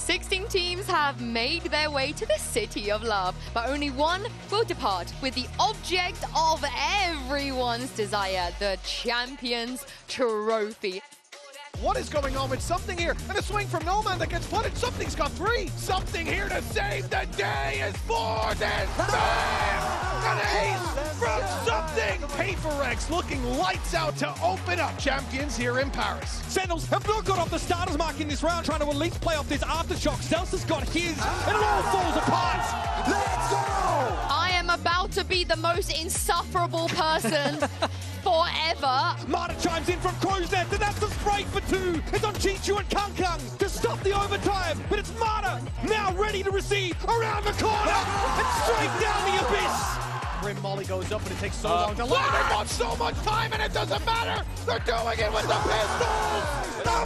16 teams have made their way to the City of Love, but only one will depart with the object of everyone's desire, the Champions Trophy. What is going on with something here? And a swing from No Man that gets flooded. Something's got three. Something here to save the day is for this man. An ace from something. Paper-X looking lights out to open up Champions here in Paris. Sentinels have not got off the starters mark in this round, trying to at least play off this aftershock. Zelsa's got his, and it all falls apart. Let's go! I am about to be the most insufferable person forever. Marta chimes in from Crow's Nest, and that's the spray for two. It's on Chichu and Kung Kung to stop the overtime, but it's Marta now ready to receive around the corner and straight down the abyss. Grim Molly goes up, but it takes so long to land. They've got so much time, and it doesn't matter. They're doing it with the pistols.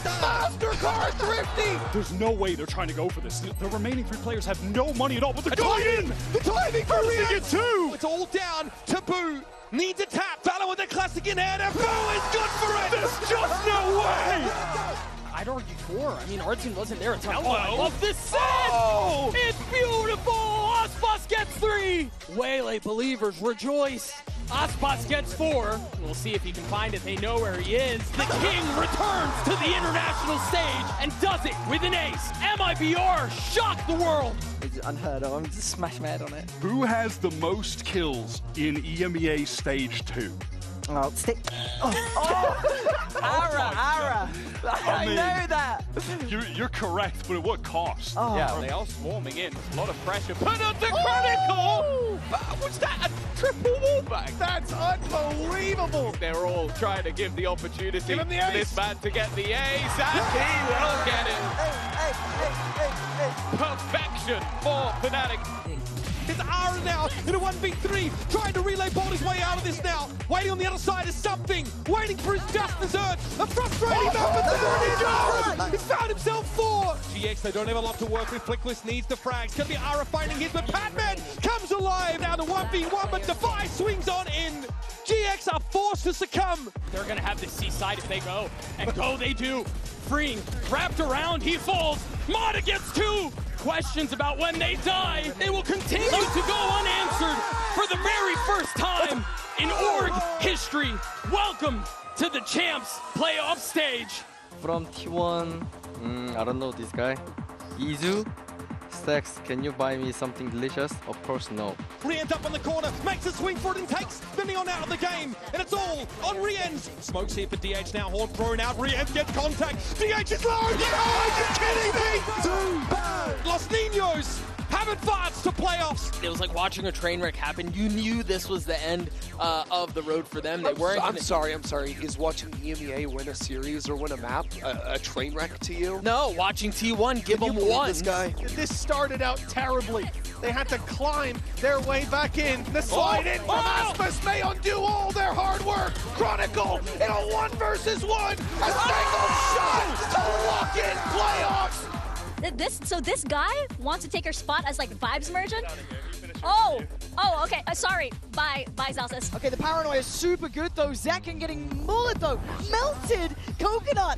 The MasterCard Thrifty. There's no way they're trying to go for this. The remaining three players have no money at all, but they're going in. The timing for it too. It's all down to Boo. Needs a tap. Valor with the classic in hand, and Boo is good for it. There's just no way. I'd argue 4. I mean, our team wasn't there a ton. Hello. Oh, I love this set! Oh. It's beautiful! Aspas gets 3! Waylay believers rejoice! Aspas gets 4. We'll see if he can find it. They know where he is. The king returns to the international stage and does it with an ace. MIBR shocked the world! It's unheard of. I'm just smash mad on it. Who has the most kills in EMEA Stage 2? Oh, stick. Ara. I mean, know that. You're correct, but at what cost? Oh. Yeah, they all swarming in. A lot of pressure. Put up the critical! Was that a triple wallback? That's unbelievable. They're all trying to give the opportunity Give him the for ace. this man to get the ace, and he will get it. Perfection for Fnatic. It's Ara now in a 1v3, trying to relay ball his way out of this now. Waiting on the other side is something, waiting for his just desert. A frustrating moment, there he goes! He's found himself 4. GX, they don't ever love to work with. Flickless needs the frags. It's gonna be Ara finding his, but Patman comes alive. Now the 1v1, but Defy swings on in. GX are forced to succumb. They're gonna have this seaside if they go, and go they do. Freeing, wrapped around, he falls. Mata gets 2. Questions about when they die, they will continue to go unanswered for the very first time in org history. Welcome to the Champs playoff stage. From T1, I don't know this guy. Izu, Sex, can you buy me something delicious? Of course, no. Rien's up on the corner, makes a swing for it and takes spinning on out of the game. And it's all on Rien's. Smokes here for DH now, Horn thrown out, Rien's gets contact. DH is low! Oh, are you kidding me? Too bad! Los Niños have advanced to playoffs. It was like watching a train wreck happen. You knew this was the end of the road for them. They weren't. I'm sorry. Is watching EMEA win a series or win a map a train wreck to you? No, watching T1 give them one. This guy. This started out terribly. They had to climb their way back in. The slide in from Aspas may undo all their hard work. Chronicle in a 1 versus 1. A single shot to lock in playoffs. This guy wants to take her spot as like Vibes Merchant? Oh, okay. Sorry. Bye, Zalsis. Okay, the paranoia is super good though. Zekken getting mullet though. Melted coconut.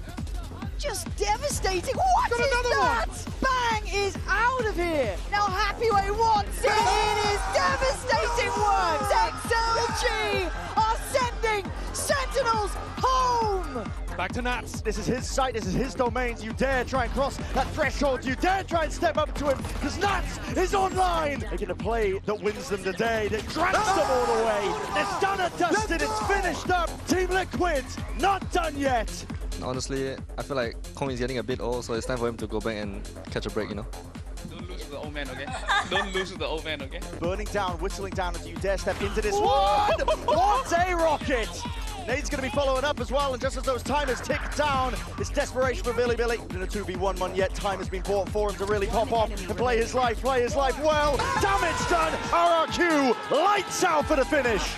Just devastating. What is that? Bang is out of here. Now Happyway wants it. It is devastating work. XLG are sending Sentinels home. Back to Nats. This is his site, this is his domain. You dare try and cross that threshold. You dare try and step up to him, because Nats is online. Making a play that wins them the day, that drags them all the way. It's done and dusted, it's finished up. Team Liquid, not done yet. Honestly, I feel like Kong is getting a bit old, so it's time for him to go back and catch a break, you know? Don't lose to the old man, okay? Don't lose to the old man, okay? Burning down, whistling down as you dare step into this one. What a rocket! Nade's going to be following up as well, and just as those timers tick down, it's desperation for Billy. In a 2v1 yet, time has been bought for him to really pop off and play his life well. Damage done, RRQ, lights out for the finish.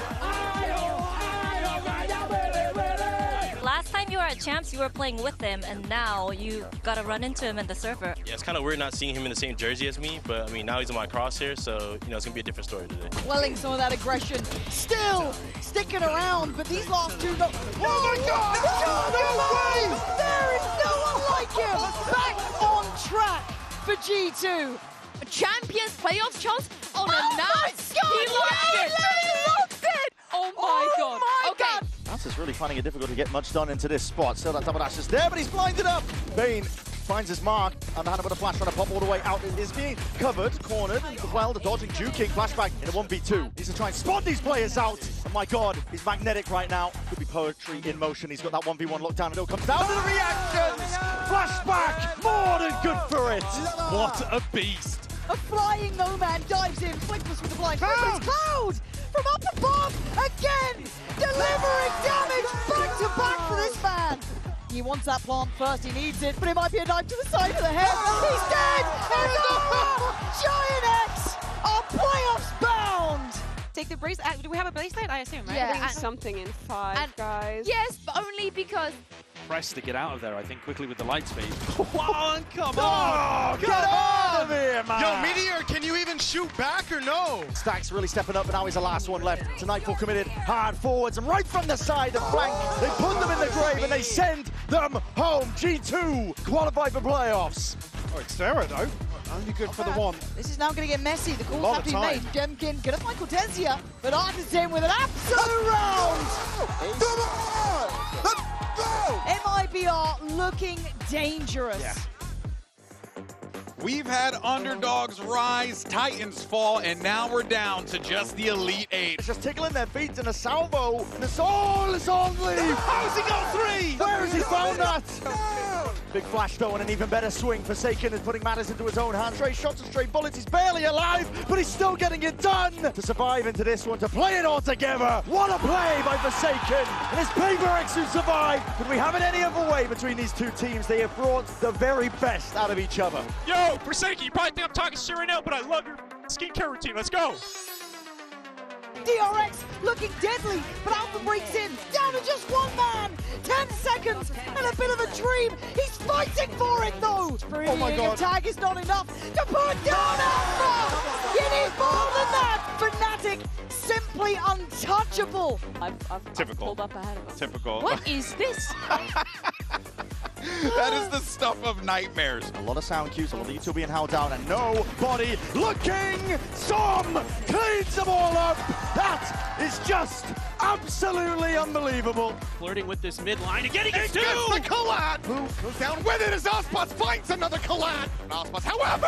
Last time you were at Champs, you were playing with him, and now you gotta run into him in the server. Yeah, it's kind of weird not seeing him in the same jersey as me, but I mean, now he's in my crosshair, so, you know, it's gonna be a different story today. Quelling some of that aggression. Still sticking around, but these last two don't. Oh my God! No way! There is no one like him! Back on track! for G2. A Champions playoffs chance on Oh a my Nats. God, He locked it. Oh my god. Okay. Nats is really finding it difficult to get much done into this spot. Still that double dash is there, but he's blinded up. Bane finds his mark. Underhand with a flash trying to pop all the way out. It is being covered, cornered, and well, the dodging Juking flashback in a 1v2. Needs to try and spot these players out. Oh my god, he's magnetic right now. Could be poetry in motion. He's got that 1v1 lockdown, and it'll come down to the reactions. Flashback, more than good for it. What a beast. A flying Nomad dives in, flickers with the blind. But it's Cloud from up above again, delivering damage back to back for this man. He wants that plant first, he needs it, but it might be a knife to the side of the head. He's dead! It's over! Giant X are playoffs bound! Take the brace. Do we have a bracelet? I assume, right? Yeah, Doing something in 5, guys. Yes, but only because Press to get out of there, I think, quickly with the light speed. Wow, come Oh, get out of here, man! Yo, Meteor, can you even shoot back or no? Stack's really stepping up, and now he's the last one left. To Nightfall committed, hard forwards, and right from the side, the flank. They put them in the grave, and they send them home. G2 qualified for playoffs. Oh, it's Sarah, though. Only good for the one. This is now going to get messy. The calls Lot have to of be made. Jemkin gonna find Cortesia, but Artisan with an absolute round. MIBR looking dangerous. Yeah. We've had underdogs rise, Titans fall, and now we're down to just the Elite 8. It's just tickling their feet in a salvo, and it's all on leave. How's he got 3? Where has he found that? Big flash though, and an even better swing. Forsaken is putting matters into his own hands. Stray shots and stray bullets. He's barely alive, but he's still getting it done to survive into this one, to play it all together. What a play by Forsaken, and it's Paper X who survived. Could we have it any other way between these two teams? They have brought the very best out of each other. Yo, Forsaken, you probably think I'm talking shit right now, but I love your skincare routine. Let's go. DRX looking deadly, but Alpha breaks in, down to just one man. 10 seconds and a bit of a dream. He's fighting for it though. Oh my God. Tag is not enough to put down Alpha. You need more than that. Fnatic simply untouchable. I've pulled up ahead of him. Typical. what is this? That is the stuff of nightmares. A lot of sound cues, a lot of you two being held down, and nobody looking. Some cleans them all up. That is just absolutely unbelievable. Flirting with this midline and getting it He gets too! the collat! Who goes down with it as Ospas finds another collat! Ospas, however,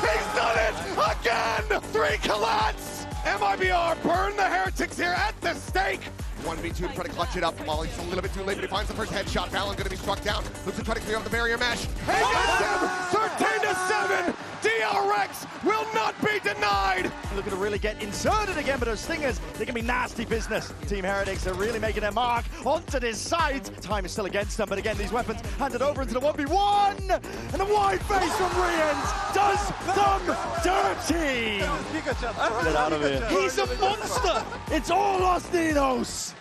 he's done it again! 3 collats! MIBR burn the Heretics here at the stake! 1v2 to try to clutch it up. While he's a little bit too late, but he finds the first headshot. Valen going to be struck down. Looks to try to clear up the barrier mesh. He gets him! 13-7! DRX will not be denied! Looking to really get inserted again, but those stingers, they can be nasty business. Team Heretics are really making their mark onto this side. Time is still against them, but again, these weapons handed over into the 1v1! And the wide face from Riens does them dirty! Get out of here. He's a monster! It's all Los Ninos!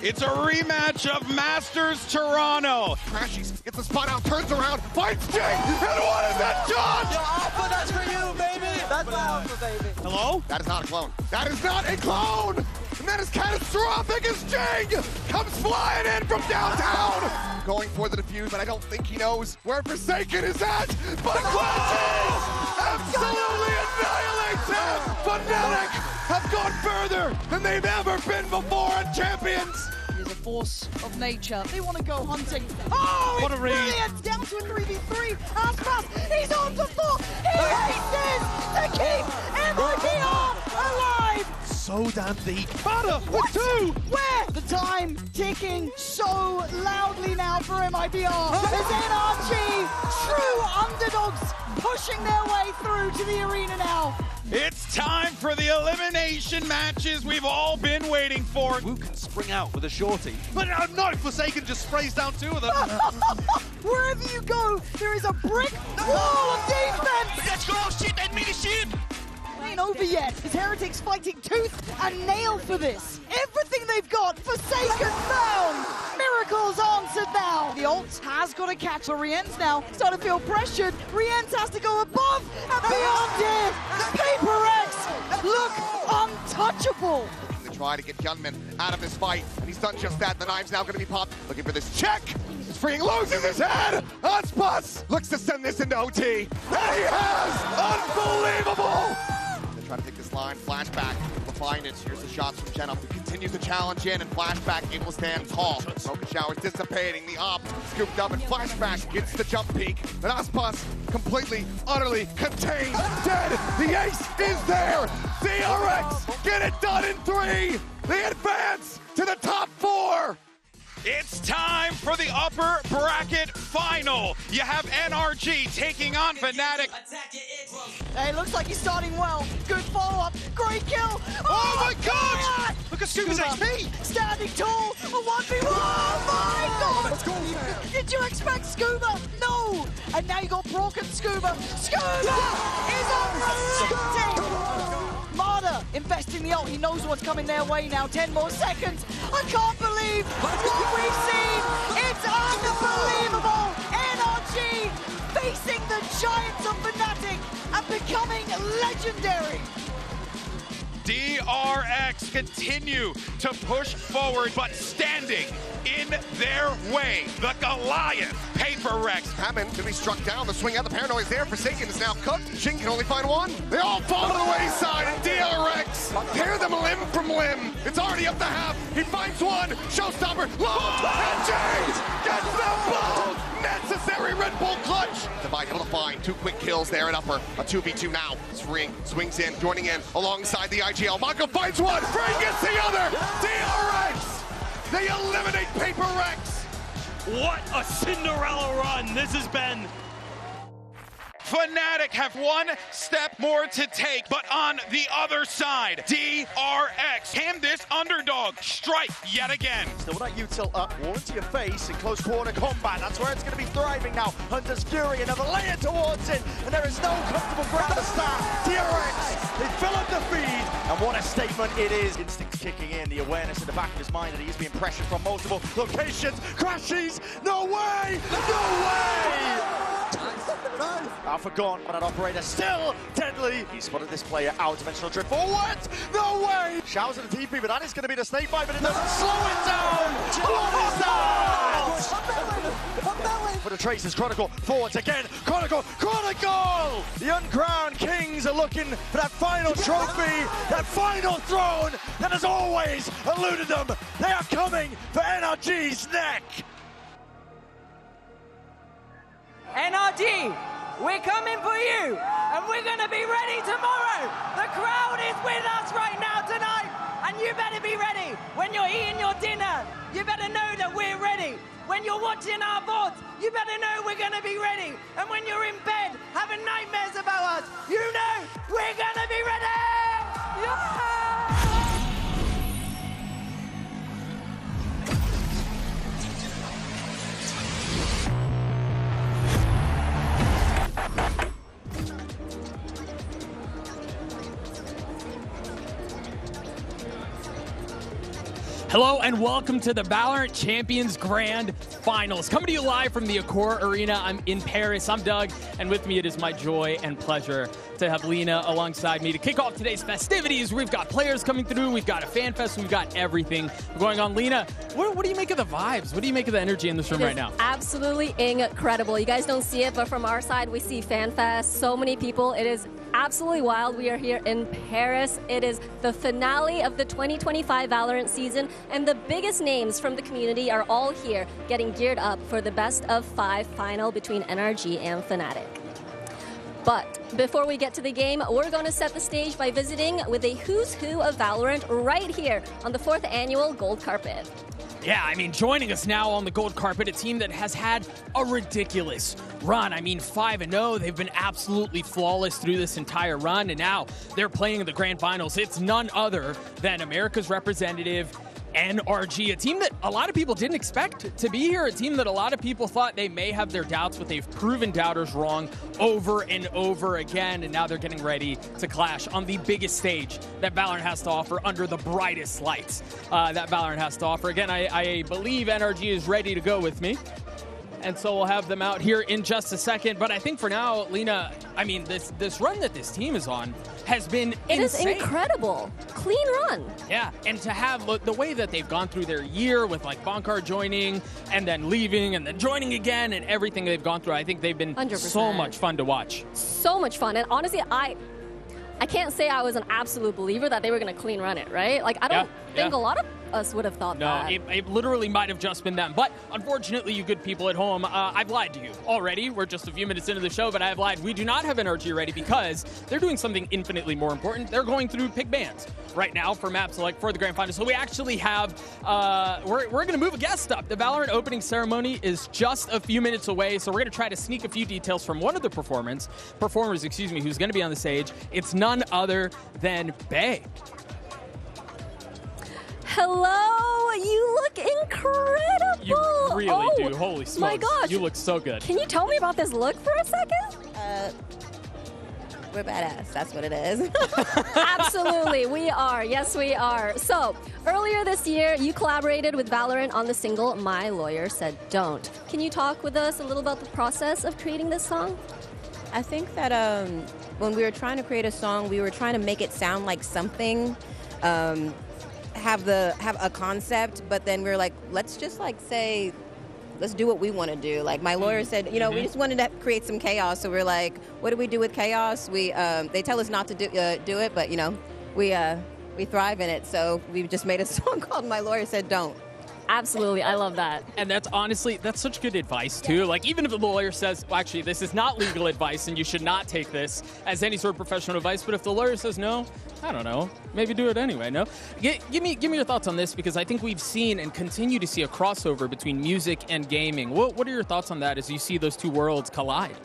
It's a rematch of Masters Toronto. Crashies gets the spot out, turns around, finds Jing, and what is that dodge? Alpha, that's for you, baby! That's Alpha, baby! Hello? That is not a clone. That is not a clone! And that is catastrophic as Jing comes flying in from downtown! Going for the defuse, but I don't think he knows where Forsaken is at! But Quentin absolutely annihilates him! Fnatic have gone further than they've ever been before at Champions! It is a force of nature. They want to go hunting. Oh, What it's a read. brilliant! Down to a 3v3. Aspas, he's on to 4. He races to keep MIBR alive. So damn deep. Butter with 2! Where? The time ticking so loudly now for MIBR. As NRG, true underdogs, pushing their way through to the arena now. It's time for the elimination matches we've all been waiting for. Wu can spring out with a shorty. But no, Forsaken just sprays down 2 of them. Wherever you go, there is a brick wall of defense. Let's go, shit, and mini shit! Ain't over yet. His Heretics fighting tooth and nail for this. Everything they've got, Forsaken found. Miracles answered now. The ult has got to catch Riens now. Starting to feel pressured. Riens has to go above and beyond it. Paper X look untouchable. To try to get Gunman out of this fight, and he's done just that. The knive's now going to be popped. Looking for this check. freeing, loses his head! Unspus looks to send this into OT, and he has! Unbelievable! They try to take this line, flashback, able to find it. Here's the shots from Jenna, who continue the challenge in, and flashback able to stand tall. Smoke showers dissipating, the op scooped up, and flashback gets the jump peak. And Unspus completely, utterly contained, dead! The ace is there! DRX get it done in 3! They advance to the top 4! It's time for the upper bracket final. You have NRG taking on Fnatic. Hey, looks like he's starting well. Good follow-up. Great kill. Oh my God! Look at Scuba's HP! Standing tall. A 1v1. Oh my God! Let's go there. Did you expect Scuba? No! And now you got broken Scuba. Scuba is unrelenting! Marder investing the ult. He knows what's coming their way now. 10 more seconds. I can't believe what we've seen. It's unbelievable. NRG facing the giants of Fnatic and becoming legendary. DRX continue to push forward, but standing in their way. The Goliath, Paper Rex. Hammond to be struck down. The swing out. The paranoia is there. Forsaken is now cooked. Jin can only find one. They all fall to the wayside. And DRX tear them limb from limb. It's already up to half. He finds one. Showstopper. Low. And James gets them both. Necessary Red Bull clutch. Divide able to find 2 quick kills there at upper. A 2v2 now. Spring swings in, joining in alongside the IGL. Mako finds one. Frey gets the other. DRX. They eliminate Paper Rex. What a Cinderella run this has been. Fnatic have one step more to take, but on the other side, DRX can this underdog strike yet again. Still that util up, wall into your face in close quarter combat. That's where it's going to be thriving now. Hunter's Fury, another layer towards it, and there is no comfortable ground to stand. DRX, they fill up the feed, and what a statement it is. Instincts kicking in, the awareness in the back of his mind that he is being pressured from multiple locations. Crashes, no way, no way! Alpha gone, but that operator still deadly. He spotted this player out. Dimensional drift forward. No way! Showers at the TP, but that is going to be the snake bite, but it doesn't slow it down. What is that? For the Traces, Chronicle forwards again. Chronicle! The uncrowned kings are looking for that final trophy, that final throne that has always eluded them. They are coming for NRG's neck. NRG, we're coming for you, and we're going to be ready tomorrow. The crowd is with us right now tonight, and you better be ready. When you're eating your dinner, you better know that we're ready. When you're watching our VODs, you better know we're going to be ready. And when you're in bed having nightmares about us, you know we're going to be ready. Yeah! Hello and welcome to the VALORANT Champions Grand Finals. Coming to you live from the Accor Arena. I'm in Paris. I'm Doug, and with me it is my joy and pleasure to have Lena alongside me to kick off today's festivities. We've got players coming through, we've got a fan fest, we've got everything going on. Lena, what do you make of the vibes? What do you make of the energy in this room right now? Absolutely incredible. You guys don't see it, but from our side, we see fan fest. So many people. It is absolutely wild. We are here in Paris. It is the finale of the 2025 VALORANT season, and the biggest names from the community are all here getting geared up for the best of 5 final between NRG and Fnatic. But before we get to the game, we're going to set the stage by visiting with a who's who of VALORANT right here on the 4th annual Gold Carpet. Yeah, I mean, joining us now on the gold carpet, a team that has had a ridiculous run. I mean, 5-0. They've been absolutely flawless through this entire run, and now they're playing in the grand finals. It's none other than America's representative, NRG, a team that a lot of people didn't expect to be here, a team that a lot of people thought they may have their doubts, but they've proven doubters wrong over and over again, and now they're getting ready to clash on the biggest stage that VALORANT has to offer under the brightest lights that VALORANT has to offer. Again, I believe NRG is ready to go with me. and so we'll have them out here in just a second. But I think for now, Lena, I mean, this run that this team is on has been insane. It is incredible. Clean run. Yeah, and to have the way that they've gone through their year with like Bonkar joining and then leaving and then joining again and everything they've gone through, I think they've been 100%. so much fun to watch. So much fun. And honestly, I can't say I was an absolute believer that they were going to clean run it, right? Like, I don't think a lot of us would have thought that. No, it literally might have just been them. But unfortunately, you good people at home, I've lied to you already. We're just a few minutes into the show, but I have lied. We do not have NRG ready because they're doing something infinitely more important. They're going through pick bands right now for map select for the grand final. So we actually have, we're going to move a guest up. The Valorant opening ceremony is just a few minutes away, so we're going to try to sneak a few details from one of the performers, who's going to be on the stage. It's none other than Bae. Hello, you look incredible. You really do. Holy smokes. My gosh. You look so good. Can you tell me about this look for a second? We're badass. That's what it is. Absolutely, we are. Yes, we are. So, earlier this year, you collaborated with Valorant on the single My Lawyer Said Don't. Can you talk with us a little about the process of creating this song? I think that when we were trying to create a song, we were trying to make it sound like something, have a concept, but then we were like, let's just like say, let's do what we want to do. Like my lawyer said, you know, we just wanted to create some chaos. So we're like, what do we do with chaos? They tell us not to do it, but you know, we thrive in it. So we just made a song called My Lawyer Said Don't. Absolutely, I love that. And that's honestly, that's such good advice too. Like even if the lawyer says, well, actually, this is not legal advice and you should not take this as any sort of professional advice, but if the lawyer says no, I don't know, maybe do it anyway, no? Give me your thoughts on this, because I think we've seen and continue to see a crossover between music and gaming. What are your thoughts on that as you see those two worlds collide?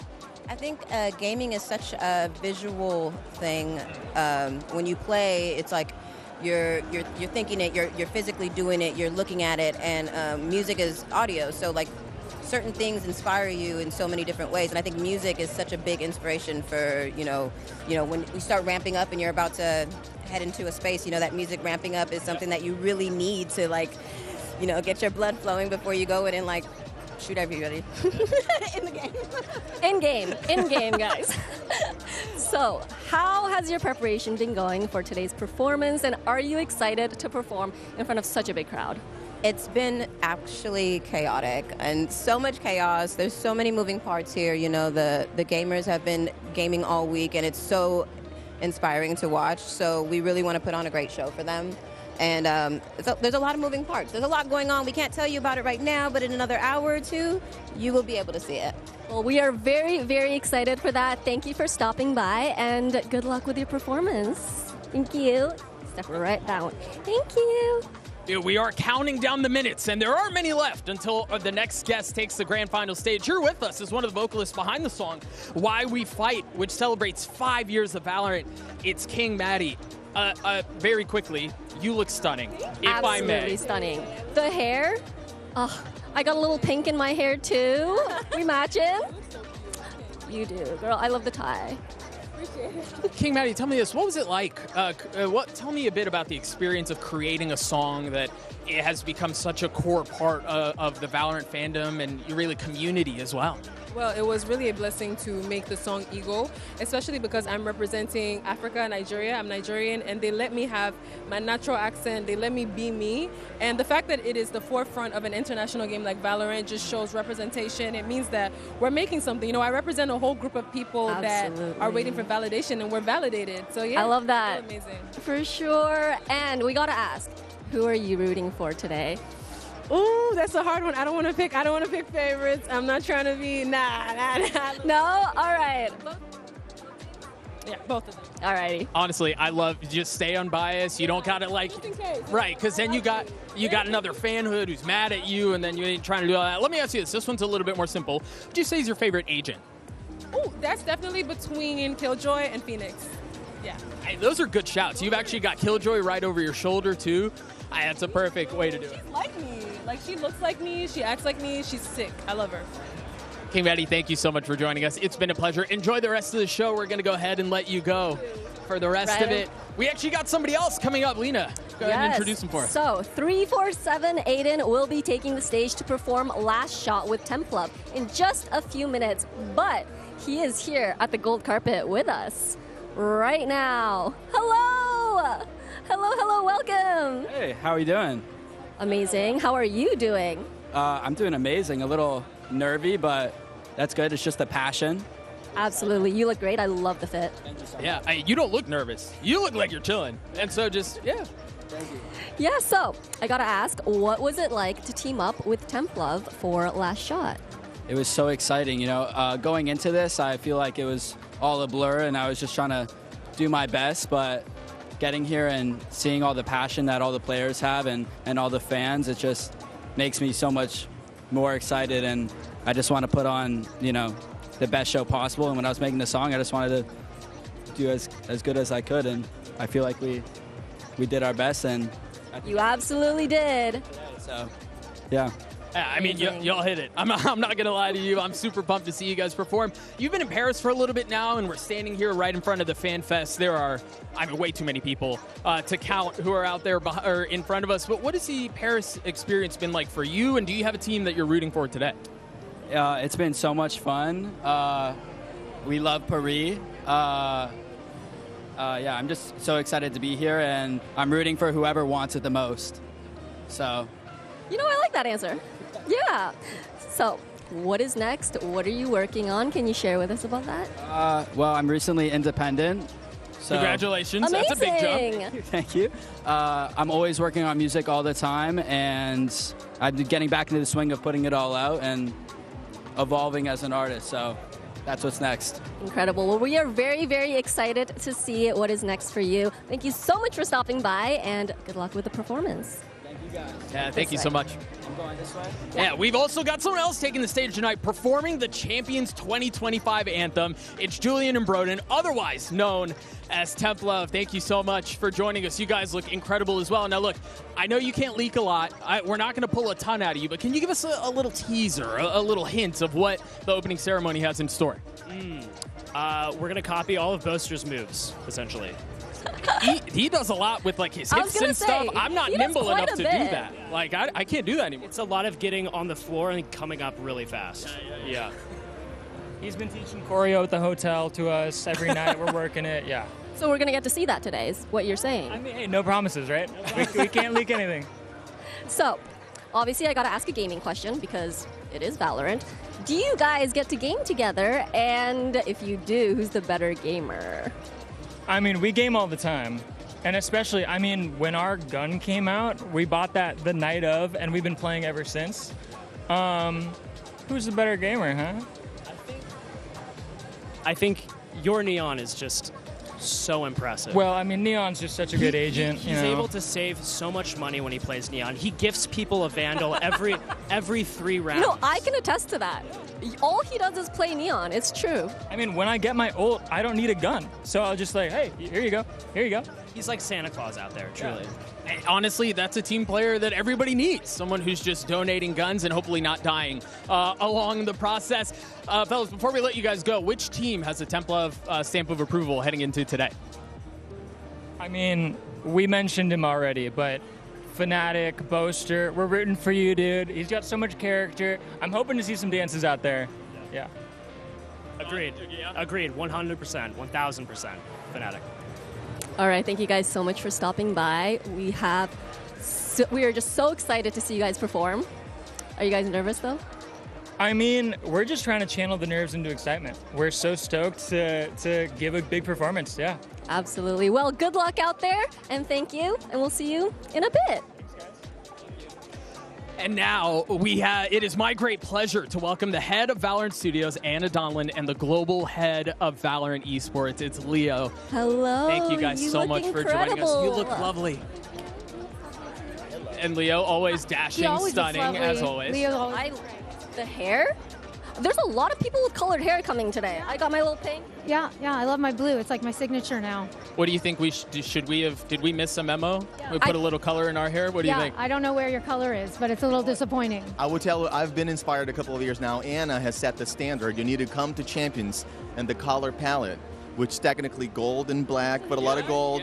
I think gaming is such a visual thing. When you play, it's like you're thinking it, you're physically doing it, you're looking at it, and music is audio. So like certain things inspire you in so many different ways, and I think music is such a big inspiration for you know when you start ramping up and you're about to head into a space, you know that music ramping up is something that you really need to like get your blood flowing before you go in and like shoot everybody in the game. In game, guys. So, how has your preparation been going for today's performance, and are you excited to perform in front of such a big crowd? It's been actually chaotic and so much chaos. There's so many moving parts here. You know, the gamers have been gaming all week, and it's so inspiring to watch. So we really want to put on a great show for them. And there's a lot of moving parts. There's a lot going on. We can't tell you about it right now, but in another hour or two, you will be able to see it. Well, we are very, very excited for that. Thank you for stopping by, and good luck with your performance. Thank you. Step right down. Thank you. We are counting down the minutes, and there aren't many left until the next guest takes the grand final stage. Here with us is one of the vocalists behind the song, Why We Fight, which celebrates 5 years of Valorant. It's King Maddie. Very quickly, you look stunning, if I may. Absolutely stunning. The hair, I got a little pink in my hair too. We matching? You do, girl. I love the tie. King Maddie, tell me this. What was it like? Tell me a bit about the experience of creating a song that it has become such a core part of the Valorant fandom and really community as well. Well, it was really a blessing to make the song Ego, especially because I'm representing Africa, Nigeria. I'm Nigerian, and they let me have my natural accent. They let me be me. And the fact that it is the forefront of an international game like Valorant just shows representation. It means that we're making something. You know, I represent a whole group of people that are waiting for validation, and we're validated. So yeah, I love that. Amazing. For sure. And we gotta ask, who are you rooting for today? Ooh, that's a hard one. I don't want to pick favorites. I'm not trying to be nah. No? All right. Yeah, both of them. All righty. Honestly, I love just stay unbiased. You don't gotta like, right? Because then you got another fanhood who's mad at you, and then you ain't trying to do all that. Let me ask you this. This one's a little bit more simple. What would you say is your favorite agent? Ooh, that's definitely between Killjoy and Phoenix. Yeah. Hey, those are good shouts. You've actually got Killjoy right over your shoulder too. That's a perfect way to do it. She's like me. Like, she looks like me. She acts like me. She's sick. I love her. King Maddie, thank you so much for joining us. It's been a pleasure. Enjoy the rest of the show. We're going to go ahead and let you go. for the rest of it. We actually got somebody else coming up. Lena, go ahead and introduce him for us. So 347 Aiden will be taking the stage to perform Last Shot with Templub in just a few minutes, but he is here at the gold carpet with us right now. Hello! Hello, hello, welcome. Hey, how are you doing? Amazing. How are you doing? I'm doing amazing. A little nervy, but that's good. It's just a passion. Absolutely. You look great. I love the fit. Yeah, you don't look nervous. You look like you're chilling. And so just, yeah. Thank you. Yeah, so I gotta ask, what was it like to team up with Templub for Last Shot? It was so exciting. You know, going into this, I feel like it was all a blur, and I was just trying to do my best, but getting here and seeing all the passion that all the players have and all the fans, it just makes me so much more excited, and I just want to put on, you know, the best show possible. And when I was making the song, I just wanted to do as good as I could, and I feel like we did our best, and you absolutely did. So, yeah. I mean, y'all hit it. I'm not going to lie to you. I'm super pumped to see you guys perform. You've been in Paris for a little bit now, and we're standing here right in front of the Fan Fest. There are, I mean, way too many people to count who are out there or in front of us. But what has the Paris experience been like for you, and do you have a team that you're rooting for today? It's been so much fun. We love Paris. Yeah, I'm just so excited to be here, and I'm rooting for whoever wants it the most. So, you know, I like that answer. Yeah. So, what is next? What are you working on? Can you share with us about that? Well, I'm recently independent. So congratulations. Amazing. That's a big jump. Thank you. I'm always working on music all the time, and I'm getting back into the swing of putting it all out and evolving as an artist. So that's what's next. Incredible. Well, we are very, very excited to see what is next for you. Thank you so much for stopping by, and good luck with the performance. Thank you, guys. Yeah, thank you so much. I'm going this way. Yeah, we've also got someone else taking the stage tonight performing the Champions 2025 anthem. It's Julian and Broden, otherwise known as Templub. Thank you so much for joining us. You guys look incredible as well. Now, look, I know you can't leak a lot. We're not going to pull a ton out of you, but can you give us a little teaser, a little hint of what the opening ceremony has in store? We're going to copy all of Boaster's moves, essentially. He does a lot with like his hips and stuff. I'm not nimble enough to do that. Like I can't do that anymore. It's a lot of getting on the floor and coming up really fast. Yeah. He's been teaching choreo at the hotel to us every night. We're working it. Yeah. So we're gonna get to see that today, is what you're saying. I mean, hey, no promises, right? We can't leak anything. So, obviously, I gotta ask a gaming question because it is Valorant. Do you guys get to game together? And if you do, who's the better gamer? I mean, we game all the time. And especially, I mean, when our gun came out, we bought that the night of, and we've been playing ever since. Who's the better gamer, huh? I think your Neon is just so impressive. Well, I mean, Neon's just such a good agent. He's able to save so much money when he plays Neon. He gifts people a Vandal every 3 rounds. You know, I can attest to that. All he does is play Neon. It's true. I mean, when I get my ult, I don't need a gun. So I'll just like, hey, here you go. Here you go. He's like Santa Claus out there, truly. Yeah. Honestly, that's a team player that everybody needs. Someone who's just donating guns and hopefully not dying along the process. Fellas, before we let you guys go, which team has a Templub stamp of approval heading into today? I mean, we mentioned him already, but Fnatic, Boaster, we're rooting for you, dude. He's got so much character. I'm hoping to see some dances out there. Yeah. Agreed. Agreed. 100%. 1,000%. Fnatic. All right, thank you guys so much for stopping by. We are just so excited to see you guys perform. Are you guys nervous though? I mean, we're just trying to channel the nerves into excitement. We're so stoked to give a big performance, yeah. Absolutely. Well, good luck out there, and thank you, and we'll see you in a bit. And now it is my great pleasure to welcome the head of Valorant Studios, Anna Donlan, and the global head of Valorant Esports. It's Leo. Hello. Thank you guys so much for joining us. You look lovely. And Leo, always dashing, stunning, as always. The hair? There's a lot of people with colored hair coming today. I got my little pink. Yeah, I love my blue. It's like my signature now. What do you think did we miss a memo? Yeah. We put a little color in our hair? What do you think? I don't know where your color is, but it's a little disappointing. I will tell you, I've been inspired a couple of years now. Anna has set the standard. You need to come to Champions and the color palette which technically gold and black, but a lot of gold.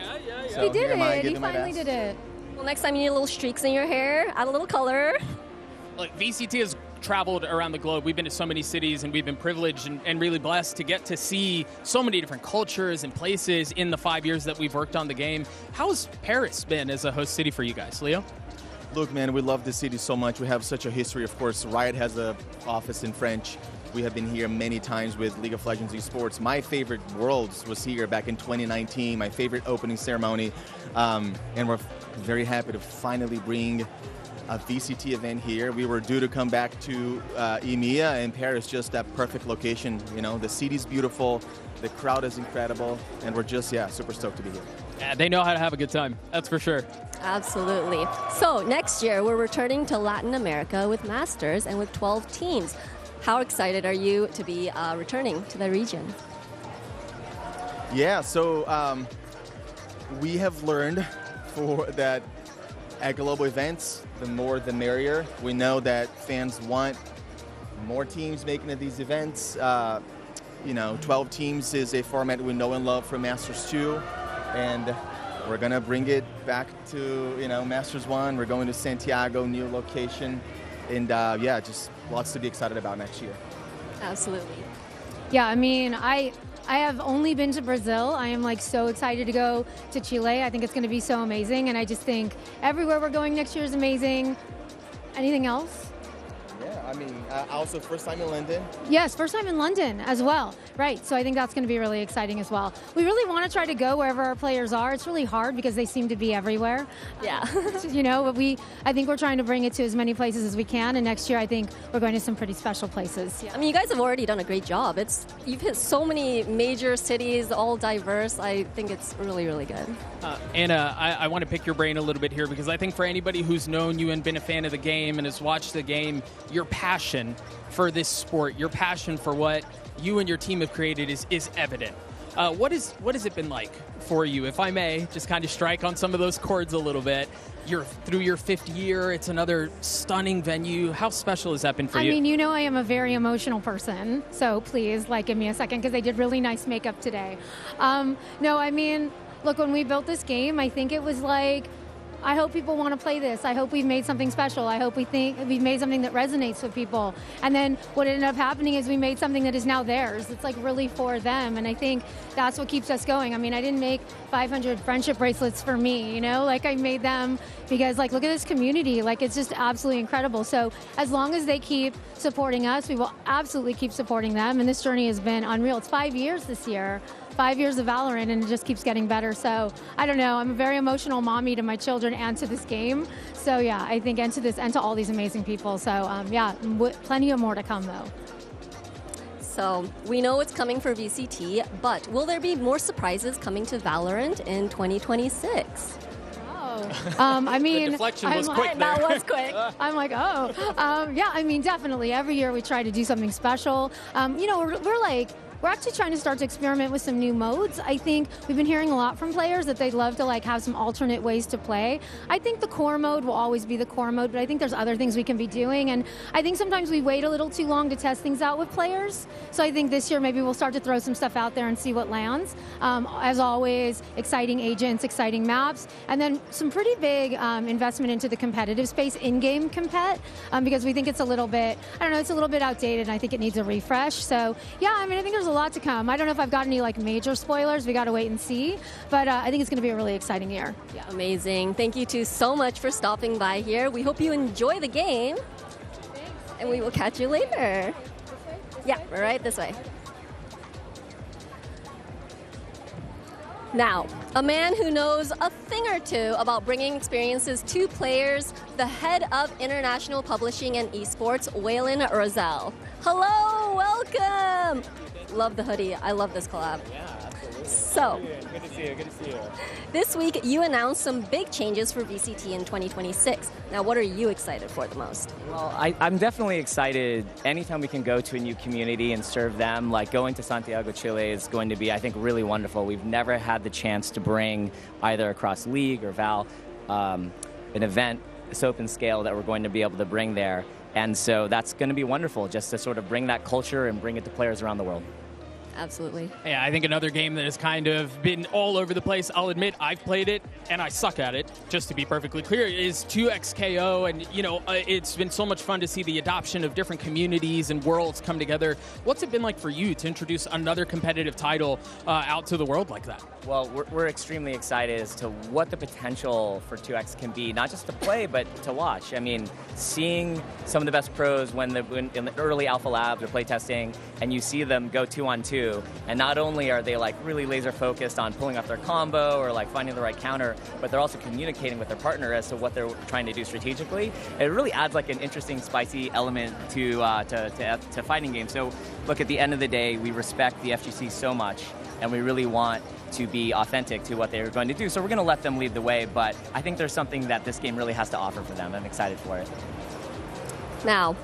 So He did here am I it. He giving my finally best. did it. Well, next time you need little streaks in your hair, add a little color. Look, VCT has traveled around the globe. We've been to so many cities, and we've been privileged and really blessed to get to see so many different cultures and places in the 5 years that we've worked on the game. How's Paris been as a host city for you guys, Leo? Look, man, we love this city so much. We have such a history. Of course, Riot has an office in French. We have been here many times with League of Legends esports. My favorite Worlds was here back in 2019, my favorite opening ceremony. And we're very happy to finally bring a VCT event here. We were due to come back to EMEA, and Paris, just that perfect location. You know, the city's beautiful, the crowd is incredible, and we're just, super stoked to be here. Yeah, they know how to have a good time. That's for sure. Absolutely. So next year, we're returning to Latin America with Masters and with 12 teams. How excited are you to be returning to the region? Yeah, so we have learned that at global events, the more the merrier. We know that fans want more teams making it these events. 12 teams is a format we know and love from Masters 2, and we're gonna bring it back to Masters 1. We're going to Santiago, new location, and just lots to be excited about next year. Absolutely. Yeah, I mean, I have only been to Brazil. I am like so excited to go to Chile. I think it's going to be so amazing, and I just think everywhere we're going next year is amazing. Anything else? Yeah, I mean, also first time in London. Yes, first time in London as well. Right, so I think that's going to be really exciting as well. We really want to try to go wherever our players are. It's really hard because they seem to be everywhere. Yeah. But I think we're trying to bring it to as many places as we can, and next year I think we're going to some pretty special places. I mean, you guys have already done a great job. You've hit so many major cities, all diverse. I think it's really, really good. Anna, I want to pick your brain a little bit here, because I think for anybody who's known you and been a fan of the game and has watched the game, your passion for this sport, your passion for what you and your team have created is evident. What has it been like for you? If I may, just kind of strike on some of those chords a little bit. You're through your 5th year. It's another stunning venue. How special has that been for you? I mean, I am a very emotional person, so please, give me a second, because they did really nice makeup today. No, I mean, look, when we built this game, I think it was I hope people want to play this. I hope we've made something special. I hope we've made something that resonates with people. And then what ended up happening is we made something that is now theirs. It's really for them. And I think that's what keeps us going. I mean, I didn't make 500 friendship bracelets for me, I made them because look at this community. It's just absolutely incredible. So as long as they keep supporting us, we will absolutely keep supporting them. And this journey has been unreal. It's 5 years this year. 5 years of Valorant, and it just keeps getting better. So I don't know. I'm a very emotional mommy to my children and to this game. So yeah, I think and to this and to all these amazing people. So plenty of more to come though. So we know it's coming for VCT, but will there be more surprises coming to Valorant in 2026? I mean, the deflection was quick there. That was quick. I'm I mean, definitely. Every year we try to do something special. We're actually trying to start to experiment with some new modes. I think we've been hearing a lot from players that they'd love to have some alternate ways to play. I think the core mode will always be the core mode, but I think there's other things we can be doing. And I think sometimes we wait a little too long to test things out with players. So I think this year maybe we'll start to throw some stuff out there and see what lands. As always, exciting agents, exciting maps, and then some pretty big investment into the competitive space, in-game compet, because we think it's a little bit, it's a little bit outdated, and I think it needs a refresh. So yeah, I mean, I think there's a lot to come. I don't know if I've got any major spoilers. We got to wait and see. But I think it's going to be a really exciting year. Yeah, amazing. Thank you two so much for stopping by here. We hope you enjoy the game. Thanks. And we will catch you later. Yeah, right this way. Now, a man who knows a thing or two about bringing experiences to players, the head of international publishing and esports, Waylon Roselle. Hello, welcome. Love the hoodie. I love this collab. Yeah, absolutely. So, good to see you. Good to see you. This week, you announced some big changes for VCT in 2026. Now, what are you excited for the most? Well, I'm definitely excited anytime we can go to a new community and serve them. Going to Santiago, Chile is going to be, I think, really wonderful. We've never had the chance to bring either across League or Val an event, this open scale that we're going to be able to bring there. And so that's going to be wonderful, just to sort of bring that culture and bring it to players around the world. Absolutely. Yeah, I think another game that has kind of been all over the place, I'll admit I've played it and I suck at it, just to be perfectly clear, is 2XKO. And, you know, it's been so much fun to see the adoption of different communities and worlds come together. What's it been like for you to introduce another competitive title out to the world like that? Well, we're extremely excited as to what the potential for 2X can be, not just to play, but to watch. I mean, seeing some of the best pros when in the early alpha labs or playtesting, and you see them go 2-on-2, and not only are they like really laser focused on pulling off their combo or like finding the right counter, but they're also communicating with their partner as to what they're trying to do strategically. It really adds like an interesting, spicy element to fighting games. So look, at the end of the day, we respect the FGC so much, and we really want to be authentic to what they're going to do. So we're going to let them lead the way, but I think there's something that this game really has to offer for them. I'm excited for it. Now,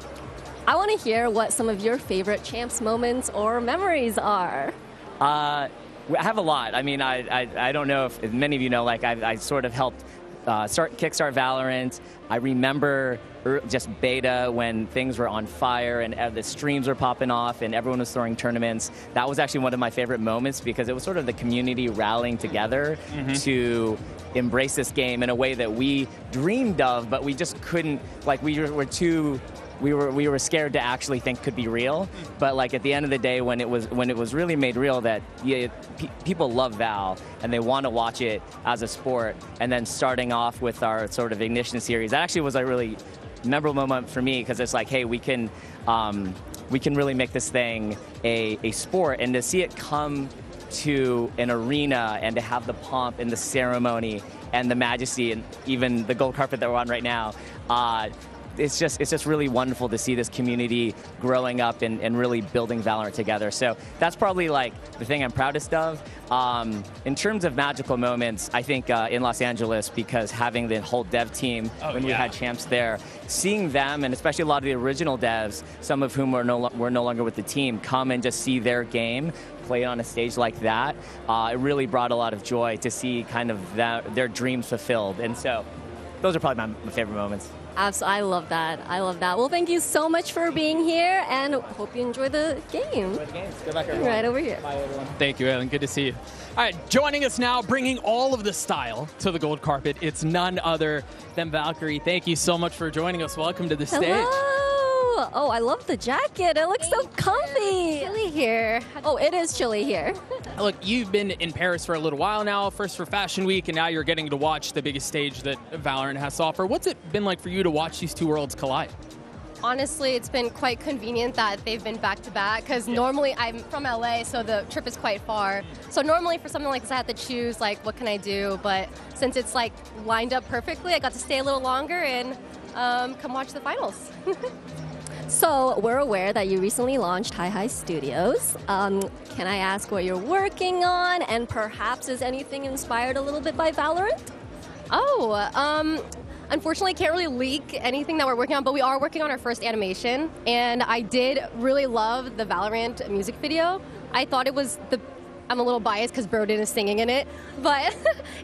I want to hear what some of your favorite champs moments or memories are. I have a lot. I mean, I don't know if many of you know, like I sort of helped kickstart Valorant. I remember just beta when things were on fire and the streams were popping off and everyone was throwing tournaments. That was actually one of my favorite moments because it was sort of the community rallying together to embrace this game in a way that we dreamed of, but we just couldn't, like we were scared to actually think could be real. But like at the end of the day, when it was really made real that people love Val and they want to watch it as a sport, and then starting off with our sort of Ignition series, that actually was a really memorable moment for me because it's like, hey, we can really make this thing a sport, and to see it come to an arena and to have the pomp and the ceremony and the majesty and even the gold carpet that we're on right now. It's just really wonderful to see this community growing up and really building Valorant together. So that's probably like the thing I'm proudest of. In terms of magical moments, I think in Los Angeles, because having the whole dev team when we had champs there, seeing them, and especially a lot of the original devs, some of whom were no longer with the team, come and just see their game played on a stage like that, it really brought a lot of joy to see kind of their dreams fulfilled. And so those are probably my favorite moments. Absolutely. I love that. I love that. Well, thank you so much for being here, and hope you enjoy the game. Enjoy the games. Good luck, everyone. Right over here. Bye, everyone. Thank you, Ellen. Good to see you. All right, joining us now, bringing all of the style to the gold carpet, it's none other than Valkyrie. Thank you so much for joining us. Welcome to the stage. Hello. Oh, I love the jacket. It looks so comfy. Chilly here. Oh, it is chilly here. Look, you've been in Paris for a little while now, first for Fashion Week, and now you're getting to watch the biggest stage that Valorant has to offer. What's it been like for you to watch these two worlds collide? Honestly, it's been quite convenient that they've been back-to-back, because normally I'm from LA, so the trip is quite far. So normally for something like this, I have to choose, like, what can I do? But since it's, like, lined up perfectly, I got to stay a little longer and come watch the finals. So we're aware that you recently launched Hi Studios. Can I ask what you're working on, and perhaps is anything inspired a little bit by Valorant? Oh, unfortunately, can't really leak anything that we're working on, but we are working on our first animation, and I did really love the Valorant music video. I thought it was I'm a little biased because Broden is singing in it, but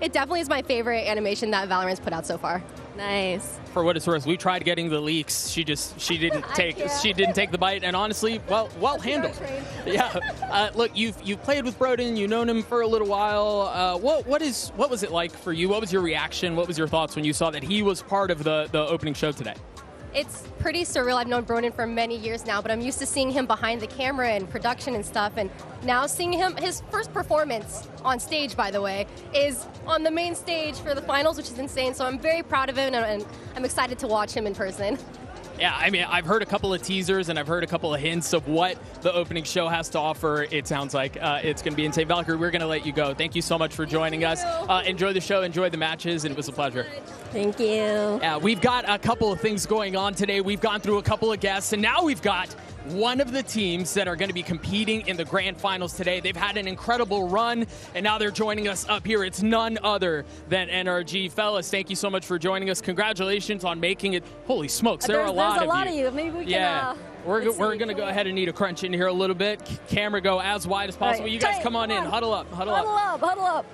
it definitely is my favorite animation that Valorant's put out so far. Nice. For what it's worth, we tried getting the leaks. She didn't take the bite, and honestly, well handled. Yeah. Look, you've played with Broden. You've known him for a little while. What was it like for you? What was your reaction? What was your thoughts when you saw that he was part of the opening show today? It's pretty surreal. I've known Broden for many years now, but I'm used to seeing him behind the camera and production and stuff, and now seeing him, his first performance on stage, by the way, is on the main stage for the finals, which is insane, so I'm very proud of him, and I'm excited to watch him in person. Yeah, I mean, I've heard a couple of teasers and I've heard a couple of hints of what the opening show has to offer. It sounds like it's going to be insane. Valkyrie, we're going to let you go. Thank you so much for joining us. Enjoy the show, enjoy the matches, and it was a pleasure. Thank you. Yeah, we've got a couple of things going on today. We've gone through a couple of guests, and now we've got one of the teams that are going to be competing in the grand finals today. They've had an incredible run, and now they're joining us up here. It's none other than NRG. Fellas, thank you so much for joining us. Congratulations on making it. Holy smokes, there are a lot of you. Maybe we can... Yeah. We're going to go ahead and need a crunch in here a little bit. Camera go as wide as possible. Right. You guys come on in. Huddle up. Huddle up.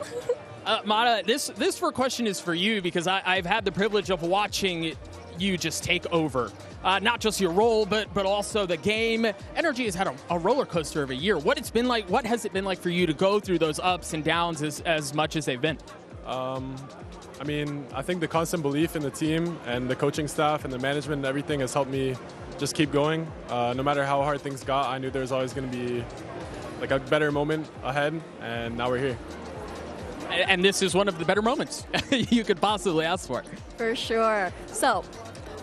Mata, this question is for you because I've had the privilege of watching you just take over. Not just your role, but also the game. NRG has had a roller coaster of a year. What has it been like for you to go through those ups and downs as much as they've been? I mean, I think the constant belief in the team and the coaching staff and the management and everything has helped me just keep going. No matter how hard things got, I knew there was always going to be like a better moment ahead, and now we're here. And this is one of the better moments you could possibly ask for. For sure. So,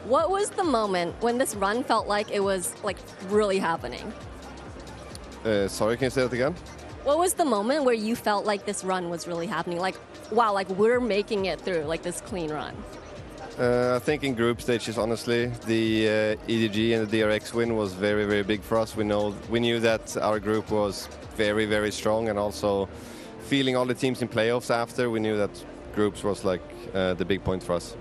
what was the moment when this run felt like it was like really happening? Sorry, can you say that again? What was the moment where you felt like this run was really happening? Like, wow, like we're making it through, like this clean run. I think in group stages, honestly, the EDG and the DRX win was very, very big for us. We knew that our group was very, very strong, and also feeling all the teams in playoffs after, we knew that groups was like the big point for us.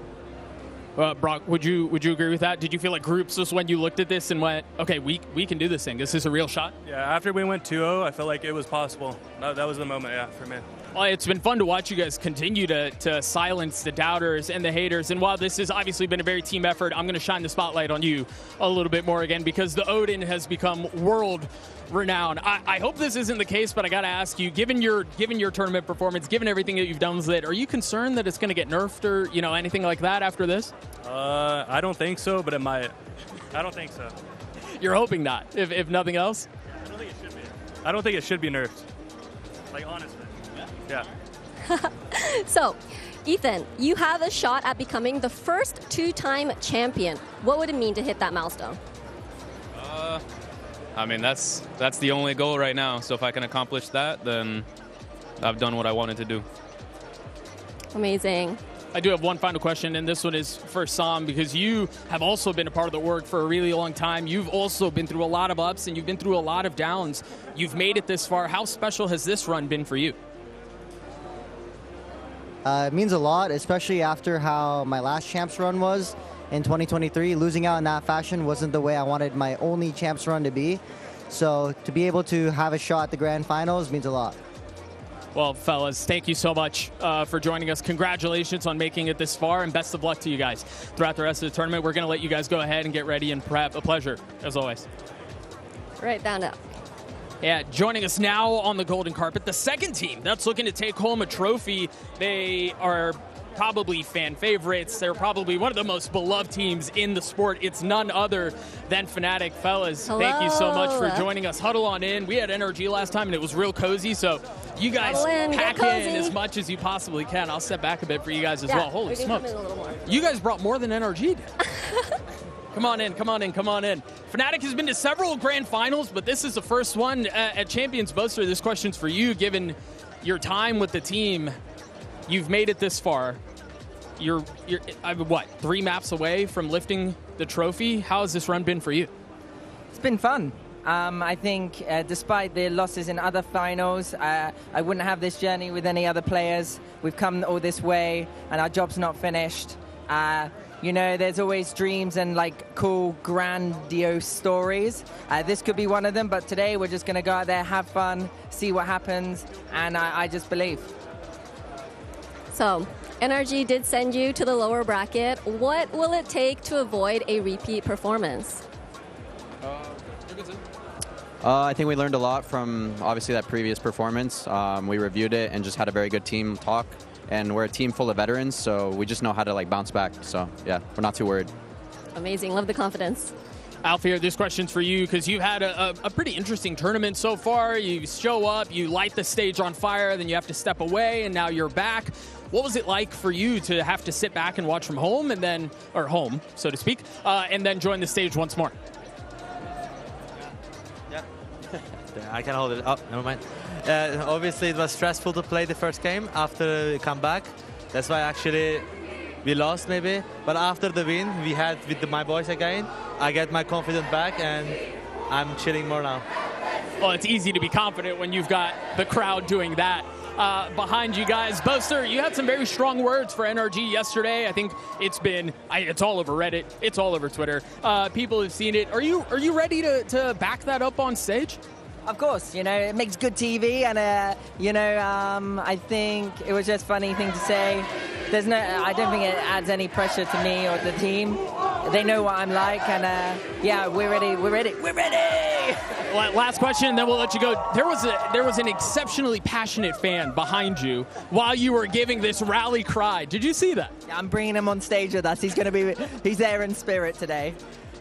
Brock, would you agree with that? Did you feel like groups was when you looked at this and went, okay, we can do this thing. This is a real shot? Yeah, after we went 2-0, I felt like it was possible. That was the moment, yeah, for me. Well, it's been fun to watch you guys continue to silence the doubters and the haters. And while this has obviously been a very team effort, I'm going to shine the spotlight on you a little bit more again, because the Odin has become world renowned. I hope this isn't the case, but I got to ask you, given your tournament performance, given everything that you've done with it, are you concerned that it's going to get nerfed or anything like that after this? I don't think so, but it might. I don't think so. You're hoping not, if nothing else? I don't think it should be. I don't think it should be nerfed. Like, honestly. Yeah. So, Ethan, you have a shot at becoming the first two-time champion. What would it mean to hit that milestone? I mean, that's the only goal right now. So if I can accomplish that, then I've done what I wanted to do. Amazing. I do have one final question, and this one is for Sam, because you have also been a part of the work for a really long time. You've also been through a lot of ups, and you've been through a lot of downs. You've made it this far. How special has this run been for you? It means a lot, especially after how my last champs run was in 2023. Losing out in that fashion wasn't the way I wanted my only champs run to be. So to be able to have a shot at the grand finals means a lot. Well, fellas, thank you so much for joining us. Congratulations on making it this far, and best of luck to you guys throughout the rest of the tournament. We're going to let you guys go ahead and get ready and prep. A pleasure, as always. Right, down up. Yeah, joining us now on the golden carpet, the second team that's looking to take home a trophy. They are probably fan favorites. They're probably one of the most beloved teams in the sport. It's none other than Fnatic. Fellas, hello. Thank you so much for joining us. Huddle on in. We had NRG last time, and it was real cozy, so you guys pack in as much as you possibly can. I'll step back a bit for you guys as well. Holy smokes. You guys brought more than NRG did. Come on in, come on in, come on in. Fnatic has been to several grand finals, but this is the first one at Champions Boaster. This question's for you, given your time with the team. You've made it this far. You're what, 3 maps away from lifting the trophy? How has this run been for you? It's been fun. I think despite the losses in other finals, I wouldn't have this journey with any other players. We've come all this way, and our job's not finished. You know, there's always dreams and like cool, grandiose stories. This could be one of them, but today we're just going to go out there, have fun, see what happens, and I just believe. So, NRG did send you to the lower bracket. What will it take to avoid a repeat performance? I think we learned a lot from obviously that previous performance. We reviewed it and just had a very good team talk. And we're a team full of veterans, so we just know how to like bounce back. So yeah, we're not too worried. Amazing, love the confidence. Alfie, this question's for you because you've had a pretty interesting tournament so far. You show up, you light the stage on fire, then you have to step away, and now you're back. What was it like for you to have to sit back and watch from home, and then, or home, so to speak, and then join the stage once more? Yeah, I can hold it. Oh, never mind. Obviously, it was stressful to play the first game after the comeback. That's why actually we lost maybe. But after the win we had with my boys again, I get my confidence back and I'm chilling more now. Well, it's easy to be confident when you've got the crowd doing that behind you guys. Boaster, you had some very strong words for NRG yesterday. I think it's all over Reddit. It's all over Twitter. People have seen it. Are you ready to back that up on stage? Of course, you know, it makes good TV, and I think it was just a funny thing to say. I don't think it adds any pressure to me or the team. They know what I'm like, and yeah, we're ready. We're ready. We're ready. Last question, and then we'll let you go. There was an exceptionally passionate fan behind you while you were giving this rally cry. Did you see that? Yeah, I'm bringing him on stage with us. He's there in spirit today.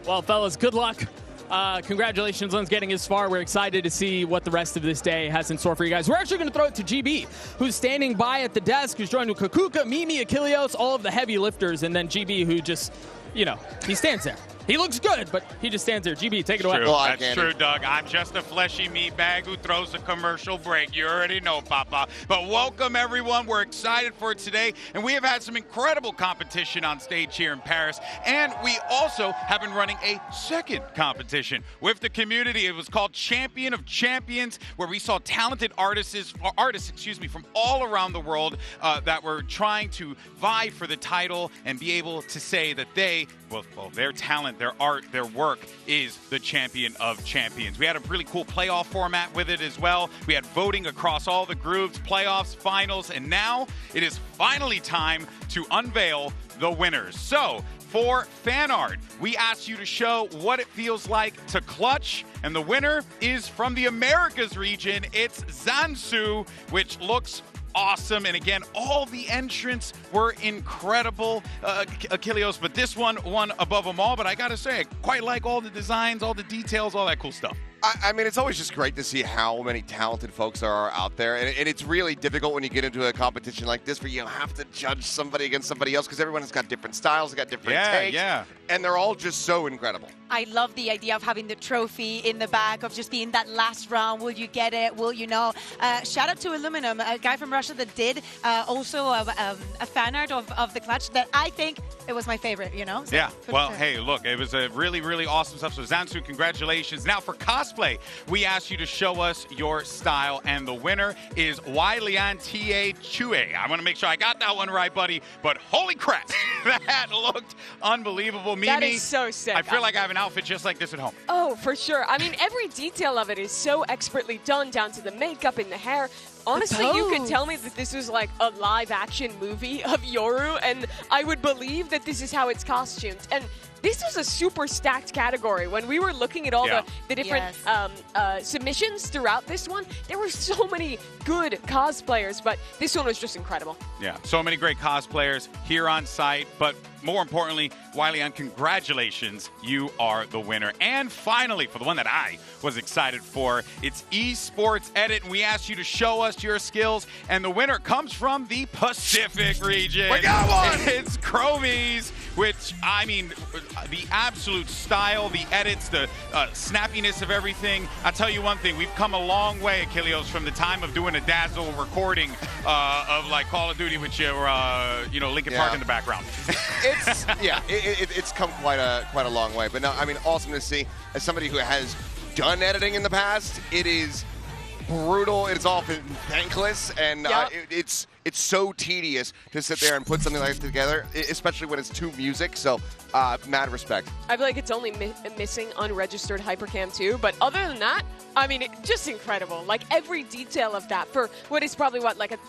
Well, fellas, good luck. Congratulations on getting as far. We're excited to see what the rest of this day has in store for you guys. We're actually going to throw it to GB, who's standing by at the desk, who's joined with Kakuka, Mimi, Achilleos, all of the heavy lifters, and then GB, who just, he stands there. He looks good, but he just stands there. GB, take it away. That's true, Doug. I'm just a fleshy meat bag who throws a commercial break. You already know, Papa. But welcome, everyone. We're excited for today, and we have had some incredible competition on stage here in Paris, and we also have been running a second competition with the community. It was called Champion of Champions, where we saw talented artists from all around the world that were trying to vie for the title and be able to say that their talent, their art, their work is the champion of champions. We had a really cool playoff format with it as well. We had voting across all the groups, playoffs, finals, and now it is finally time to unveil the winners. So, for fan art, we asked you to show what it feels like to clutch, and the winner is from the Americas region. It's Zansu, which looks awesome. And again, all the entrants were incredible, Achilleos, but this one won above them all. But I gotta say, I quite like all the designs, all the details, all that cool stuff. I mean, it's always just great to see how many talented folks there are out there. And it's really difficult when you get into a competition like this where you have to judge somebody against somebody else because everyone has got different styles, they got different takes. Yeah. And they're all just so incredible. I love the idea of having the trophy in the back, of just being that last round. Will you get it? Will you know? Shout out to Aluminum, a guy from Russia that did also a fan art of the clutch that I think it was my favorite, So yeah. Well, hey, look, it was a really, really awesome stuff. So Zansu, congratulations. Now for cosplay, we asked you to show us your style, and the winner is Wailian Ta Chue. I want to make sure I got that one right, buddy. But holy crap, that looked unbelievable. Mimi, that is so sick. I feel like I have an outfit just like this at home. Oh, for sure. I mean, every detail of it is so expertly done, down to the makeup and the hair. Honestly, you could tell me that this was like a live-action movie of Yoru, and I would believe that this is how it's costumed. And this was a super stacked category. When we were looking at all the different submissions throughout this one, there were so many good cosplayers, but this one was just incredible. Yeah, so many great cosplayers here on site, but more importantly, Wailian, congratulations, you are the winner. And finally, for the one that I was excited for, it's Esports Edit, and we asked you to show us your skills, and the winner comes from the Pacific region. We got one! It's Chromies, which, I mean, the absolute style, the edits, the snappiness of everything. I'll tell you one thing, we've come a long way, Achilleos, from the time of doing a Dazzle recording of like Call of Duty with your, Linkin Park in the background. It's come quite a long way. But no, I mean, awesome to see. As somebody who has done editing in the past, it is brutal. It's often thankless, and it's so tedious to sit there and put something like this together, especially when it's to music. So, mad respect. I feel like it's only missing unregistered Hypercam too, but other than that, I mean, just incredible. Like every detail of that for what is probably like a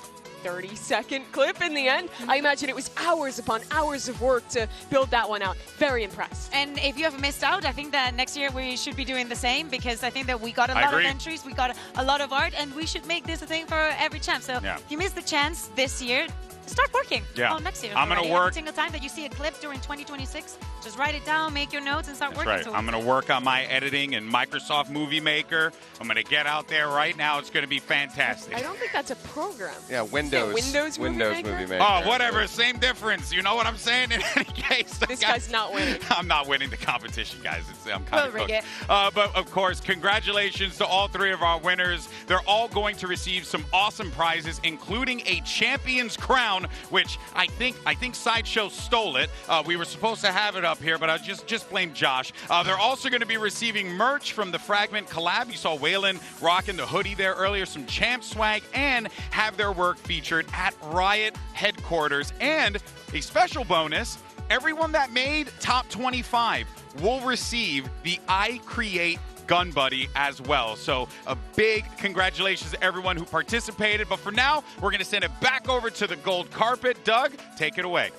30-second clip in the end. I imagine it was hours upon hours of work to build that one out. Very impressed. And if you have missed out, I think that next year we should be doing the same, because I think that we got a lot of entries, we got a lot of art, and we should make this a thing for every champ. So if you missed the chance this year, start working on next year. I'm going to work. Every single time that you see a clip during 2026, just write it down, make your notes, and start working. Right. I'm going to work on my editing in Microsoft Movie Maker. I'm going to get out there right now. It's going to be fantastic. I don't think that's a program. Yeah, Windows Movie Maker. Oh, whatever. Same difference. You know what I'm saying? In any case, this guy's not winning. I'm not winning the competition, guys. I'm kind of cooked. But of course, congratulations to all three of our winners. They're all going to receive some awesome prizes, including a champion's crown, which I think Sideshow stole it. We were supposed to have it up here, but I just blame Josh. They're also going to be receiving merch from the Fragment collab. You saw Waylon rocking the hoodie there earlier, some champ swag, and have their work featured at Riot headquarters. And a special bonus, everyone that made top 25 will receive the I Create Gun Buddy as well. So a big congratulations to everyone who participated. But for now, we're going to send it back over to the gold carpet. Doug, take it away.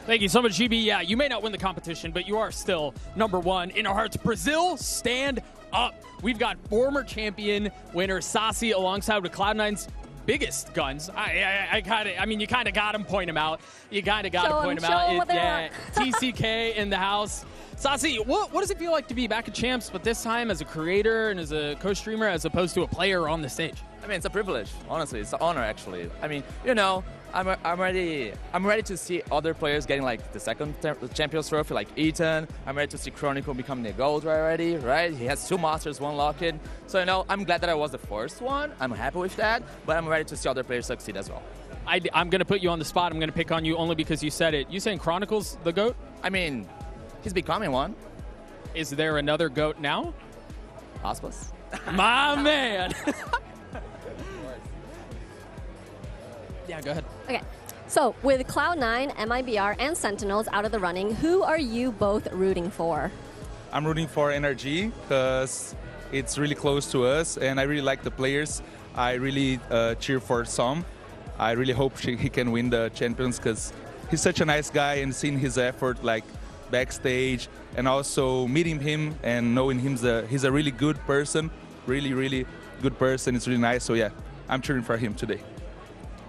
Thank you so much, GB. Yeah, you may not win the competition, but you are still #1 in our hearts. Brazil, stand up. We've got former champion winner Sassi alongside with Cloud9's biggest guns. I mean, you kind of got him, point him out. You kind of got to point him out. Yeah, TCK in the house. Sassi, what does it feel like to be back at Champs, but this time as a creator and as a co-streamer as opposed to a player on the stage? I mean, it's a privilege. Honestly, it's an honor, actually. I mean, you know, I'm ready to see other players getting like the second Champions Trophy, like Ethan. I'm ready to see Chronicle becoming the gold already, right? He has 2 Masters, 1 lock-in. So, you know, I'm glad that I was the first one. I'm happy with that, but I'm ready to see other players succeed as well. I'm going to put you on the spot. I'm going to pick on you only because you said it. You saying Chronicle's the GOAT? I mean, he's becoming one. Is there another GOAT now? Aspas. My man. Yeah, go ahead. Okay, so with Cloud9, MIBR, and Sentinels out of the running, who are you both rooting for? I'm rooting for NRG because it's really close to us, and I really like the players. I really cheer for Som. I really hope he can win the Champions because he's such a nice guy, and seeing his effort like backstage and also meeting him and knowing he's a really good person, really good person. It's really nice. So yeah, I'm cheering for him today.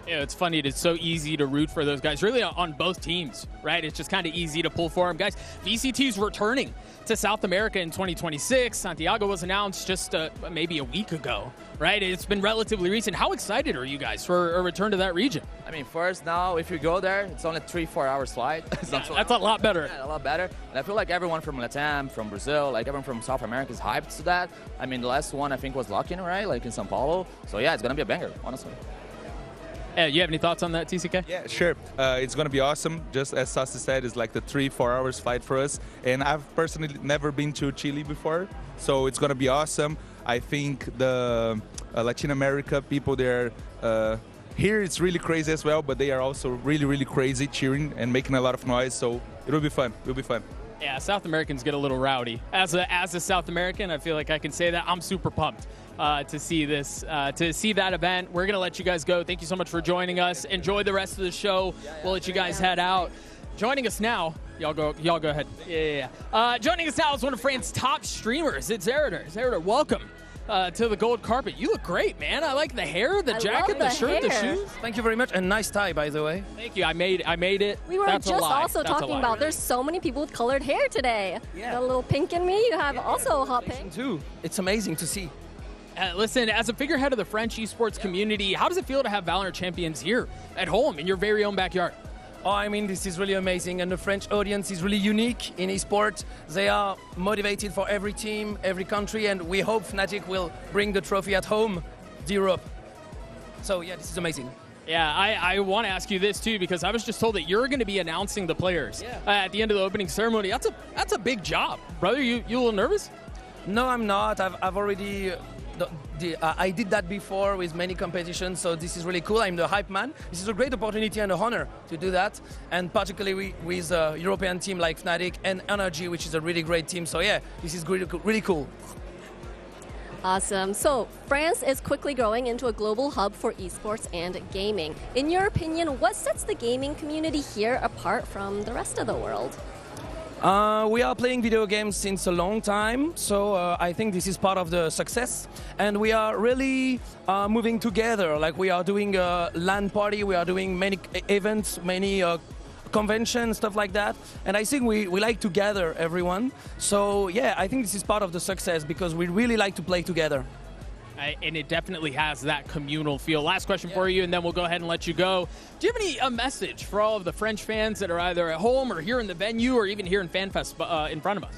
Yeah, it's funny. It's so easy to root for those guys, really on both teams, right? It's just kind of easy to pull for them. Guys, VCT's returning to South America in 2026. Santiago was announced just maybe a week ago, right? It's been relatively recent. How excited are you guys for a return to that region? I mean, first now, if you go there, it's only 3-4 hours flight. That's a lot better. Yeah, a lot better. And I feel like everyone from Latam, from Brazil, like everyone from South America is hyped to that. I mean, the last one I think was lock-in, right? Like in São Paulo. So yeah, it's going to be a banger, honestly. You have any thoughts on that, TCK? Yeah, sure. It's going to be awesome. Just as Sassi said, it's like the 3-4 hours flight for us. And I've personally never been to Chile before, so it's going to be awesome. I think the Latin America people there, here it's really crazy as well, but they are also really crazy, cheering and making a lot of noise. So it'll be fun. It'll be fun. Yeah, South Americans get a little rowdy. As a South American, I feel like I can say that. I'm super pumped to see this, to see that event. We're going to let you guys go. Thank you so much for joining us. Enjoy the rest of the show. We'll let you guys head out. Joining us now, y'all go ahead. Yeah. Joining us now is one of France's top streamers. It's Zerator. Zerator, welcome to the gold carpet. You look great, man. I like the hair, the jacket, the shirt, the shoes. Thank you very much, and nice tie, by the way. Thank you. I made it. We were just also talking about there's so many people with colored hair today. Yeah. Got a little pink in me. You have also a hot pink. Too. It's amazing to see. Listen, as a figurehead of the French esports community, how does it feel to have VALORANT Champions here at home in your very own backyard? Oh, I mean, this is really amazing, and the French audience is really unique in esports. They are motivated for every team, every country, and we hope Fnatic will bring the trophy at home to Europe. So yeah, this is amazing. Yeah, I want to ask you this too, because I was just told that you're going to be announcing the players at the end of the opening ceremony. That's a big job, brother. You a little nervous? No, I'm not. I've already. I did that before with many competitions, so this is really cool. I'm the hype man. This is a great opportunity and an honor to do that, and particularly with a European team like Fnatic and NRG, which is a really great team. So yeah, this is really cool. Awesome. So France is quickly growing into a global hub for esports and gaming. In your opinion, what sets the gaming community here apart from the rest of the world? We are playing video games since a long time, so I think this is part of the success. And we are really moving together. Like, we are doing a LAN party, we are doing many events, many conventions, stuff like that. And I think we like to gather everyone. So yeah, I think this is part of the success because we really like to play together. And it definitely has that communal feel. Last question for you, and then we'll go ahead and let you go. Do you have any message for all of the French fans that are either at home or here in the venue or even here in FanFest in front of us?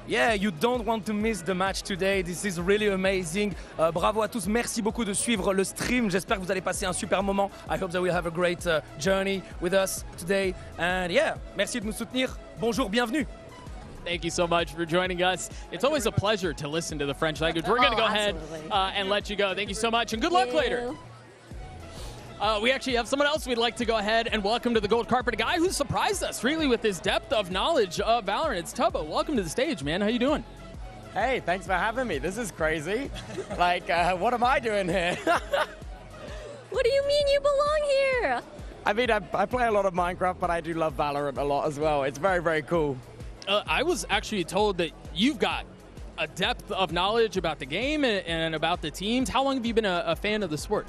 Yeah, you don't want to miss the match today. This is really amazing. Bravo à tous. Merci beaucoup de suivre le stream. J'espère que vous allez passer un super moment. I hope that we'll have a great journey with us today. And yeah, merci de nous soutenir. Bonjour, bienvenue. Thank you so much for joining us. It's always a pleasure to listen to the French language. We're going to go ahead and let you go. Thank you so much, and good luck later. We actually have someone else we'd like to go ahead and welcome to the gold carpet, a guy who surprised us really with his depth of knowledge of Valorant. It's Tubbo. Welcome to the stage, man. How you doing? Hey, thanks for having me. This is crazy. Like, what am I doing here? What do you mean you belong here? I mean, I play a lot of Minecraft, but I do love Valorant a lot as well. It's very, very cool. I was actually told that you've got a depth of knowledge about the game and about the teams. How long have you been a fan of the sport?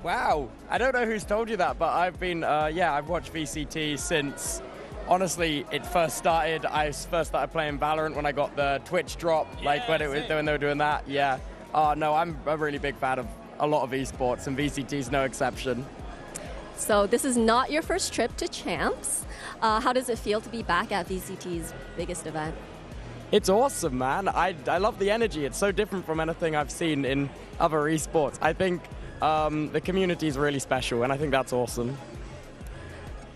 Wow. I don't know who's told you that, but I've been, I've watched VCT since, honestly, it first started. I first started playing Valorant when I got the Twitch drop, like when they were doing that. Yeah. No, I'm a really big fan of a lot of esports, and VCT's no exception. So this is not your first trip to Champs. How does it feel to be back at VCT's biggest event? It's awesome, man. I love the energy. It's so different from anything I've seen in other esports. I think the community is really special, and I think that's awesome.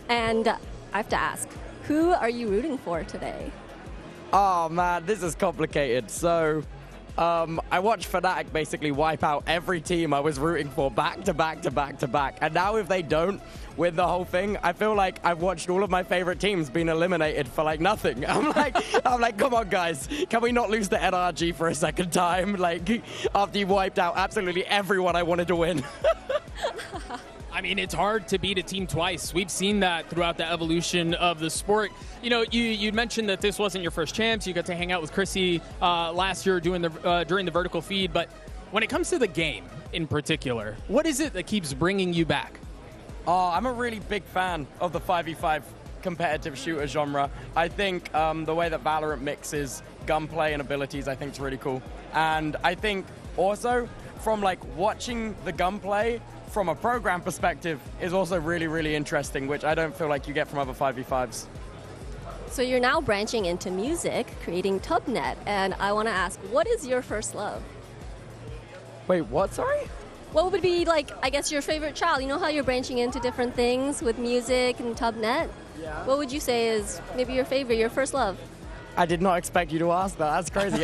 And I have to ask, who are you rooting for today? Oh, man, this is complicated. So I watched Fnatic basically wipe out every team I was rooting for back to back to back to back. And now if they don't win the whole thing, I feel like I've watched all of my favorite teams being eliminated for like nothing. I'm like, come on, guys. Can we not lose the NRG for a second time? Like, after you wiped out absolutely everyone I wanted to win. I mean, it's hard to beat a team twice. We've seen that throughout the evolution of the sport. You know, you mentioned that this wasn't your first Champs. You got to hang out with Chrissy last year during the vertical feed. But when it comes to the game in particular, what is it that keeps bringing you back? Oh, I'm a really big fan of the 5v5 competitive shooter genre. I think the way that Valorant mixes gunplay and abilities, I think is really cool. And I think also from like watching the gunplay from a program perspective is also really, really interesting, which I don't feel like you get from other 5v5s. So you're now branching into music, creating Tubnet, and I want to ask, what is your first love? Wait, what, sorry? What would be, like, I guess, your favorite child? You know how you're branching into different things with music and Tubnet? Yeah. What would you say is maybe your favorite, your first love? I did not expect you to ask that. That's crazy.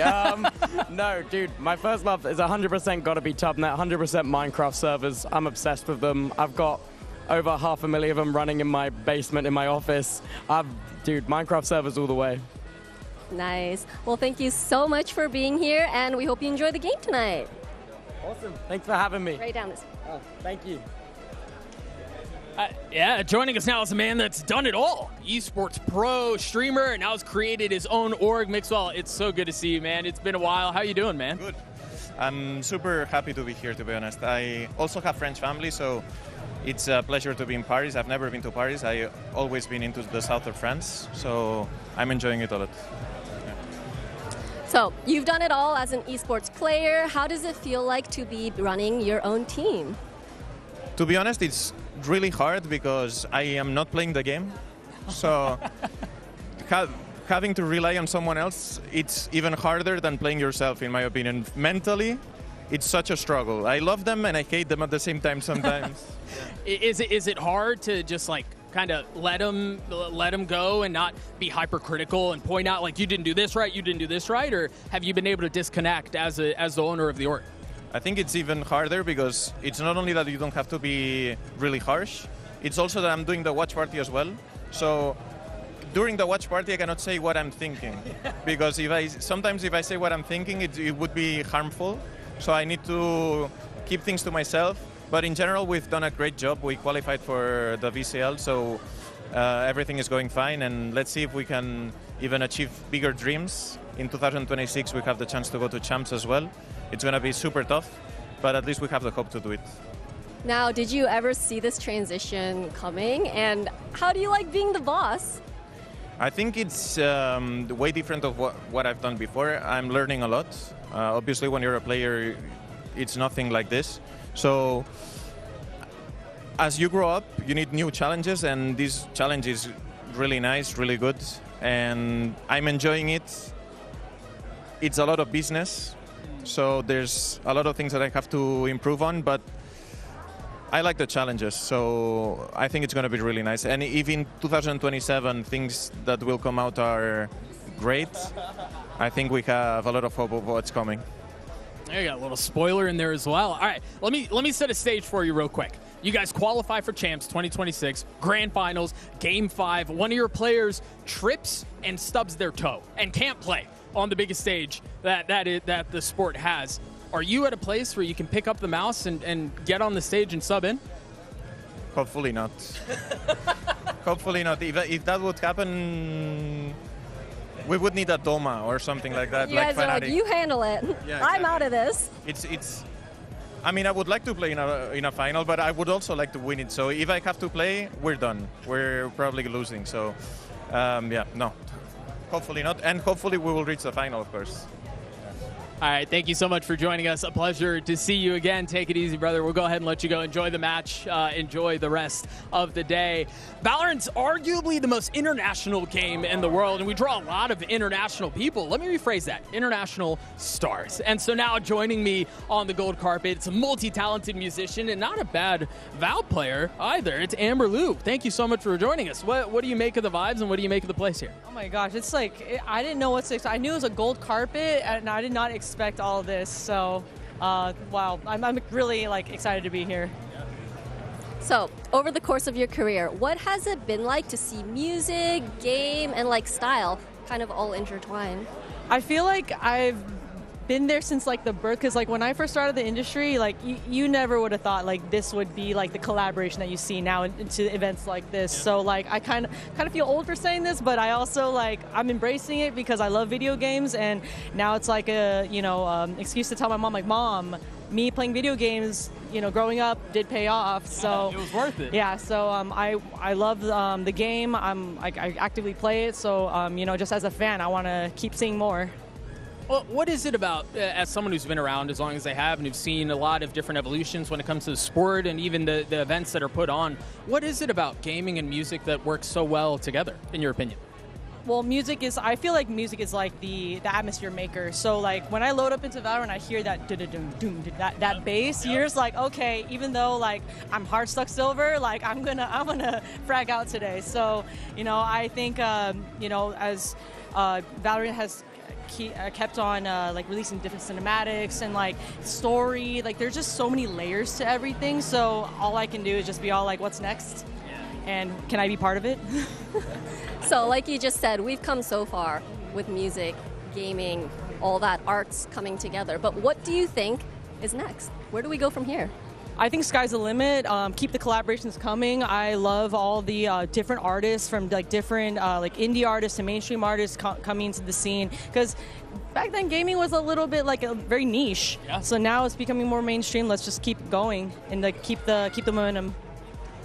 No, dude, my first love is 100% got to be Tubnet, 100% Minecraft servers. I'm obsessed with them. I've got over 500,000 of them running in my basement in my office. Dude, Minecraft servers all the way. Nice. Well, thank you so much for being here, and we hope you enjoy the game tonight. Awesome. Thanks for having me. Right down this. Oh, thank you. Yeah, joining us now is a man that's done it all. Esports pro, streamer, and now has created his own org. Mixwell, it's so good to see you, man. It's been a while. How you doing, man? Good. I'm super happy to be here, to be honest. I also have French family, so it's a pleasure to be in Paris. I've never been to Paris. I've always been into the south of France, so I'm enjoying it a lot. So, you've done it all as an esports player. How does it feel like to be running your own team? To be honest, it's really hard because I am not playing the game. So having to rely on someone else, it's even harder than playing yourself, in my opinion. Mentally, it's such a struggle. I love them and I hate them at the same time sometimes. Is it hard to just like kind of let them go and not be hypercritical and point out like you didn't do this right, you didn't do this right, or have you been able to disconnect as the owner of the org? I think it's even harder because it's not only that you don't have to be really harsh, it's also that I'm doing the watch party as well. So during the watch party, I cannot say what I'm thinking because sometimes if I say what I'm thinking, it would be harmful. So I need to keep things to myself. But in general, we've done a great job. We qualified for the VCL, so everything is going fine. And let's see if we can even achieve bigger dreams. In 2026, we have the chance to go to Champs as well. It's going to be super tough, but at least we have the hope to do it. Now, did you ever see this transition coming? And how do you like being the boss? I think it's way different of what I've done before. I'm learning a lot. Obviously, when you're a player, it's nothing like this. So as you grow up, you need new challenges, and this challenge is really nice, really good, and I'm enjoying it. It's a lot of business, so there's a lot of things that I have to improve on, but I like the challenges, so I think it's going to be really nice. And if in 2027 things that will come out are great, I think we have a lot of hope of what's coming. There you got a little spoiler in there as well. All right, let me set a stage for you real quick. You guys qualify for Champs 2026, Grand Finals, Game 5. One of your players trips and stubs their toe and can't play on the biggest stage that the sport has. Are you at a place where you can pick up the mouse and get on the stage and sub in? Hopefully not. Hopefully not. If that would happen, we would need a Doma or something like that. You like guys are like, Fnatic. you handle it. Yeah, I'm exactly. out of this. It's. I mean, I would like to play in a final, but I would also like to win it. So if I have to play, we're done. We're probably losing. So, yeah, no. Hopefully not, and hopefully we will reach the final, of course. All right, thank you so much for joining us. A pleasure to see you again. Take it easy, brother. We'll go ahead and let you go. Enjoy the match. Enjoy the rest of the day. Valorant's arguably the most international game in the world, and we draw a lot of international people. Let me rephrase that. International stars. And so now joining me on the gold carpet, it's a multi-talented musician and not a bad Val player either. It's Amber Liu. Thank you so much for joining us. What do you make of the vibes, and what do you make of the place here? Oh my gosh, it's like, I didn't know what to expect. I knew it was a gold carpet, and I did not expect all of this. So, wow, I'm really like excited to be here. So, over the course of your career, what has it been like to see music, game, and like style kind of all intertwined? I feel like I've been there since like the birth, because like when I first started the industry, like you never would have thought like this would be like the collaboration that you see now into events like this. Yeah. So like I kind of feel old for saying this, but I also like I'm embracing it because I love video games, and now it's like a excuse to tell my mom, like, Mom, me playing video games, growing up did pay off. So it was worth it. Yeah. So I love the game. I actively play it. So just as a fan, I want to keep seeing more. Well, what is it about, as someone who's been around as long as they have and who've seen a lot of different evolutions when it comes to the sport and even the events that are put on, what is it about gaming and music that works so well together, in your opinion? Well, I feel like music is like the atmosphere maker. So like when I load up into Valorant, I hear that that bass. You're just like, okay, even though like I'm hard stuck silver, like I'm gonna frag out today. So I think as Valorant has kept on like releasing different cinematics and like story, like there's just so many layers to everything. So all I can do is just be all like, what's next? And can I be part of it? So like you just said, we've come so far with music, gaming, all that arts coming together. But what do you think is next? Where do we go from here? I think sky's the limit. Keep the collaborations coming. I love all the different artists, from like different like indie artists to mainstream artists coming into the scene. Because back then gaming was a little bit like very niche. Yeah. So now it's becoming more mainstream. Let's just keep going and like keep the momentum.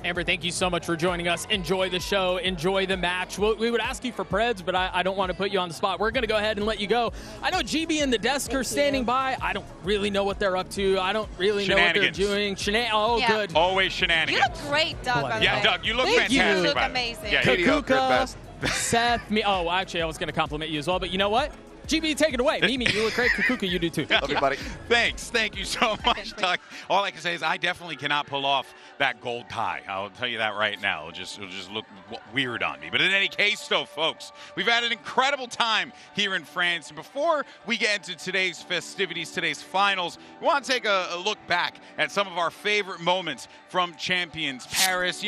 Amber, thank you so much for joining us. Enjoy the show. Enjoy the match. We would ask you for preds, but I don't want to put you on the spot. We're going to go ahead and let you go. I know GB and the desk are standing by. I don't really know what they're up to. I don't really know what they're doing. Good. Always shenanigans. You look great, Doug, by the way. Yeah, Doug, you look Thank fantastic. You look amazing. Yeah, Kakuka, Seth, me. Oh, actually, I was going to compliment you as well, but you know what? GB, take it away. Mimi, you look great. Kakuka, you do too. Love you, buddy. Thanks. Thank you so much, Doug. All I can say is I definitely cannot pull off that gold tie. I'll tell you that right now. It'll just look weird on me. But in any case, though, folks, we've had an incredible time here in France. And before we get into today's festivities, today's finals, we want to take a look back at some of our favorite moments from Champions Paris.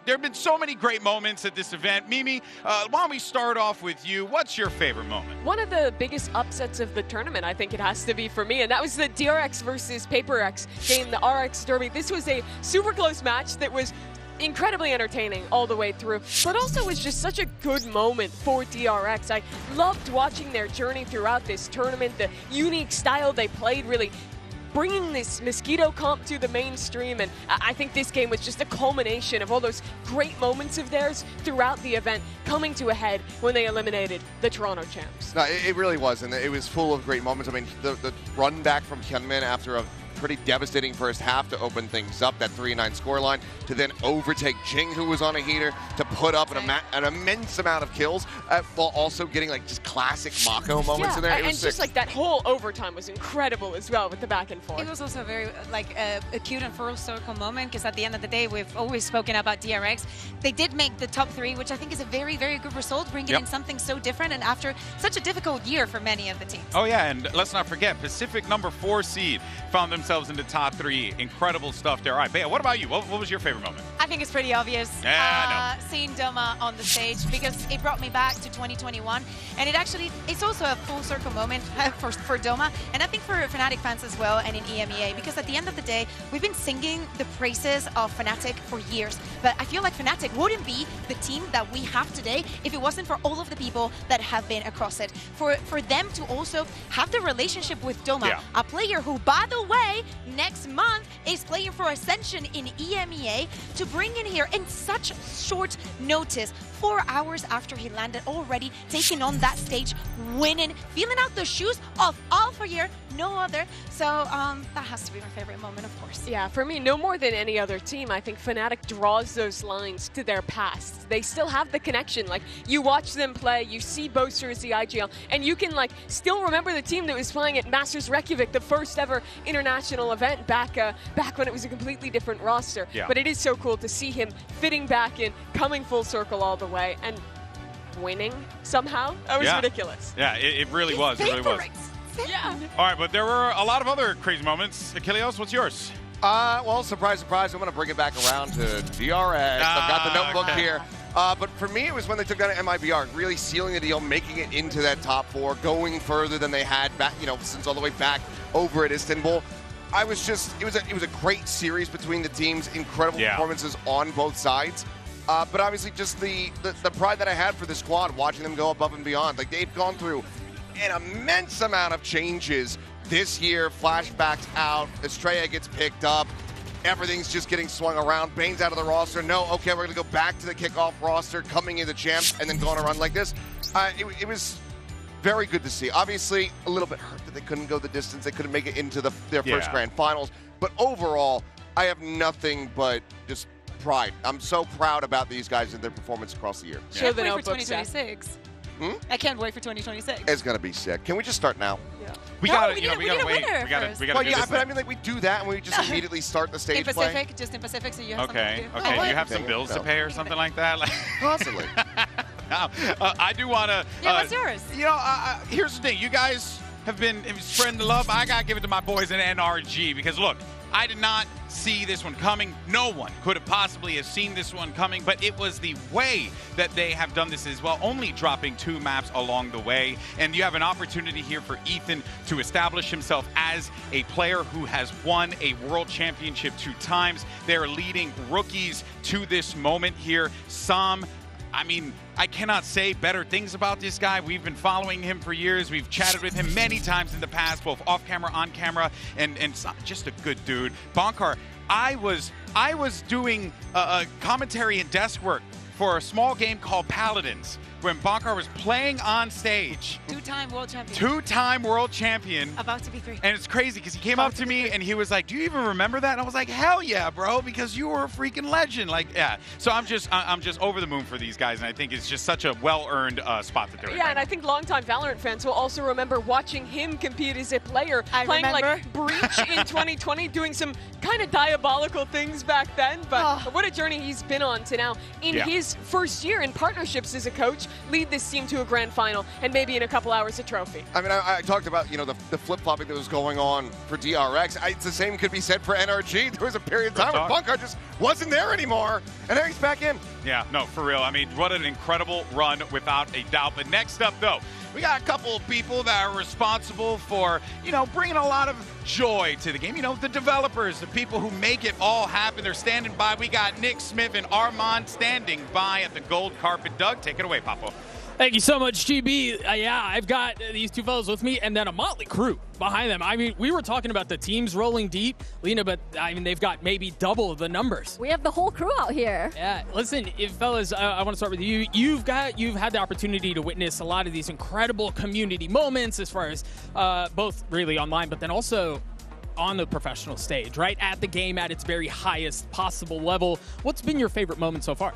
There have been so many great moments at this event. Mimi, why don't we start off with you? What's your favorite moment? One of the biggest upsets of the tournament, I think it has to be for me, and that was the DRX versus PaperX game, the RX Derby. This was a super close match that was incredibly entertaining all the way through, but also was just such a good moment for DRX. I loved watching their journey throughout this tournament, the unique style they played, really bringing this Mosquito comp to the mainstream, and I think this game was just a culmination of all those great moments of theirs throughout the event coming to a head when they eliminated the Toronto champs. No, it really was, and it was full of great moments. I mean, the run back from Hyunmin after a pretty devastating first half to open things up, that 3-9 scoreline, to then overtake Jing, who was on a heater, to put up an immense amount of kills, while also getting like just classic Mako moments in there. And just like that whole overtime was incredible as well with the back and forth. It was also a very a cute and full circle moment, because at the end of the day, we've always spoken about DRX. They did make the top 3, which I think is a very, very good result, bringing in something so different and after such a difficult year for many of the teams. Oh yeah, and let's not forget, Pacific number 4 seed found themselves themselves into top 3. Incredible stuff there. All right, Bea, what about you? What was your favorite moment? I think it's pretty obvious. Yeah, seeing Doma on the stage, because it brought me back to 2021, and it's also a full circle moment for Doma, and I think for Fnatic fans as well, and in EMEA, because at the end of the day, we've been singing the praises of Fnatic for years, but I feel like Fnatic wouldn't be the team that we have today if it wasn't for all of the people that have been across it. For them to also have the relationship with Doma, a player who, by the way, next month is playing for Ascension in EMEA, to bring in here in such short notice, 4 hours after he landed, already taking on that stage, winning, feeling out the shoes of all for year, no other. So that has to be my favorite moment, of course. Yeah, for me, no more than any other team, I think Fnatic draws those lines to their past. They still have the connection. Like, you watch them play, you see Boaster as the IGL, and you can like still remember the team that was playing at Masters Reykjavik, the first ever international event back when it was a completely different roster. Yeah. But it is so cool to see him fitting back in, coming full circle all the way, and winning somehow. That was ridiculous. Yeah, it really was. It really was. Yeah. All right, but there were a lot of other crazy moments. Achilles, what's yours? Well, surprise, surprise, I'm going to bring it back around to DRX. I've got the notebook here. But for me, it was when they took down MIBR, really sealing the deal, making it into that top 4, going further than they had back, since all the way back over at Istanbul. It was a great series between the teams, incredible performances on both sides. But obviously just the pride that I had for the squad, watching them go above and beyond. Like, they've gone through an immense amount of changes this year. Flashbacks out, Estrella gets picked up, everything's just getting swung around. Bane's out of the roster. No, okay, we're going to go back to the kickoff roster, coming into champs, and then going to run like this. It was very good to see. Obviously, a little bit hurt that they couldn't go the distance. They couldn't make it into their first grand finals. But overall, I have nothing but just pride. I'm so proud about these guys and their performance across the year. Show the notebook for 2026. I can't wait for 2026. It's gonna be sick. Can we just start now? Yeah. We gotta wait. We gotta well, do yeah, this but I mean, like, we do that and we just immediately start the stage in Pacific, just in Pacific, so you have something to do. Okay. Do you have some bills to pay or something like that? Possibly. I do want to. Yeah, what's yours? Here's the thing. You guys have been spreading the love. I gotta give it to my boys in NRG, because look, I did not see this one coming. No one could have possibly have seen this one coming, but it was the way that they have done this as well, only dropping 2 maps along the way. And you have an opportunity here for Ethan to establish himself as a player who has won a world championship 2 times. They're leading rookies to this moment here. Sam, I mean, I cannot say better things about this guy. We've been following him for years. We've chatted with him many times in the past, both off camera, on camera, and just a good dude. Bonkar, I was doing a commentary and desk work for a small game called Paladins, when Bonkar was playing on stage. 2-time world champion. 2-time world champion. About to be 3. And it's crazy because he came up to me and he was like, "Do you even remember that?" And I was like, "Hell yeah, bro, because you were a freaking legend." Like, yeah. So I'm just over the moon for these guys, and I think it's just such a well-earned spot that they're in. Yeah, and I think longtime Valorant fans will also remember watching him compete as a player, playing like Breach in 2020, doing some kind of diabolical things back then. But what a journey he's been on to now, in his first year in partnerships as a coach, lead this team to a grand final, and maybe in a couple hours a trophy. I mean, I talked about, the flip-flopping that was going on for DRX. It's the same could be said for NRG. There was a period of time where Bonkar just wasn't there anymore, and now he's back in. Yeah, no, for real. I mean, what an incredible run, without a doubt. But next up, though, we got a couple of people that are responsible for, bringing a lot of joy to the game. The developers, the people who make it all happen. They're standing by. We got Nick Smith and Armand standing by at the gold carpet. Doug, take it away, Papo. Thank you so much, GB. Yeah, I've got these 2 fellows with me and then a motley crew behind them. I mean, we were talking about the teams rolling deep, Lena, but I mean, they've got maybe double the numbers. We have the whole crew out here. Yeah, listen, fellas, I want to start with you. You've had the opportunity to witness a lot of these incredible community moments, as far as both really online, but then also on the professional stage, right? At the game at its very highest possible level. What's been your favorite moment so far?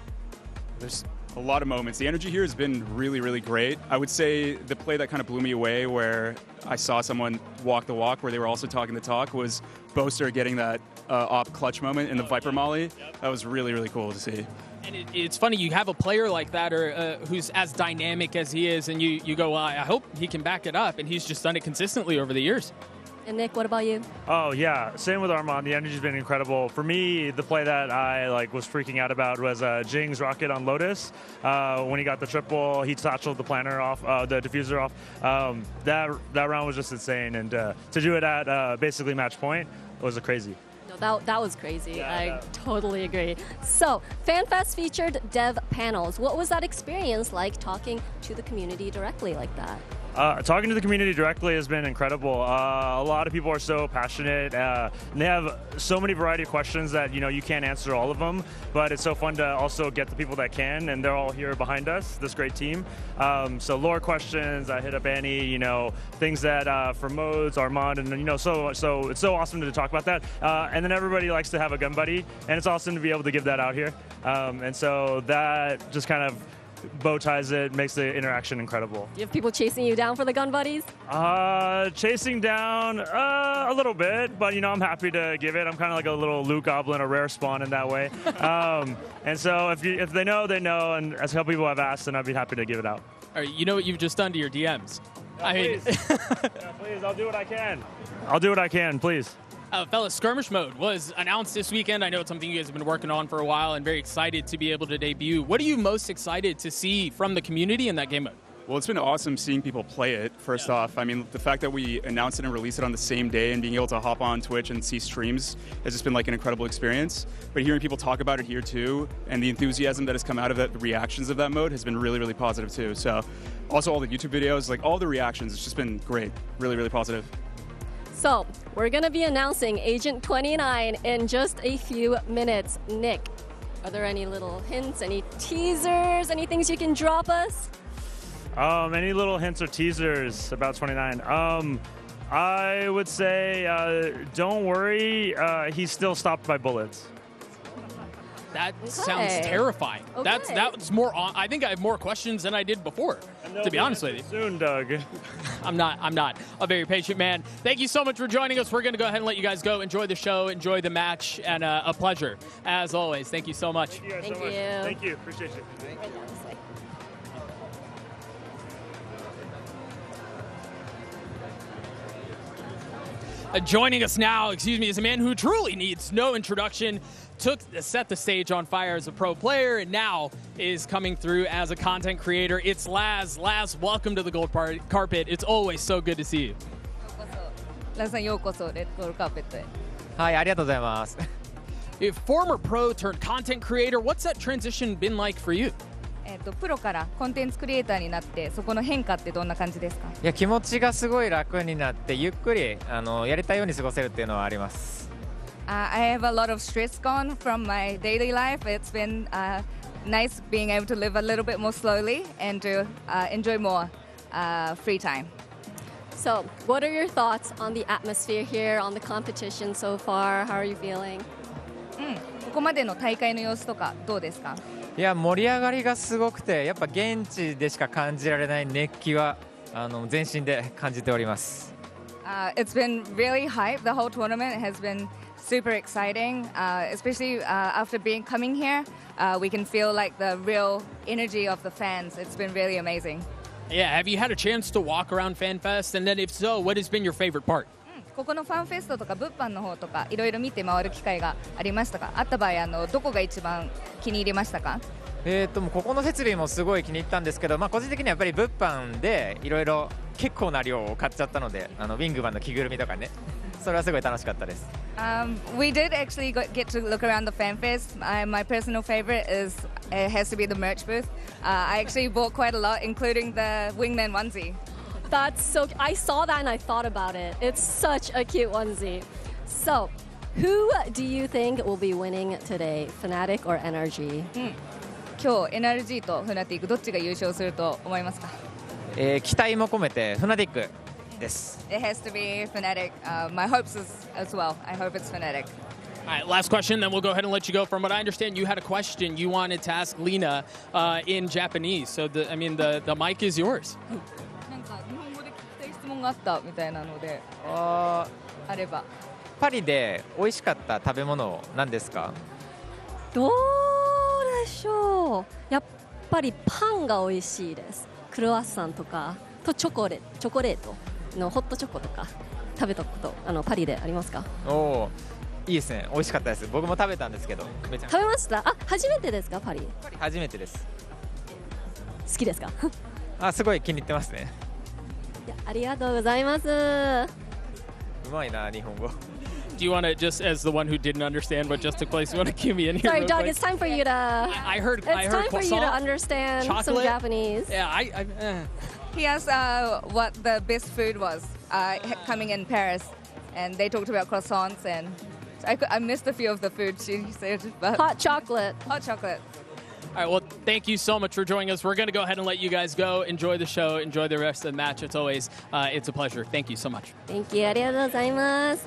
There's a lot of moments. The energy here has been really, really great. I would say the play that kind of blew me away, where I saw someone walk the walk, where they were also talking the talk, was Boaster getting that op clutch moment in the Viper Molly. That was really, really cool to see. And it's funny, you have a player like that, or who's as dynamic as he is, and you go, well, I hope he can back it up, and he's just done it consistently over the years. And Nick, what about you? Oh yeah, same with Armand. The energy's been incredible. For me, the play that I was freaking out about was Jing's rocket on Lotus. When he got the triple, he satcheled the planner off, the diffuser off. That round was just insane, and to do it at basically match point was crazy. No, that was crazy. I totally agree. So, FanFest featured dev panels. What was that experience like talking to the community directly like that? Talking to the community directly has been incredible. A lot of people are so passionate. And they have so many variety of questions that you can't answer all of them. But it's so fun to also get the people that can, and they're all here behind us. This great team. So lore questions. I hit up Annie. Things that for modes, Armand, and so it's so awesome to talk about that. And then everybody likes to have a gun buddy, and it's awesome to be able to give that out here. And so that just kind of bow ties it, makes the interaction incredible. Do you have people chasing you down for the gun buddies? Chasing down a little bit, but I'm happy to give it. I'm kind of like a little loot goblin, a rare spawn in that way. And so if they know, they know, and as a couple people have asked, then I'd be happy to give it out. All right, you know what you've just done to your DMs. Please, I'll do what I can. I'll do what I can, please. Fellas, skirmish mode was announced this weekend. I know it's something you guys have been working on for a while and very excited to be able to debut. What are you most excited to see from the community in that game mode? Well, it's been awesome seeing people play it, first off. I mean, the fact that we announced it and released it on the same day and being able to hop on Twitch and see streams has just been like an incredible experience. But hearing people talk about it here too, and the enthusiasm that has come out of it, the reactions of that mode has been really, really positive too. So also all the YouTube videos, like all the reactions, it's just been great. Really, really positive. So, we're going to be announcing Agent 29 in just a few minutes. Nick, are there any little hints, any teasers, any things you can drop us? Any little hints or teasers about 29? I would say, don't worry, he's still stopped by bullets. That sounds terrifying. Okay. That's more. I think I have more questions than I did before. To be honest with you. Soon, Doug. I'm not a very patient man. Thank you so much for joining us. We're going to go ahead and let you guys go. Enjoy the show, enjoy the match, and a pleasure as always. Thank you so much. Thank you guys so much. Thank you. Appreciate you. Joining us now, is a man who truly needs no introduction. Set the stage on fire as a pro player, and now is coming through as a content creator. It's Laz. Laz, welcome to the gold carpet. It's always so good to see you. ラズさんようこそレッドゴールカーペットへ。はい、ありがとうございます。Former pro turned content creator, what's that transition been like for you? プロからコンテンツクリエイターになってそこの変化ってどんな感じですか？いや、気持ちがすごい楽になってゆっくりやりたいように過ごせるっていうのはあります。I have a lot of stress gone from my daily life. It's been nice being able to live a little bit more slowly and to enjoy more free time. So, what are your thoughts on the atmosphere here, on the competition so far? How are you feeling? ここまでの大会の様子とかどうですか？いや、盛り上がりがすごくて、やっぱ現地でしか感じられない熱気は全身で感じております。It's been really hype. The whole tournament has been super exciting, especially after coming here. We can feel like the real energy of the fans. It's been really amazing. Yeah, have you had a chance to walk around FanFest? And then if so, what has been your favorite part? ここのファンフェストとか物販の方とかいろいろ見て回る機会がありましたか？あった場合どこが一番気に入りましたか？ここの設備もすごい気に入ったんですけど、個人的にはやっぱり物販でいろいろ結構な量を買っちゃったので、ウィングマンの着ぐるみとかね、それはすごい楽しかったです。We did actually get to look around the fan fest. My personal favorite has to be the merch booth. I actually bought quite a lot, including the Wingman onesie. That's so. I saw that and I thought about it. It's such a cute onesie. So, who do you think will be winning today, Fnatic or NRG? 今日 NRG と Fnatic どっちが優勝すると思いますか？期待も込めて Fnatic です。It has to be Fnatic. My hopes as well. I hope it's Fnatic. All right, last question, then we'll go ahead and let you go. From what I understand, you had a question you wanted to ask Lena in Japanese. So, the mic is yours. なんか日本語で聞きたい質問があったみたいなので、あれば。パリで美味しかった食べ物何ですか？どうでしょう。やっぱりパンが美味しいです。クロワッサンとかとチョコレートのホットチョコとか食べたことパリでありますか？おー、いいですね。美味しかったです。僕も食べたんですけど、めちゃ食べました？あ、初めてですか？パリ初めてです。好きですか？あ、すごい気に入ってますね。いや、ありがとうございます。うまいな、日本語。Do you want to, just as the one who didn't understand what just took place, you want to cue me in here? Sorry, real Doug, quick? it's time for you to. I heard. It's I heard time for you to croissant, understand some chocolate. Japanese. Yeah, He asked what the best food was coming in Paris, and they talked about croissants, and I missed a few of the food she said. But hot chocolate. Hot chocolate. All right, well, thank you so much for joining us. We're going to go ahead and let you guys go. Enjoy the show. Enjoy the rest of the match. It's always, it's a pleasure. Thank you so much. Thank you. ありがとうございます。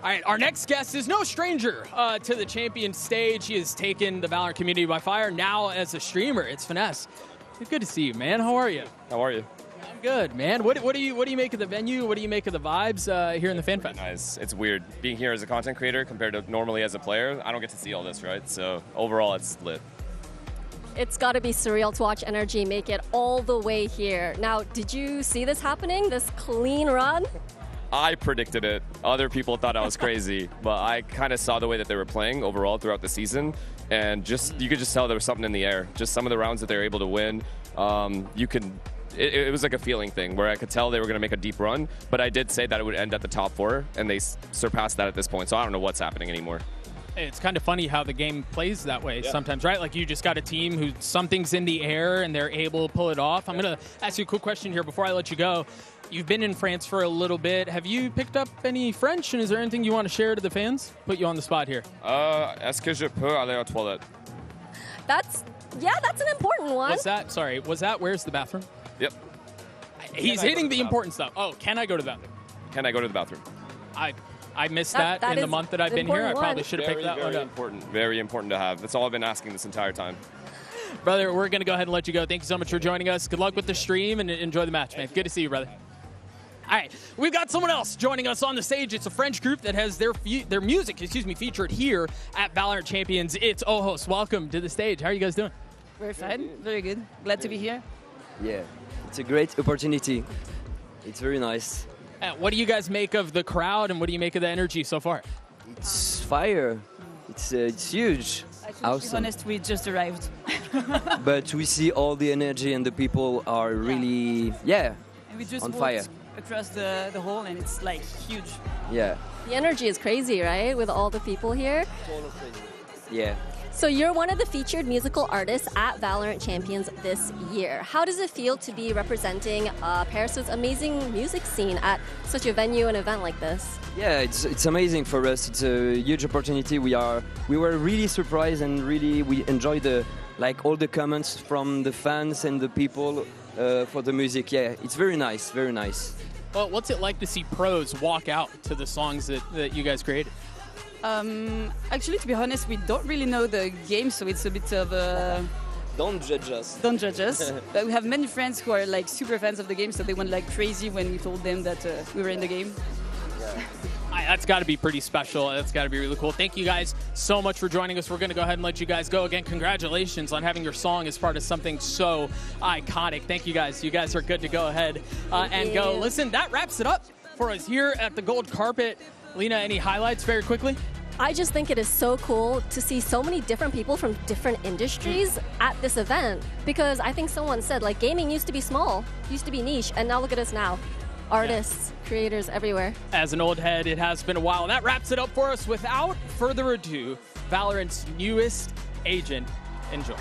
All right, our next guest is no stranger to the champion stage. He has taken the Valorant community by fire. Now as a streamer, it's Finesse. Good to see you, man. How are you? How are you? I'm good, man. What do you make of the venue? What do you make of the vibes here in the Fan Fest? Nice. It's weird being here as a content creator compared to normally as a player. I don't get to see all this, right? So overall, it's lit. It's got to be surreal to watch NRG make it all the way here. Now, did you see this happening? This clean run? I predicted it. Other people thought I was crazy, but I kind of saw the way that they were playing overall throughout the season, and you could just tell there was something in the air. Just some of the rounds that they were able to win, it was like a feeling thing where I could tell they were going to make a deep run, but I did say that it would end at the top 4, and they surpassed that at this point, so I don't know what's happening anymore. It's kind of funny how the game plays that way sometimes, right? Like you just got a team who something's in the air and they're able to pull it off. I'm going to ask you a quick question here before I let you go. You've been in France for a little bit. Have you picked up any French, and is there anything you want to share to the fans? Put you on the spot here. Est-ce que je peux aller aux toilettes? That's an important one. What's that? Sorry, where's the bathroom? Yep. He's hitting the important stuff. Oh, can I go to the bathroom? Can I go to the bathroom? I missed that in the month that I've been here. I probably should have picked that one up. Very important to have. That's all I've been asking this entire time. Brother, we're going to go ahead and let you go. Thank you so much for joining us. Good luck with the stream and enjoy the match, man. Good to see you, brother. All right, we've got someone else joining us on the stage. It's a French group that has their music, featured here at VALORANT Champions. It's Ojos. Welcome to the stage. How are you guys doing? Very fine, very good. Glad to be here. Yeah, it's a great opportunity. It's very nice. What do you guys make of the crowd, and what do you make of the energy so far? It's fire. It's huge. To be honest, we just arrived. But we see all the energy, and the people are really, and we just on fire. Across the hall, and it's like huge. Yeah. The energy is crazy, right? With all the people here. Yeah. So you're one of the featured musical artists at VALORANT Champions this year. How does it feel to be representing Paris' amazing music scene at such a venue and event like this? Yeah, it's amazing for us. It's a huge opportunity. We were really surprised, and really we enjoyed all the comments from the fans and the people for the music. Yeah, it's very nice, very nice. Well, what's it like to see pros walk out to the songs that you guys created? Actually, to be honest, we don't really know the game, so it's a bit of a... Don't judge us. Don't judge us. But we have many friends who are like super fans of the game, so they went like crazy when we told them that we were in the game. That's got to be pretty special. That's got to be really cool. Thank you guys so much for joining us. We're going to go ahead and let you guys go. Again, congratulations on having your song as part of something so iconic. Thank you guys. You guys are good to go ahead and go. Listen, that wraps it up for us here at the gold carpet. Lena, any highlights very quickly? I just think it is so cool to see so many different people from different industries at this event, because I think someone said like gaming used to be small, used to be niche, and now look at us now. Artists, creators everywhere. As an old head, it has been a while. And that wraps it up for us. Without further ado, VALORANT's newest agent. Enjoy.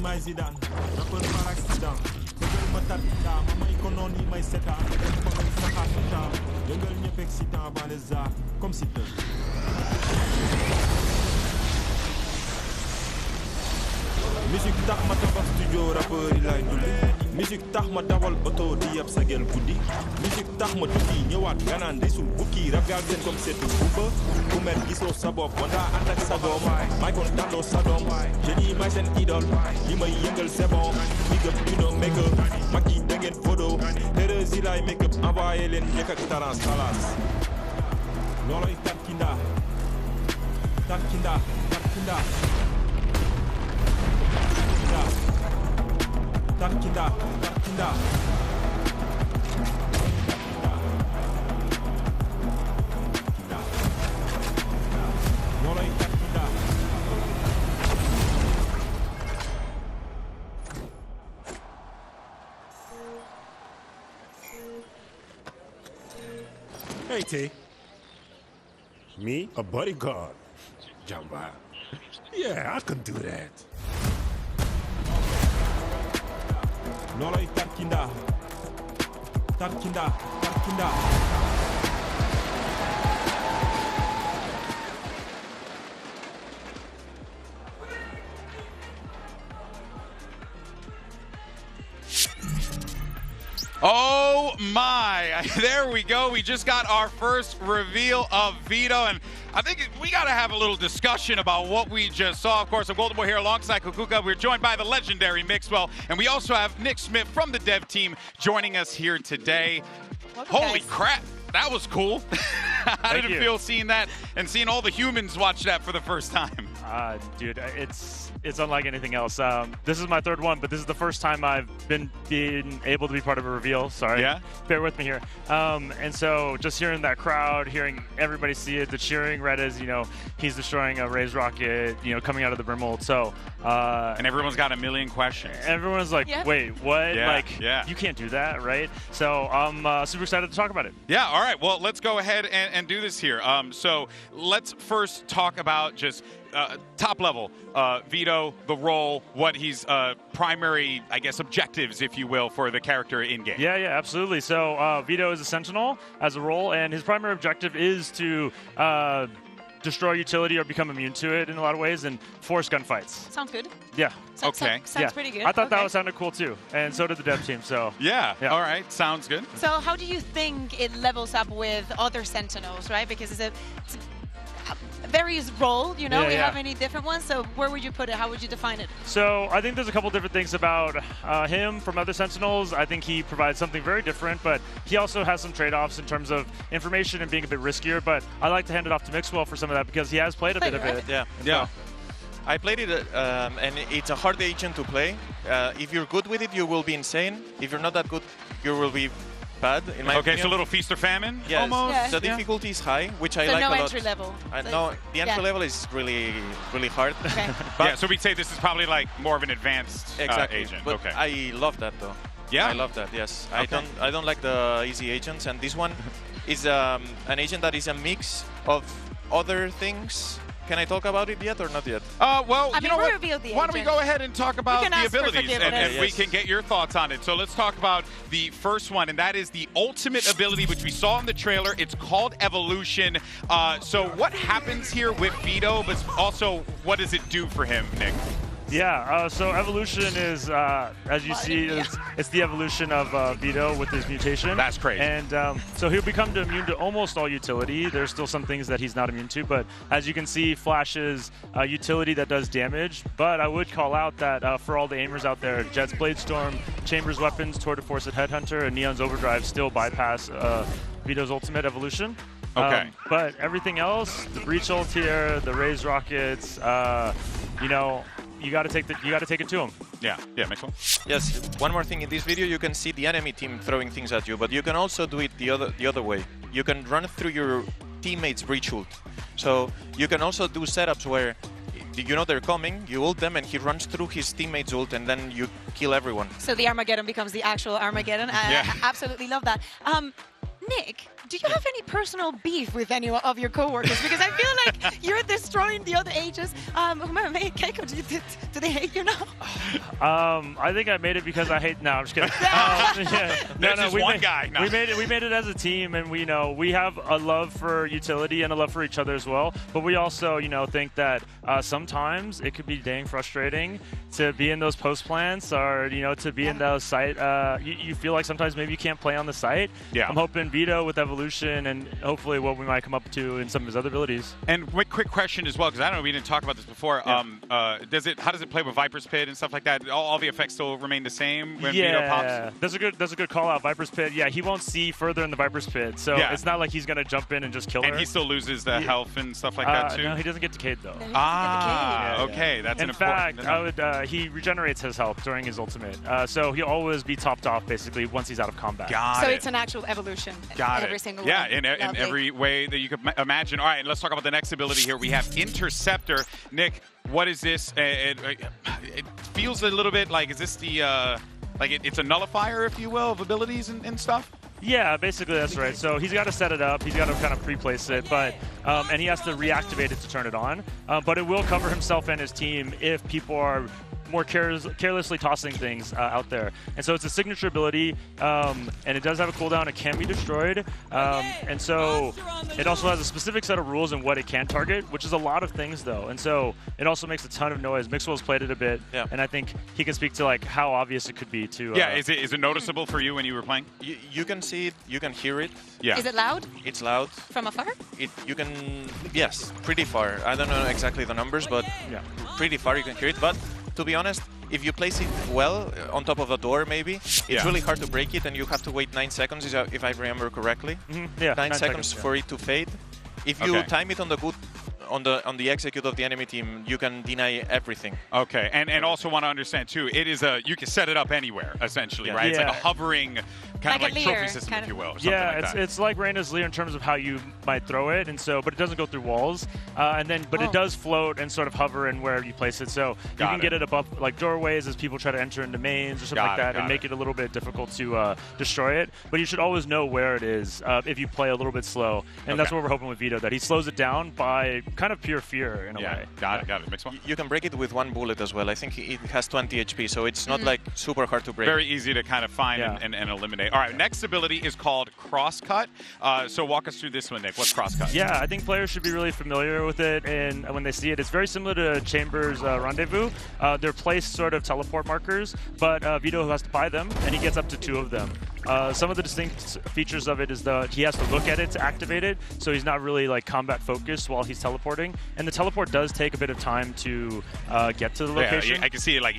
may Zidane, rappeur par accident. Tëggal ma tatita, ma may ko noon yi may setaan. Dem fa ngay saxaat ma taal, yëngal ñëpp excitant dans les arts, comme si te. Musique tax ma tabax studio rappeur yi lay dulli. Musique tax ma dawal auto di yeb sa gel guddi. Musique tax ma tukki ñëwaat nga naan desul bukki rap gaal den comme seetu buuba. Ku mer gisoo sa bopp wala ànd ak sa doom. may kon tànnoo sa doom. je dis may seen idole. li may yëngal c'est bon. big up you know make up. mag yi da ngeen photo. heureuse yi lay make up envoyé leen njëkk ak talent salas. looloy tarkinda. tarkinda. tarkinda. Tarkinda, Tarkinda. Hey T. Me, a bodyguard. Jamba. Yeah, I could do that. Noloy Tarkinda. Tarkinda. Tarkinda. Oh my, there we go. We just got our first reveal of Vito, and I think we got to have a little discussion about what we just saw. Of course, I'm Golden Boy here alongside Kukuka. We're joined by the legendary Mixwell, and we also have Nick Smith from the dev team joining us here today. Holy crap, that was cool. How did it feel seeing that and seeing all the humans watch that for the first time? Dude, it's unlike anything else. This is my third one, but this is the first time I've been able to be part of a reveal. Sorry. Yeah? Bear with me here. And so just hearing that crowd, hearing everybody see it, the cheering right as, you know, he's destroying a raised rocket, you know, coming out of the brim mold. So, and everyone's got a million questions. Everyone's like, wait, what? Yeah, like, yeah. You can't do that, right? So I'm super excited to talk about it. Yeah, all right. Well, let's go ahead and do this here. So let's first talk about just top level, Vito, the role, what he's primary, I guess, objectives, if you will, for the character in-game. Yeah, absolutely. So Vito is a Sentinel as a role, and his primary objective is to destroy utility or become immune to it in a lot of ways and force gunfights. Sounds good. Yeah. Sounds pretty good. I thought that sounded cool too, and so did the dev team. So yeah. All right, sounds good. So how do you think it levels up with other Sentinels, right? Because it's a various role, you know, we have many different ones. So where would you put it? How would you define it? So I think there's a couple different things about him from other Sentinels. I think he provides something very different, but he also has some trade-offs in terms of information and being a bit riskier. But I like to hand it off to Mixwell for some of that because he has played a bit of it. Yeah. I played it, and it's a hard agent to play. If you're good with it, you will be insane. If you're not that good, you will be bad, in my opinion. So a little feast or famine, yes. almost? Yeah. The difficulty is high, which I like a lot. So no entry level. No, the entry level is really, really hard. Okay. Yeah, so we'd say this is probably like more of an advanced agent. But okay. I love that though. Yeah? I love that, yes. Okay. I don't like the easy agents, and this one is an agent that is a mix of other things. Can I talk about it yet or not yet? Well, I you know what? The why don't we go ahead and talk about the abilities, and we Yes. can get your thoughts on it. So let's talk about the first one, and that is the ultimate ability, which we saw in the trailer. It's called Evolution. So what happens here with Vito, but also what does it do for him, Nick? Yeah, so Evolution is, as you see, it's the evolution of Vito with his mutation. That's crazy. And so he'll become immune to almost all utility. There's still some things that he's not immune to, but as you can see, Flash's utility that does damage. But I would call out that for all the aimers out there, Jet's Blade Storm, Chambers Weapons, Tour de Force at Headhunter, and Neon's Overdrive still bypass Vito's ultimate evolution. Okay. But everything else, the Breach ult here, the Raise Rockets, you know, you got to take it to him. Yeah, Mixwell. Yes. One more thing. In this video, you can see the enemy team throwing things at you, but you can also do it the other way. You can run through your teammates' breach ult. So you can also do setups where you know they're coming, you ult them, and he runs through his teammates' ult, and then you kill everyone. So the Armageddon becomes the actual Armageddon. I absolutely love that. Nick, do you have any personal beef with any of your coworkers? Because I feel like you're destroying the other ages. Keiko, do they hate you now? I think I made it because I hate. No, I'm just kidding. There's just one guy. No. We made it as a team, and we have a love for utility and a love for each other as well. But we also think that sometimes it could be dang frustrating to be in those post plants or to be in those site. You feel like sometimes maybe you can't play on the site. Yeah. I'm hoping Vito with evolution and hopefully what we might come up to in some of his other abilities. And quick question as well, because I don't know, we didn't talk about this before. Yeah. How does it play with Viper's Pit and stuff like that? All the effects still remain the same when Vito pops? That's a good call out. Viper's Pit. Yeah, he won't see further in the Viper's Pit, so it's not like he's gonna jump in and just kill her. And he still loses the health and stuff like that too. No, he doesn't get decayed though. Okay, that's an important. In fact, he regenerates his health during his ultimate, so he'll always be topped off basically once he's out of combat. So it's an actual evolution. Every single one. In every way that you could imagine. All right, and let's talk about the next ability here. We have Interceptor. Nick, what is this? It feels a little bit like, is this the it's a nullifier, if you will, of abilities and stuff? Yeah, basically that's right. So he's got to set it up. He's got to kind of pre-place it, but and he has to reactivate it to turn it on. But it will cover himself and his team if people are more carelessly tossing things out there. And so it's a signature ability, and it does have a cooldown. It can be destroyed, and so it also has a specific set of rules in what it can target, which is a lot of things though. And so it also makes a ton of noise. Mixwell's played it a bit, and I think he can speak to like how obvious it could be to. Is it noticeable for you when you were playing? You can see it, you can hear it. Yeah. Is it loud? It's loud. From afar? You can, yes, pretty far. I don't know exactly the numbers, but pretty far you can hear it. But to be honest, if you place it well on top of a door, maybe it's really hard to break it, and you have to wait 9 seconds, if I remember correctly. Yeah, 9 seconds for it to fade. If you time it on the good, on the execute of the enemy team, you can deny everything. Okay, and also want to understand too, it is you can set it up anywhere essentially, right? It's like a hovering kind of like trophy system, if you will. It's like Reyna's Leer in terms of how you might throw it, and so, but it doesn't go through walls, but it does float and sort of hover in where you place it. So you can get it above like doorways as people try to enter into mains or something like that, and make it a little bit difficult to destroy it. But you should always know where it is if you play a little bit slow, and that's what we're hoping with Vito, that he slows it down by kind of pure fear in a way. Got it. Mix one. You can break it with 1 bullet as well. I think it has 20 HP, so it's not like super hard to break. Very easy to kind of find and eliminate. All right, next ability is called Crosscut. So walk us through this one, Nick. What's Crosscut? Yeah, I think players should be really familiar with it, and when they see it, it's very similar to Chamber's Rendezvous. They're placed sort of teleport markers, but Vito has to buy them, and he gets up to 2 of them. Some of the distinct features of it is that he has to look at it to activate it, so he's not really like combat focused while he's teleporting. And the teleport does take a bit of time to get to the location. I can see it like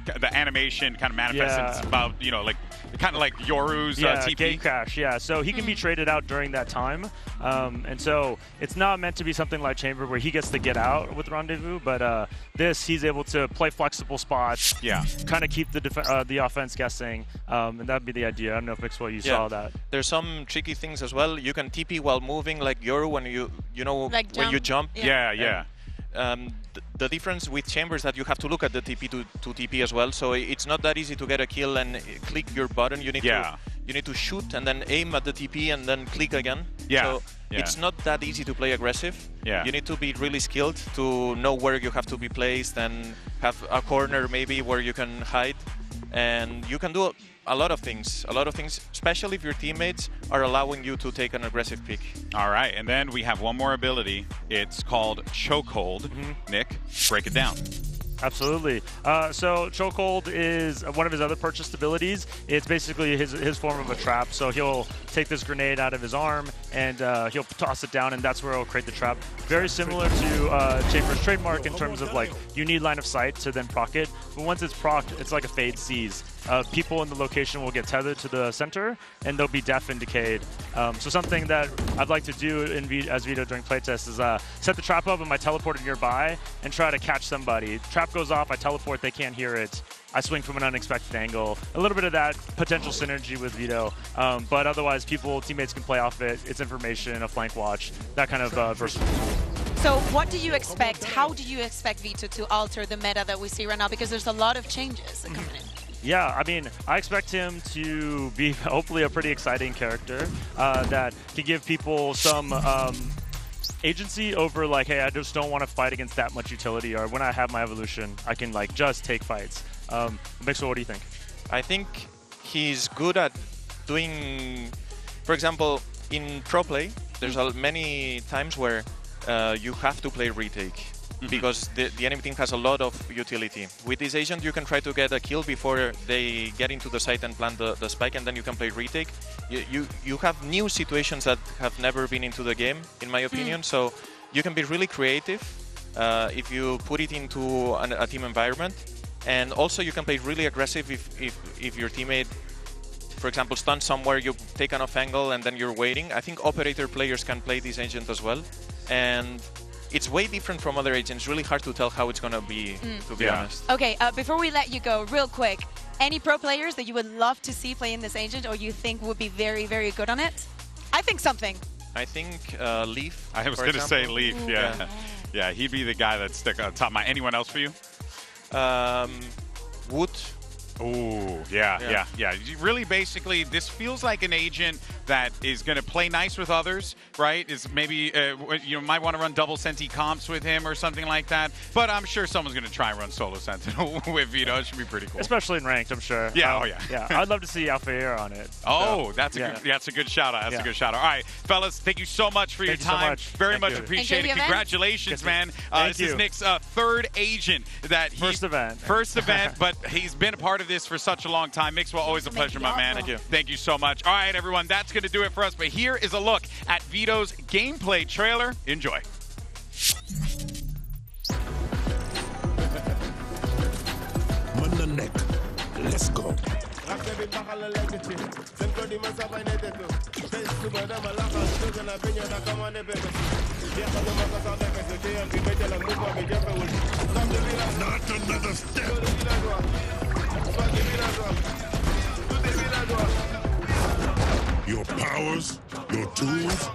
the animation kind of manifests about, like kind of like Yoru's TP. Gate crash, so he can be traded out during that time. And so it's not meant to be something like Chamber where he gets to get out with Rendezvous, but he's able to play flexible spots, kind of keep the offense guessing, and that'd be the idea. I don't know if Mixwell, you saw that. There's some tricky things as well. You can TP while moving, like Yoru when when you jump. The difference with Chamber is that you have to look at the TP to TP as well, so it's not that easy to get a kill and click your button. You need to shoot and then aim at the TP and then click again. So it's not that easy to play aggressive. You need to be really skilled to know where you have to be placed and have a corner maybe where you can hide. And you can do a lot of things, especially if your teammates are allowing you to take an aggressive pick. All right, and then we have one more ability. It's called Chokehold. Nick, break it down. Absolutely. So Chokehold is one of his other purchased abilities. It's basically his form of a trap. So he'll take this grenade out of his arm and he'll toss it down, and that's where he'll create the trap. Very similar to Chamber's trademark in terms of like you need line of sight to then proc it. But once it's procced, it's like a fade seize. People in the location will get tethered to the center, and they'll be deaf and decayed. So something that I'd like to do as Vito during playtest is set the trap up and my teleporter nearby and try to catch somebody. Trap goes off, I teleport, they can't hear it. I swing from an unexpected angle. A little bit of that potential synergy with Vito, but otherwise teammates can play off it. It's information, a flank watch, that kind of versatile tool. So what do you expect? How do you expect Vito to alter the meta that we see right now? Because there's a lot of changes coming in. Yeah, I mean, I expect him to be hopefully a pretty exciting character that can give people some agency over like, hey, I just don't want to fight against that much utility, or when I have my evolution, I can like just take fights. Mixwell, what do you think? I think he's good at doing, for example, in pro play, there's many times where you have to play retake. Because the enemy team has a lot of utility. With this agent, you can try to get a kill before they get into the site and plant the spike, and then you can play retake. You have new situations that have never been into the game, in my opinion, so you can be really creative if you put it into a team environment. And also you can play really aggressive if your teammate, for example, stuns somewhere, you take an off angle and then you're waiting. I think operator players can play this agent as well. And it's way different from other agents. Really hard to tell how it's going to be honest. Okay, before we let you go, real quick, any pro players that you would love to see playing this agent or you think would be very, very good on it? I think something. I think Leaf. I was going to say Leaf, yeah. Yeah, he'd be the guy that's stuck on top of my. Anyone else for you? Wood. Ooh, yeah. Really, basically, this feels like an agent that is going to play nice with others, right? Is maybe you might want to run double Senti comps with him or something like that. But I'm sure someone's going to try and run solo Sentinel with Vito. It should be pretty cool, especially in ranked. I'm sure. Yeah, yeah. I'd love to see Alphair on it. Oh, that's a good shout out. That's a good shout out. All right, fellas, thank you so much for your time. Very much appreciate it. Congratulations, man. This is Nick's third agent that first event, but he's been a part of this for such a long time. Mixwell, always a pleasure, my man. Thank you. Thank you so much. All right, everyone, that's going to do it for us. But here is a look at Vito's gameplay trailer. Enjoy. Let's go. Not another step. Your powers, your tools,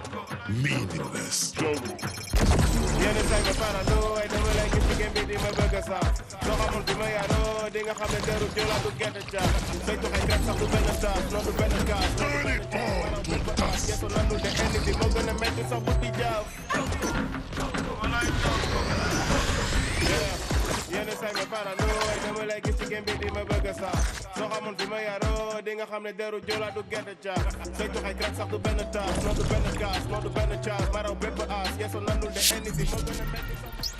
meaningless. Turn it all to dust.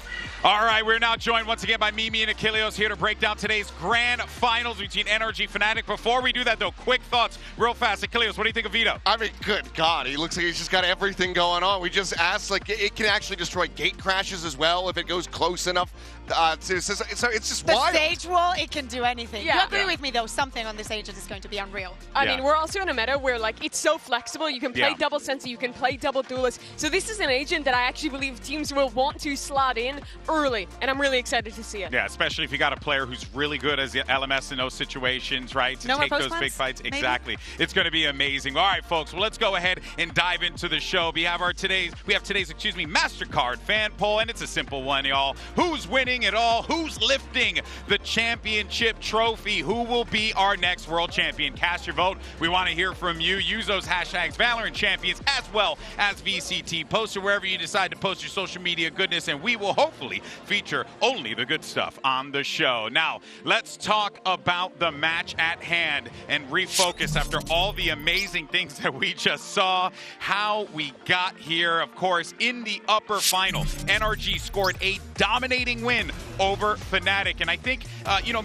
All right, we're now joined once again by Mimi and Achilleos here to break down today's grand finals between NRG Fnatic. Before we do that, though, quick thoughts real fast. Achilleos, what do you think of Vito? I mean, good God, he looks like he's just got everything going on. We just asked, like, it can actually destroy gate crashes as well if it goes close enough. It's just wild. The stage wall, it can do anything. Yeah. You agree with me, though, something on this agent is going to be unreal. I mean, we're also in a meta where, like, it's so flexible. You can play double Sensi, you can play double Duelist. So this is an agent that I actually believe teams will want to slot in early, and I'm really excited to see it. Yeah, especially if you got a player who's really good as the LMS in those situations, right? To take those big fights. Maybe? Exactly. It's going to be amazing. All right, folks, well, let's go ahead and dive into the show. We have today's MasterCard fan poll, and it's a simple one, y'all. Who's winning it all? Who's lifting the championship trophy? Who will be our next world champion? Cast your vote. We want to hear from you. Use those hashtags VALORANT Champions as well as VCT. Post it wherever you decide to post your social media goodness, and we will hopefully feature only the good stuff on the show. Now, let's talk about the match at hand and refocus after all the amazing things that we just saw. How we got here, of course, in the upper final. NRG scored a dominating win over Fnatic. And I think,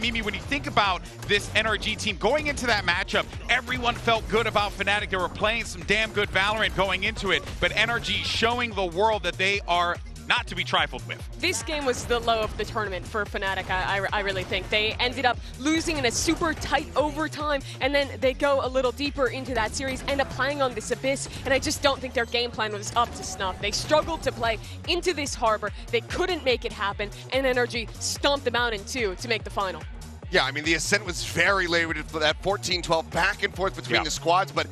Mimi, when you think about this NRG team going into that matchup, everyone felt good about Fnatic. They were playing some damn good Valorant going into it, but NRG showing the world that they are not to be trifled with. This game was the low of the tournament for Fnatic, I really think. They ended up losing in a super tight overtime, and then they go a little deeper into that series, end up playing on this Abyss, and I just don't think their game plan was up to snuff. They struggled to play into this harbor. They couldn't make it happen, and NRG stomped them out in 2 to make the final. Yeah, I mean, the Ascent was very late for that 14-12 back and forth between the squads, but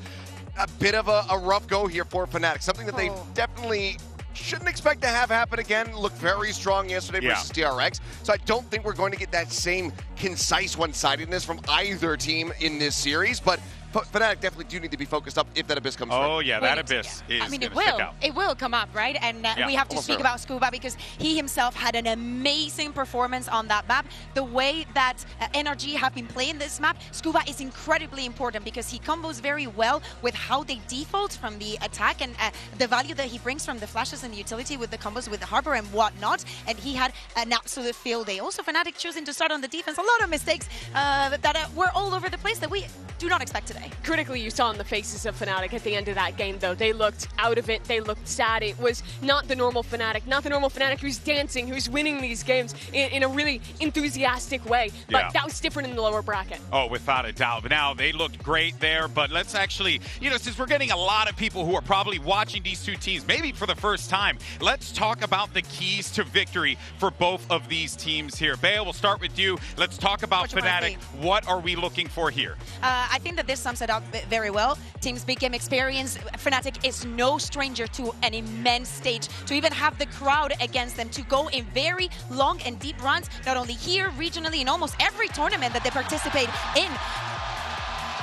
a bit of a rough go here for Fnatic. Something that they definitely shouldn't expect to have happen again. Looked very strong yesterday versus DRX. So I don't think we're going to get that same concise one-sidedness from either team in this series, but Fnatic definitely do need to be focused up if that Abyss comes through. Oh, yeah, that Abyss is I mean, going to stick out. It will come up, right? And we have to speak about Scuba because he himself had an amazing performance on that map. The way that NRG have been playing this map, Scuba is incredibly important because he combos very well with how they default from the attack and the value that he brings from the flashes and the utility with the combos with the Harbor and whatnot. And he had an absolute field day. Also, Fnatic choosing to start on the defense. A lot of mistakes that were all over the place that we do not expect today. Critically, you saw in the faces of Fnatic at the end of that game, though. They looked out of it. They looked sad. It was not the normal Fnatic, not the normal Fnatic who's dancing, who's winning these games in a really enthusiastic way. But that was different in the lower bracket. Oh, without a doubt. But now, they looked great there. But let's actually, since we're getting a lot of people who are probably watching these two teams, maybe for the first time, let's talk about the keys to victory for both of these teams here. Bale, we'll start with you. Let's talk about Fnatic. What are we looking for here? I think that this sums it up very well. Team's big game experience. Fnatic is no stranger to an immense stage. To even have the crowd against them, to go in very long and deep runs, not only here, regionally, in almost every tournament that they participate in.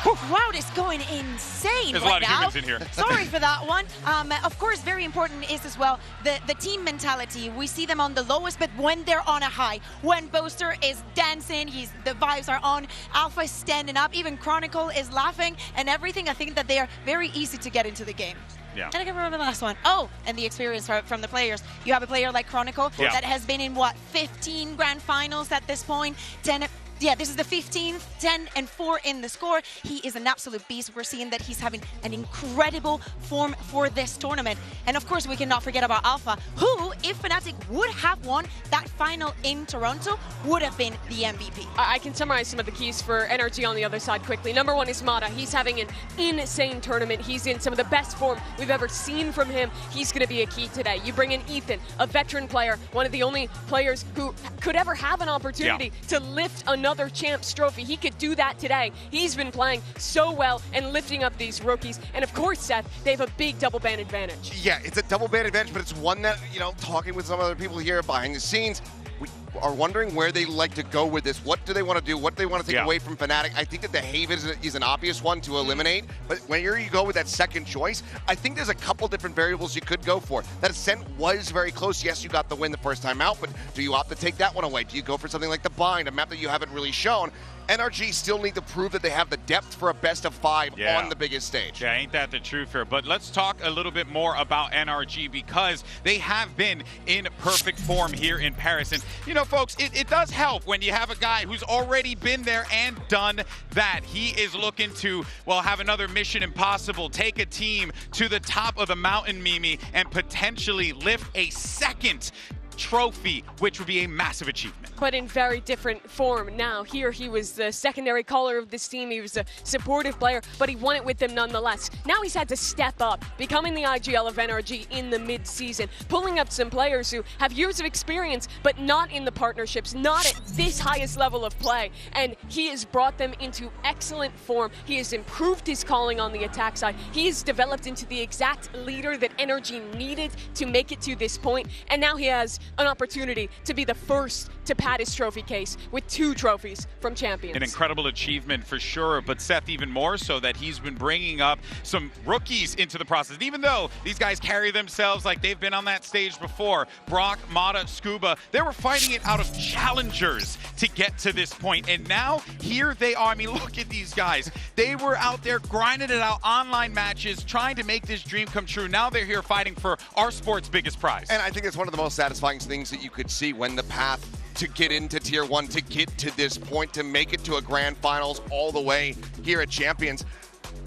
Crowd is going insane. There's right a lot of now. humans in here. Sorry for that one. Of course, very important is as well the team mentality. We see them on the lowest, but when they're on a high, when Boaster is dancing, the vibes are on, Alpha is standing up, even Chronicle is laughing and everything. I think that they are very easy to get into the game. Yeah. And I can remember the last one. Oh, and the experience from the players. You have a player like Chronicle that has been in, 15 grand finals at this point, 10. Yeah, this is the 15th, 10 and 4 in the score. He is an absolute beast. We're seeing that he's having an incredible form for this tournament. And of course, we cannot forget about Alpha, who, if Fnatic would have won that final in Toronto, would have been the MVP. I can summarize some of the keys for NRG on the other side quickly. Number one is Mata. He's having an insane tournament. He's in some of the best form we've ever seen from him. He's going to be a key today. You bring in Ethan, a veteran player, one of the only players who could ever have an opportunity to lift another Champs trophy. He could do that today. He's been playing so well and lifting up these rookies. And of course, Seth, they have a big double ban advantage. Yeah, it's a double ban advantage, but it's one that, talking with some other people here behind the scenes, we are wondering where they like to go with this. What do they want to do? What do they want to take away from Fnatic? I think that the Haven is an obvious one to eliminate, but when you go with that second choice, I think there's a couple different variables you could go for. That Ascent was very close. Yes, you got the win the first time out, but do you opt to take that one away? Do you go for something like the Bind, a map that you haven't really shown? NRG still need to prove that they have the depth for a best of 5 on the biggest stage. Yeah, ain't that the truth here? But let's talk a little bit more about NRG because they have been in perfect form here in Paris. And, folks, it does help when you have a guy who's already been there and done that. He is looking to, have another Mission Impossible, take a team to the top of the mountain, Mimi, and potentially lift a second trophy, which would be a massive achievement. But in very different form now. Here he was the secondary caller of this team. He was a supportive player, but he won it with them nonetheless. Now he's had to step up, becoming the IGL of NRG in the mid-season, pulling up some players who have years of experience, but not in the partnerships, not at this highest level of play. And he has brought them into excellent form. He has improved his calling on the attack side. He has developed into the exact leader that NRG needed to make it to this point. And now he has an opportunity to be the first to pad his trophy case with 2 trophies from Champions. An incredible achievement for sure, but Seth, even more so that he's been bringing up some rookies into the process. And even though these guys carry themselves like they've been on that stage before, Brock, Mata, Scuba, they were fighting it out of challengers to get to this point. And now here they are. I mean, look at these guys. They were out there grinding it out, online matches, trying to make this dream come true. Now they're here fighting for our sport's biggest prize. And I think it's one of the most satisfying things that you could see when the path to get into Tier 1, to get to this point, to make it to a Grand Finals all the way here at Champions,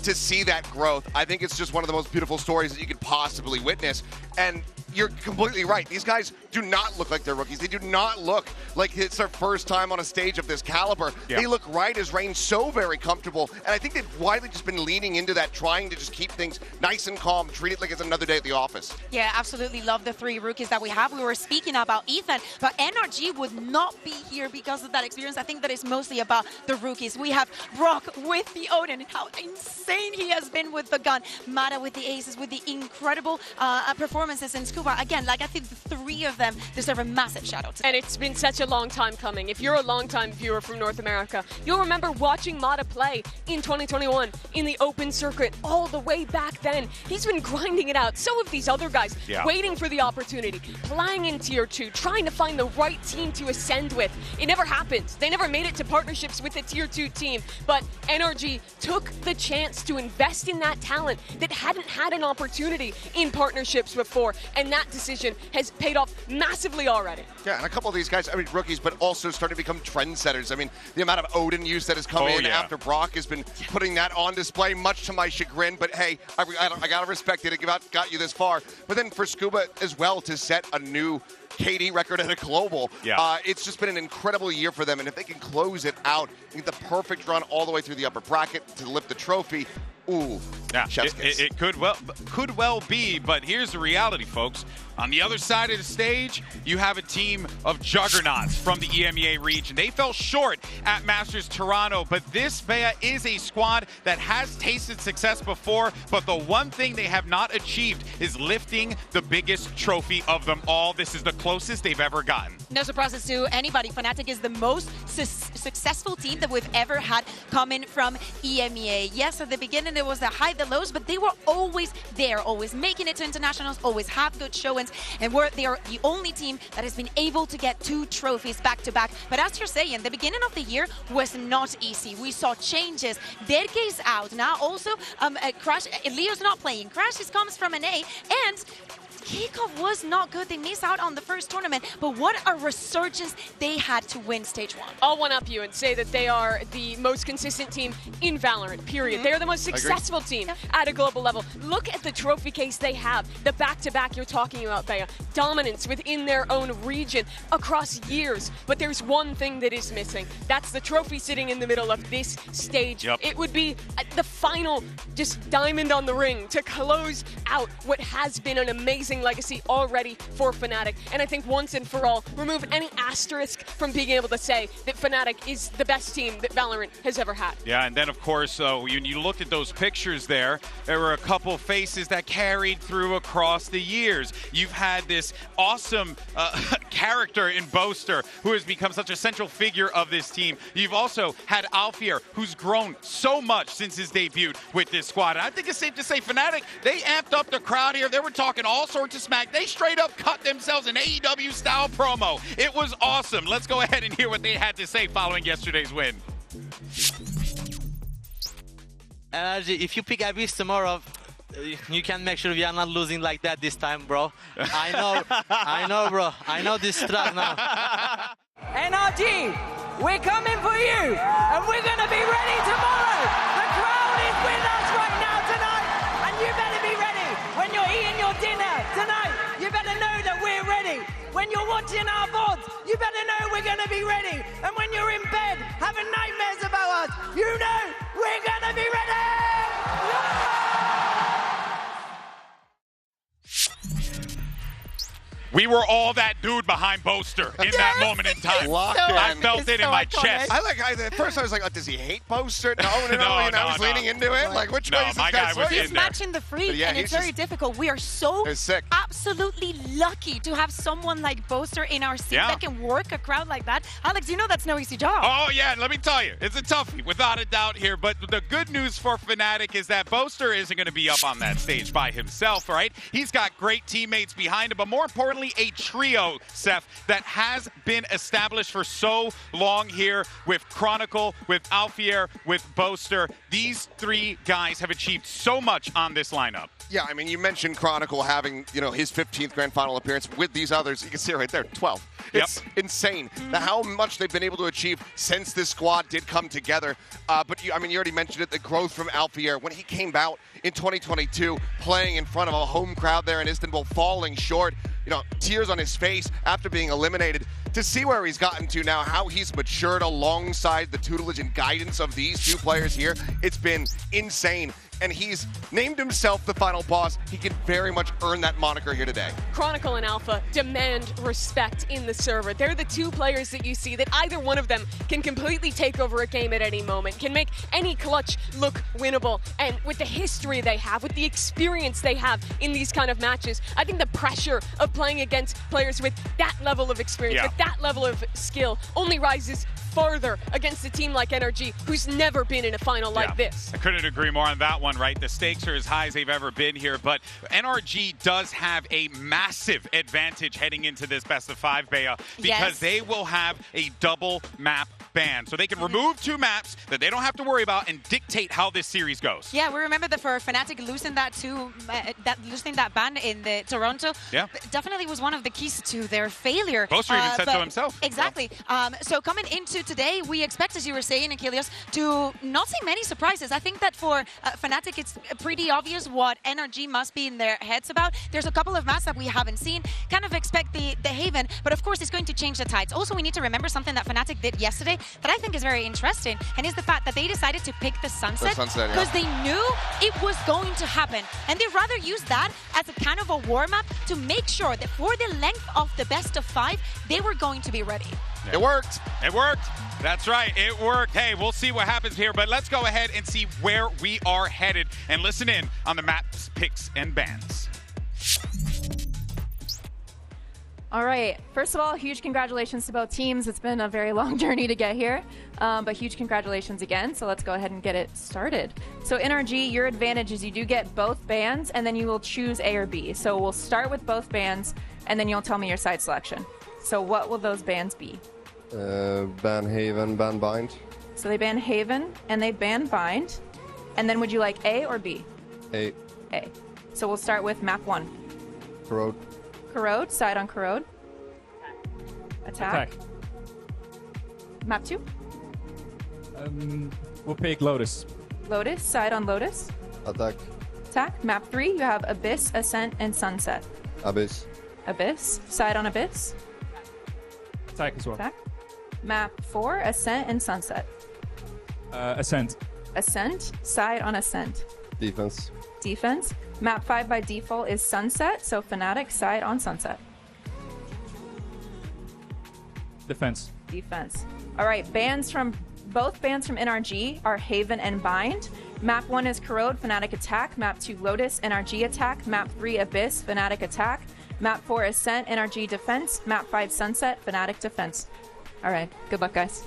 to see that growth. I think it's just one of the most beautiful stories that you could possibly witness. And you're completely right. These guys do not look like they're rookies. They do not look like it's their first time on a stage of this caliber. Yeah. They look right as rain, so very comfortable. And I think they've widely just been leaning into that, trying to just keep things nice and calm, treat it like it's another day at the office. Yeah, absolutely love the 3 rookies that we have. We were speaking about Ethan, but NRG would not be here because of that experience. I think that is mostly about the rookies. We have Brock with the Odin, how insane he has been with the gun. Mata with the aces, with the incredible performances, and Scuba Scuba, again, like I think the three of them deserve a massive shout out. And it's been such a long time coming. If you're a long-time viewer from North America, you'll remember watching Mata play in 2021 in the open circuit all the way back then. He's been grinding it out. So have these other guys, waiting for the opportunity, playing in Tier 2, trying to find the right team to ascend with. It never happened. They never made it to partnerships with a Tier 2 team, but NRG took the chance to invest in that talent that hadn't had an opportunity in partnerships before, and that decision has paid off massively already. Yeah, and a couple of these guys, I mean, rookies, but also starting to become trendsetters. I mean, the amount of Odin use that has come in after Brock has been putting that on display, much to my chagrin, but hey, I gotta respect it. It got you this far. But then for Scuba as well to set a new KD record at a global. It's just been an incredible year for them, and if they can close it out, get the perfect run all the way through the upper bracket to lift the trophy, ooh, it could well be, but here's the reality, folks. On the other side of the stage, you have a team of juggernauts from the EMEA region. They fell short at Masters Toronto, but this Bea is a squad that has tasted success before, but the one thing they have not achieved is lifting the biggest trophy of them all. This is the closest they've ever gotten. No surprises to anybody. Fnatic is the most successful team that we've ever had coming from EMEA. Yes, at the beginning there was the high, the lows, but they were always there, always making it to internationals, always have good showings, and they are the only team that has been able to get 2 trophies back to back. But as you're saying, the beginning of the year was not easy. We saw changes. Derke's out. Now also, Crash, Leo's not playing. Crash comes from an A, and kickoff was not good. They missed out on the first tournament, but what a resurgence they had to win stage 1. I'll one-up you and say that they are the most consistent team in Valorant, period. They're the most successful team at a global level. Look at the trophy case they have, the back-to-back you're talking about, Bea. Dominance within their own region across years, but there's one thing that is missing. That's the trophy sitting in the middle of this stage. It would be the final just diamond on the ring to close out what has been an amazing legacy already for Fnatic, and I think once and for all, remove any asterisk from being able to say that Fnatic is the best team that Valorant has ever had. Yeah, and then of course, when you looked at those pictures there were a couple faces that carried through across the years. You've had this awesome character in Boaster, who has become such a central figure of this team. You've also had Alfier, who's grown so much since his debut with this squad. And I think it's safe to say Fnatic, they amped up the crowd here. They were talking all sorts of smack. They straight up cut themselves an AEW style promo. It was awesome. Let's go ahead and hear what they had to say following yesterday's win. NRG, if you pick Abyss tomorrow, you can make sure we are not losing like that this time, bro. I know, bro. I know this strat now. NRG, we're coming for you, and we're going to be ready tomorrow. The crowd is with us right now tonight, and you better be ready. When you're eating your dinner tonight, you better know that we're ready. When you're watching our VODs, you better know we're going to be ready. And when you're in bed having nightmares about us, you know we're going to be ready! We were all that dude behind Boaster in that moment in time. I felt it in my chest. At first I was like, oh, does he hate Boaster? No, I was leaning into it. Like, which way is this guy swinging? He's matching the freak, and it's very difficult. We are so absolutely lucky to have someone like Boaster in our scene that can work a crowd like that. Alex, you know that's no easy job. Oh, yeah, let me tell you, it's a toughie, without a doubt here. But the good news for Fnatic is that Boaster isn't going to be up on that stage by himself, right? He's got great teammates behind him, but more importantly, a trio, Seth, that has been established for so long here with Chronicle, with Alfier, with Boaster. These 3 guys have achieved so much on this lineup. Yeah, I mean, you mentioned Chronicle having, his 15th Grand Final appearance. With these others, you can see right there, 12. It's insane how much they've been able to achieve since this squad did come together. But you already mentioned it, the growth from Alfier. When he came out in 2022, playing in front of a home crowd there in Istanbul, falling short, tears on his face after being eliminated. To see where he's gotten to now, how he's matured alongside the tutelage and guidance of these 2 players here, it's been insane. and he's named himself the final boss. He can very much earn that moniker here today. Chronicle and Alpha demand respect in the server. They're the two players that you see that either one of them can completely take over a game at any moment, can make any clutch look winnable. And with the history they have, with the experience they have in these kind of matches, I think the pressure of playing against players with that level of experience, with that level of skill, only rises further against a team like NRG, who's never been in a final like this. I couldn't agree more on that one, right? The stakes are as high as they've ever been here, but NRG does have a massive advantage heading into this best of 5, Bea, because they will have a double map ban. So they can remove 2 maps that they don't have to worry about and dictate how this series goes. Yeah, we remember that for Fnatic losing that ban in the Toronto, definitely was one of the keys to their failure. Boaster even said so himself. Exactly. So coming into today, we expect, as you were saying, Achilles, to not see many surprises. I think that for Fnatic, it's pretty obvious what NRG must be in their heads about. There's a couple of maps that we haven't seen. Kind of expect the Haven, but of course it's going to change the tides. Also, we need to remember something that Fnatic did yesterday that I think is very interesting, and is the fact that they decided to pick the Sunset because they knew it was going to happen. And they'd rather use that as a kind of a warm-up to make sure that for the length of the best of 5, they were going to be ready. It worked. It worked. That's right. It worked. Hey, we'll see what happens here, but let's go ahead and see where we are headed and listen in on the maps, picks, and bans. All right. First of all, huge congratulations to both teams. It's been a very long journey to get here, but huge congratulations again. So let's go ahead and get it started. So NRG, your advantage is you do get both bans, and then you will choose A or B. So we'll start with both bans, and then you'll tell me your side selection. So what will those bans be? Ban Haven, ban Bind. So they ban Haven and they ban Bind. And then would you like A or B? A. A. So we'll start with map 1. Corrode. Corrode, side on Corrode. Attack. Map 2. We'll pick Lotus. Lotus, side on Lotus. Attack. Attack. Map 3, you have Abyss, Ascent, and Sunset. Abyss. Abyss, side on Abyss. Attack as well. Attack. Map 4, Ascent and Sunset. Ascent. Ascent, side on Ascent. Defense. Defense. Map 5 by default is Sunset, so Fnatic, side on Sunset. Defense. Defense. All right, both bans from NRG are Haven and Bind. Map 1 is Corrode, Fnatic attack. Map 2, Lotus, NRG attack. Map 3, Abyss, Fnatic attack. Map 4, Ascent, NRG defense. Map 5, Sunset, Fnatic defense. All right, good luck, guys.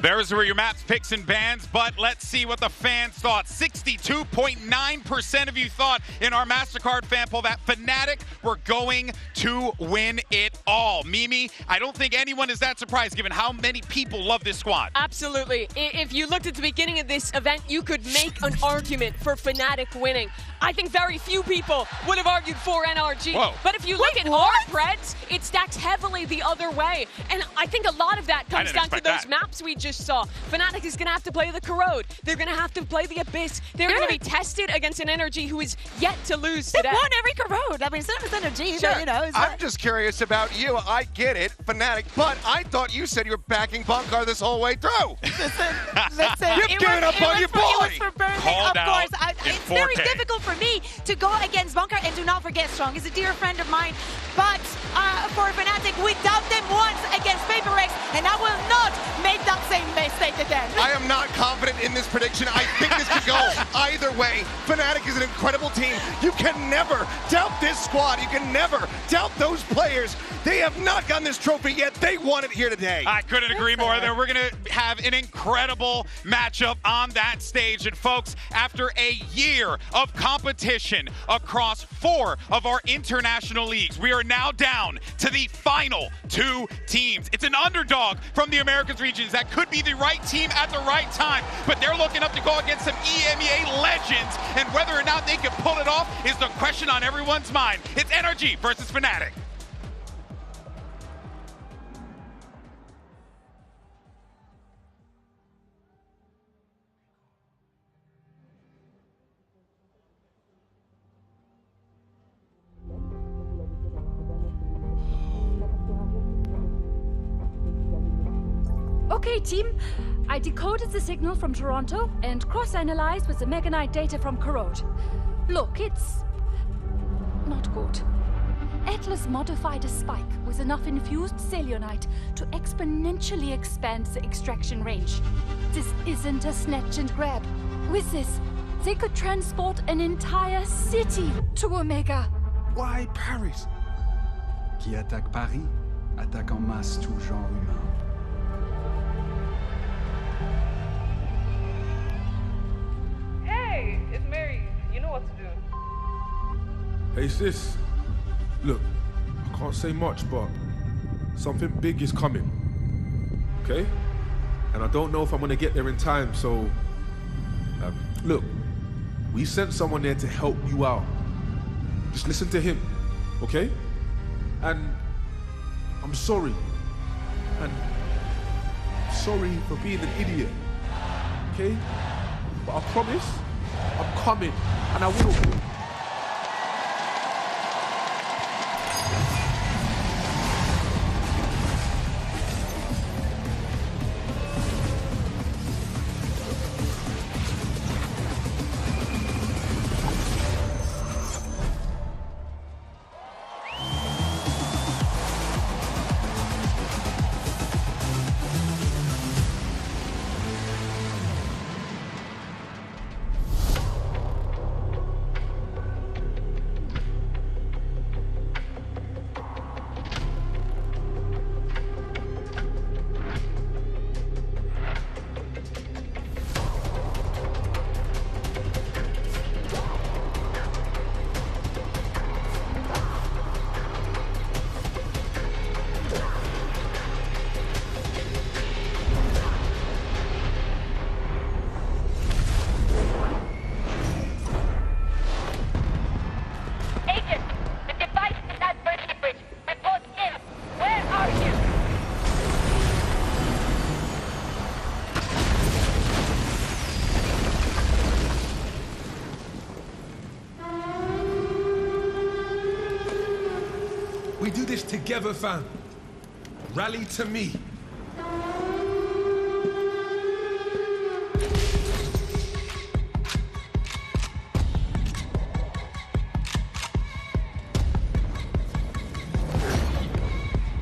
There's where your maps, picks, and bans, but let's see what the fans thought. 62.9% of you thought in our MasterCard fan poll that Fnatic were going to win it all. Mimi, I don't think anyone is that surprised given how many people love this squad. Absolutely. If you looked at the beginning of this event, you could make an argument for Fnatic winning. I think very few people would have argued for NRG. Whoa. But if you look at our spreads, it stacks heavily the other way. And I think a lot of that comes down to those maps we just saw. Fnatic is going to have to play the Corrode. They're going to have to play the Abyss. They're going to be tested against an NRG who is yet to lose today. They won every Corrode. I mean, so does NRG, but, you know. I'm just curious about you. I get it, Fnatic, but I thought you said you were backing Bunkar this whole way through. Listen, you've given up on your boy. It was for Burnley, of course. It's very difficult for me to go against Bunkar, and do not forget Strong. He's a dear friend of mine. But for Fnatic, we dubbed them once against PaperX, and I will not make that same mistake again. I am not confident in this prediction. I think this could go either way. Fnatic is an incredible team. You can never doubt this squad. You can never doubt those players. They have not gotten this trophy yet. They won it here today. I couldn't agree more. There, we're going to have an incredible matchup on that stage. And folks, after a year of competition across 4 of our international leagues, we are now down to the final 2 teams. It's an underdog from the Americas regions that could be the right team at the right time, but they're looking up to go against some EMEA legends, and whether or not they can pull it off is the question on everyone's mind. It's NRG versus Fnatic. Okay, team. I decoded the signal from Toronto and cross-analyzed with the Mega Knight data from Corrode. Look, it's not good. Atlas modified a spike with enough infused Selenite to exponentially expand the extraction range. This isn't a snatch and grab. With this, they could transport an entire city to Omega. Why Paris? Qui attaque Paris, attaque en masse tout genre humain. Hey, it's Mary. You know what to do. Hey sis, look, I can't say much, but something big is coming, okay? And I don't know if I'm gonna get there in time, so look, we sent someone there to help you out. Just listen to him, okay? And I'm sorry, and sorry for being an idiot, okay? But I promise, I'm coming, and I will. We do this together, fam. Rally to me.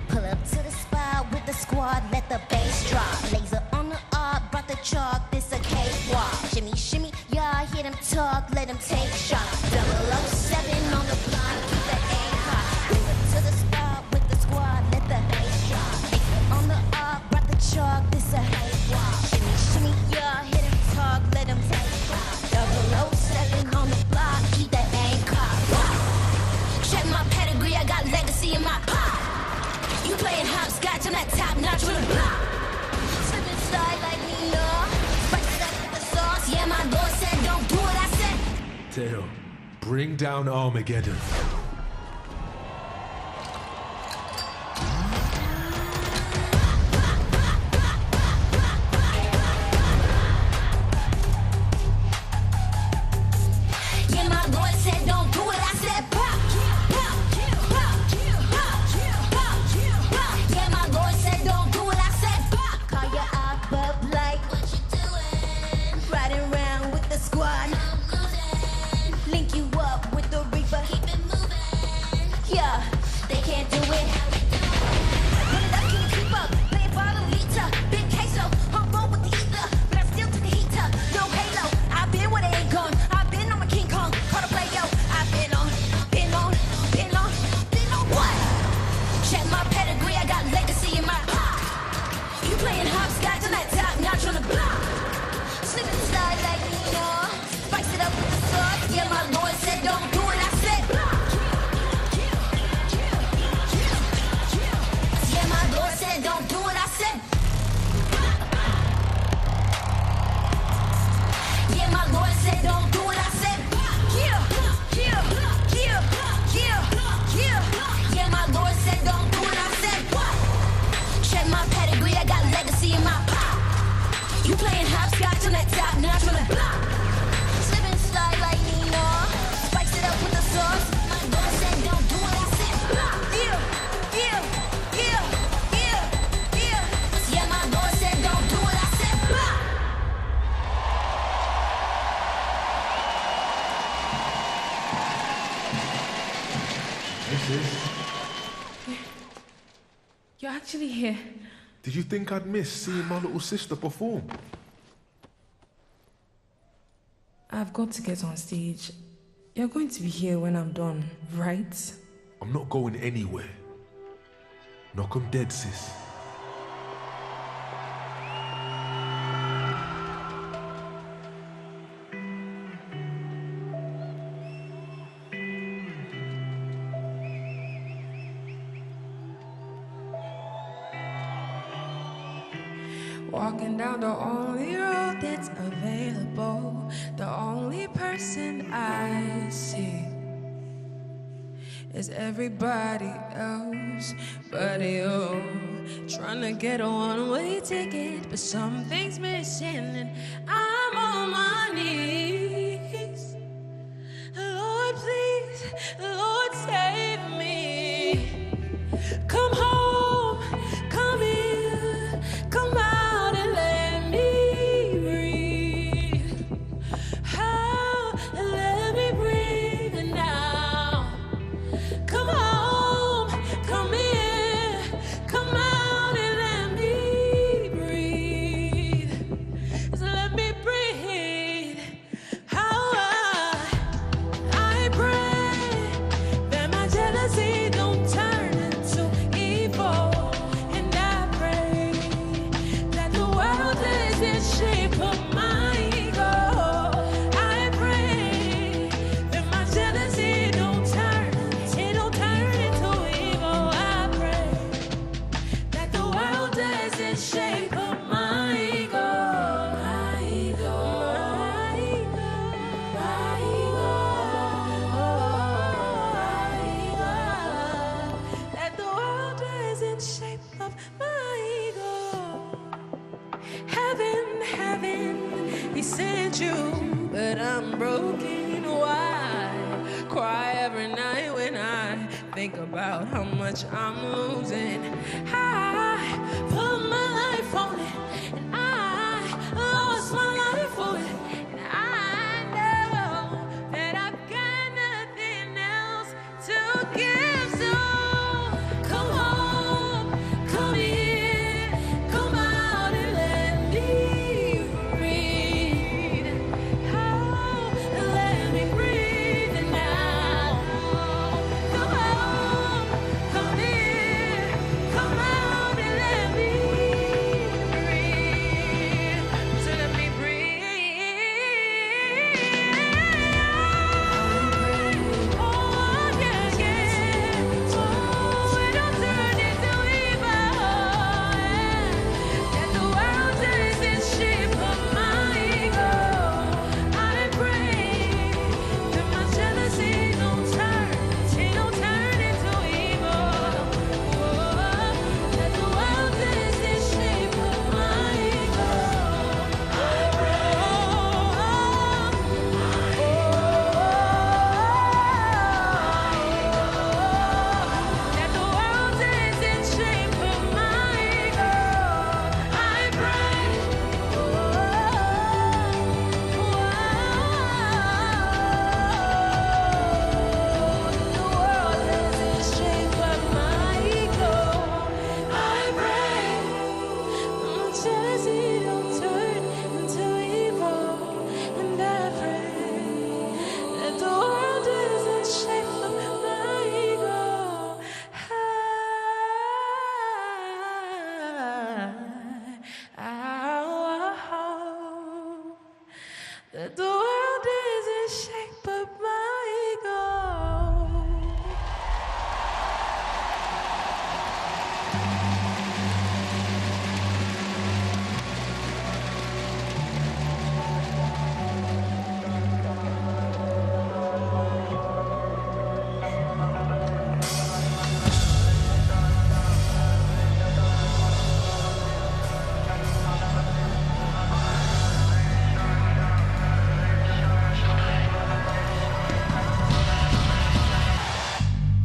Pull up to the spot with the squad, let the bass drop. Laser on the art, brought the chalk, this a cakewalk. Shimmy, shimmy, y'all hear them talk, let them take shots. 007 on the block, keep the aim high. Pull up to the spot with the squad, let the bass drop. Laser on the art, brought the chalk, this a cakewalk. Shimmy, shimmy, y'all hear them talk, let them take shots. 007 on the block, keep the aim cocked. Check my pedigree, I got legacy in my pot. You playing hopscotch, I'm that top notch with a block. Slip and slide like Nina. Spice it up with the sauce. Yeah, my lord said, don't do what I said. Teo, bring down Armageddon. Yeah, my lord said, don't do what I said. Pop, pop, pop, pop, pop. Yeah, my lord said, don't do what I said. Pop. Call your op up like, what you doing? Riding around with the squad. Link you up with the reaper. Keep it moving. Yeah, they can't do it. Run it up, can you keep up? Play it by the liter. Big queso, on roll with the ether. But I still took a heat up. No halo. I've been where they ain't gone. I've been on my King Kong. Call the play, yo. I've been on what? Check my pedigree, I got legacy in my pot. You playing hopscotch, I'm that top notch on the block. Slip and slide like Nina. Spice it sis. You're actually here. Did you think I'd miss seeing my little sister perform? I've got to get on stage. You're going to be here when I'm done, right? I'm not going anywhere. Knock 'em dead, sis. Walking down the only road that's available, the only person I see is everybody else but you. Trying to get a one-way ticket, but something's missing and I'm on my knees. Lord, please, Lord, save me. Come home, come here, come out. But I'm broken. Why cry every night when I think about how much I'm losing? I put my life on it, and I lost my life for it, and I know that I've got nothing else to give. So come home, come here, come out and let me breathe. Let me breathe now. Come home, come here, come out and let me breathe. So let me breathe. Oh, yeah, yeah. Oh, it don't turn into evil. That the world doesn't shape of my ego. I pray that my jealousy don't turn, it don't turn into evil. That the world doesn't shape of my ego. I pray that the world doesn't shape of my ego. I pray the world doesn't shape of my ego. I pray my jealousy don't turn into evil, and I pray that the world doesn't shape of my ego. That the world doesn't shape of my ego.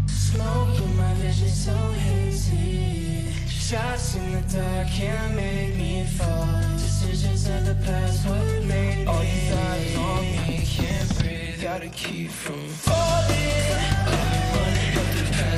Smoke, but my vision so hazy. Shots in the dark can't make me fall. Decisions of the past what made me. All these eyes on me, can't breathe. Gotta keep from falling. Running up the past.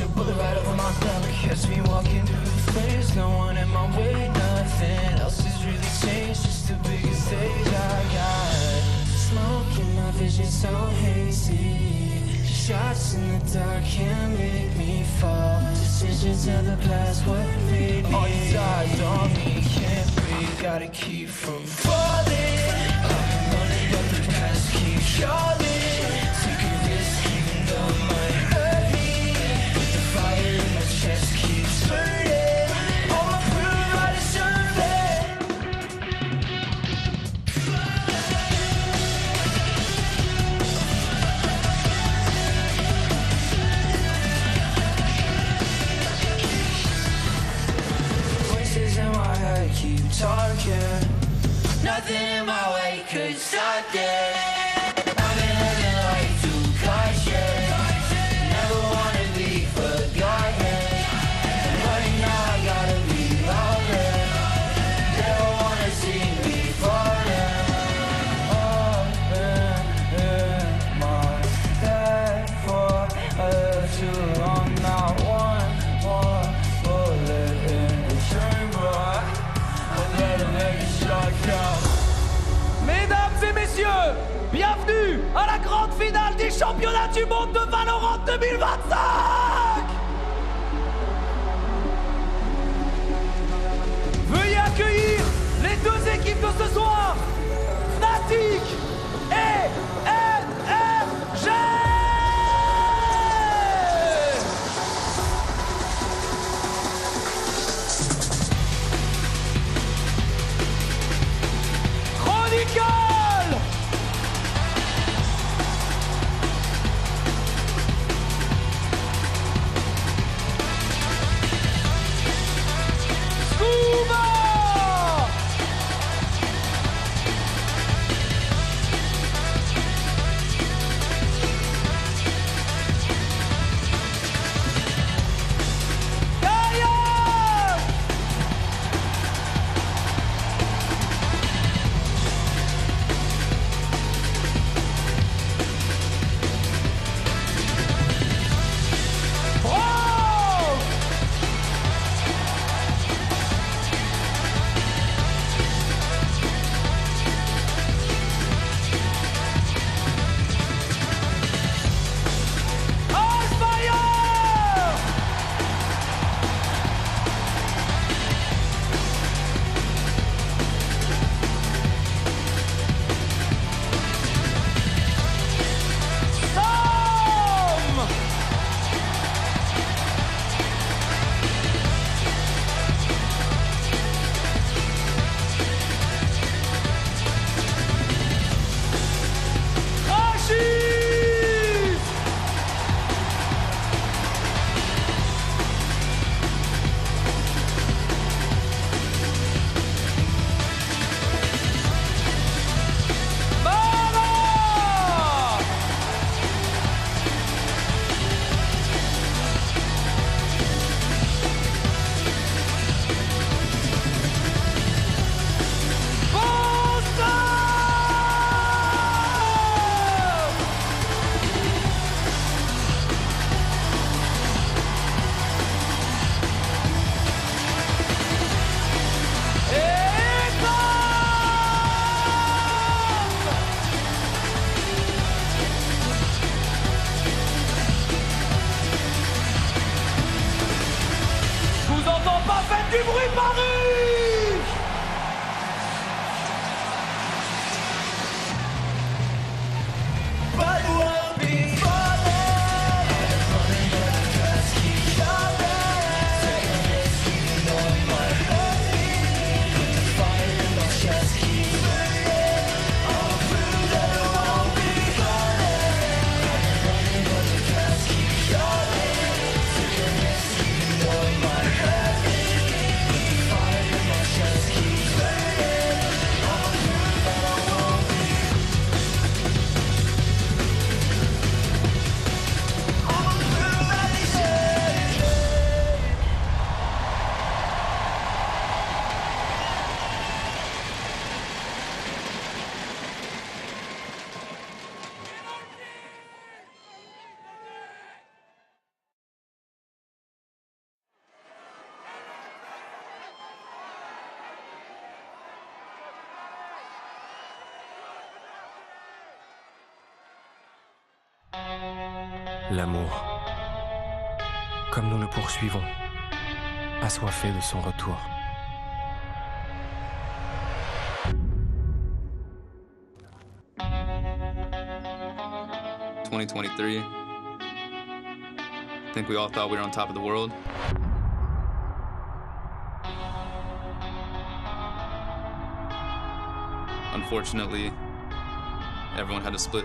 a bullet right over my belly. Catch me walking through the flames, no one in my way, nothing else has really changed. Just the biggest stage I got. Smoke in my vision so hazy. Shots in the dark can't make me fall. Decisions of the past, what made me. All these eyes on me, can't breathe, gotta keep from falling. I'm running up the past, keep calling. Take a risk even though it might hurt me. The fire in my chest keeps burning. All my proof I deserve it. Voices in my head keep talking. Nothing in my way could stop this. I've been living life too cautious. Never wanna be forgotten. Right now I gotta be louder. They don't wanna see me falling. I've been in my head for a little too long now. One more bullet in the chamber. I'm gonna make it shut down. Mesdames et messieurs, bienvenue à la grande finale des championnats du monde de Valorant 2025. Veuillez accueillir les deux équipes de ce soir, Fnatic et NRG. Chronicle. Scuba. L'amour. Comme nous le poursuivons, assoiffé de son retour. In 2023, I think we all thought we were on top of the world. Unfortunately, everyone had to split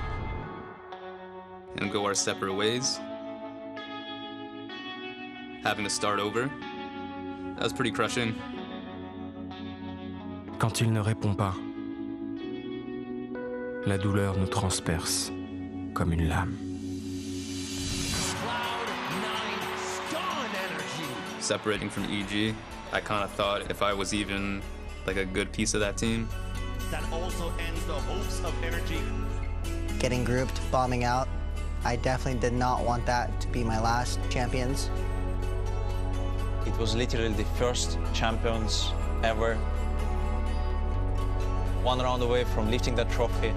and go our separate ways. Having to start over, that was pretty crushing. Quand il ne répond pas, la douleur nous transperce comme une lame. Separating from EG, I kind of thought if I was even like a good piece of that team. That also ends the hopes of NRG. Getting grouped, bombing out, I definitely did not want that to be my last Champions. It was literally the first Champions ever. One round away from lifting that trophy.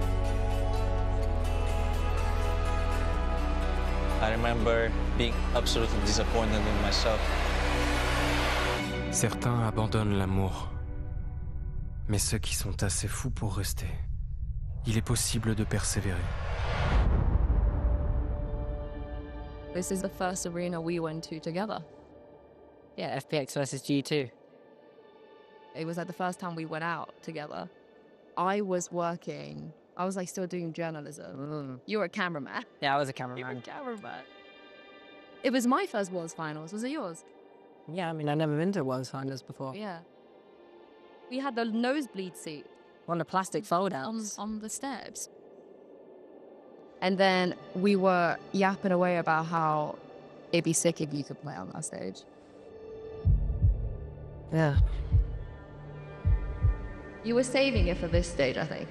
I remember being absolutely disappointed in myself. Certains abandonnent l'amour. Mais ceux qui sont assez fous pour rester, il est possible de persévérer. This is the first arena we went to together. Yeah, FPX versus G2. It was like the first time we went out together. I was working. I was like still doing journalism. You were a cameraman. Yeah, I was a cameraman. You were a cameraman. It was my first Worlds Finals. Was it yours? Yeah, I mean, I've never been to Worlds Finals before. Yeah. We had the nosebleed seat. On the plastic fold-outs. On the steps. And then we were yapping away about how it'd be sick if you could play on that stage. Yeah. You were saving it for this stage, I think.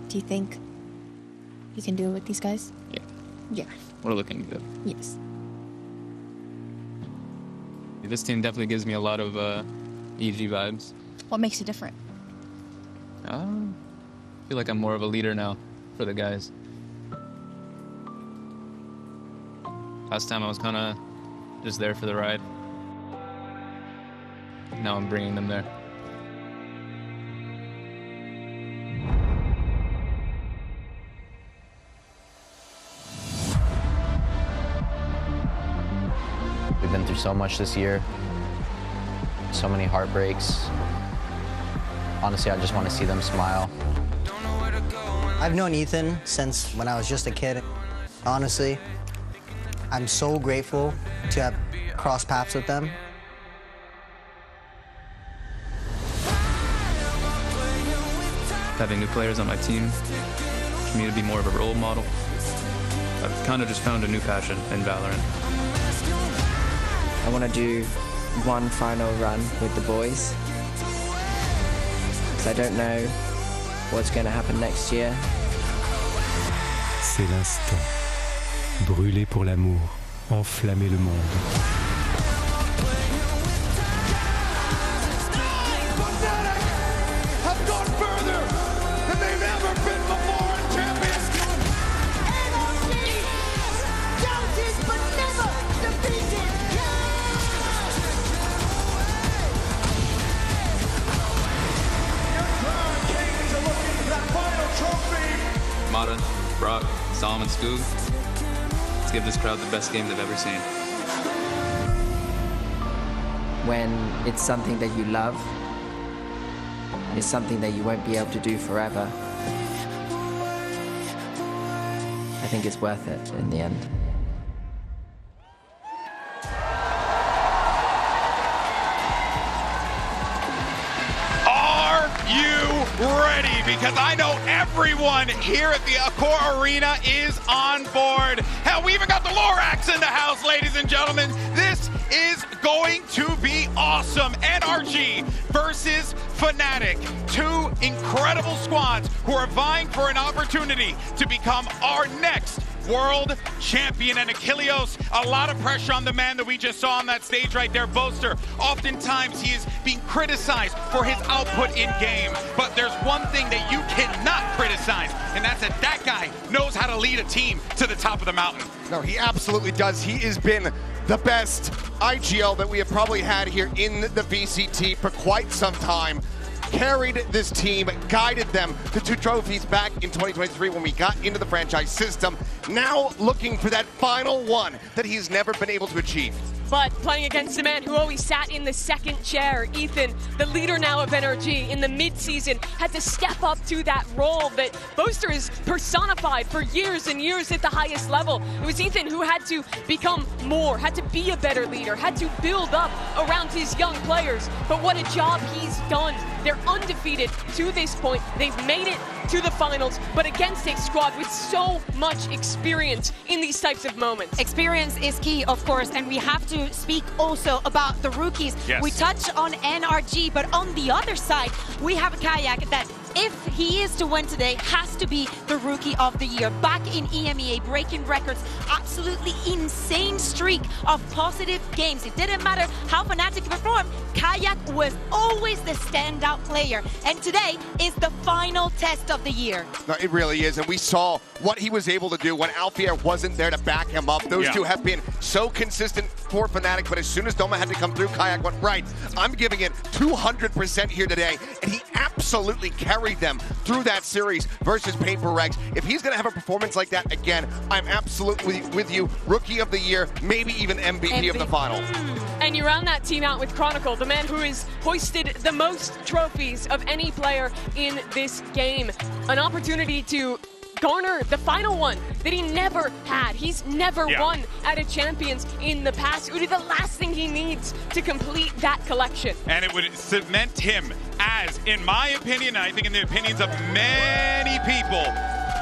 Do you think you can do it with these guys? Yeah. Yeah. We're looking good. Yes. This team definitely gives me a lot of EG vibes. What makes it different? I feel like I'm more of a leader now for the guys. Last time I was kind of just there for the ride. Now I'm bringing them there. We've been through so much this year, so many heartbreaks. Honestly, I just want to see them smile. I've known Ethan since when I was just a kid. Honestly, I'm so grateful to have crossed paths with them. Having new players on my team, for me to be more of a role model. I've kind of just found a new passion in VALORANT. I want to do one final run with the boys. Because I don't know what's going to happen next year. C'est l'instant. Brûler pour l'amour, enflammer le monde. Have gone further than they've ever been before in Champions. Doubted but never defeated. Your crown kings are looking for that final trophy. Mata, Brock, Solomon, and Skoog. Let's give this crowd the best game they've ever seen. When it's something that you love, and it's something that you won't be able to do forever, I think it's worth it in the end. Are you ready? Because I know everyone here at the Accor Arena is on board. Hell, we even got the Lorax in the house, ladies and gentlemen. This is going to be awesome. NRG versus Fnatic. Two incredible squads who are vying for an opportunity to become our next World Champion. And Achilleos, a lot of pressure on the man that we just saw on that stage right there, Boaster. Oftentimes he is being criticized for his output in game, but there's one thing that you cannot criticize, and that's that guy knows how to lead a team to the top of the mountain. No, he absolutely does. He has been the best IGL that we have probably had here in the VCT for quite some time. Carried this team, guided them to 2 trophies back in 2023 when we got into the franchise system. Now looking for that final one that he's never been able to achieve. But playing against a man who always sat in the second chair, Ethan, the leader now of NRG in the mid-season, had to step up to that role that Boaster has personified for years and years at the highest level. It was Ethan who had to become more, had to be a better leader, had to build up around his young players. But what a job he's done. They're undefeated to this point. They've made it to the finals, but against a squad with so much experience in these types of moments. Experience is key, of course, and we have to speak also about the rookies. Yes. We touch on NRG, but on the other side, we have Kayak that, if he is to win today, has to be the Rookie of the Year. Back in EMEA, breaking records, absolutely insane streak of positive games. It didn't matter how Fnatic performed, Kayak was always the standout player. And today is the final test of the year. No, it really is, and we saw what he was able to do when Alfier wasn't there to back him up. Those two have been so consistent for Fnatic, but as soon as Doma had to come through, Kayak went, right, I'm giving it 200% here today, and he absolutely carried them through that series versus Paper Rex. If he's going to have a performance like that again, I'm absolutely with you. Rookie of the Year, maybe even MVP of the final. And you round that team out with Chronicle, the man who has hoisted the most trophies of any player in this game. An opportunity to garner the final one that he never had. He's never won at a Champions in the past. It would be the last thing he needs to complete that collection. And it would cement him as, in my opinion, and I think in the opinions of many people,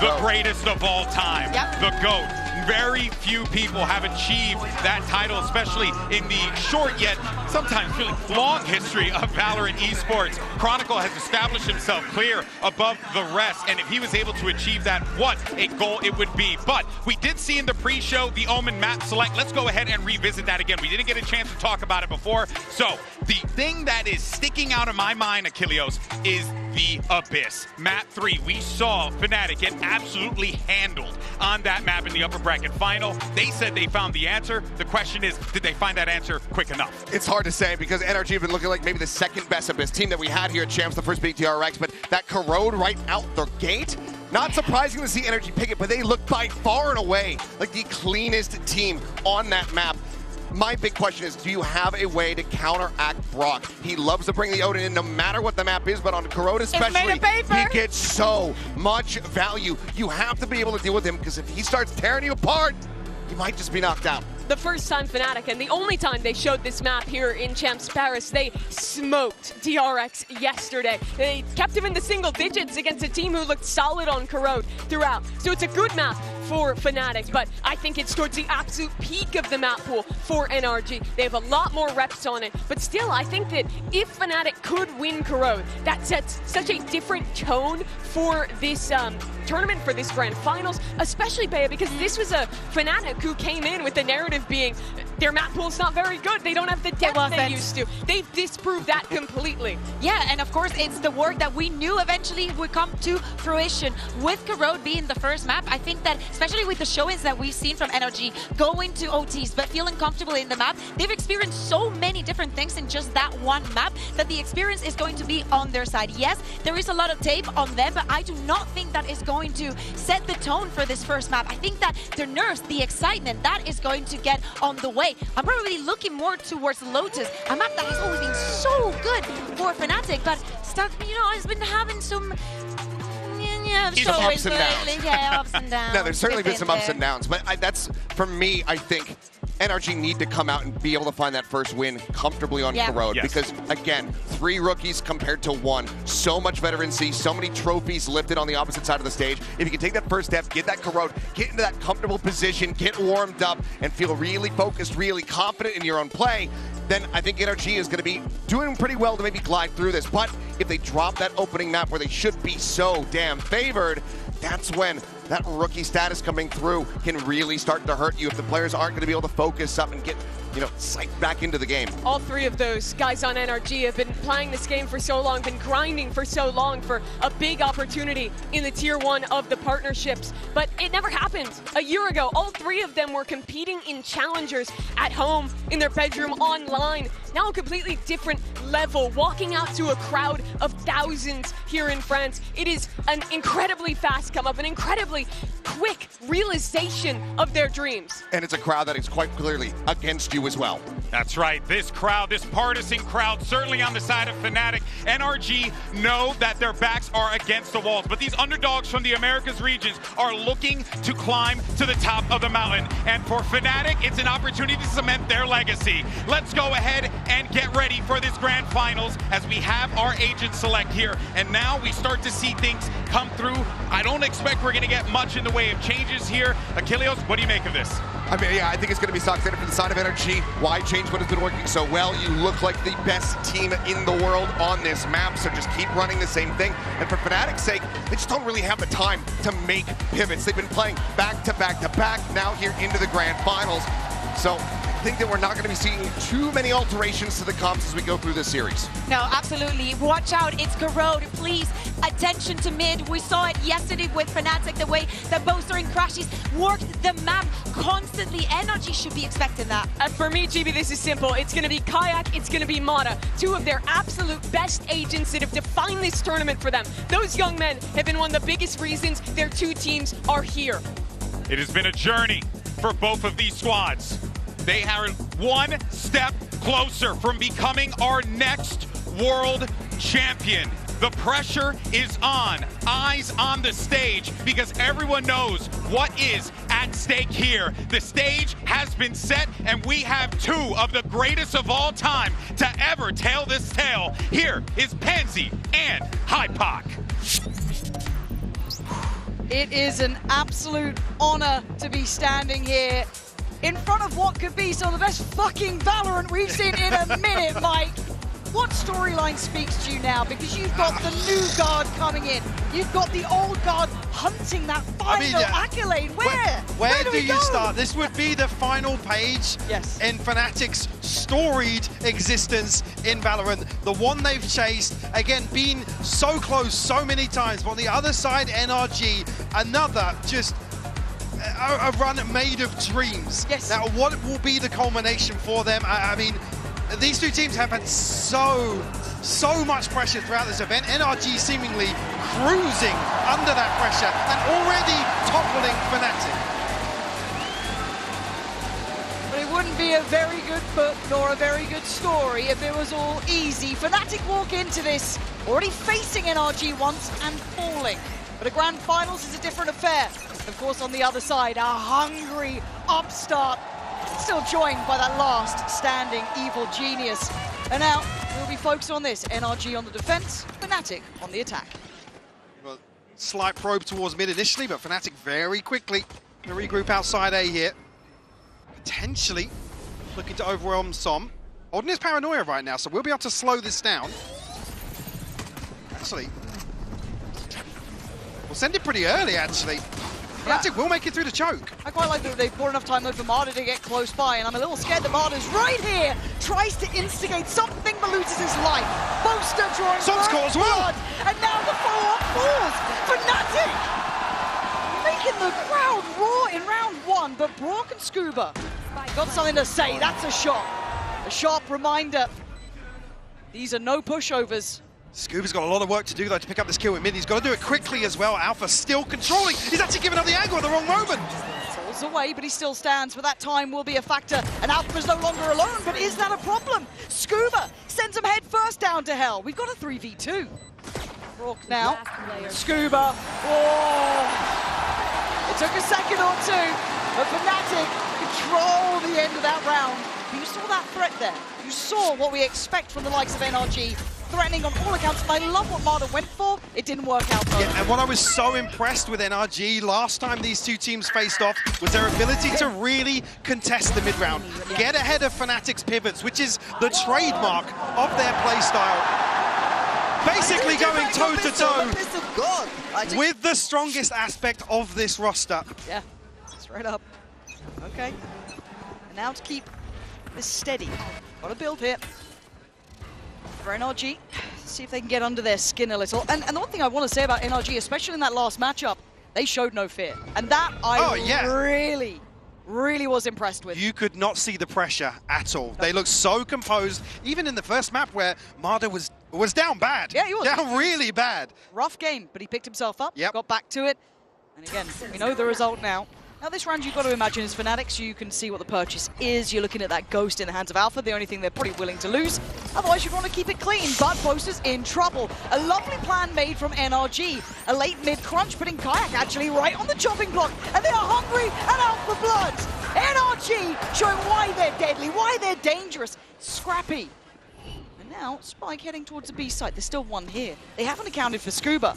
the greatest of all time, the GOAT. Very few people have achieved that title, especially in the short yet sometimes really long history of Valorant esports. Chronicle has established himself clear above the rest, and if he was able to achieve that, what a goal it would be. But we did see in the pre-show the Omen map select. Let's go ahead and revisit that again. We didn't get a chance to talk about it before. So the thing that is sticking out in my mind, Achilleos, is the Abyss. Map 3, we saw Fnatic get absolutely handled on that map in the upper bracket final. They said they found the answer. The question is, did they find that answer quick enough? It's hard to say because NRG have been looking like maybe the second best Abyss team that we had here at Champs, the first being TRX, but that corrode right out the gate, not surprising to see NRG pick it, but they look by far and away like the cleanest team on that map. My big question is, do you have a way to counteract Brock? He loves to bring the Odin in no matter what the map is, but on Corrode especially, he gets so much value. You have to be able to deal with him because if he starts tearing you apart, you might just be knocked out. The first time Fnatic, and the only time they showed this map here in Champs Paris, they smoked TRX yesterday. They kept him in the single digits against a team who looked solid on Corrode throughout. So it's a good map for Fnatic, but I think it's towards the absolute peak of the map pool for NRG. They have a lot more reps on it, but still, I think that if Fnatic could win Corrode, that sets such a different tone for this tournament, for this grand finals, especially Bea, because this was a Fnatic who came in with the narrative being their map pool's not very good. They don't have the depth they used to. They've disproved that completely. Yeah, and of course, it's the work that we knew eventually would come to fruition with Corrode being the first map. I think that, especially with the showings that we've seen from NRG, going to OTs, but feeling comfortable in the map, they've experienced so many different things in just that one map that the experience is going to be on their side. Yes, there is a lot of tape on them, but I do not think that is going to set the tone for this first map. I think that the nerves, the excitement, that is going to get on the way. I'm probably looking more towards Lotus, a map that has always been so good for Fnatic, but has been having some ups and downs. Yeah, ups and downs. No, there's certainly been some ups and downs, but that's, for me, I think NRG need to come out and be able to find that first win comfortably on Corrode because, again, 3 rookies compared to 1. So much veterancy, so many trophies lifted on the opposite side of the stage. If you can take that first step, get that Corrode, get into that comfortable position, get warmed up, and feel really focused, really confident in your own play, then I think NRG is going to be doing pretty well to maybe glide through this. But if they drop that opening map where they should be so damn favored, that's when that rookie status coming through can really start to hurt you if the players aren't going to be able to focus up and get, psyched back into the game. All three of those guys on NRG have been playing this game for so long, been grinding for so long for a big opportunity in the Tier 1 of the partnerships. But it never happened. A year ago, all three of them were competing in challengers at home, in their bedroom, online. Now a completely different level, walking out to a crowd of thousands here in France. It is an incredibly fast come up, an incredibly quick realization of their dreams. And it's a crowd that is quite clearly against you as well. That's right. This crowd, this partisan crowd, certainly on the side of Fnatic. NRG know that their backs are against the walls, but these underdogs from the Americas regions are looking to climb to the top of the mountain. And for Fnatic, it's an opportunity to cement their legacy. Let's go ahead and get ready for this grand finals as we have our agent select here. And now we start to see things come through. I don't expect we're going to get much in the way of changes here. Achilles, what do you make of this? I mean, yeah, I think it's going to be stock-standard for the side of NRG. Why change what has been working so well? You look like the best team in the world on this map, so just keep running the same thing. And for Fnatic's sake, they just don't really have the time to make pivots. They've been playing back-to-back-to-back, now here into the grand finals. So I think that we're not going to be seeing too many alterations to the comps as we go through this series. No, absolutely. Watch out, it's Corrode. Please, attention to mid. We saw it yesterday with Fnatic, the way that both during crashes worked the map constantly. NRG should be expecting that. For me, GB, this is simple. It's going to be Kayak, it's going to be Mata. Two of their absolute best agents that have defined this tournament for them. Those young men have been one of the biggest reasons their two teams are here. It has been a journey for both of these squads. They are one step closer from becoming our next world champion. The pressure is on, eyes on the stage, because everyone knows what is at stake here. The stage has been set, and we have two of the greatest of all time to ever tell this tale. Here is Pansy and Hypoc. It is an absolute honor to be standing here in front of what could be some of the best fucking Valorant we've seen in a minute, Mike. What storyline speaks to you now? Because you've got the new guard coming in. You've got the old guard hunting that final accolade. Where do you start? This would be the final page in Fnatic's storied existence in Valorant. The one they've chased, again, been so close so many times. But on the other side, NRG, another just a run made of dreams. Yes. Now, what will be the culmination for them? I mean, these two teams have had so much pressure throughout this event. NRG seemingly cruising under that pressure and already toppling Fnatic. But it wouldn't be a very good book nor a very good story if it was all easy. Fnatic walk into this already facing NRG once and falling. But a grand finals is a different affair. Of course, on the other side, a hungry upstart, still joined by that last standing evil genius. And now we'll be focused on this. NRG on the defense, Fnatic on the attack. Well, slight probe towards mid initially, but Fnatic very quickly to regroup outside A here. Potentially looking to overwhelm Som. Holding his paranoia right now, so we'll be able to slow this down. Actually, we'll send it pretty early, actually. Fnatic will make it through the choke. I quite like that they've bought enough time though for Marta to get close by, and I'm a little scared that Marta's right here, tries to instigate something but loses his life. Boaster drawing Som's as well. blood, and now the follow-up falls. Fnatic making the crowd roar in round one, but Brock and Scuba got something to say. That's a shot. A sharp reminder. These are no pushovers. Scuba's got a lot of work to do, though, to pick up this kill in mid. He's got to do it quickly as well. Alpha still controlling. He's actually giving up the angle at the wrong moment. Falls away, but he still stands, but that time will be a factor. And Alpha's no longer alone, but is that a problem? Scuba sends him head first down to hell. We've got a 3v2. Rourke now. Scuba. Oh! It took a second or two, but Fnatic control the end of that round. But you saw that threat there. You saw what we expect from the likes of NRG. Threatening on all accounts, but I love what Marta went for. It didn't work out though. Yeah, and what I was so impressed with NRG last time these two teams faced off was their ability to really contest the mid-round. Get ahead of Fnatic's pivots, which is the trademark of their playstyle. basically going toe-to-toe with the strongest aspect of this roster. Yeah, straight up. Okay. And now to keep this steady. Got to build here. For NRG, see if they can get under their skin a little. And the one thing I want to say about NRG, especially in that last matchup, they showed no fear. And that I really was impressed with. You could not see the pressure at all. They looked so composed, even in the first map where Marder was down bad. Yeah, he was. Down really bad. Rough game, but he picked himself up, Yep. got back to it. And again, we know the result now. Now this round you've got to imagine as Fanatics, you can see what the purchase is. You're looking at that ghost in the hands of Alpha, the only thing they're pretty willing to lose. Otherwise you'd want to keep it clean, but Boaster's in trouble. A lovely plan made from NRG. A late mid crunch, putting Kayak actually right on the chopping block. And they are hungry and out for blood. NRG showing why they're deadly, why they're dangerous. Scrappy. And now Spike heading towards the B site. There's still one here. They haven't accounted for Scuba.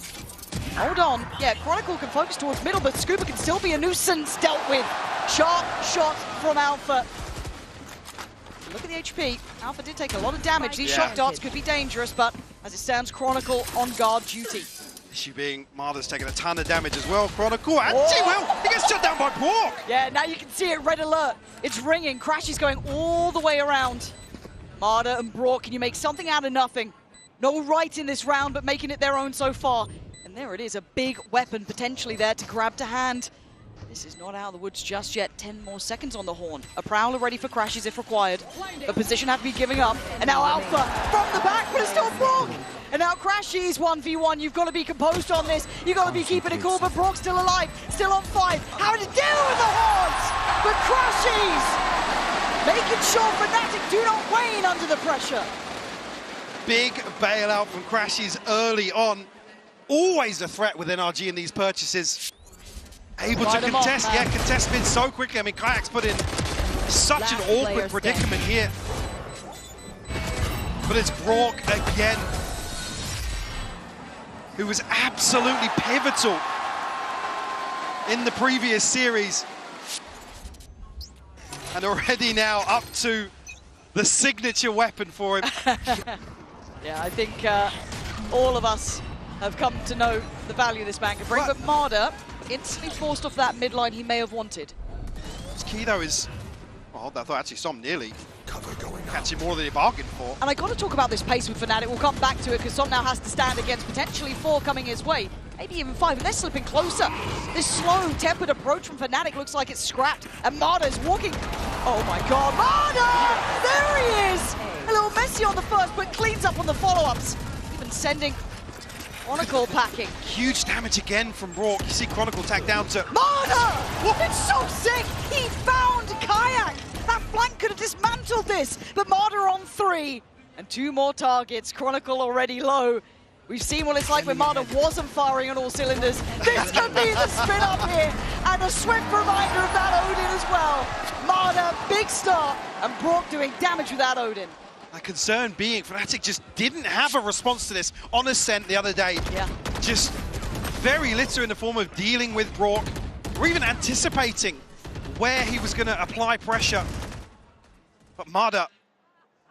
Hold on. Yeah, Chronicle can focus towards middle, but Scuba can still be a nuisance dealt with. Sharp shot from Alpha. Look at the HP. Alpha did take a lot of damage. These shock darts could be dangerous, but as it stands, Chronicle on guard duty. Issue being Marder's taking a ton of damage as well. Chronicle, and he gets shut down by Bork. Yeah, now you can see it, red alert. It's ringing. Crash is going all the way around. Marder and Brock, can you make something out of nothing? No right in this round, but making it their own so far. And there it is, a big weapon potentially there to grab to hand. This is not out of the woods just yet. 10 more seconds on the horn. A Prowler ready for crashes if required. The position had to be giving up. And now Alpha from the back, but it's still Brock. And now Crashies 1v1. You've got to be composed on this. You've got to be keeping it cool, but Brock's still alive, still on 5. Having to deal with the horns. But Crashies making sure Fnatic do not wane under the pressure. Big bailout from Crashies early on. Always a threat with NRG in these purchases. Able to contest, contest mid so quickly. I mean, Kayak's put in such an awkward predicament here. But it's Brock again, who was absolutely pivotal in the previous series. And already now up to the signature weapon for him. Yeah, I think all of us have come to know the value this man can bring, but Marder instantly forced off that midline he may have wanted. What's key though is, well, I thought actually Som nearly catching more than he bargained for. And I got to talk about this pace with Fnatic. We'll come back to it because Som now has to stand against potentially 4 coming his way, maybe even 5, and they're slipping closer. This slow, tempered approach from Fnatic looks like it's scrapped, and Marder's walking. Oh my God, Marder! There he is! A little messy on the first, but cleans up on the follow-ups. Even sending Chronicle packing. Huge damage again from Brock. You see Chronicle tag down to Marder! It's so sick! He found Kayak! That flank could have dismantled this, but Marder on 3. And 2 more targets. Chronicle already low. We've seen what it's like when Marder wasn't firing on all cylinders. This could be the spin up here, and a swift reminder of that Odin as well. Marder, big start, and Brock doing damage with that Odin. My concern being Fnatic just didn't have a response to this on Ascent the other day. Yeah. Just very little in the form of dealing with Brock, or even anticipating where he was going to apply pressure. But Marder,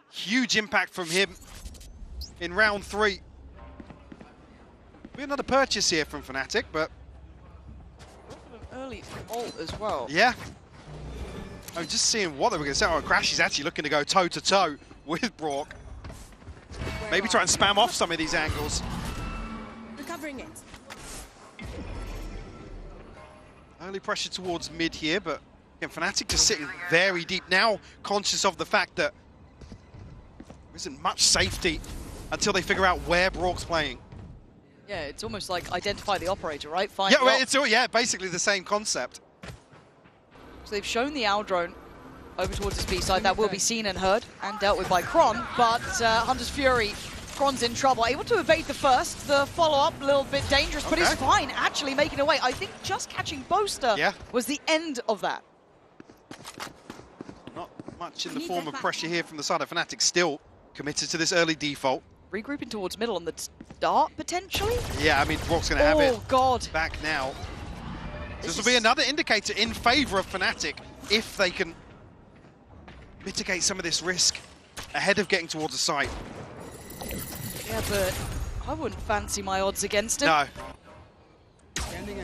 huge impact from him in round 3. Be another purchase here from Fnatic, but early ult as well. Yeah. I'm just seeing what they were going to say. Oh, Crash is actually looking to go toe-to-toe with Brock. Maybe try and spam off some of these angles. Recovering it. Early pressure towards mid here, but again, Fnatic just sitting very deep. Now conscious of the fact that there isn't much safety until they figure out where Brock's playing. Yeah, it's almost like identify the operator, right? Find Yeah, well, it's basically the same concept. So they've shown the owl drone over towards this B side. That will be seen and heard and dealt with by Kron, but Hunter's Fury, Kron's in trouble. Able to evade the first, the follow-up a little bit dangerous, but he's fine, actually making away. I think just catching Boaster was the end of that. Not much in the form of pressure here from the side of Fnatic, still committed to this early default. Regrouping towards middle on the start, potentially? Yeah, I mean, Brock's going to have it back now. This will be another indicator in favor of Fnatic if they can mitigate some of this risk ahead of getting towards the site. Yeah, but I wouldn't fancy my odds against him. No.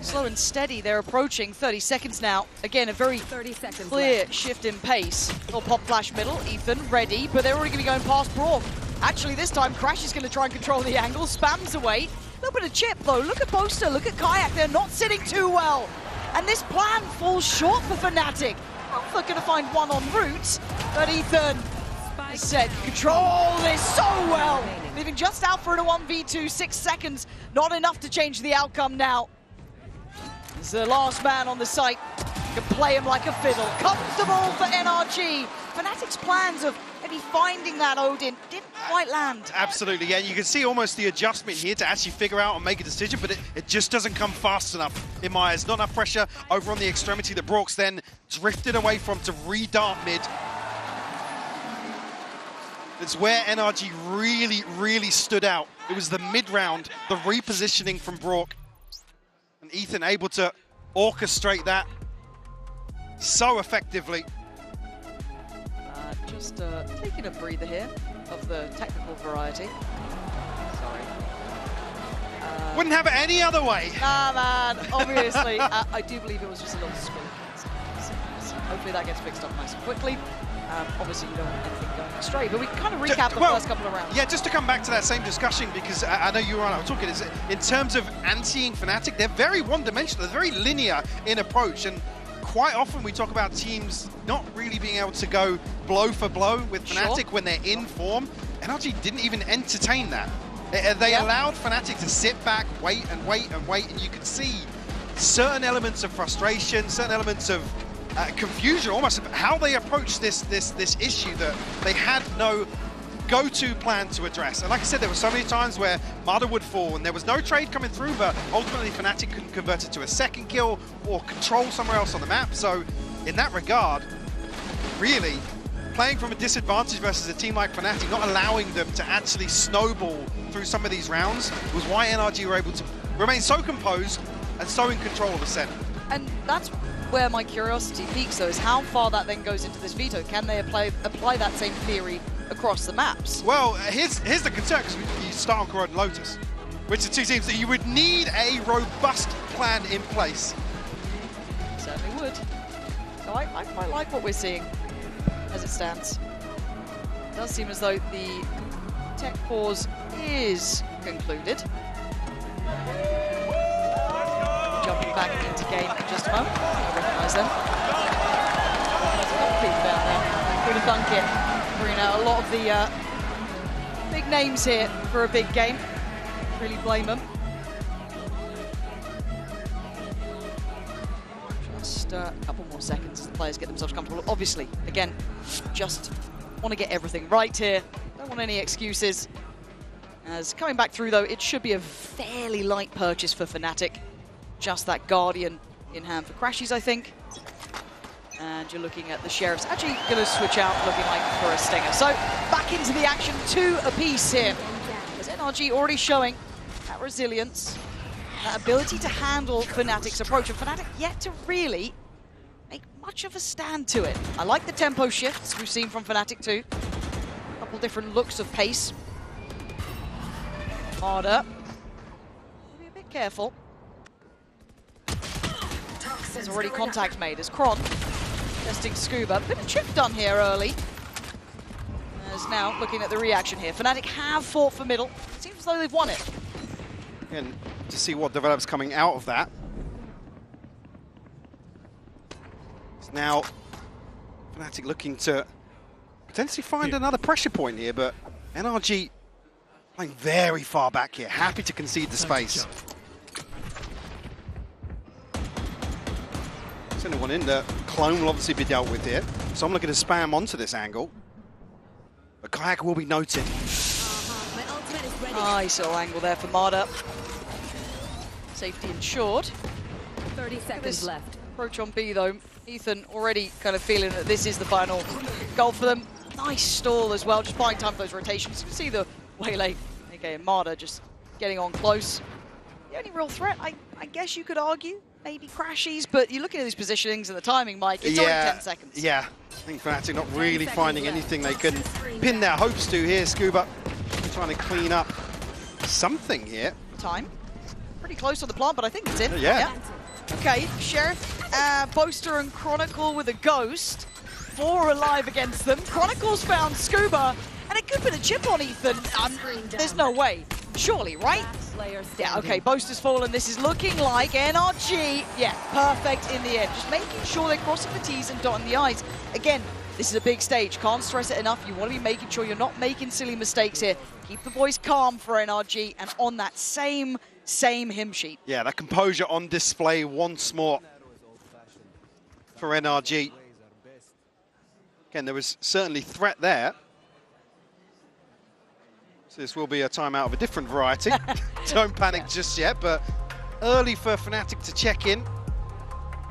Slow and steady, they're approaching 30 seconds now. Again, a very clear shift in pace. Little pop flash middle, Ethan ready, but they're already going to be going past Brock. Actually, this time, Crash is going to try and control the angle, spams away. A little bit of chip, though. Look at Boaster, look at Kayak, they're not sitting too well. And this plan falls short for Fnatic. Alpha going to find one en route, but Ethan said control this so well. Leaving just Alpha in a 1v2, 6 seconds. Not enough to change the outcome now. He's the last man on the site. Can play him like a fiddle. Comfortable for NRG. Fnatic's plans of maybe finding that Odin didn't quite land. Absolutely, yeah. You can see almost the adjustment here to actually figure out and make a decision, but it just doesn't come fast enough in my eyes. Not enough pressure over on the extremity that Brock's then drifted away from to re-dart mid. It's where NRG really stood out. It was the mid-round, the repositioning from Brock. And Ethan able to orchestrate that so effectively. Just taking a breather here of the technical variety. Sorry. Wouldn't have it any other way. Nah, man, obviously. I do believe it was just a little squeak. So hopefully that gets fixed up nice and quickly. Obviously, you don't want anything going astray, but we can kind of recap the first couple of rounds. Yeah, just to come back to that same discussion, because I know you and I were talking, is in terms of anti-ing Fnatic, they're very one-dimensional, they're very linear in approach, and quite often we talk about teams not really being able to go blow for blow with Fnatic when they're in form. NRG didn't even entertain that. They allowed Fnatic to sit back, wait and wait and wait, and you could see certain elements of frustration, certain elements of confusion almost about how they approach this issue that they had no go-to plan to address. And like I said, there were so many times where Marder would fall and there was no trade coming through, but ultimately Fnatic couldn't convert it to a second kill or control somewhere else on the map. So in that regard, really playing from a disadvantage versus a team like Fnatic, not allowing them to actually snowball through some of these rounds, was why NRG were able to remain so composed and so in control of the center. And that's where my curiosity peaks, though, is how far that then goes into this veto. Can they apply that same theory across the maps? Well, here's the concern, because you start on Corrode and Lotus, which are two teams that you would need a robust plan in place. Certainly would. So I quite like what we're seeing as it stands. It does seem as though the tech pause is concluded. Jumping back into game in just a moment. I recognise them. There's a lot of people down there. Pretty thunk it. Bringing out a lot of the big names here for a big game. Really blame them. Just a couple more seconds as the players get themselves comfortable. Obviously, again, just want to get everything right here. Don't want any excuses. As coming back through, though, it should be a fairly light purchase for Fnatic. Just that Guardian in hand for Crashies, I think. And you're looking at the Sheriffs actually going to switch out, looking like for a Stinger. So back into the action, 2 apiece here. As NRG already showing that resilience, that ability to handle Fnatic's approach. And Fnatic yet to really make much of a stand to it. I like the tempo shifts we've seen from Fnatic too. A couple different looks of pace. Marder. Be a bit careful. There's already contact made as Kron testing Scuba. Bit of chip done here early. As now looking at the reaction here. Fnatic have fought for middle. Seems as though they've won it. And to see what develops coming out of that. It's now Fnatic looking to potentially find another pressure point here, but NRG playing very far back here. Happy to concede the space. Sending one in, the clone will obviously be dealt with here. So I'm looking to spam onto this angle. But Kayak will be noted. Nice little angle there for Marder. Safety ensured. 30 seconds left. Approach on B though. Ethan already kind of feeling that this is the final goal for them. Nice stall as well, just buying time for those rotations. You can see the waylay, aka Marder, just getting on close. The only real threat, I guess you could argue, maybe Crashies, but you're looking at these positionings and the timing, Mike, it's only 10 seconds. Yeah, I think Fnatic not really finding anything they can pin their hopes to here. Scuba trying to clean up something here. Time. Pretty close on the plant, but I think it's in. Yeah. Okay, Sheriff, Boaster and Chronicle with a Ghost. 4 alive against them. Chronicle's found Scuba, and it could put a chip on Ethan. There's no way. Surely, right? Yeah, okay, Boaster's fallen. This is looking like NRG. Yeah, perfect in the end. Just making sure they're crossing the T's and dotting the I's. Again, this is a big stage. Can't stress it enough. You want to be making sure you're not making silly mistakes here. Keep the boys calm for NRG and on that same hymn sheet. Yeah, that composure on display once more for NRG. Again, there was certainly threat there. So this will be a timeout of a different variety. Don't panic just yet, but early for Fnatic to check in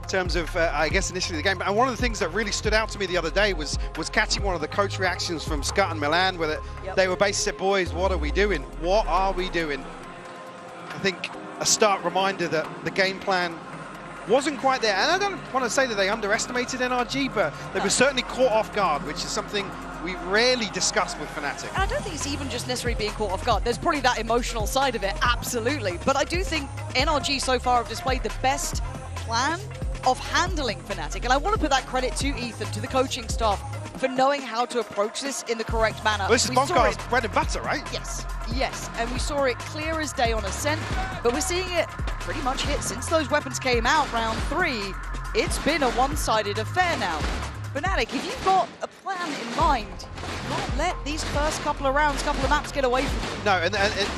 terms of, I guess, initially the game. And one of the things that really stood out to me the other day was catching one of the coach reactions from Scott and Milan, where they were basically said, boys, what are we doing? What are we doing? I think a stark reminder that the game plan wasn't quite there. And I don't want to say that they underestimated NRG, but they were certainly caught off guard, which is something we rarely discuss with Fnatic. And I don't think it's even just necessarily being caught off guard. There's probably that emotional side of it, absolutely. But I do think NRG so far have displayed the best plan of handling Fnatic. And I want to put that credit to Ethan, to the coaching staff, for knowing how to approach this in the correct manner. Well, this is Bonkar's bread and butter, right? Yes, yes. And we saw it clear as day on Ascent, but we're seeing it pretty much hit since those weapons came out round 3. It's been a one-sided affair now. Fnatic, if you've got a plan in mind, don't let these first couple of rounds, couple of maps get away from you. No, and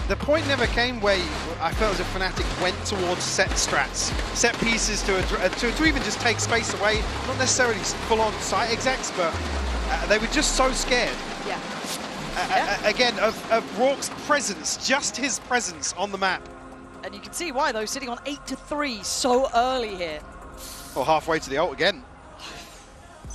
the point never came where I felt as if Fnatic went towards set strats, set pieces to even just take space away, not necessarily full-on site execs, but they were just so scared. Yeah. Again, of Rourke's presence, just his presence on the map. And you can see why, though, sitting on 8-3 so early here. Or halfway to the ult again.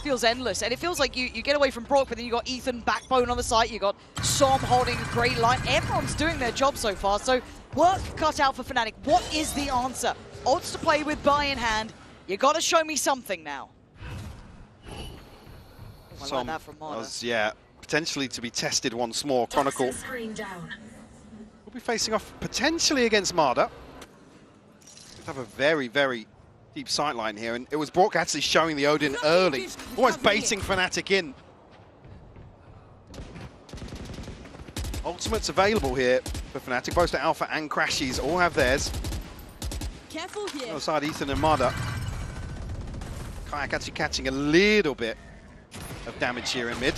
Feels endless, and it feels like you get away from Brock, but then you got Ethan backbone on the site, you got Som holding a great line. Everyone's doing their job so far, so work cut out for Fnatic. What is the answer? Odds to play with, buy in hand. You got to show me something now. I like that from Marta. Yeah, potentially to be tested once more. Chronicle will be facing off potentially against Marta. Have a very, very deep sightline here, and it was Brock actually showing the Odin early, almost baiting Fnatic in. Ultimates available here for Fnatic. Both the Alpha and Crashies all have theirs. Careful here. On the side, Ethan and Marta. Kayak actually catching a little bit of damage here in mid.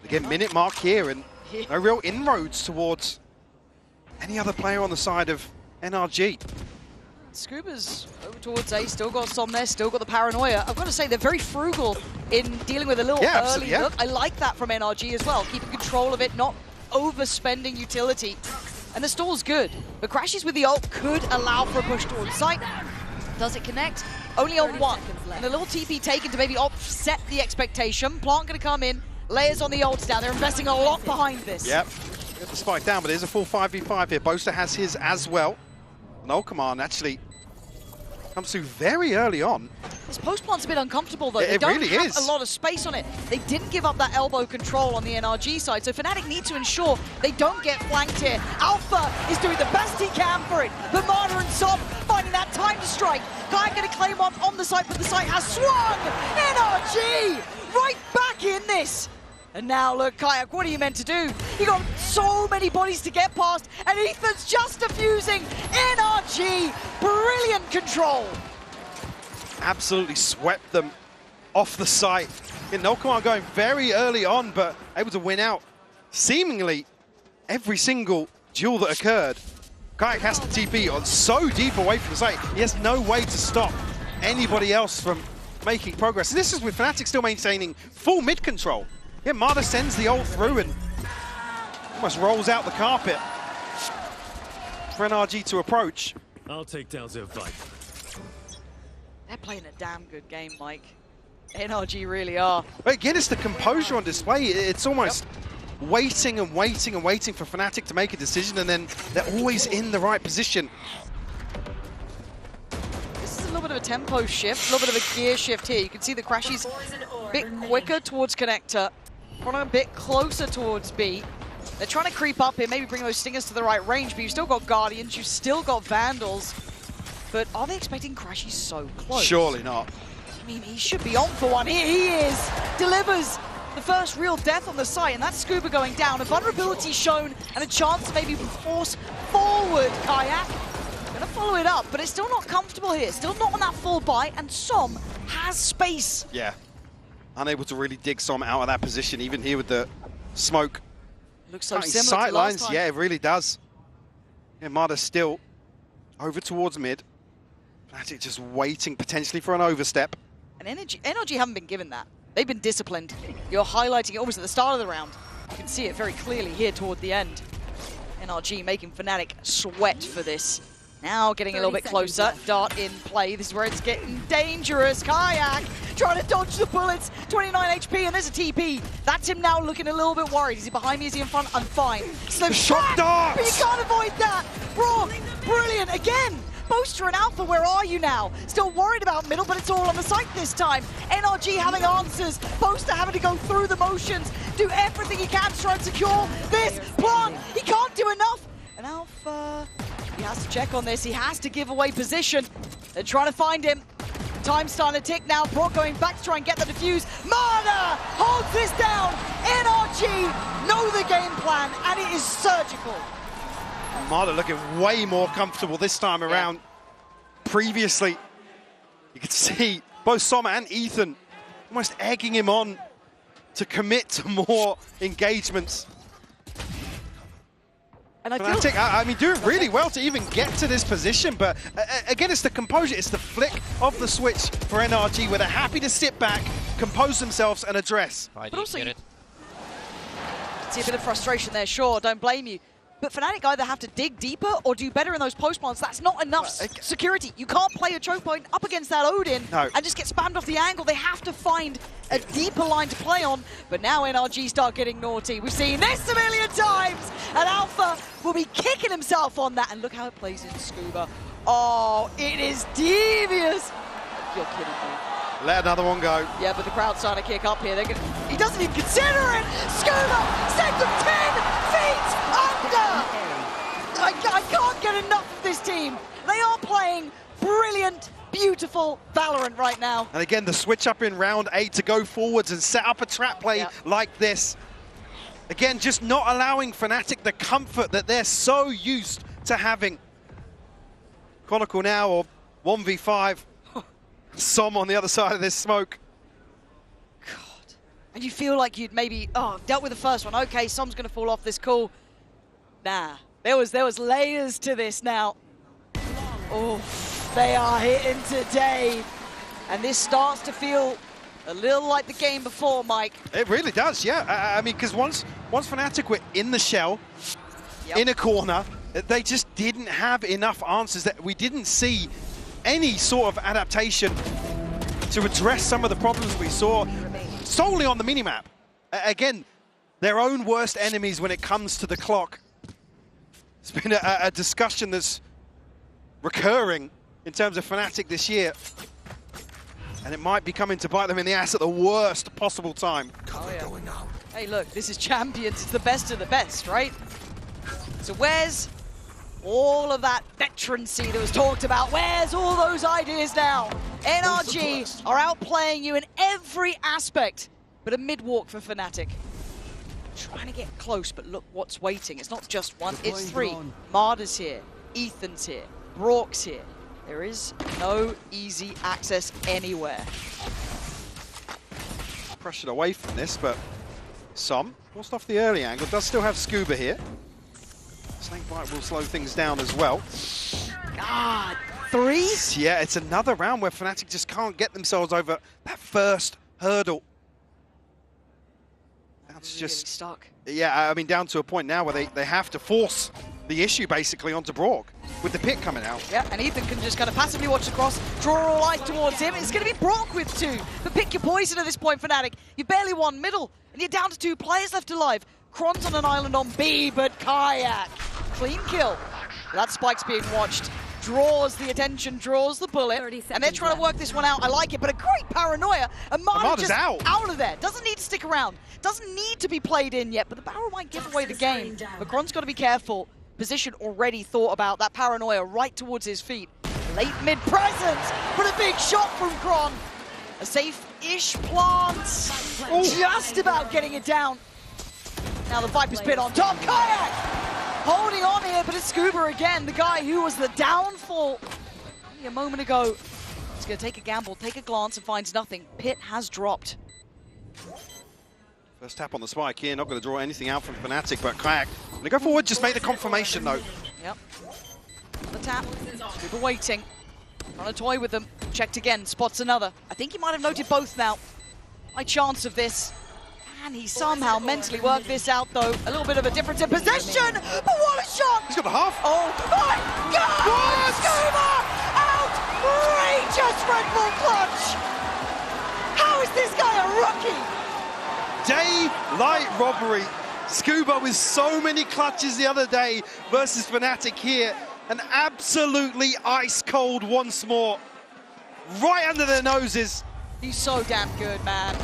Again, minute mark here, and no real inroads towards any other player on the side of NRG. Scuba's over towards A, still got Som there, still got the paranoia. I've got to say, they're very frugal in dealing with a little early look. I like that from NRG as well, keeping control of it, not overspending utility. And the stall's good, but Crashies with the ult could allow for a push towards site. Does it connect? Only on 1. And a little TP taken to maybe offset the expectation. Plant going to come in, layers on the ults down. They're investing a lot behind this. Yep, get the spike down, but there's a full 5v5 here. Boaster has his as well. No command actually comes through very early on. This post plant's a bit uncomfortable though. It really is. They don't have a lot of space on it. They didn't give up that elbow control on the NRG side, so Fnatic need to ensure they don't get flanked here. Alpha is doing the best he can for it, but Marta and Som finding that time to strike. Guy going to claim one on the site, but the site has swung! NRG right back in this! And now look, Kayak, what are you meant to do? You got so many bodies to get past, and Ethan's just defusing. NRG, brilliant control. Absolutely swept them off the site. No command going very early on, but able to win out seemingly every single duel that occurred. Kayak has to TP on so deep away from the site. He has no way to stop anybody else from making progress. And this is with Fnatic still maintaining full mid control. Yeah, Marta sends the ult through and almost rolls out the carpet for NRG to approach. I'll take down their fight. They're playing a damn good game, Mike. NRG really are. But again, it's the composure on display. It's almost waiting and waiting and waiting for Fnatic to make a decision, and then they're always in the right position. This is a little bit of a tempo shift, a little bit of a gear shift here. You can see the Crashies a bit quicker towards connector, a bit closer towards B. They're trying to creep up here, maybe bring those Stingers to the right range, but you've still got Guardians, you've still got Vandals. But are they expecting Crash? He's so close. Surely not. I mean, he should be on for one. Here he is. Delivers the first real death on the site, and that's Scuba going down. A vulnerability shown and a chance to maybe force forward Kayak. Gonna follow it up, but it's still not comfortable here. Still not on that full buy, and Som has space. Yeah. Unable to really dig Som out of that position, even here with the smoke. Looks so Cutting similar sight to last lines. time. Yeah, it really does. Yeah, Marta's still over towards mid. Fnatic just waiting potentially for an overstep. And NRG haven't been given that. They've been disciplined. You're highlighting it almost at the start of the round. You can see it very clearly here toward the end. NRG making Fnatic sweat for this. Now getting a little bit closer. Dart in play. This is where it's getting dangerous. Kayak trying to dodge the bullets. 29 HP, and there's a TP. That's him now looking a little bit worried. Is he behind me? Is he in front? I'm fine. Slow shot darts! But you can't avoid that. Brock, brilliant again. Boaster and Alpha, where are you now? Still worried about middle, but it's all on the site this time. NRG having answers. Boaster having to go through the motions, do everything he can to try and secure this plant. He can't do enough. And Alpha, he has to check on this. He has to give away position. They're trying to find him. Time's starting to tick now. Brock going back to try and get the defuse. Marta holds this down. NRG know the game plan, and it is surgical. Marta looking way more comfortable this time around. Previously, you could see both Som and Ethan almost egging him on to commit to more engagements. And I mean, doing really well to even get to this position, but again, it's the composure, it's the flick of the switch for NRG, where they're happy to sit back, compose themselves, and address. But also, you see a bit of frustration there, sure, don't blame you. But Fnatic either have to dig deeper or do better in those post plants. That's not enough security. You can't play a choke point up against that Odin and just get spammed off the angle. They have to find a deeper line to play on. But now NRG start getting naughty. We've seen this a million times. And Alpha will be kicking himself on that. And look how it plays in Scuba. Oh, it is devious. You're kidding me. Let another one go. Yeah, but the crowd's starting to kick up here. He doesn't even consider it. Scuba sent them 10 feet under. I can't get enough of this team. They are playing brilliant, beautiful Valorant right now. And again, the switch up in round 8 to go forwards and set up a trap play like this. Again, just not allowing Fnatic the comfort that they're so used to having. Chronicle now, or 1v5. Som on the other side of this smoke. God. And you feel like you'd maybe, dealt with the first one. Okay, Som's going to fall off this call. Nah, there was layers to this now. Oh, they are hitting today. And this starts to feel a little like the game before, Mike. It really does, yeah. I mean, because once Fnatic were in the shell, in a corner, they just didn't have enough answers. That we didn't see any sort of adaptation to address some of the problems we saw solely on the minimap. Again, their own worst enemies when it comes to the clock. It's been a discussion that's recurring in terms of Fnatic this year. And it might be coming to bite them in the ass at the worst possible time. Hey, look, this is Champions. It's the best of the best, right? So where's all of that veterancy that was talked about? Where's all those ideas now? NRG are outplaying you in every aspect, but a mid-walk for Fnatic. Trying to get close, but look what's waiting. It's not just one, it's 3. Marta's here, Ethan's here, Brock's here. There is no easy access anywhere. Pressured away from this, but Som, forced off the early angle, does still have Scuba here. Snakebite will slow things down as well. God, 3? Yeah, it's another round where Fnatic just can't get themselves over that first hurdle. That's really just stuck. Yeah, I mean, down to a point now where they have to force the issue basically onto Brock with the pit coming out. Yeah, and Ethan can just kind of passively watch across, draw all eyes towards him. It's going to be Brock with 2. But pick your poison at this point, Fnatic. You barely won middle, and you're down to 2 players left alive. Kron's on an island on B, but Kayak. Clean kill. That spike's being watched. draws the attention, draws the bullet, and they're trying to work this one out. I like it, but a great paranoia. Amada just out of there. Doesn't need to stick around. Doesn't need to be played in yet, but the barrel might give away the game. But Kron's got to be careful. Position already thought about. That paranoia right towards his feet. Late mid-presence, but a big shot from Kron. A safe-ish plant. Just about getting it down. Now the Viper's pit on top. Kayak holding on here, but it's Scuba again, the guy who was the downfall a moment ago. He's going to take a gamble, take a glance, and finds nothing. Pit has dropped. First tap on the spike here, not going to draw anything out from Fnatic, but Kayak, when they go forward, just make the confirmation though. Yep. The tap, Scuba waiting. Trying to toy with them. Checked again, spots another. I think he might have noted both now. High chance of this. And he somehow mentally worked this out though. A little bit of a difference in possession, but what a shot! He's got the half. Oh my God! Scuba! Outrageous Red Bull clutch! How is this guy a rookie? Daylight robbery. Scuba with so many clutches the other day versus Fnatic here. And absolutely ice cold once more. Right under their noses. He's so damn good, man.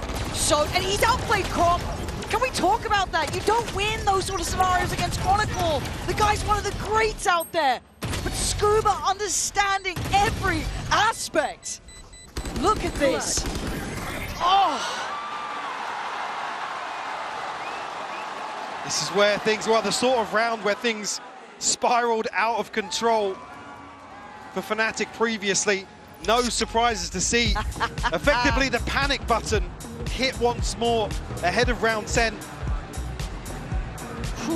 And he's outplayed Kron. Can we talk about that? You don't win those sort of scenarios against Chronicle. The guy's one of the greats out there. But Scuba understanding every aspect. Look at this. Oh. This is where things were the sort of round where things spiraled out of control for Fnatic previously. No surprises to see. Effectively, the panic button hit once more ahead of round 10.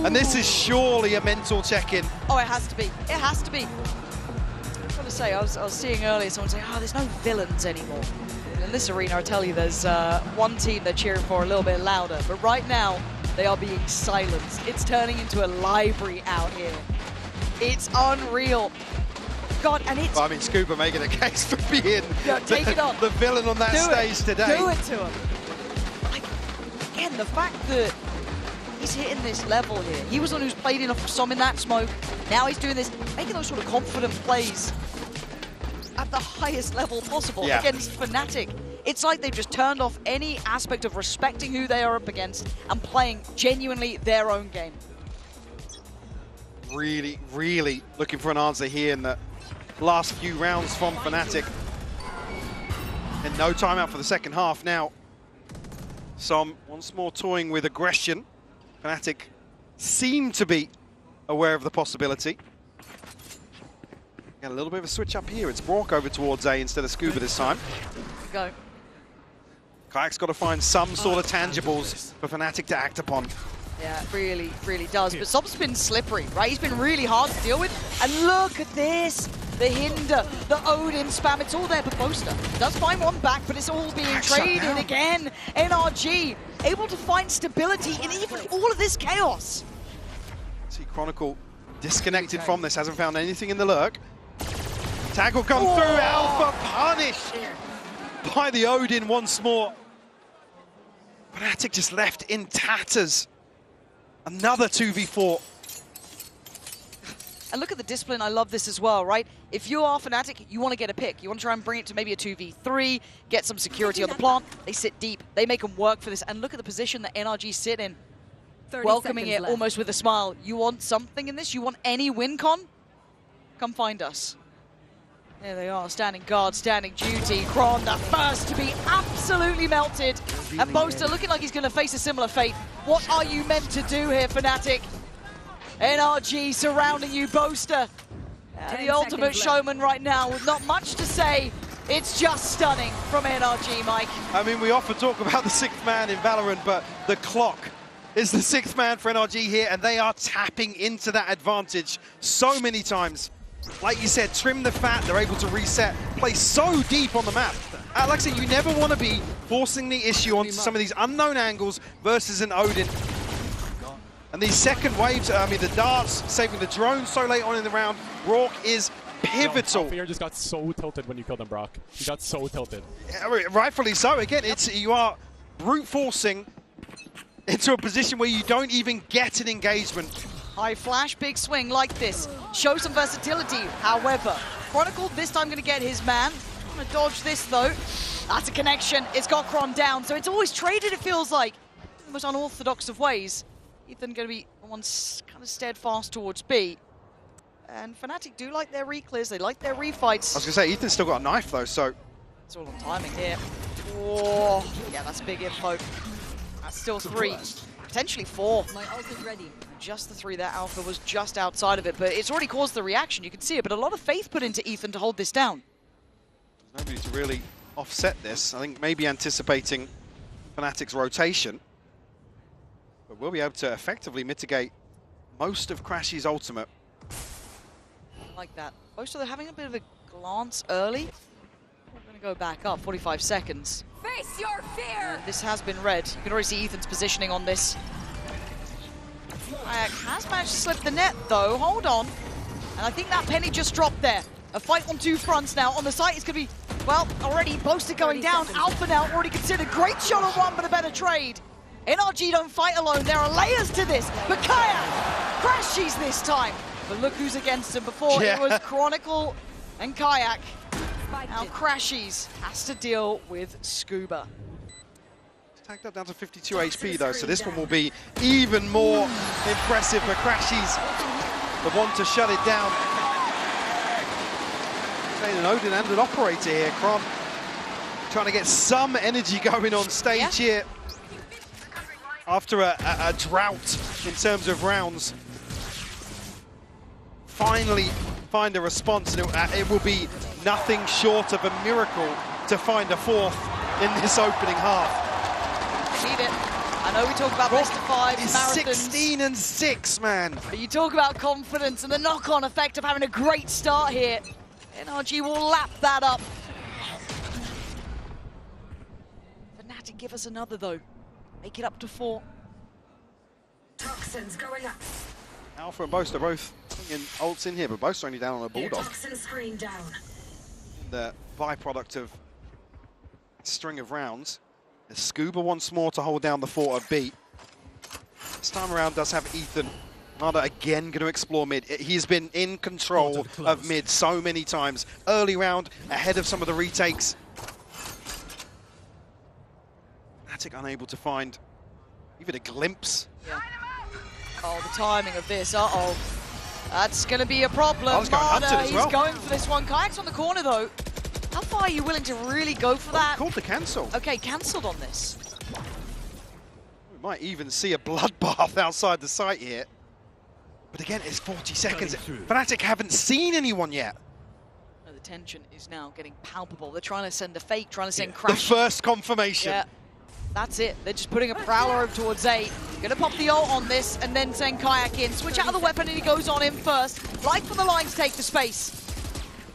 And this is surely a mental check-in. Oh, it has to be. It has to be. I've got to say, I was seeing earlier someone say, oh, there's no villains anymore. In this arena, I tell you, there's one team they're cheering for a little bit louder. But right now, they are being silenced. It's turning into a library out here. It's unreal. God, and it's... Well, I mean, Scuba making a case for being take it on. The villain on that stage today. Do it to him. Again, the fact that he's hitting this level here. He was the one who's played enough some in that smoke. Now he's doing this, making those sort of confident plays at the highest level possible against Fnatic. It's like they've just turned off any aspect of respecting who they are up against and playing genuinely their own game. Really, really looking for an answer here in the last few rounds from Fnatic. And no timeout for the second half now. Som once more toying with aggression. Fnatic seem to be aware of the possibility. Got a little bit of a switch up here. It's Brock over towards A instead of Scuba this time. Go. Kayak's got to find some sort of tangibles for Fnatic to act upon. Yeah, it really, really does. But Som's been slippery, right? He's been really hard to deal with. And look at this. The Hinder, the Odin spam, it's all there, but Boaster does find one back, but it's all being traded again. NRG able to find stability in even all of this chaos. See Chronicle disconnected from this, hasn't found anything in the lurk. Tag will come through, Alpha punished by the Odin once more. Fnatic just left in tatters. Another 2v4. And look at the discipline, I love this as well, right? If you are Fnatic, you want to get a pick. You want to try and bring it to maybe a 2v3, get some security on the plant. They sit deep, they make them work for this. And look at the position that NRG sit in. Welcoming it almost with a smile. You want something in this? You want any win con? Come find us. There they are, standing guard, standing duty. Kron, the first to be absolutely melted. And Boaster looking like he's going to face a similar fate. What are you meant to do here, Fnatic? NRG surrounding you, Boaster. The ultimate showman right now with not much to say. It's just stunning from NRG, Mike. I mean, we often talk about the sixth man in Valorant, but the clock is the sixth man for NRG here, and they are tapping into that advantage so many times. Like you said, trim the fat, they're able to reset, play so deep on the map. Like I said, you never want to be forcing the issue onto some of these unknown angles versus an Odin. And these second waves, I mean, the darts, saving the drones so late on in the round, Rourke is pivotal. Fear just got so tilted when you killed him, Brock. He got so tilted. Rightfully so. Again, you are brute forcing into a position where you don't even get an engagement. High flash, big swing like this. Show some versatility. However, Chronicle this time going to get his man. Going to dodge this though. That's a connection. It's got Kron down. So it's always traded, it feels like. In the most unorthodox of ways. Ethan going to be one kind of steadfast towards B. And Fnatic do like their reclears. They like their refights. I was going to say, Ethan's still got a knife though, so... It's all on timing here. Oh, yeah, that's big info. That's still 3. Potentially 4. My ult is ready. Just the 3 there. Alpha was just outside of it, but it's already caused the reaction. You can see it, but a lot of faith put into Ethan to hold this down. There's nobody to really offset this. I think maybe anticipating Fnatic's rotation. But we'll be able to effectively mitigate most of Crashy's ultimate. I like that. Most of them having a bit of a glance early. We're going to go back up, 45 seconds. Face your fear! This has been read. You can already see Ethan's positioning on this. Has managed to slip the net though, hold on. And I think that penny just dropped there. A fight on 2 fronts now. On the site, it's going to be, well, already close to going down. Alpha now already considered. Great shot on 1, but a better trade. NRG don't fight alone. There are layers to this. But Kayak crashes this time. But look who's against him. Before it was Chronicle and Kayak. Now Crashies has to deal with Scuba. Tagged up down to 52 HP though, so this one will be even more impressive for Crashies. The one to shut it down. Playing an Odin and an operator here. Kron trying to get some energy going on stage here. After a drought in terms of rounds. Finally find a response, and it will be nothing short of a miracle to find a 4th in this opening half. Need it. I know we talk about best of 5 marathons. 16 and 6, man. But you talk about confidence and the knock-on effect of having a great start here. NRG will lap that up. Fnatic give us another though. Make it up to 4. Toxins going up. Alpha and Boast are both putting ults in here, but Boast are only down on a Bulldog. Toxin screen down. The byproduct of a string of rounds. The Scuba once more to hold down the fort of B. This time around does have Ethan. Nada again going to explore mid. He's been in control of mid so many times. Early round, ahead of some of the retakes. Fnatic unable to find even a glimpse. Yeah. Oh, the timing of this, uh-oh. That's going to be a problem. Oh, he's going for this one. Kayak's on the corner, though. How far are you willing to really go for that? Called the cancel. Okay, cancelled on this. We might even see a bloodbath outside the site here. But again, it's 40 seconds. Fnatic haven't seen anyone yet. No, the tension is now getting palpable. They're trying to send a fake, trying to send Crash. The first confirmation. Yeah. That's it. They're just putting a Prowler over towards A. Gonna pop the ult on this and then send Kayak in. Switch out of the weapon and he goes on in first. Like for the line to take the space.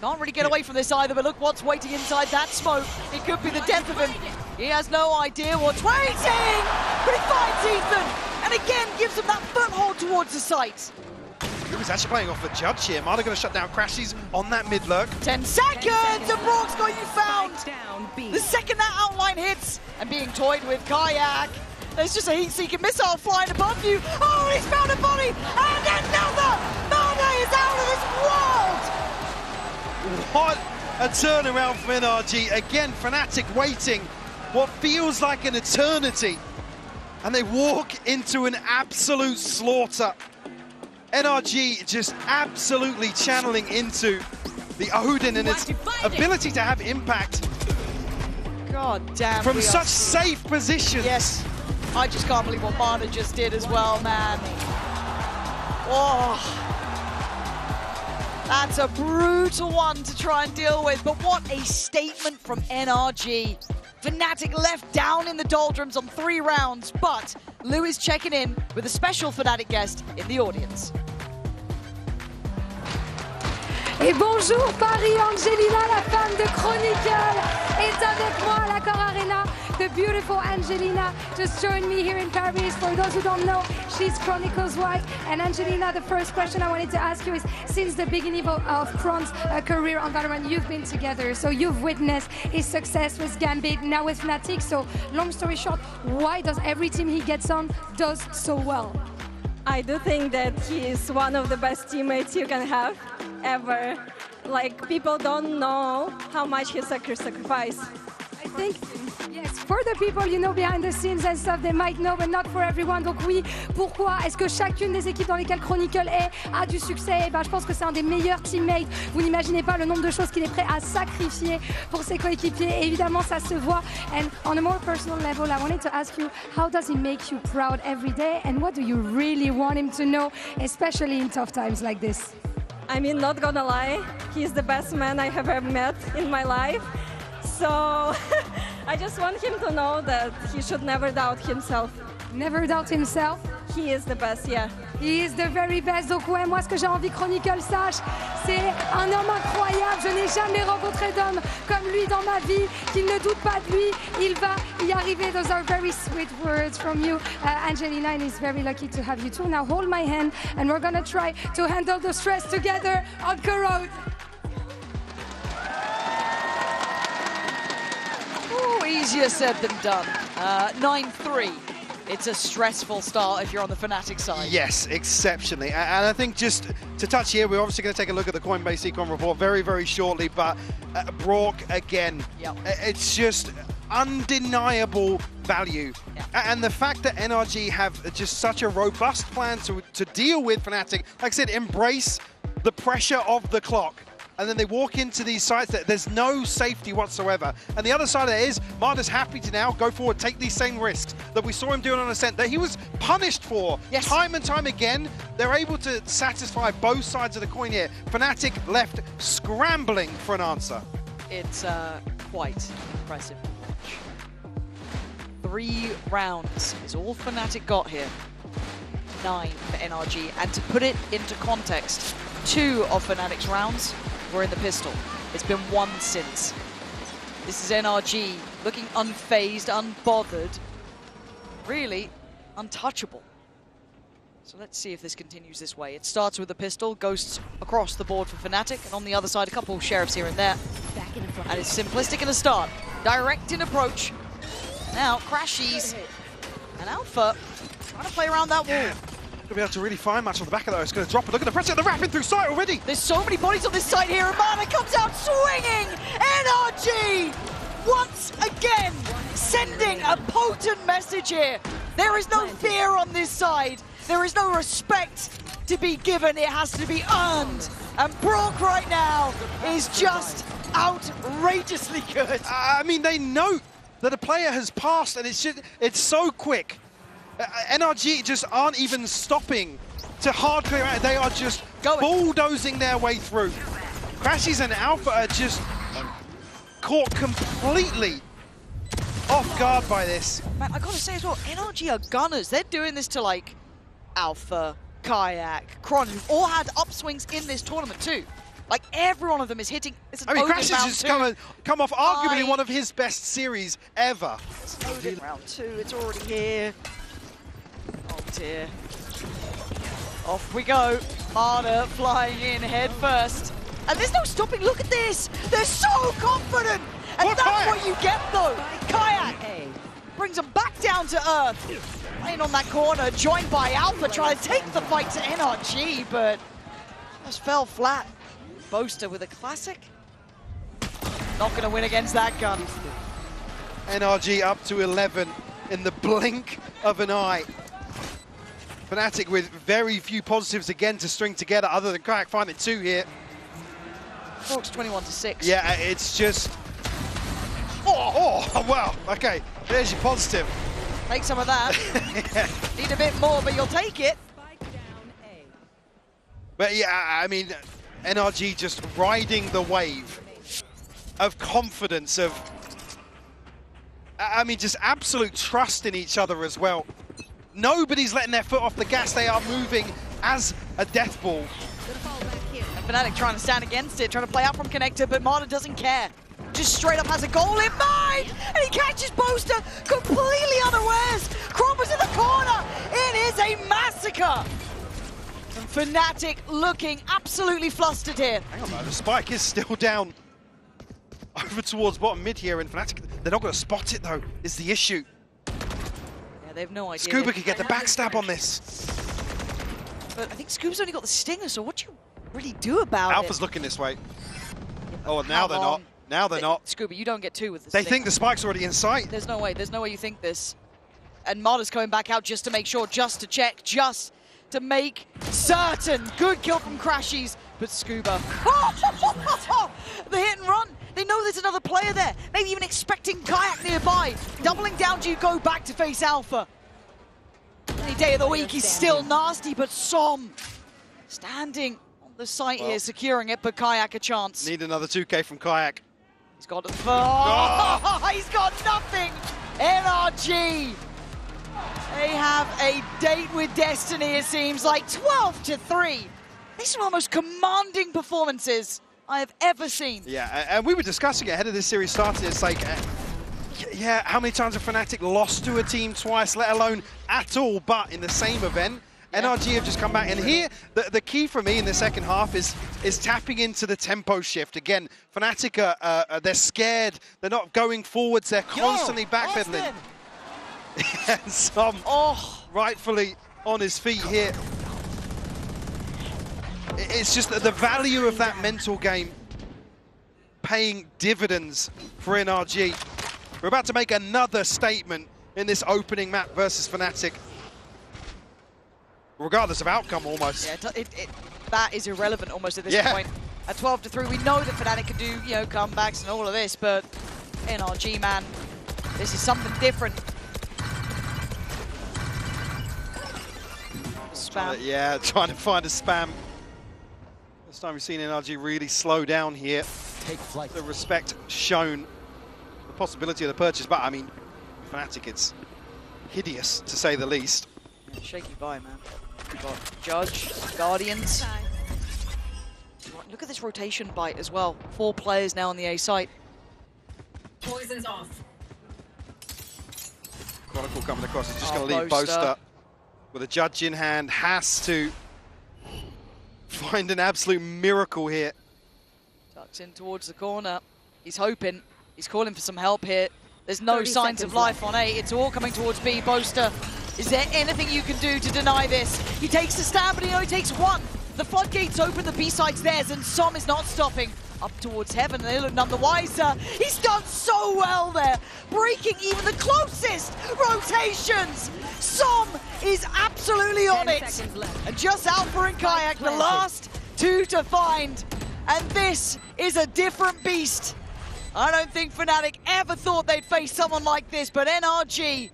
Can't really get away from this either, but look what's waiting inside that smoke. It could be the death of him. He has no idea what's waiting! But he finds Ethan! And again gives him that foothold towards the site. He was actually playing off the judge here. Mada going to shut down Crashies on that mid lurk. 10 seconds! And Brock's got you found! The second that outline hits, and being toyed with Kayak, there's just a heat-seeking missile flying above you. Oh, he's found a body! And another! Mada is out of this world! What a turnaround from NRG. Again, Fnatic waiting what feels like an eternity. And they walk into an absolute slaughter. NRG just absolutely channeling into the Odin and its ability to have impact. God damn. From such safe positions. Yes. I just can't believe what Mana just did as well, man. Oh. That's a brutal one to try and deal with, but what a statement from NRG. Fnatic left down in the doldrums on 3 rounds, but Lou is checking in with a special Fnatic guest in the audience. Et bonjour Paris, Angelina, la femme de Chronicle, est avec moi à l'Accor Arena. The beautiful Angelina just joined me here in Paris. For those who don't know, she's Chronicle's wife. And Angelina, the first question I wanted to ask you is, since the beginning of Kron's career on Valorant, you've been together. So you've witnessed his success with Gambit, now with Fnatic. So long story short, why does every team he gets on does so well? I do think that he is one of the best teammates you can have ever. like people don't know how much he sacrificed. I think, yes, for the people, you know, behind the scenes and stuff, they might know, but not for everyone. Donc oui, pourquoi est-ce que chacune des équipes dans lesquelles Chronicle a du succès? Je pense que c'est un des meilleurs teammates. Vous n'imaginez pas le nombre de choses qu'il est prêt à sacrifier pour ses coéquipiers. Et évidemment, ça se voit. And on a more personal level, I wanted to ask you, how does he make you proud every day? And what do you really want him to know, especially in tough times like this? I mean, not gonna lie, he's the best man I have ever met in my life. So I just want him to know that he should never doubt himself. Never doubt himself? He is the best, yeah. He is the very best. Donc ouais, moi ce que j'ai envie que Chronicle sache, c'est un homme incroyable. Je n'ai jamais rencontré d'homme comme lui dans ma vie, qui ne doute pas de lui. Il va y arriver. Those are very sweet words from you, Angelina, and he's very lucky to have you too. Now hold my hand and we're gonna try to handle the stress together on Corrode. Easier said than done. 9-3. It's a stressful start if you're on the Fnatic side. Yes, exceptionally. And I think just to touch here, we're obviously going to take a look at the Coinbase Econ report very, very shortly, but Brock again, it's just undeniable value. And the fact that NRG have just such a robust plan to deal with Fnatic, like I said, embrace the pressure of the clock. And then they walk into these sites that there's no safety whatsoever. And the other side of it is, Marder's happy to now go forward, take these same risks that we saw him doing on Ascent, that he was punished for. Yes. Time and time again, they're able to satisfy both sides of the coin here. Fnatic left scrambling for an answer. It's quite impressive. 3 rounds is all Fnatic got here. 9 for NRG. And to put it into context, 2 of Fnatic's rounds were in the pistol. It's been 1 since. This is NRG looking unfazed, unbothered, really untouchable. So let's see if this continues this way. It starts with the pistol, ghosts across the board for Fnatic, and on the other side, a couple of sheriffs here and there. And it's simplistic in the start. Direct in approach. Now, Crashies and Alpha trying to play around that wall. Gonna be able to really find much on the back of that. It's gonna drop it. Look at the pressure, the wrapping through sight already. There's so many bodies on this side here, and Mana comes out swinging! NRG, once again, sending a potent message here. There is no fear on this side. There is no respect to be given. It has to be earned. And Brock right now is just outrageously good. I mean, they know that a player has passed, and it's so quick. NRG just aren't even stopping to hard clear out. They are just bulldozing their way through. Crashies and Alpha are just caught completely off guard by this. Man, I gotta say as well, NRG are gunners. They're doing this to like Alpha, Kayak, Kron, who've all had upswings in this tournament too. Like every one of them is hitting. I mean, Crashies has come off arguably one of his best series ever. Round 2, it's already here. Oh dear. Off we go. Marder flying in head first. And there's no stopping. Look at this. They're so confident. And that's what you get though. Kayak brings them back down to earth. Playing on that corner, joined by Alpha, trying to take the fight to NRG, but just fell flat. Boaster with a classic. Not going to win against that gun. NRG up to 11 in the blink of an eye. Fnatic with very few positives again to string together, other than Kayak finding 2 here. Hawks 21-6. Yeah, it's just... Oh, wow. Okay, there's your positive. Take some of that. Need a bit more, but you'll take it. But yeah, I mean, NRG just riding the wave of confidence, of, I mean, just absolute trust in each other as well. Nobody's letting their foot off the gas. They are moving as a death ball. And Fnatic trying to stand against it, trying to play out from Connector, but Marder doesn't care. Just straight up has a goal in mind, and he catches Boaster completely unawares. Cromber's in the corner. It is a massacre. And Fnatic looking absolutely flustered here. Hang on, though. The spike is still down over towards bottom mid here, and Fnatic, they're not going to spot it, though, is the issue. Yeah, they have no idea. Scuba could get the backstab on this. But I think Scuba's only got the stinger, so what do you really do about it? Alpha's looking this way. Oh, now they're not. Now they're not. Scuba, you don't get two with this. They think the spike's already in sight. There's no way. There's no way you think this. And Marta's coming back out just to make sure, just to check, just to make certain. Good kill from Crashies, but Scuba. The hit and run. They know there's another player there. Maybe even expecting Kayak nearby. Doubling down, do you go back to face Alpha? Any day of the week, he's still nasty, but Som standing on the site here, securing it, but Kayak a chance. Need another 2K from Kayak. He's got he's got nothing. NRG. They have a date with destiny, it seems like 12-3. These are one of the most commanding performances I have ever seen. Yeah, and we were discussing it ahead of this series starting. It's like, yeah, how many times have Fnatic lost to a team twice, let alone at all, but in the same event? NRG have just come back, and here, the key for me in the second half is tapping into the tempo shift. Again, Fnatic, they're scared, they're not going forwards, they're constantly backpedaling. And Som rightfully on his feet here. It's just the value of that mental game paying dividends for NRG. We're about to make another statement in this opening map versus Fnatic. Regardless of outcome, almost. Yeah, that is irrelevant almost at this point. At 12-3, we know that Fnatic can do, you know, comebacks and all of this, but NRG, man, this is something different. Spam. Trying to find a spam. This time we've seen NRG really slow down here. Take flight. The respect shown, the possibility of the purchase, but I mean, Fnatic, it's hideous to say the least. Yeah, shaky buy, man. We've got Judge, Guardians. Look at this rotation bite as well. 4 players now on the A site. Poison's off. Chronicle coming across is just going to leave Boaster with a Judge in hand. Has to find an absolute miracle here. Tucks in towards the corner. He's hoping. He's calling for some help here. There's no signs of life on A. It's all coming towards B. Boaster, is there anything you can do to deny this? He takes the stand, but he only takes one. The floodgates open, the B side's theirs, and Som is not stopping. Up towards heaven, and they look none the wiser. He's done so well there, breaking even the closest rotations. Som is absolutely on it. And just Alpha and Kayak, the last 2 to find. And this is a different beast. I don't think Fnatic ever thought they'd face someone like this, but NRG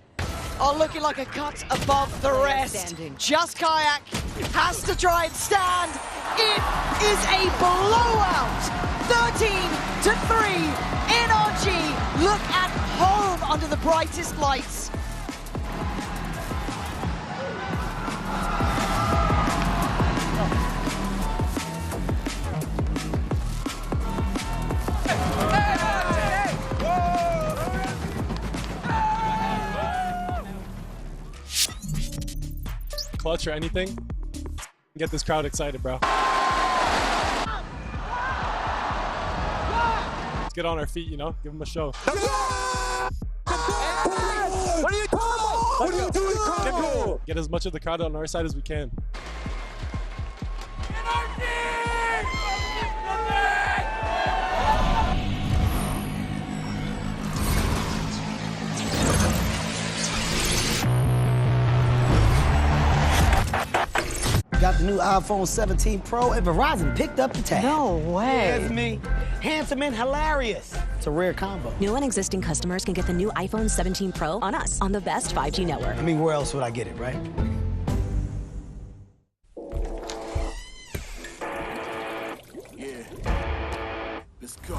are looking like a cut above the rest. Just Kayak has to try and stand. It is a blowout. 13-3. NRG look at home under the brightest lights. Clutch or anything, get this crowd excited, bro. Let's get on our feet, you know, give them a show. What are you doing? Get as much of the crowd on our side as we can. Got the new iPhone 17 Pro, and Verizon picked up the tab. No way. That's me. Handsome and hilarious. It's a rare combo. New and existing customers can get the new iPhone 17 Pro on us, on the best 5G network. I mean, where else would I get it, right? Yeah. Let's go.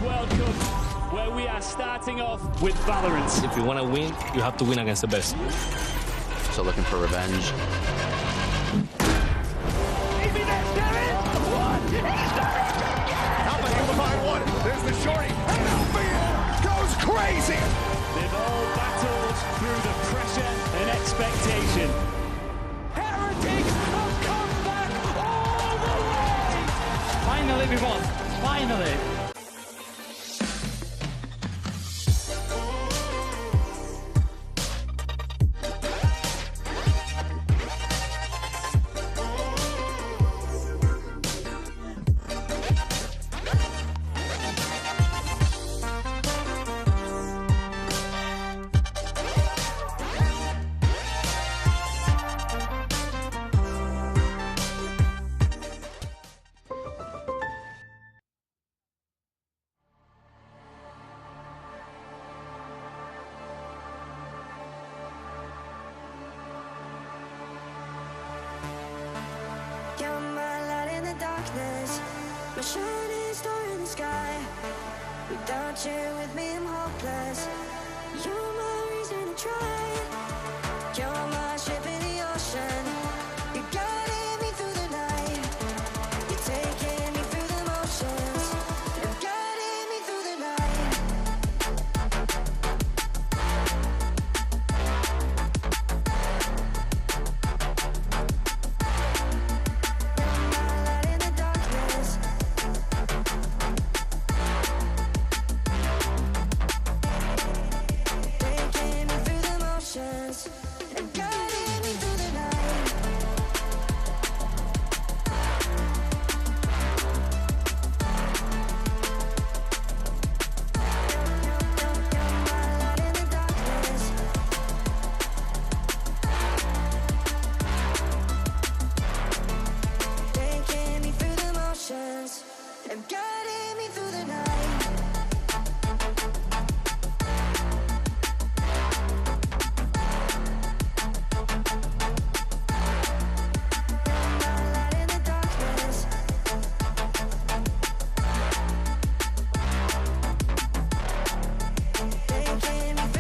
World Cup, where we are starting off with VALORANT. If you want to win, you have to win against the best. So looking for revenge. Alpha able to find one. There's the shorty. And Alpha goes crazy. They've all battled expectation. Heretics have come back all the way! Finally, we won. Finally. You're my light in the darkness, my shining star in the sky. Without you with me, I'm hopeless. You're my reason to try. You're my ship in the ocean. You're guiding me through the night. You're taking me through the motions. You're guiding me through the night. Taking me through the motions and guiding me through the night. Taking me through the motions and guiding me through the night. Taking me through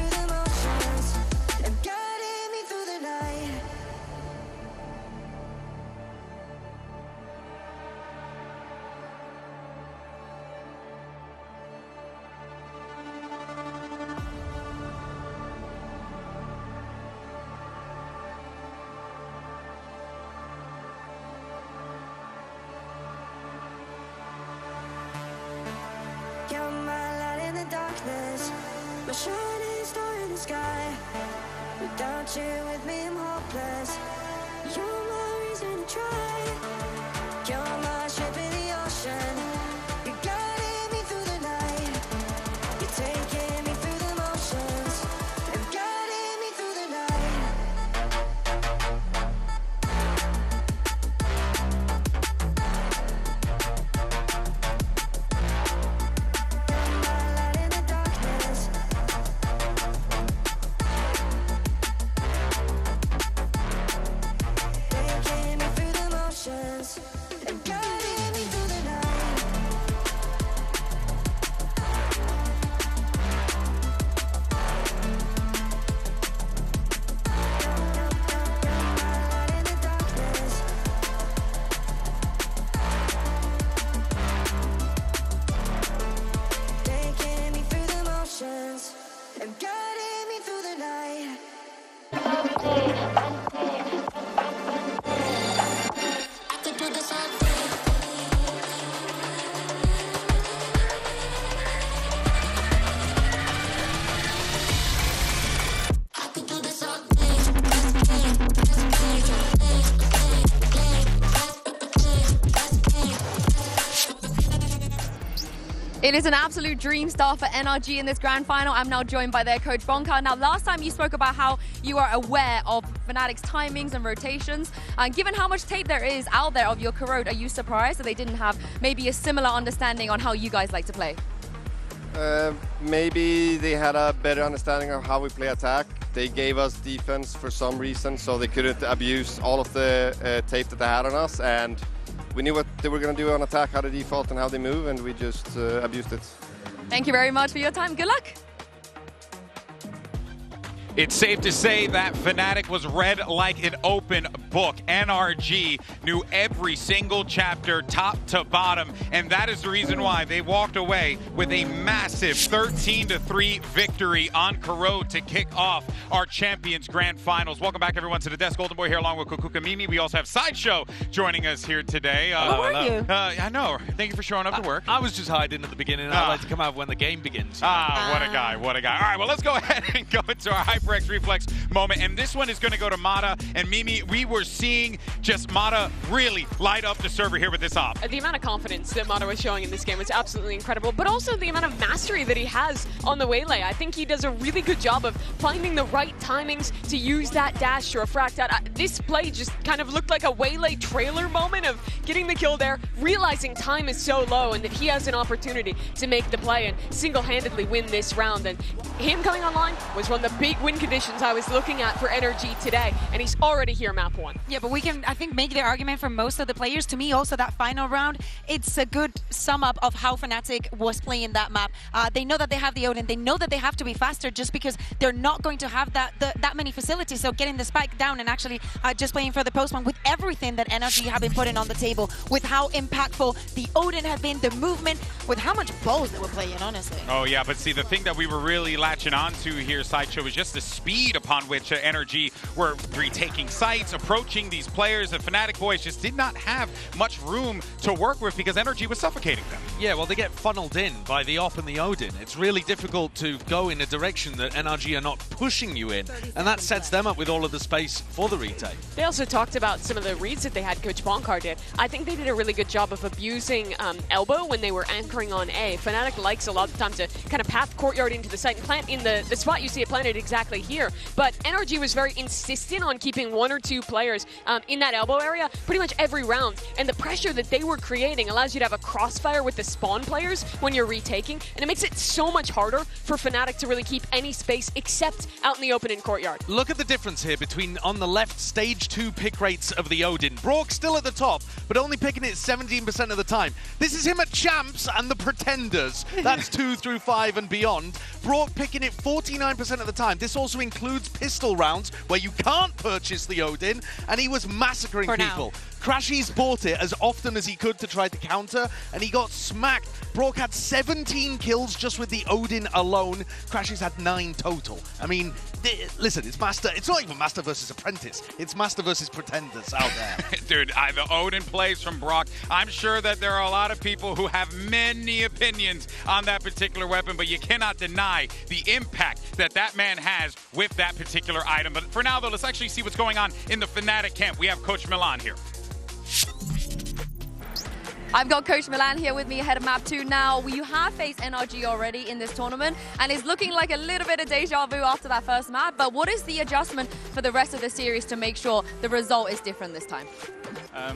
the motions and guiding me through the night. You're my light in the darkness, my shining star in the sky. Without you with me, I'm hopeless. You're my reason to try. You're my ship in the ocean. You're guiding me through the night. You're taking me through the motions and guiding me through the night. Taking me through the motions and guiding me through the night. Light in the darkness. Taking me through the motions and guiding me through the night. I could do this all day. I could do this all It is an absolute dream start for NRG in this grand final. I'm now joined by their coach, Bonka. Now, last time you spoke about how you are aware of Fnatic's timings and rotations. Given how much tape there is out there of your Corrode, are you surprised that they didn't have maybe a similar understanding on how you guys like to play? Maybe they had a better understanding of how we play attack. They gave us defense for some reason, so they couldn't abuse all of the tape that they had on us. And we knew what they were going to do on attack, how they default and how they move, and we just abused it. Thank you very much for your time. Good luck. It's safe to say that Fnatic was read like an open book. NRG knew every single chapter, top to bottom, and that is the reason why they walked away with a massive 13-3 victory on Corrode to kick off our Champions Grand Finals. Welcome back, everyone, to the desk. Golden Boy here along with Kukuka Mimi. We also have Sideshow joining us here today. How are you? I know. Thank you for showing up to work. I was just hiding at the beginning. I like to come out when the game begins. What a guy. What a guy. All right, well, let's go ahead and go into our HyperX Reflex moment. And this one is going to go to Mata and Mimi. We were seeing just Mata really light up the server here with this op. The amount of confidence that Mata was showing in this game was absolutely incredible, but also the amount of mastery that he has on the Waylay. I think he does a really good job of finding the right timings to use that dash to refract out. This play just kind of looked like a Waylay trailer moment of getting the kill there, realizing time is so low and that he has an opportunity to make the play and single-handedly win this round. And him coming online was one of the big win conditions I was looking at for NRG today, and he's already here map 1. Yeah, but we can, I think, make the argument for most of the players. To me, also, that final round, it's a good sum up of how Fnatic was playing that map. They know that they have the Odin. They know that they have to be faster just because they're not going to have that many facilities. So getting the spike down and actually just playing for the postman with everything that NRG have been putting on the table, with how impactful the Odin have been, the movement, with how much balls they were playing, honestly. Oh, yeah, but see, the thing that we were really latching onto here, Sideshow, was just the speed upon which NRG were retaking sites, approaching these players. The Fnatic boys just did not have much room to work with because NRG was suffocating them. Yeah, well, they get funneled in by the Op and the Odin. It's really difficult to go in a direction that NRG are not pushing you in, and that sets them up with all of the space for the retake. They also talked about some of the reads that they had, Coach Bonkar did. I think they did a really good job of abusing elbow when they were anchoring on A. Fnatic likes a lot of the time to kind of path courtyard into the site and plant in the spot you see it planted exactly here. But NRG was very insistent on keeping 1 or 2 players in that elbow area pretty much every round. And the pressure that they were creating allows you to have a crossfire with the spawn players when you're retaking. And it makes it so much harder for Fnatic to really keep any space except out in the open in courtyard. Look at the difference here between, on the left, stage 2 pick rates of the Odin. Brock still at the top, but only picking it 17% of the time. This is him at Champs and the Pretenders. That's 2 through 5 and beyond. Brock picking it 49% of the time. This also includes pistol rounds where you can't purchase the Odin, and he was massacring people. Crashy's bought it as often as he could to try to counter, and he got smacked. Brock had 17 kills just with the Odin alone. Crashy's had 9 total. I mean, listen, it's Master. It's not even Master versus Apprentice. It's Master versus Pretenders out there. Dude, the Odin plays from Brock. I'm sure that there are a lot of people who have many opinions on that particular weapon, but you cannot deny the impact that that man has with that particular item. But for now, though, let's actually see what's going on in the Fnatic camp. We have Coach Milan here. I've got Coach Milan here with me ahead of map 2 now. You have faced NRG already in this tournament, and it's looking like a little bit of deja vu after that first map, but what is the adjustment for the rest of the series to make sure the result is different this time? I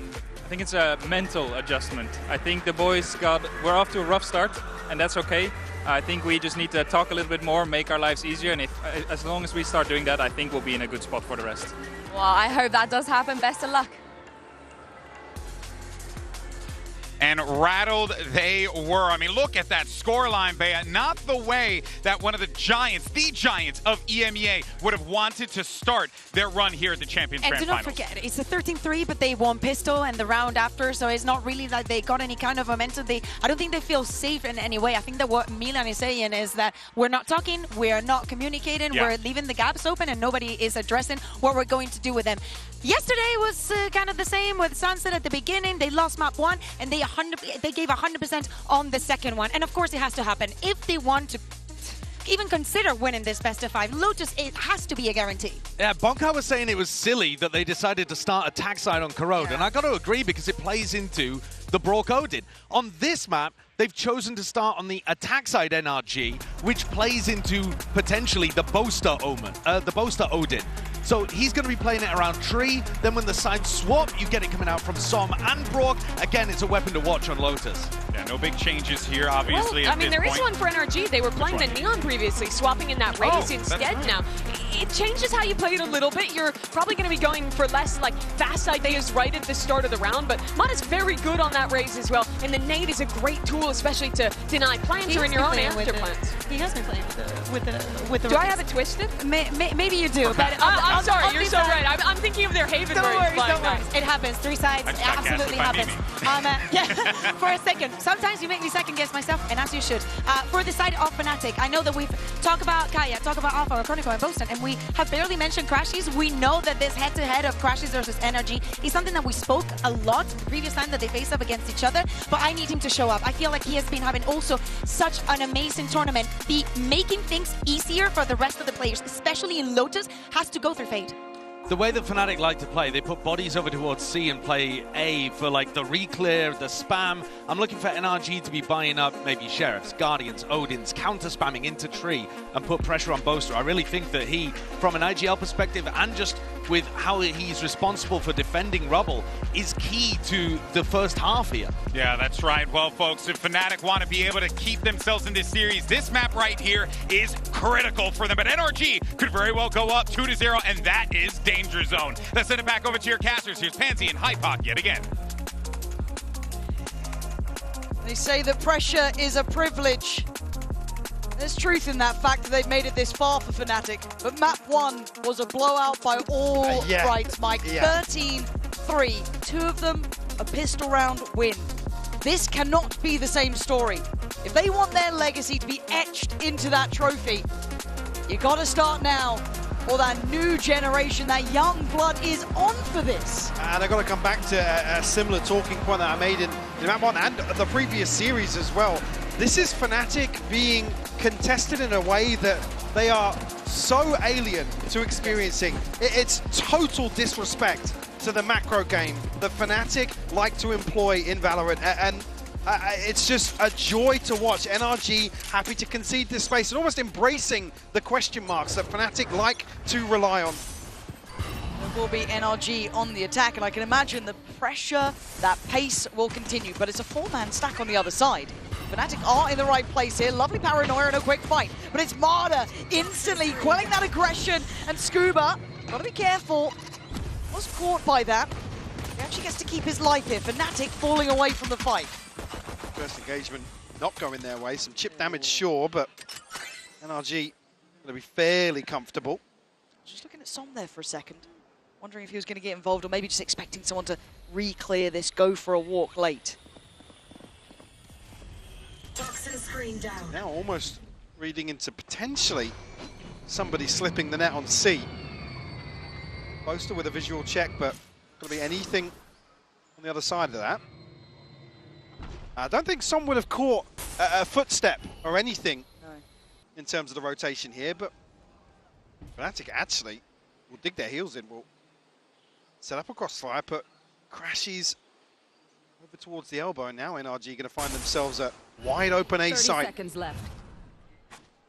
think it's a mental adjustment. I think the boys we're off to a rough start, and that's okay. I think we just need to talk a little bit more, make our lives easier, and as long as we start doing that, I think we'll be in a good spot for the rest. Well, I hope that does happen. Best of luck. And rattled they were. I mean, look at that scoreline, Bea. Not the way that one of the giants of EMEA would have wanted to start their run here at the Champions Grand Finals. And do not forget, it's a 13-3, but they won pistol and the round after, so it's not really that they got any kind of momentum. I don't think they feel safe in any way. I think that what Milan is saying is that we're not talking, we're not communicating, we're leaving the gaps open, and nobody is addressing what we're going to do with them. Yesterday was kind of the same with Sunset at the beginning. They lost map 1, and they gave 100% on the second one. And of course, it has to happen. If they want to even consider winning this best of 5, Lotus, it has to be a guarantee. Yeah, Bonkar was saying it was silly that they decided to start attack side on Corrode, and I got to agree because it plays into the Brock Odin. On this map, they've chosen to start on the attack side NRG, which plays into potentially the Boaster Odin. So he's going to be playing it around tree. Then when the sides swap, you get it coming out from Som and Brock. Again, it's a weapon to watch on Lotus. Yeah, no big changes here, obviously. Well, I mean, there is one for NRG. They were playing the Neon previously, swapping in that Raze instead now. It changes how you play it a little bit. You're probably going to be going for less like fast ideas right at the start of the round, but Mata's very good on that Raze as well. And the nade is a great tool, especially to deny plants or in your own after plants. He has been playing with the Do I have it twisted? Maybe you do, but I'm sorry, you're so right. I'm thinking of their Haven Don't birds. worry. It happens. 3 sides, it absolutely happens. Yeah, for a second. Sometimes you make me second guess myself, and as you should. For the side of Fnatic, I know that we've talked about Kaya, talked about Alpha, or Chronicle, and Boston, and we have barely mentioned Crashies. We know that this head-to-head of Crashies versus NRG is something that we spoke a lot the previous time that they faced up against each other, but I need him to show up. I feel like he has been having also such an amazing tournament, making things easier for the rest of the players, especially in Lotus, has to go through Fade. The way that Fnatic like to play, they put bodies over towards C and play A for like the reclear, the spam. I'm looking for NRG to be buying up maybe Sheriffs, Guardians, Odins, counter-spamming into Tree and put pressure on Boaster. I really think that he, from an IGL perspective and just with how he's responsible for defending Rubble, is key to the first half here. Yeah, that's right. Well, folks, if Fnatic want to be able to keep themselves in this series, this map right here is critical for them. But NRG could very well go up 2-0, and that is danger zone. Let's send it back over to your casters. Here's Pansy and Hypoc yet again. They say that pressure is a privilege. There's truth in that fact that they've made it this far for Fnatic, but map 1 was a blowout by all rights, Mike. 13-3, 2 of them a pistol round win. This cannot be the same story. If they want their legacy to be etched into that trophy, you gotta start now, or that new generation, that young blood is on for this. And I've got to come back to a similar talking point that I made in map 1 and the previous series as well. This is Fnatic being contested in a way that they are so alien to experiencing. It's total disrespect to the macro game that Fnatic like to employ in Valorant, and it's just a joy to watch. NRG happy to concede this space and almost embracing the question marks that Fnatic like to rely on. There will be NRG on the attack, and I can imagine the pressure, that pace will continue, but it's a 4-man stack on the other side. Fnatic are in the right place here. Lovely paranoia and a quick fight, but it's Marder instantly quelling that aggression, and Scuba, gotta be careful, was caught by that. He actually gets to keep his life here. Fnatic falling away from the fight. First engagement not going their way. Some chip damage, sure, but NRG gonna be fairly comfortable. Just looking at Som there for a second, wondering if he was gonna get involved, or maybe just expecting someone to re-clear this, go for a walk late. Toxin screen down. Now almost reading into potentially somebody slipping the net on C. Boaster with a visual check, but going to be anything on the other side of that. I don't think Som would have caught a footstep or anything in terms of the rotation here, but Fnatic actually will dig their heels in, will set up a crossfire, put Crashies over towards the elbow, and now NRG going to find themselves a wide open A site. 30 seconds left.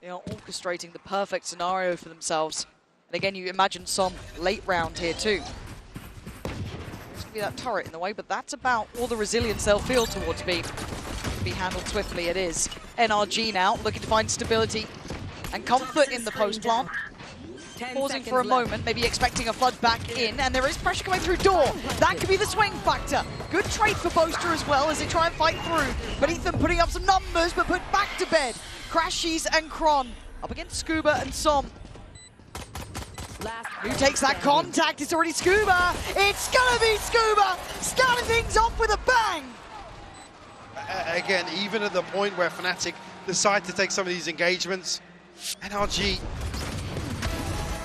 They are orchestrating the perfect scenario for themselves. And again, you imagine Som late round here too. There's going to be that turret in the way, but that's about all the resilience they'll feel towards B. Be handled swiftly, it is. NRG now looking to find stability and comfort in the post plant. Pausing for a moment, maybe expecting a flood back in, and there is pressure coming through door. That could be the swing factor. Good trade for Boaster as well as they try and fight through. But Ethan putting up some numbers, but put back to bed. Crashies and Kron up against Scuba and Som. Who takes that contact? It's already Scuba. It's gonna be Scuba, starting things off with a bang. Again, even at the point where Fnatic decide to take some of these engagements, NRG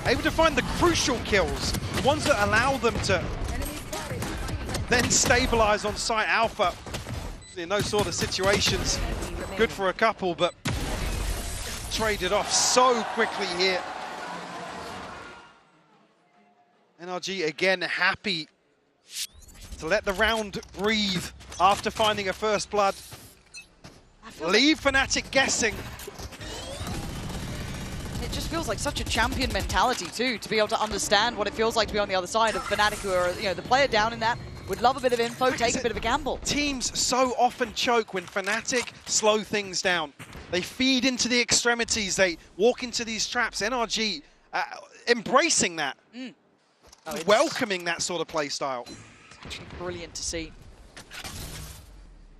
able to find the crucial kills, the ones that allow them to then stabilize on site Alpha. In those sort of situations, good for a couple, but traded off so quickly here. NRG again happy to let the round breathe after finding a first blood. Leave Fnatic guessing. It just feels like such a champion mentality too, to be able to understand what it feels like to be on the other side of Fnatic, who are, you know, the player down in that, would love a bit of info, take a bit of a gamble. Teams so often choke when Fnatic slow things down. They feed into the extremities, they walk into these traps. NRG embracing that, welcoming that sort of play style. It's actually brilliant to see.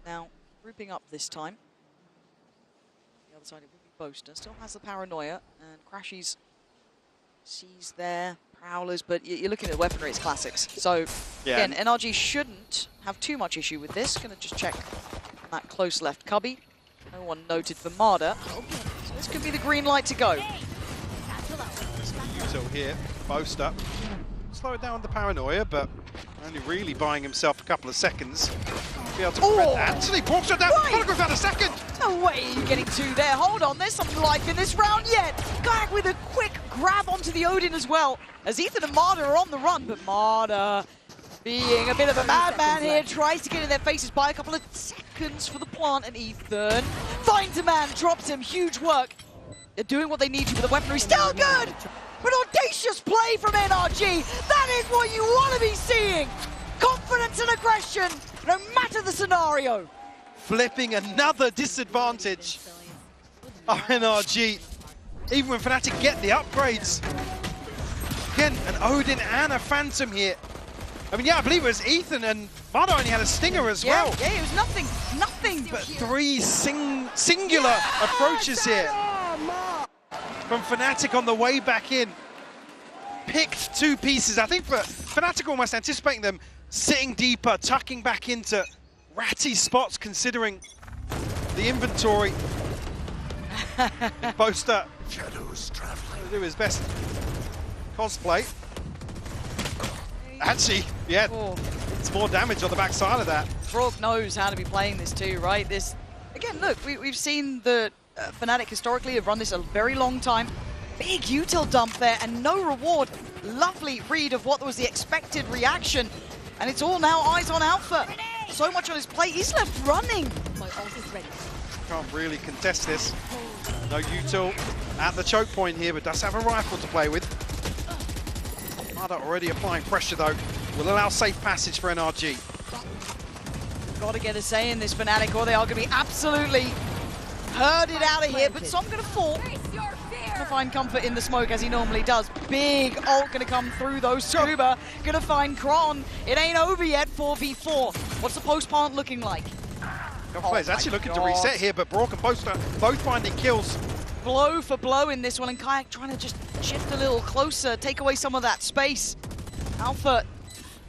Now, Grouping up this time. The other side, it will be Boaster. Still has the paranoia, and Crashies sees their prowlers, but you're looking at weaponry, it's classics. So, again, NRG shouldn't have too much issue with this. Gonna just check on that close left cubby. No one noted for Marder. So this could be the green light to go. Util here, Boaster. Slowed down the paranoia, but only really buying himself a couple of seconds. Be able to prevent that. Actually, Brock's down. Gotta found a second. No way are you getting two there. Hold on, there's some life in this round yet. Kayak with a quick grab onto the Odin as well, as Ethan and Marder are on the run, but Marder, being a bit of a madman here, tries to get in their faces by a couple of seconds for the plant, and Ethan finds a man, drops him, huge work. They're doing what they need to with the weaponry, still good! But audacious play from NRG, that is what you want to be seeing! Confidence and aggression, no matter the scenario. Flipping another disadvantage of NRG, even when Fnatic get the upgrades. Again, an Odin and a Phantom here. I mean, yeah, I believe it was Ethan, and Marder only had a Stinger as well. Yeah, it was nothing. But three singular approaches here from Fnatic on the way back in. Picked two pieces. I think for Fnatic almost anticipating them sitting deeper, tucking back into ratty spots considering the inventory. Boaster will do his best cosplay. Actually, yeah, it's more damage on the backside of that. Brock knows how to be playing this too, right? This, again, look, we've seen the Fnatic historically have run this a very long time. Big util dump there and no reward. Lovely read of what was the expected reaction. And it's all now eyes on Alpha. So much on his plate, he's left running. Can't really contest this. No util at the choke point here, but does have a rifle to play with. Marder already applying pressure though. Will allow safe passage for NRG. Got to get a say in this Fnatic or they are going to be absolutely herded out of here, but some going to fall. Going to find comfort in the smoke as he normally does. Big ult going to come through though. Scuba going to find Kron. It ain't over yet, 4v4. What's the post plant looking like? Players actually looking to reset here, but Brock and Boaster both finding kills. Blow for blow in this one, and Kayak trying to just shift a little closer, take away some of that space. Alpha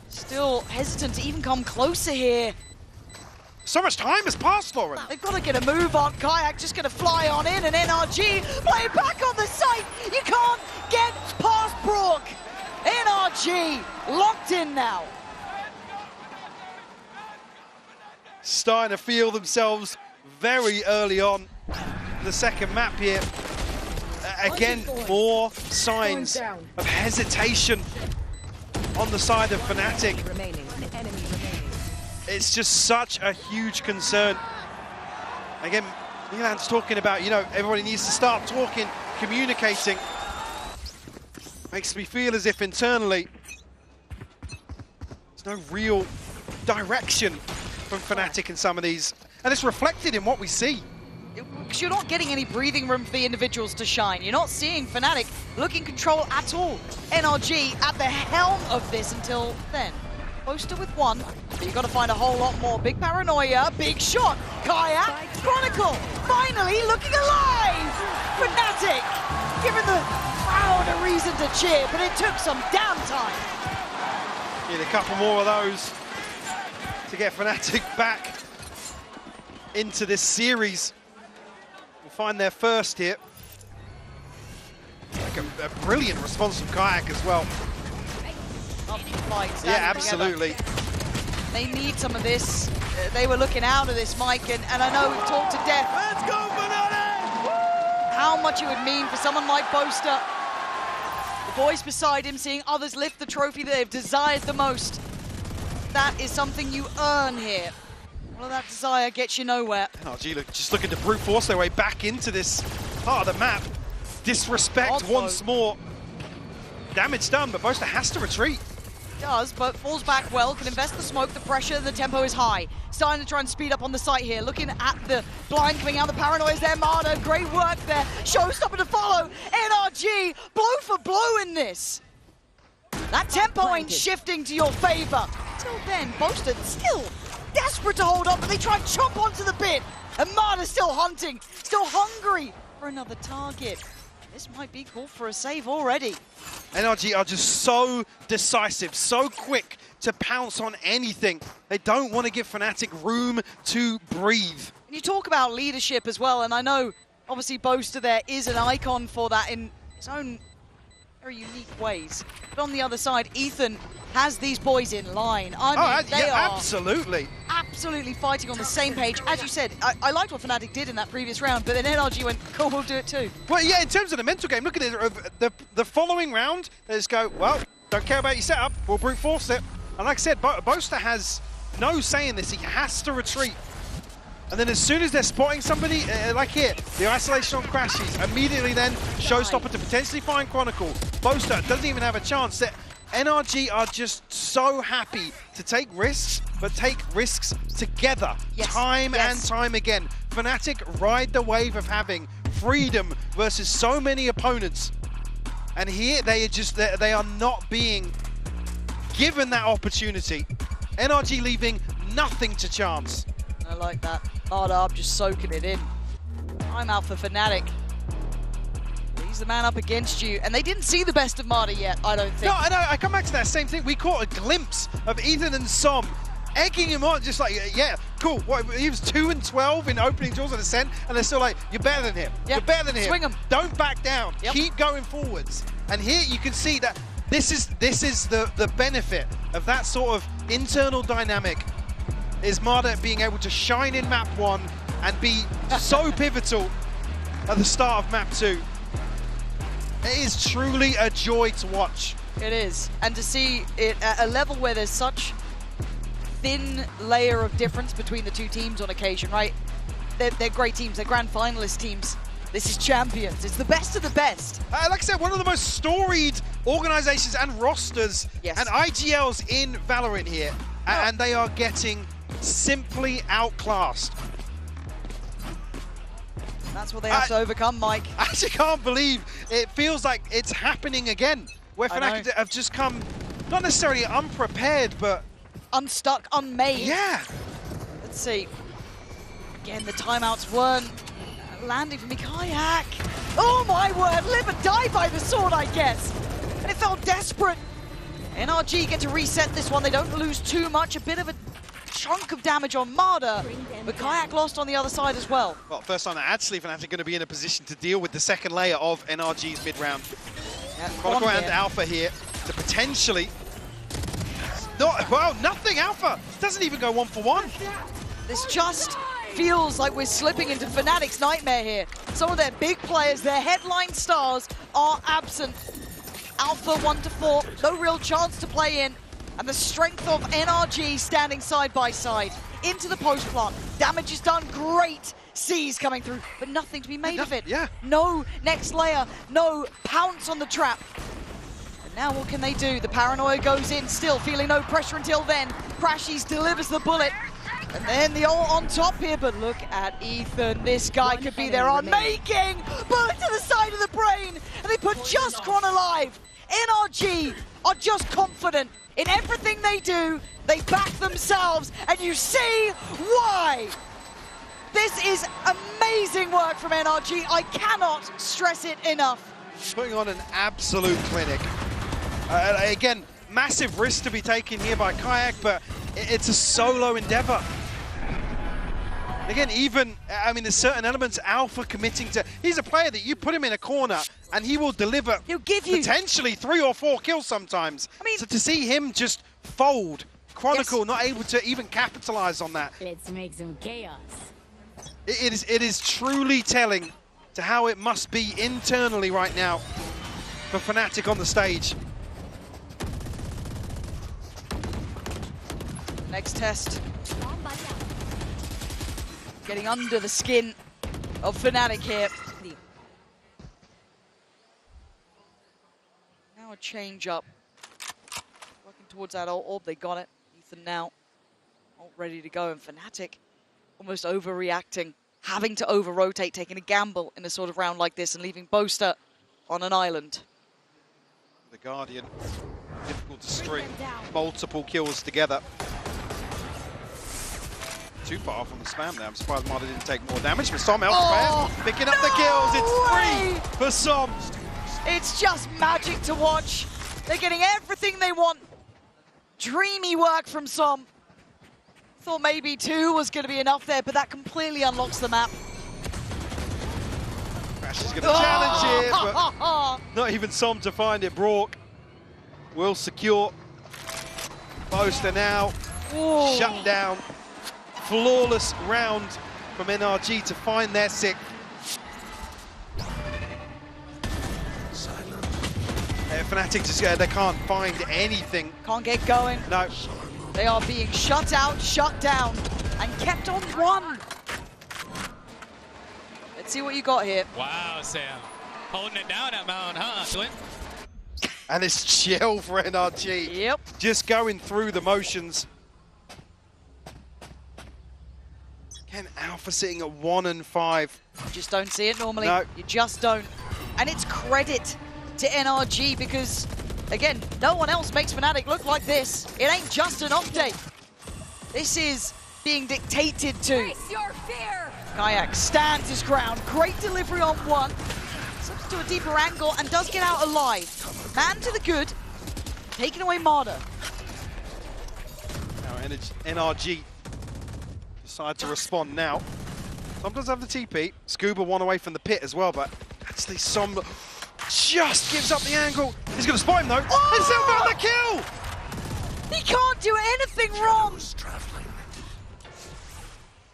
still hesitant to even come closer here. So much time has passed, Lauren. They've got to get a move on. Kayak just going to fly on in, and NRG play back on the site. You can't get past Brock. NRG locked in now. Starting to feel themselves very early on. The second map here. Again, more signs of hesitation on the side of Fnatic. It's just such a huge concern. Again, Milan's talking about, you know, everybody needs to start talking, communicating. Makes me feel as if internally there's no real direction from Fnatic in some of these. And it's reflected in what we see. Because you're not getting any breathing room for the individuals to shine. You're not seeing Fnatic look in control at all. NRG at the helm of this until then. Boaster with one, but you've got to find a whole lot more. Big paranoia, big shot. Kayak, Chronicle, finally looking alive! Fnatic, giving the crowd a reason to cheer, but it took some damn time. Need a couple more of those to get Fnatic back into this series. We'll find their first here. Like a brilliant response from Kayak as well. Up the fight, yeah, absolutely. Together. They need some of this. They were looking out of this, Mike, and I know we've talked to death. Let's go, Fnatic! How much it would mean for someone like Boaster. The boys beside him seeing others lift the trophy that they've desired the most. That is something you earn here. All of that desire gets you nowhere. NRG just looking to brute force their way back into this part of the map. Disrespect once more. Damage done, but Boaster has to retreat. Does, but falls back well, can invest the smoke, the pressure, the tempo is high. Starting to try and speed up on the site here, looking at the blind coming out, the paranoia's there, Marder, great work there. Showstopper to follow, NRG, blow for blow in this. That tempo ain't shifting to your favor. Till then, Boaster still desperate to hold up, but they try and chomp onto the bit. And Marta's still hunting, still hungry for another target. This might be called for a save already. NRG are just so decisive, so quick to pounce on anything. They don't want to give Fnatic room to breathe. And you talk about leadership as well, and I know obviously Boaster there is an icon for that in his own very unique ways. But on the other side, Ethan has these boys in line. I mean, they are absolutely fighting on the same page. As you said, I liked what Fnatic did in that previous round, but then NRG went, cool, we'll do it too. Well, yeah, in terms of the mental game, look at it. The following round, they just go, well, don't care about your setup, we'll brute force it. And like I said, Boaster has no say in this. He has to retreat. And then as soon as they're spotting somebody, like here, the isolation on Crashies, immediately then Showstopper to potentially find Chronicle. Boaster doesn't even have a chance. NRG are just so happy to take risks, but take risks together, time and time again. Fnatic ride the wave of having freedom versus so many opponents. And here they are not being given that opportunity. NRG leaving nothing to chance. I like that. Marta just soaking it in. I'm out for Fnatic. He's the man up against you, and they didn't see the best of Marta yet, I don't think. No, I come back to that same thing. We caught a glimpse of Ethan and Som egging him on, just like, yeah, cool. What, he was 2 and 12 in opening duels of Ascent, and they're still like, you're better than him. You're better than him. Swing him. Don't back down. Keep going forwards. And here you can see that this is the benefit of that sort of internal dynamic, is Marta being able to shine in map 1 and be so pivotal at the start of map 2. It is truly a joy to watch. It is, and to see it at a level where there's such thin layer of difference between the two teams on occasion, right? They're great teams, they're grand finalist teams. This is Champions, it's the best of the best. Like I said, one of the most storied organizations and rosters and IGLs in Valorant here, and they are getting simply outclassed. That's what they have to overcome, Mike. I actually can't believe it feels like it's happening again, where Fnatic have just come, not necessarily unprepared, but unstuck, unmade. Yeah. Let's see. Again, the timeouts weren't landing for me. Kayak. Oh my word, live and die by the sword, I guess. And it felt desperate. NRG get to reset this one. They don't lose too much. A bit of a chunk of damage on Marta, but Kayak lost on the other side as well. Well, first time that actually Fnatic going to be in a position to deal with the second layer of NRG's mid-round. Chronicle and Alpha here to potentially... nothing, Alpha doesn't even go 1 for 1. This just feels like we're slipping into Fnatic's nightmare here. Some of their big players, their headline stars, are absent. Alpha 1 to 4, no real chance to play in. And the strength of NRG standing side by side into the post plant. Damage is done, great C's coming through, but nothing to be made of it. No next layer, no pounce on the trap. And now what can they do? The paranoia goes in, still feeling no pressure until then. Crashies delivers the bullet. And then the ult on top here, but look at Ethan. This guy could be their unmaking. Bullet to the side of the brain, and they put just Chron alive. NRG are just confident in everything they do. They back themselves, and you see why. This is amazing work from NRG. I cannot stress it enough. Putting on an absolute clinic. Again, massive risk to be taken here by Kayak, but it's a solo endeavor. Again, even, I mean, there's certain elements, Alpha committing to, he's a player that you put him in a corner and he will deliver. He'll give you potentially 3 or 4 kills sometimes. I mean, so to see him just fold, Chronicle not able to even capitalize on that. Let's make some chaos. It is truly telling to how it must be internally right now for Fnatic on the stage. Next test. Getting under the skin of Fnatic here. Now a change up. Working towards that orb, they got it. Ethan now all ready to go, and Fnatic almost overreacting, having to over-rotate, taking a gamble in a sort of round like this and leaving Boaster on an island. The Guardian, difficult to string multiple kills together. too far from the spam there. I'm surprised Marta didn't take more damage, but Som elsewhere, picking up the kills. It's 3 for Som. It's just magic to watch. They're getting everything they want. Dreamy work from Som. Thought maybe 2 was going to be enough there, but that completely unlocks the map. Crash is going to challenge it, but not even Som to find it. Brock will secure. Boaster now shut down. Flawless round from NRG to find their 6th. Fnatic just they can't find anything. Can't get going. No. They are being shut out, shut down, and kept on 1. Let's see what you got here. Wow, Sam. Holding it down at Mount, huh, Twin? And it's chill for NRG. Yep. Just going through the motions. Again, Alpha sitting at 1 and 5. You just don't see it normally. No. You just don't. And it's credit to NRG because, again, no one else makes Fnatic look like this. It ain't just an off day. This is being dictated to. Face your fear. Kayak stands his ground. Great delivery on 1. Slips to a deeper angle and does get out alive. Man to the good. Taking away Marta. Now NRG decide to respond now. Som does have the TP. Scuba 1 away from the pit as well, but actually Som just gives up the angle. He's going to spot him though. Oh! And still found the kill! He can't do anything wrong!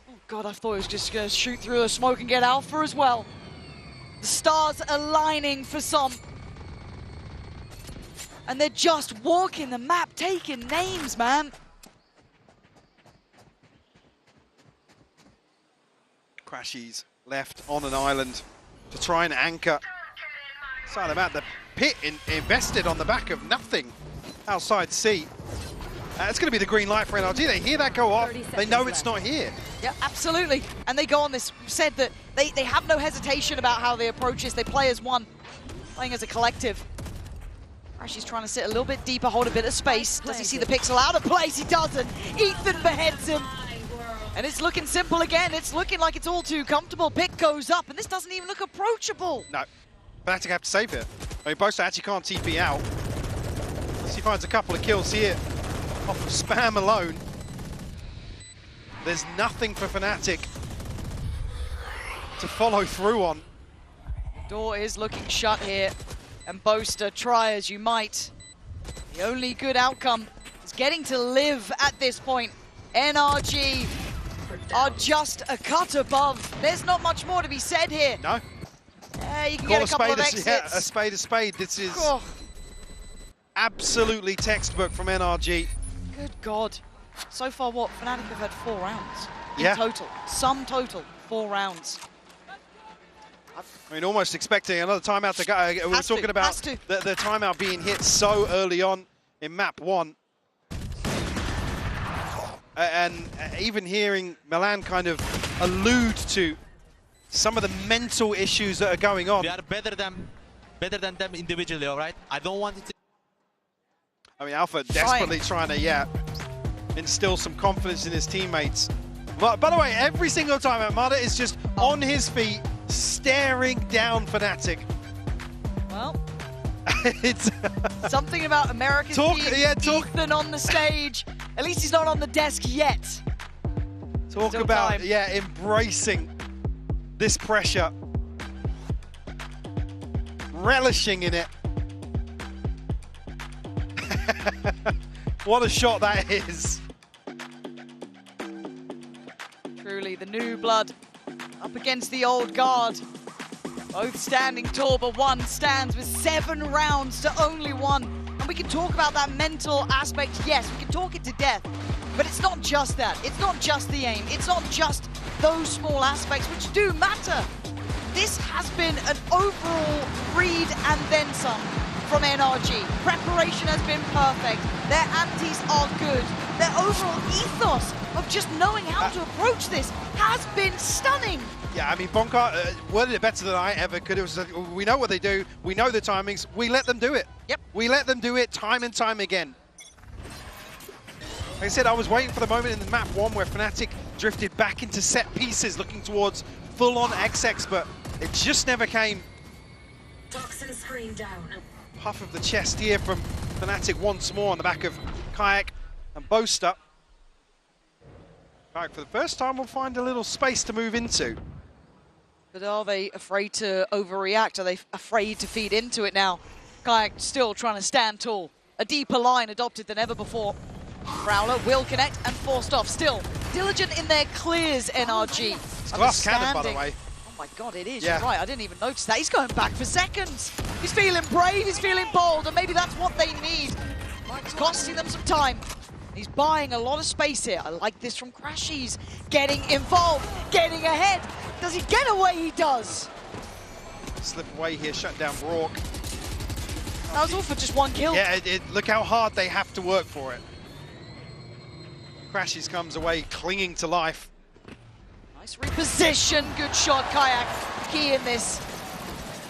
Oh god, I thought he was just going to shoot through the smoke and get Alpha as well. The stars aligning for Som. And they're just walking the map, taking names, man. Crashies left on an island to try and anchor. Side of the map, the pit invested on the back of nothing outside C. It's going to be the green light for NRG. They hear that go off. They know it's not here. Yeah, absolutely. And they go on this, said that they have no hesitation about how they approach this. They play as one, playing as a collective. Crashy's trying to sit a little bit deeper, hold a bit of space. Does he see the pixel out of place? He doesn't. Ethan beheads him. And it's looking simple again. It's looking like it's all too comfortable. Pick goes up, and this doesn't even look approachable. No. Fnatic have to save it. I mean, Boaster actually can't TP out. He finds a couple of kills here off of spam alone. There's nothing for Fnatic to follow through on. Door is looking shut here. And Boaster, try as you might. The only good outcome is getting to live at this point. NRG are just a cut above. There's not much more to be said here. No. You can get a couple of exits. Yeah, a spade a spade. This is absolutely textbook from NRG. Good God. So far, what? Fnatic have had 4 rounds in total. Sum total, 4 rounds. I mean, almost expecting another timeout to go. We were talking about the timeout being hit so early on in map 1. And even hearing Milan kind of allude to some of the mental issues that are going on. We are better than them individually, all right? I don't want it to... I mean, Alpha desperately trying to, instill some confidence in his teammates. But by the way, every single time, Marta is just on his feet, staring down Fnatic. Well, it's something about American Ethan on the stage. At least he's not on the desk yet. Talk about, embracing this pressure. Relishing in it. What a shot that is. Truly, the new blood up against the old guard. Both standing tall, but one stands with 7 rounds to only 1. And we can talk about that mental aspect. Yes, we can talk it to death. But it's not just that. It's not just the aim. It's not just those small aspects, which do matter. This has been an overall read and then some from NRG. Preparation has been perfect. Their antis are good. Their overall ethos of just knowing how to approach this has been stunning. Yeah, I mean, Bonka worded it better than I ever could. It was, we know what they do. We know the timings. We let them do it. Yep. We let them do it time and time again. Like I said, I was waiting for the moment in the map 1 where Fnatic drifted back into set pieces, looking towards full-on XX, but it just never came. Toxin screen down. Puff of the chest here from Fnatic once more on the back of Kayak and Boaster. Kayak, for the first time, will find a little space to move into. But are they afraid to overreact? Are they afraid to feed into it now? Kayak still trying to stand tall. A deeper line adopted than ever before. Prowler will connect and forced off. Still diligent in their clears, NRG. It's glass cannon, by the way. Oh my God, it is. Yeah. You're right. I didn't even notice that. He's going back for seconds. He's feeling brave. He's feeling bold, and maybe that's what they need. It's costing them some time. He's buying a lot of space here. I like this from Crashies. Getting involved, getting ahead. Does he get away? He does. Slip away here, shut down Brock. That was all for just one kill. Yeah, look how hard they have to work for it. Crashies comes away, clinging to life. Nice reposition, good shot, Kayak. Key in this.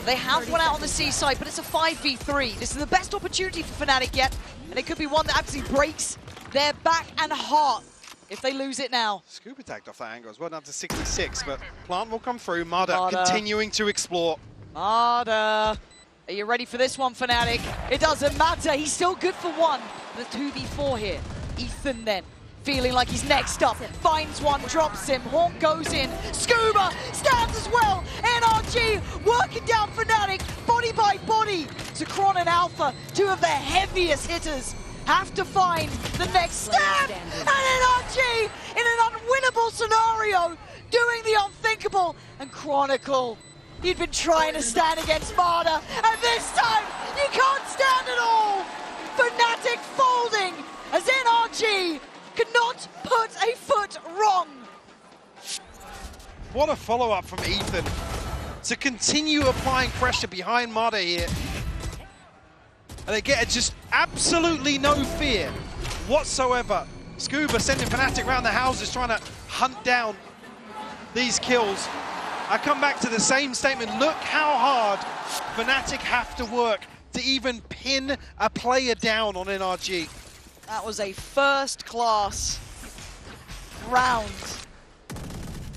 They have one out on the seaside, but it's a 5v3. This is the best opportunity for Fnatic yet, and it could be one that actually breaks their back and heart if they lose it now. Scuba tagged off that angle as well, down to 66, but Plant will come through. Mada continuing to explore. Mada, are you ready for this one, Fnatic? It doesn't matter, he's still good for one. The 2v4 here. Ethan then, feeling like he's next up. Finds one, drops him, Hawk goes in. Scuba stands as well. NRG working down Fnatic, body by body. Zekron and Alpha, two of their heaviest hitters, have to find the next stand. And NRG in an unwinnable scenario, doing the unthinkable. And Chronicle, he'd been trying to stand against Marder, and this time you can't stand at all. Fnatic folding as NRG cannot put a foot wrong. What a follow-up from Ethan to continue applying pressure behind Mada here. And they get just absolutely no fear whatsoever. Scuba sending Fnatic around the houses, trying to hunt down these kills. I come back to the same statement. Look how hard Fnatic have to work to even pin a player down on NRG. That was a first-class round.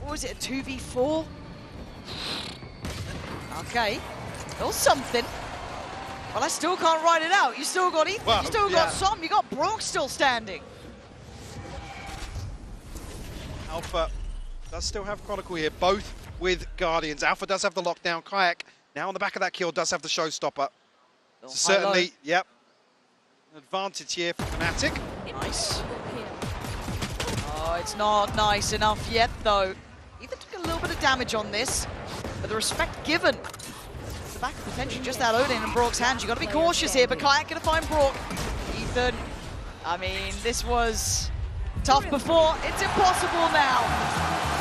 What was it, a 2v4? Okay, still something. Well, I still can't write it out. You still got Ethan, you still got some, you got Brock still standing. Alpha does still have Chronicle here, both with Guardians. Alpha does have the lockdown. Kayak, now on the back of that kill, does have the showstopper. So certainly, yep, an advantage here for Fnatic. Nice. Oh, it's not nice enough yet, though. Ethan took a little bit of damage on this, but the respect given. The back of potentially just that Odin in Brock's hands. You got to be cautious here, but Kayak going to find Brock. Ethan, I mean, this was tough before. It's impossible now.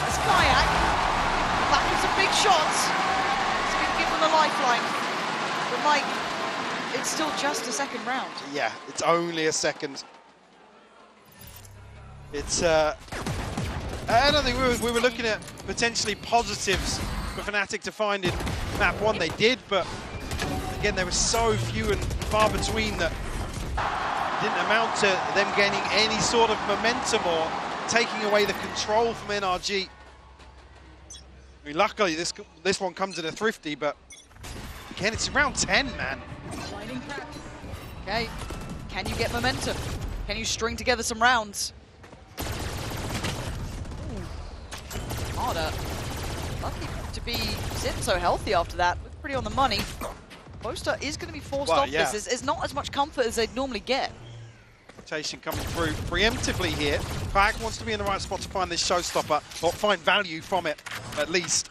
As Kayak back with some big shots. He's going to give them the lifeline. But Mike, it's still just a second round. Yeah, it's only a second. It's, I don't think we were looking at potentially positives for Fnatic to find in map one. They did, but again, there were so few and far between that it didn't amount to them gaining any sort of momentum or taking away the control from NRG. I mean, luckily, this one comes at a thrifty, but again, it's round 10, man. Okay, can you get momentum? Can you string together some rounds? Harder. Lucky to be sitting so healthy after that. Looked pretty on the money. Boaster is going to be forced off this. There's not as much comfort as they'd normally get. Rotation coming through preemptively here. Kayak wants to be in the right spot to find this showstopper, or find value from it, at least.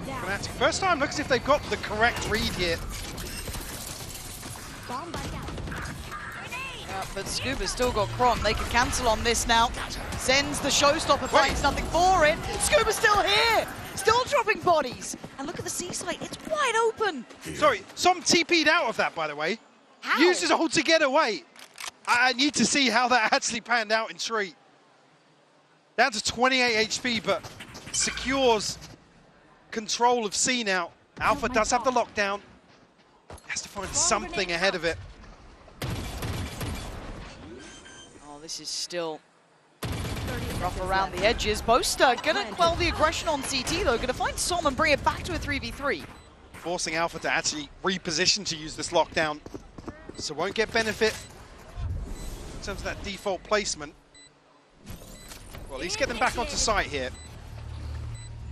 Fnatic, first time, looks as if they've got the correct read here. But Scuba's still got Cron. They can cancel on this now. Sends the showstopper, finds nothing for it. Scuba's still here, still dropping bodies. And look at the seaside, it's wide open. Sorry, some TP'd out of that, by the way. How? Uses all to get away. I need to see how that actually panned out in Tree. Down to 28 HP, but secures control of C now. Alpha does have the lockdown. Has to find something ahead of it. Oh, this is still Rough around the edges. Boaster gonna quell the aggression on CT though, gonna find Som and bring it back to a 3v3. Forcing Alpha to actually reposition to use this lockdown. So won't get benefit in terms of that default placement. Well, at least get them back onto site here.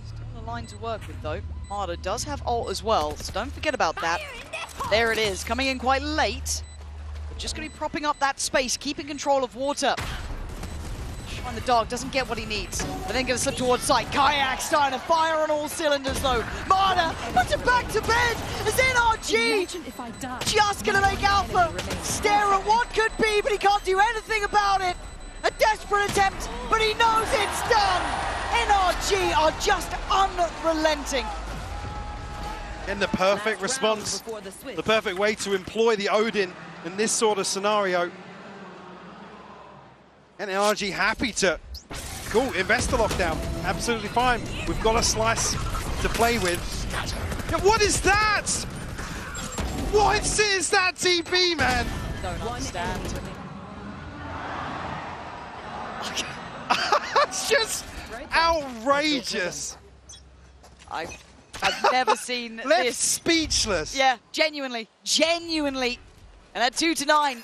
Still a line to work with though. Harder does have ult as well, so don't forget about that. There it is, coming in quite late. But just gonna be propping up that space, keeping control of water. Shine the dog doesn't get what he needs, but then gonna slip towards site. Kayak starting to fire on all cylinders though. Marta puts it back to bed as NRG just gonna make Alpha stare at what could be, but he can't do anything about it. A desperate attempt, but he knows it's done. NRG are just unrelenting. And the perfect response, the perfect way to employ the Odin in this sort of scenario. And NRG happy to, cool, invest the lockdown, absolutely fine. We've got a slice to play with. Yeah, what is that? What is that TP, man? Don't understand. It's just outrageous. I've never seen Left this. Speechless. Yeah, genuinely. And at 2-9,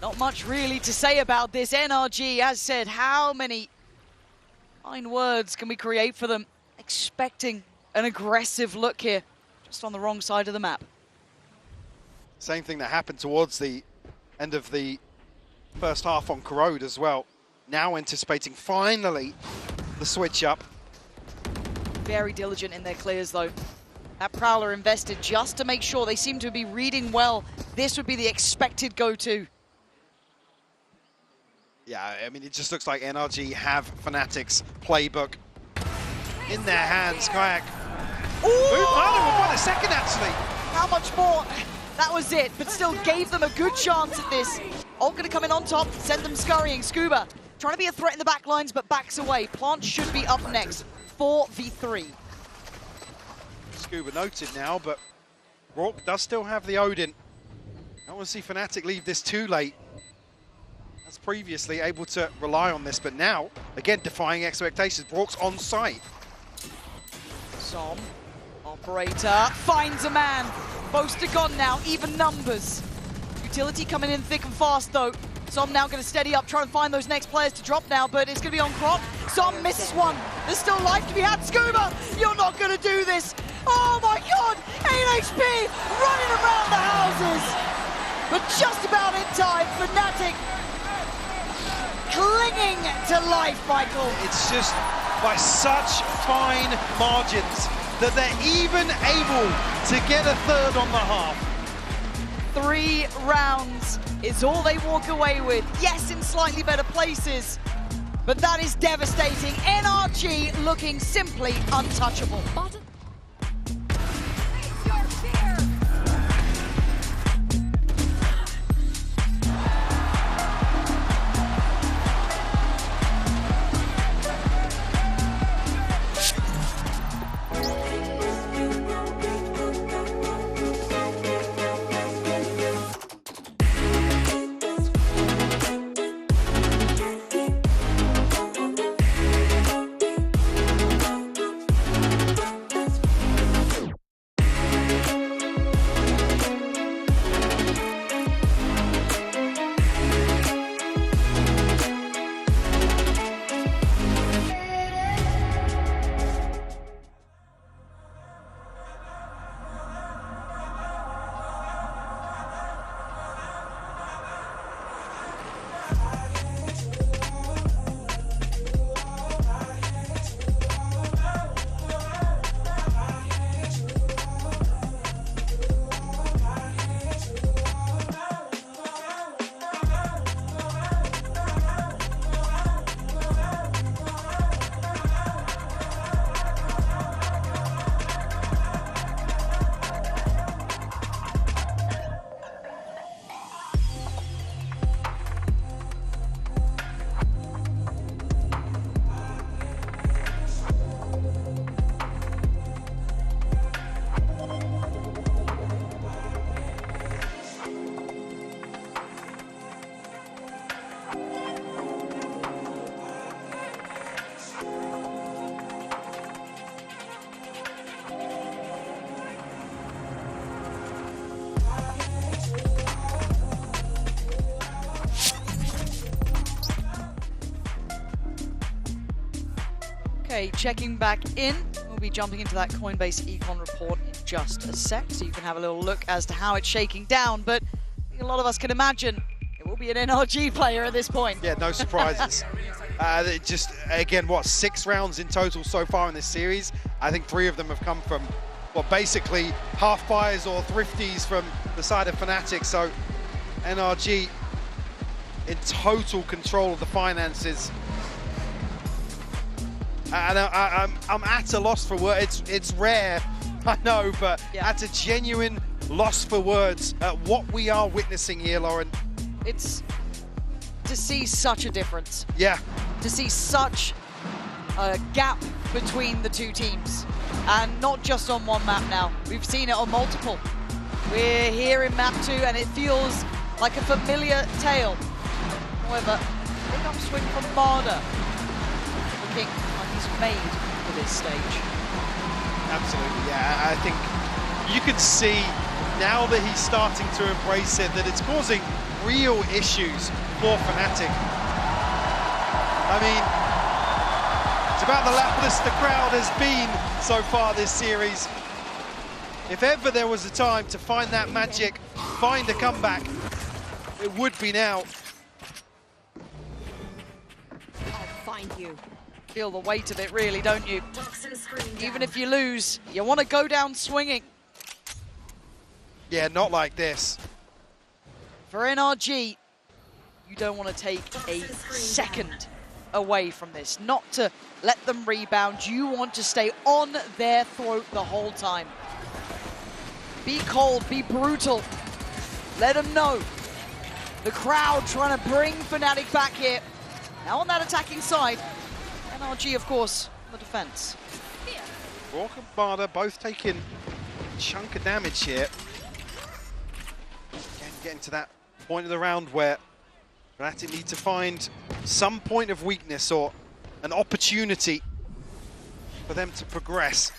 not much really to say about this. NRG has said, how many fine words can we create for them? Expecting an aggressive look here, just on the wrong side of the map. Same thing that happened towards the end of the first half on Corrode as well. Now anticipating finally the switch up. Very diligent in their clears though. That Prowler invested just to make sure. They seem to be reading well. This would be the expected go-to. Yeah, I mean, it just looks like NRG have Fnatic's playbook in their hands. Kayak. Ooh! What a second, actually. How much more? That was it, but still gave them a good chance at this. Ult gonna come in on top, send them scurrying. Scuba trying to be a threat in the back lines, but backs away. Plant should be up next. 4v3. Scuba noted now, but Rourke does still have the Odin. I don't want to see Fnatic leave this too late. As previously able to rely on this, but now, again, defying expectations. Rourke's on site. Som, operator, finds a man. Boaster gone now, even numbers. Utility coming in thick and fast though. Som now going to steady up, try and find those next players to drop now, but it's going to be on Krot. Som misses one. There's still life to be had. Scuba, you're not going to do this. Oh my God, 8 HP running around the houses. But just about in time, Fnatic clinging to life, Michael. It's just by such fine margins that they're even able to get a third on the half. 3 rounds is all they walk away with. Yes, in slightly better places, but that is devastating. NRG looking simply untouchable. Okay, checking back in. We'll be jumping into that Coinbase Econ report in just a sec, so you can have a little look as to how it's shaking down. But I think a lot of us can imagine it will be an NRG player at this point. Yeah, no surprises. Just, again, what, 6 rounds in total so far in this series? I think 3 of them have come from, what, basically half buys or thrifties from the side of Fnatic. So NRG in total control of the finances. And I'm at a loss for words. It's rare, I know, but at a genuine loss for words at what we are witnessing here, Lauren. It's to see such a difference. Yeah. To see such a gap between the two teams. And not just on one map now. We've seen it on multiple. We're here in map 2 and it feels like a familiar tale. However, big upswing from Marder. Looking like he's made for this stage. Absolutely, yeah. I think you can see now that he's starting to embrace it, that it's causing real issues for Fnatic. I mean, it's about the lapless the crowd has been so far this series. If ever there was a time to find that magic, find a comeback, it would be now. I'll find you. Feel the weight of it really, don't you? Even if you lose, you want to go down swinging. Yeah, not like this. For NRG, you don't want to take a second away from this. Not to let them rebound. You want to stay on their throat the whole time. Be cold, be brutal. Let them know. The crowd trying to bring Fnatic back here. Now on that attacking side, NRG, of course, on the defense. Rourke and Marder both taking a chunk of damage here. Again, getting to that point of the round where Fnatic need to find some point of weakness or an opportunity for them to progress.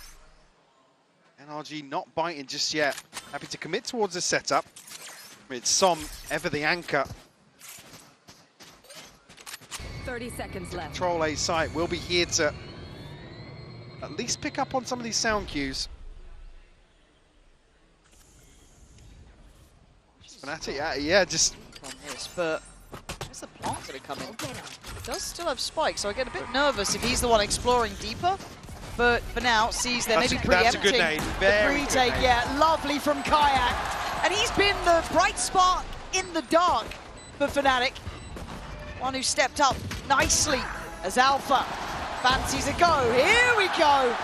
NRG not biting just yet. Happy to commit towards the setup. It's Som, ever the anchor. 30 seconds left. Control A site will be here to at least pick up on some of these sound cues. Fnatic, yeah, just on this, but where's the plant going to come in? It does still have spikes, so I get a bit nervous if he's the one exploring deeper. But for now, sees they're maybe preempting good nade. the retake. Yeah, lovely from Kayak. And he's been the bright spark in the dark for Fnatic. One who stepped up nicely as Alpha fancies a go. Here we go.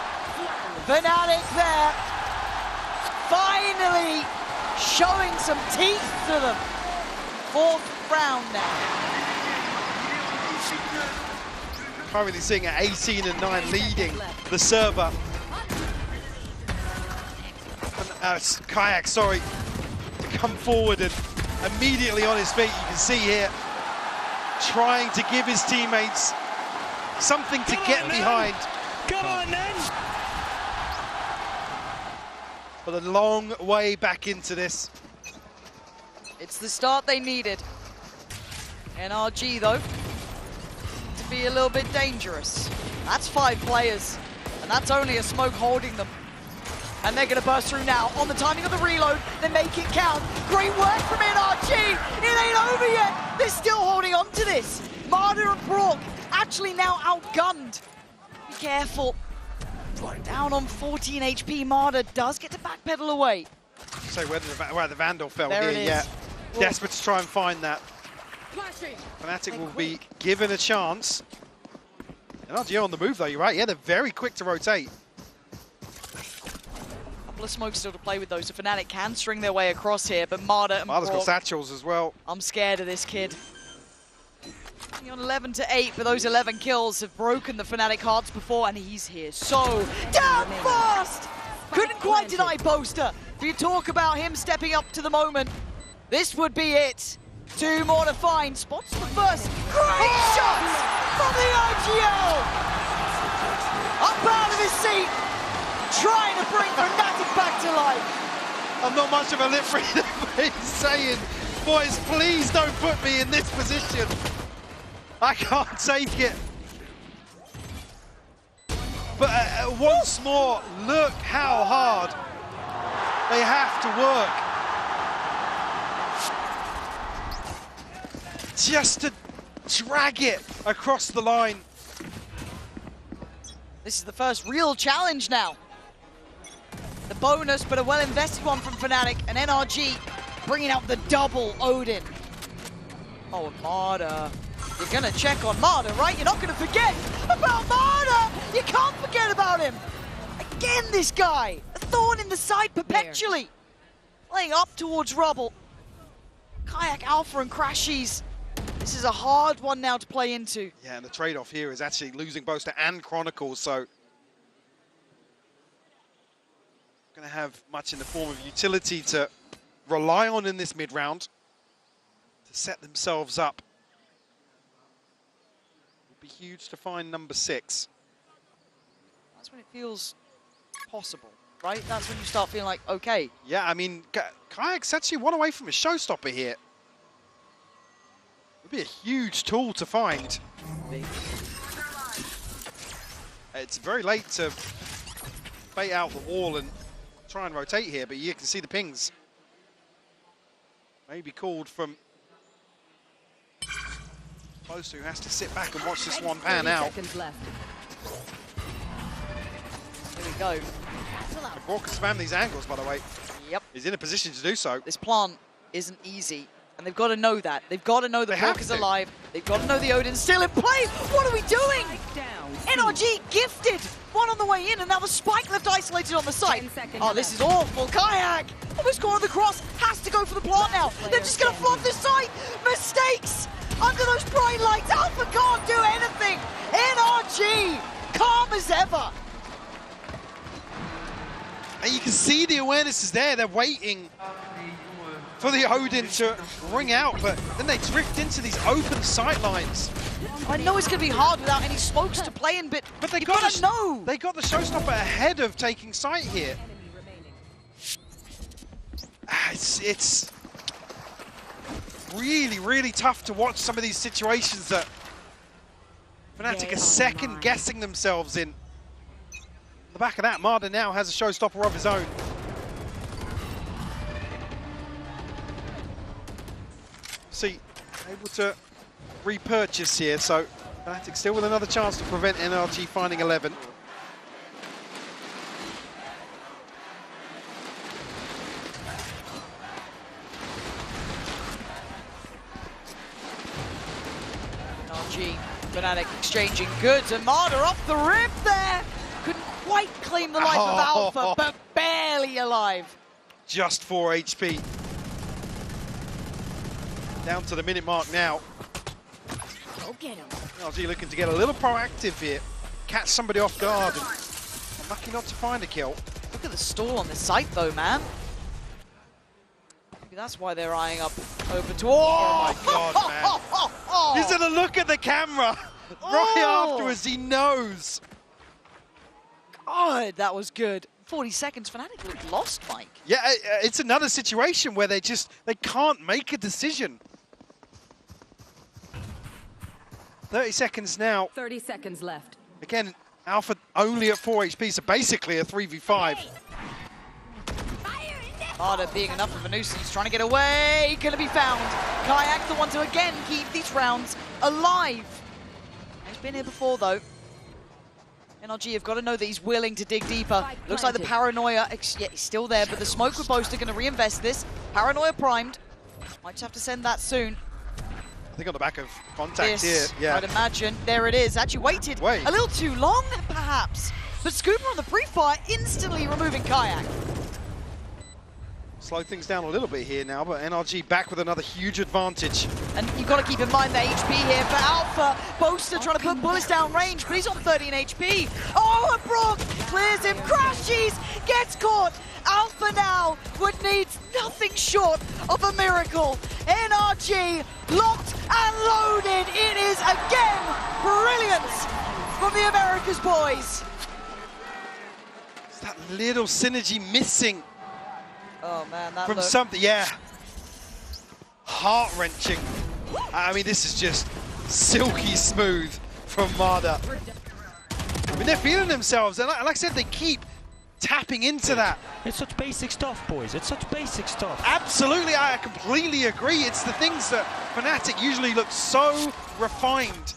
Fnatic there. Finally showing some teeth to them. 4th round now. Currently sitting at 18-9, leading the server. And, Kayak, sorry, to come forward and immediately on his feet. You can see here, trying to give his teammates something to get behind. Come on, then! But a long way back into this. It's the start they needed. NRG, though, to be a little bit dangerous. That's 5 players, and that's only a smoke holding them. And they're going to burst through now. On the timing of the reload, they make it count. Great work from NRG. It ain't over yet. They're still holding on to this. Marder and Brock actually now outgunned. Be careful. Down on 14 HP, Marder does get to backpedal away. So where the Vandal fell there here, yeah. Desperate to try and find that. Fnatic will be given a chance. NRG on the move though, you're right. Yeah, they're very quick to rotate. Couple of smokes still to play with those, so Fnatic can string their way across here, but Marder and Marder's Brock, got satchels as well. I'm scared of this kid. Only on 11-8, but those 11 kills have broken the Fnatic hearts before, and he's here so damn fast! Couldn't quite deny Boaster. If you talk about him stepping up to the moment, this would be it. 2 more to find. Spots the first. Great shots from the IGL! Up out of his seat, trying to bring Fnatic back to life. I'm not much of a lip reader, but he's saying, boys, please don't put me in this position. I can't take it. But once more, look how hard they have to work just to drag it across the line. This is the first real challenge now. The bonus, but a well-invested one from Fnatic, and NRG bringing out the double Odin. Oh, and Marder. You're gonna check on Marder, right? You're not gonna forget about Marder! You can't forget about him! Again, this guy! A thorn in the side perpetually! Playing up towards Rubble. Kayak Alpha and Crashies. This is a hard one now to play into. Yeah, and the trade-off here is actually losing Boaster and Chronicles, so going to have much in the form of utility to rely on in this mid-round to set themselves up. It would be huge to find number 6. That's when it feels possible, right? That's when you start feeling like, okay. Yeah, I mean, Kayak's actually one away from a showstopper here. It would be a huge tool to find. It's very late to bait out the wall and try and rotate here, but you can see the pings. Maybe called from Boaster, who has to sit back and watch this one pan out. Here we go. Brock can spam these angles, by the way. Yep. He's in a position to do so. This plant isn't easy, and they've got to know that. They've got to know the Brock is alive. They've got to know the Odin's still in play. What are we doing? NRG gifted. One on the way in, and now the spike left isolated on the side. Oh, this is awful. Kayak almost caught on the cross. Has to go for the plant now. They're just going to flop this side. Mistakes under those bright lights. Alpha can't do anything. NRG, calm as ever. And you can see the awareness is there. They're waiting for the Odin to ring out, but then they drift into these open sight lines. I know it's going to be hard without any smokes to play in, but they got to know. They got the showstopper ahead of taking sight here. It's really, really tough to watch some of these situations that Fnatic are second guessing themselves in. On the back of that, Marder now has a showstopper of his own. See, able to repurchase here, so Fnatic still with another chance to prevent NRG finding 11. NRG, Fnatic exchanging goods, and Marder off the rip there. Couldn't quite claim the life of Alpha, but barely alive. Just 4 HP. Down to the minute mark now. Go get him. NRG looking to get a little proactive here. Catch somebody off guard. And lucky not to find a kill. Look at the stall on the site though, man. Maybe that's why they're eyeing up over to... Oh my god, man. He's gonna look at the camera right afterwards, he knows. God, that was good. 40 seconds, Fnatic looked lost, Mike. Yeah, it's another situation where they can't make a decision. 30 seconds now. 30 seconds left. Again, Alpha only at 4 HP, so basically a 3v5. Marder being enough of a nuisance, trying to get away, gonna be found. Kayak the one to again keep these rounds alive. He's been here before though. NRG have got to know that he's willing to dig deeper. Looks like the paranoia, yeah, he's still there, but the smoke with Boaster going to reinvest this. Paranoia primed. Might just have to send that soon. I think on the back of contact here, yeah. I'd imagine. There it is. Actually waited a little too long, perhaps. But Scuba on the pre-fire, instantly removing Kayak. Slow things down a little bit here now, but NRG back with another huge advantage. And you've got to keep in mind the HP here for Alpha. Boaster trying to put bullets down range, but he's on 13 HP. Oh, and Brock clears him. Crashies gets caught. Alpha now would need nothing short of a miracle. NRG locked and loaded. It is again brilliance from the Americas boys. It's that little synergy missing. Oh man, that from something, yeah. Heart-wrenching. I mean, this is just silky smooth from Marder. I mean, and they're feeling themselves. And like I said, they keep tapping into that. It's such basic stuff, boys. It's such basic stuff. Absolutely, I completely agree. It's the things that Fnatic usually look so refined,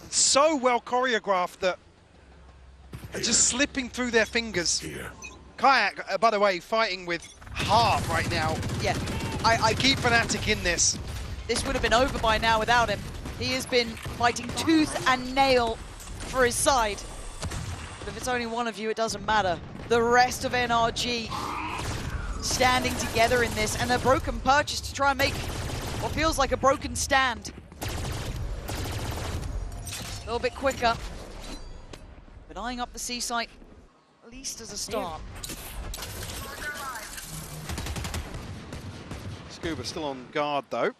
so well choreographed that are just slipping through their fingers. Kayak, by the way, fighting with heart right now. Yeah, I keep Fnatic in this. This would have been over by now without him. He has been fighting tooth and nail for his side. But if it's only one of you, it doesn't matter. The rest of NRG standing together in this, and a broken purchase to try and make what feels like a broken stand. A little bit quicker, but eyeing up the C site, at least as a start. Scuba still on guard though.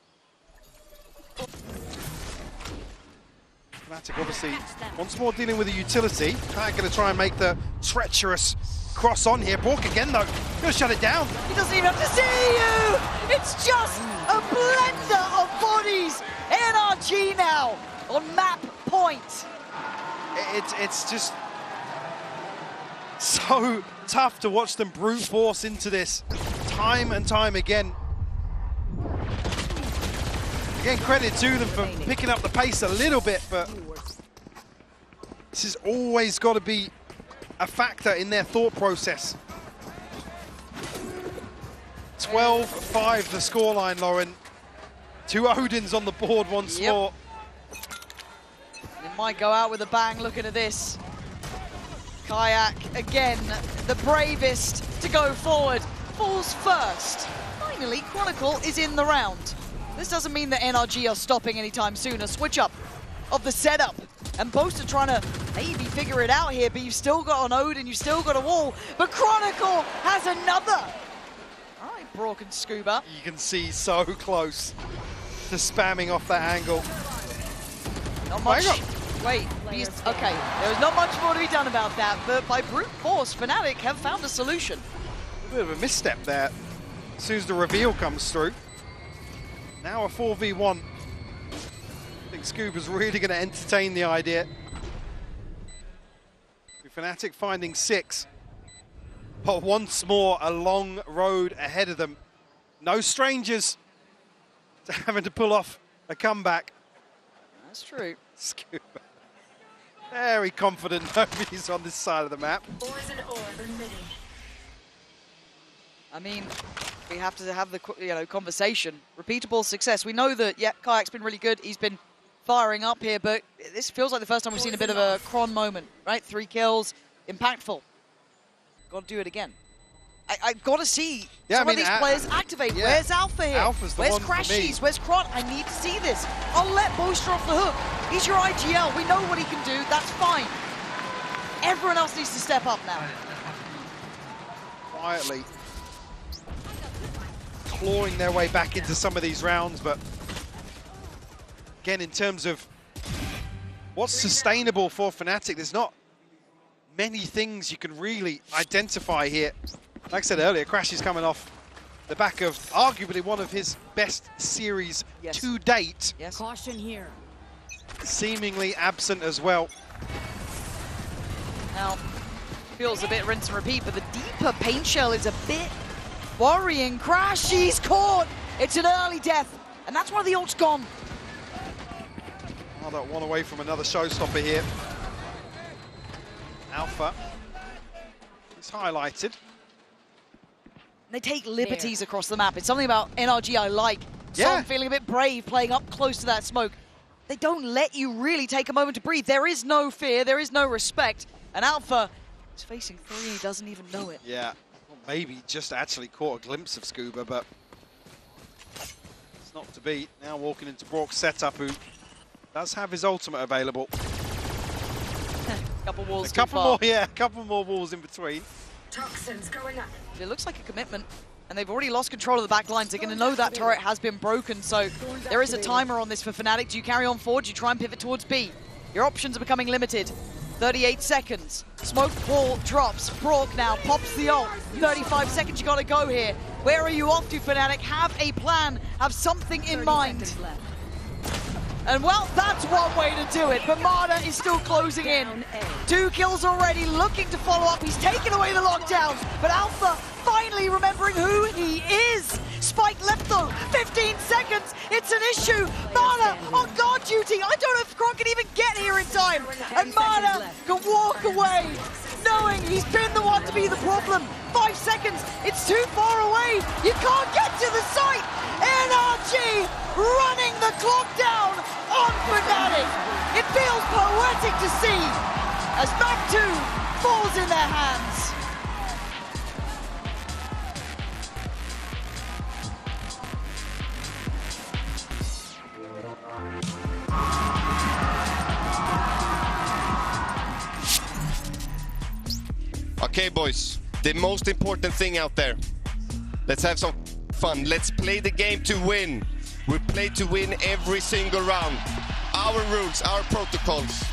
Fnatic obviously once more dealing with a utility. They're going to try and make the treacherous cross on here. Bork again though, going to shut it down. He doesn't even have to see you! It's just a blender of bodies! NRG now on map point. It's just so tough to watch them brute force into this time and time again. Again, credit to them for picking up the pace a little bit, but this has always got to be a factor in their thought process. 12-5 the scoreline, Lauren. 2 Odins on the board once more. It might go out with a bang looking at this. Kayak, again, the bravest to go forward. Falls first. Finally, Chronicle is in the round. This doesn't mean that NRG are stopping anytime soon. A switch up of the setup. And Boast are trying to maybe figure it out here, but you've still got an Odin, you've still got a wall. But Chronicle has another. All right, Brock and Scuba. You can see so close to spamming off that angle. Not much. Wait, okay, there's not much more to be done about that, but by brute force, Fnatic have found a solution. A bit of a misstep there as soon as the reveal comes through. Now a 4v1. I think Scuba's really going to entertain the idea. Fnatic finding 6. But once more, a long road ahead of them. No strangers to having to pull off a comeback. That's true. Scuba. Very confident nobody's on this side of the map. I mean, we have to have the conversation. Repeatable success. We know that, yeah, Kayak's been really good. He's been firing up here, but this feels like the first time we've seen a bit of a Kron moment, right? 3 kills, impactful. Got to do it again. I've got to see some of these players activate. Yeah. Where's Alpha here? Alpha's the Where's one Crashies? Where's Kron? I need to see this. I'll let Boaster off the hook. He's your IGL. We know what he can do. That's fine. Everyone else needs to step up now. Quietly clawing their way back into some of these rounds, but again, in terms of what's sustainable for Fnatic, there's not many things you can really identify here. Like I said earlier, Crash is coming off the back of arguably one of his best series to date. Yes. Caution here. Seemingly absent as well. Now, feels a bit rinse and repeat, but the deeper paint shell is a bit worrying. Crash, he's caught! It's an early death, and that's why the ult's gone. Another one away from another showstopper here. Alpha is highlighted. They take liberties across the map. It's something about NRG I like. So I'm feeling a bit brave playing up close to that smoke. They don't let you really take a moment to breathe. There is no fear, there is no respect. And Alpha is facing 3, he doesn't even know it. Yeah, well, maybe just actually caught a glimpse of Scuba, but it's not to be. Now walking into Brock's setup, who does have his ultimate available. Couple walls a couple more, yeah, a couple more walls in between. Toxins going up. It looks like a commitment, and they've already lost control of the back lines. They're going to know that turret has been broken, so there is a timer on this for Fnatic. Do you carry on forward? Do you try and pivot towards B? Your options are becoming limited. 38 seconds. Smoke wall drops. Brock now pops the ult. 35 seconds, you got to go here. Where are you off to, Fnatic? Have a plan. Have something in mind. And well, that's one way to do it, but Marta is still closing in. 2 kills already, looking to follow up. He's taken away the lockdown, but Alpha finally remembering who he is. Spike left though, 15 seconds, it's an issue. Marta on guard duty. I don't know if Croc can even get here in time. And Marta can walk away, knowing he's been the one to be the problem. 5 seconds, it's too far away. You can't get to the site. NRG running the clock down on Fnatic. It feels poetic to see as Map 2 falls in their hands. Okay, boys, the most important thing out there. Let's have some fun. Let's play the game to win. We play to win every single round. Our rules, our protocols.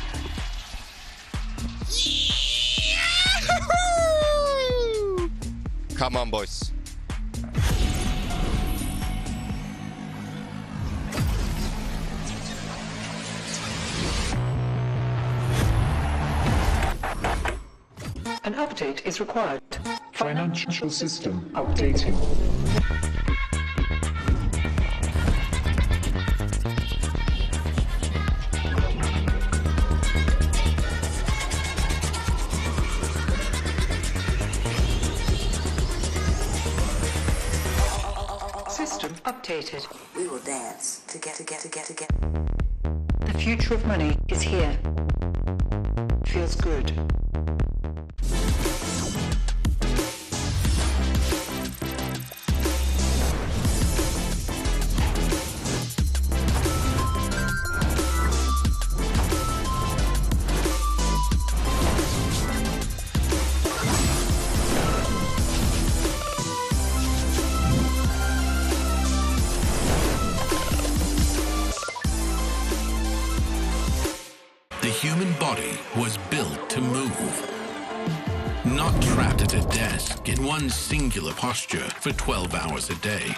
Come on, boys. An update is required. Financial system updating. System updated. We will dance together. The future of money is here. Feels good. The human body was built to move, not trapped at a desk in one singular posture for 12 hours a day.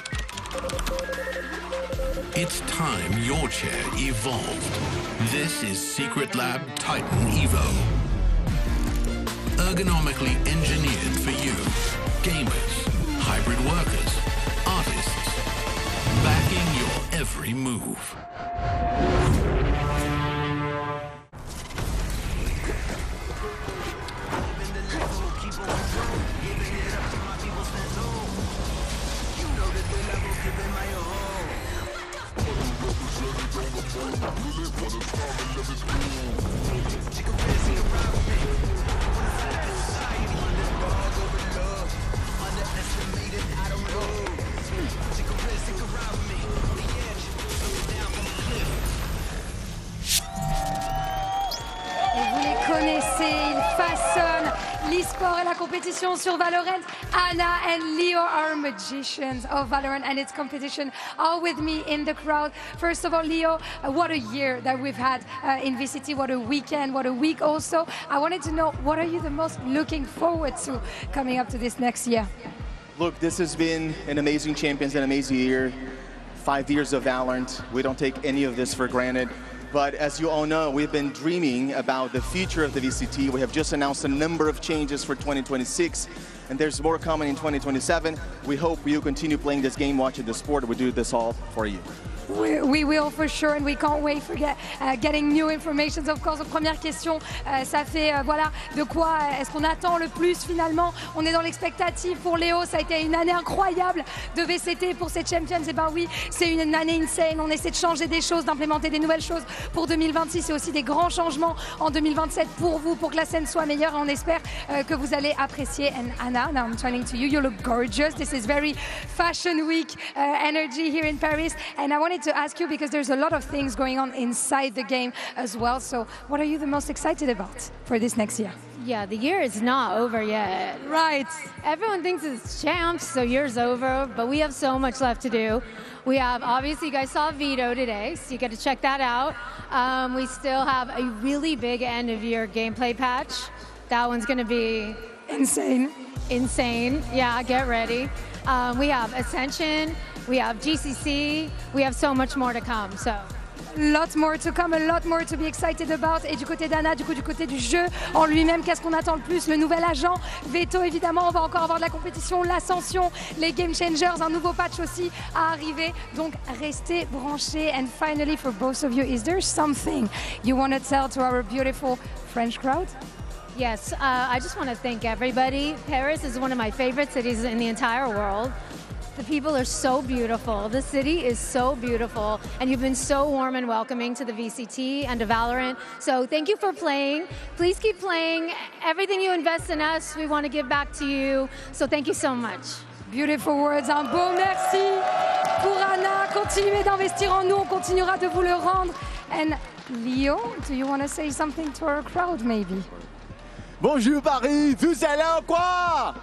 It's time your chair evolved. This is Secret Lab Titan Evo. Ergonomically engineered for you, gamers, hybrid workers, artists, backing your every move. Vous les connaissez, ils façonnent l'e-sport et la compétition sur Valorant. Anna and Leo are magicians of Valorant and its competition, all with me in the crowd. First of all, Leo, what a year that we've had in VCT, what a weekend, what a week also. I wanted to know, what are you the most looking forward to coming up to this next year? Look, this has been an amazing Champions, an amazing year. 5 years of Valorant. We don't take any of this for granted. But as you all know, we've been dreaming about the future of the VCT. We have just announced a number of changes for 2026, and there's more coming in 2027. We hope you continue playing this game, watching the sport. We do this all for you. We will for sure, and we can't wait for getting new information. Of course, première question, ça fait voilà de quoi est-ce qu'on attend le plus finalement? On est dans l'expectative pour Léo. Ça a été une année incroyable de VCT pour ces Champions. Et ben oui, c'est une année insane. On essaie de changer des choses, d'implémenter des nouvelles choses pour 2026 et aussi des grands changements en 2027 pour vous, pour que la scène soit meilleure. Et on espère que vous allez apprécier. And Anna, now I'm turning to you. You look gorgeous. This is very fashion week energy here in Paris, and I wanted to ask you because there's a lot of things going on inside the game as well. So what are you the most excited about for this next year? Yeah, the year is not over yet. Right. Everyone thinks it's champs, so year's over, but we have so much left to do. We have, obviously, you guys saw Vito today, so you get to check that out. We still have a really big end-of-year gameplay patch. That one's going to be insane. Insane. Yeah, get ready. We have Ascension. We have GCC. We have so much more to come. So Lots more to come, a lot more to be excited about. Et du côté d'Anna, du côté du jeu en lui-même, qu'est-ce qu'on attend le plus? Le nouvel agent, Veto évidemment, on va encore avoir de la compétition, l'ascension, les game changers, un nouveau patch aussi à arriver. Donc restez branchés. And finally, for both of you, is there something you want to tell to our beautiful French crowd? Yes, I just want to thank everybody. Paris is one of my favorite cities in the entire world. The people are so beautiful. The city is so beautiful. And you've been so warm and welcoming to the VCT and to Valorant. So thank you for playing. Please keep playing. Everything you invest in us, we want to give back to you. So thank you so much. Beautiful words, un beau merci pour Anna. Continuez d'investir en nous, on continuera de vous le rendre. And Leo, do you want to say something to our crowd maybe? Bonjour Paris, vous allez en quoi?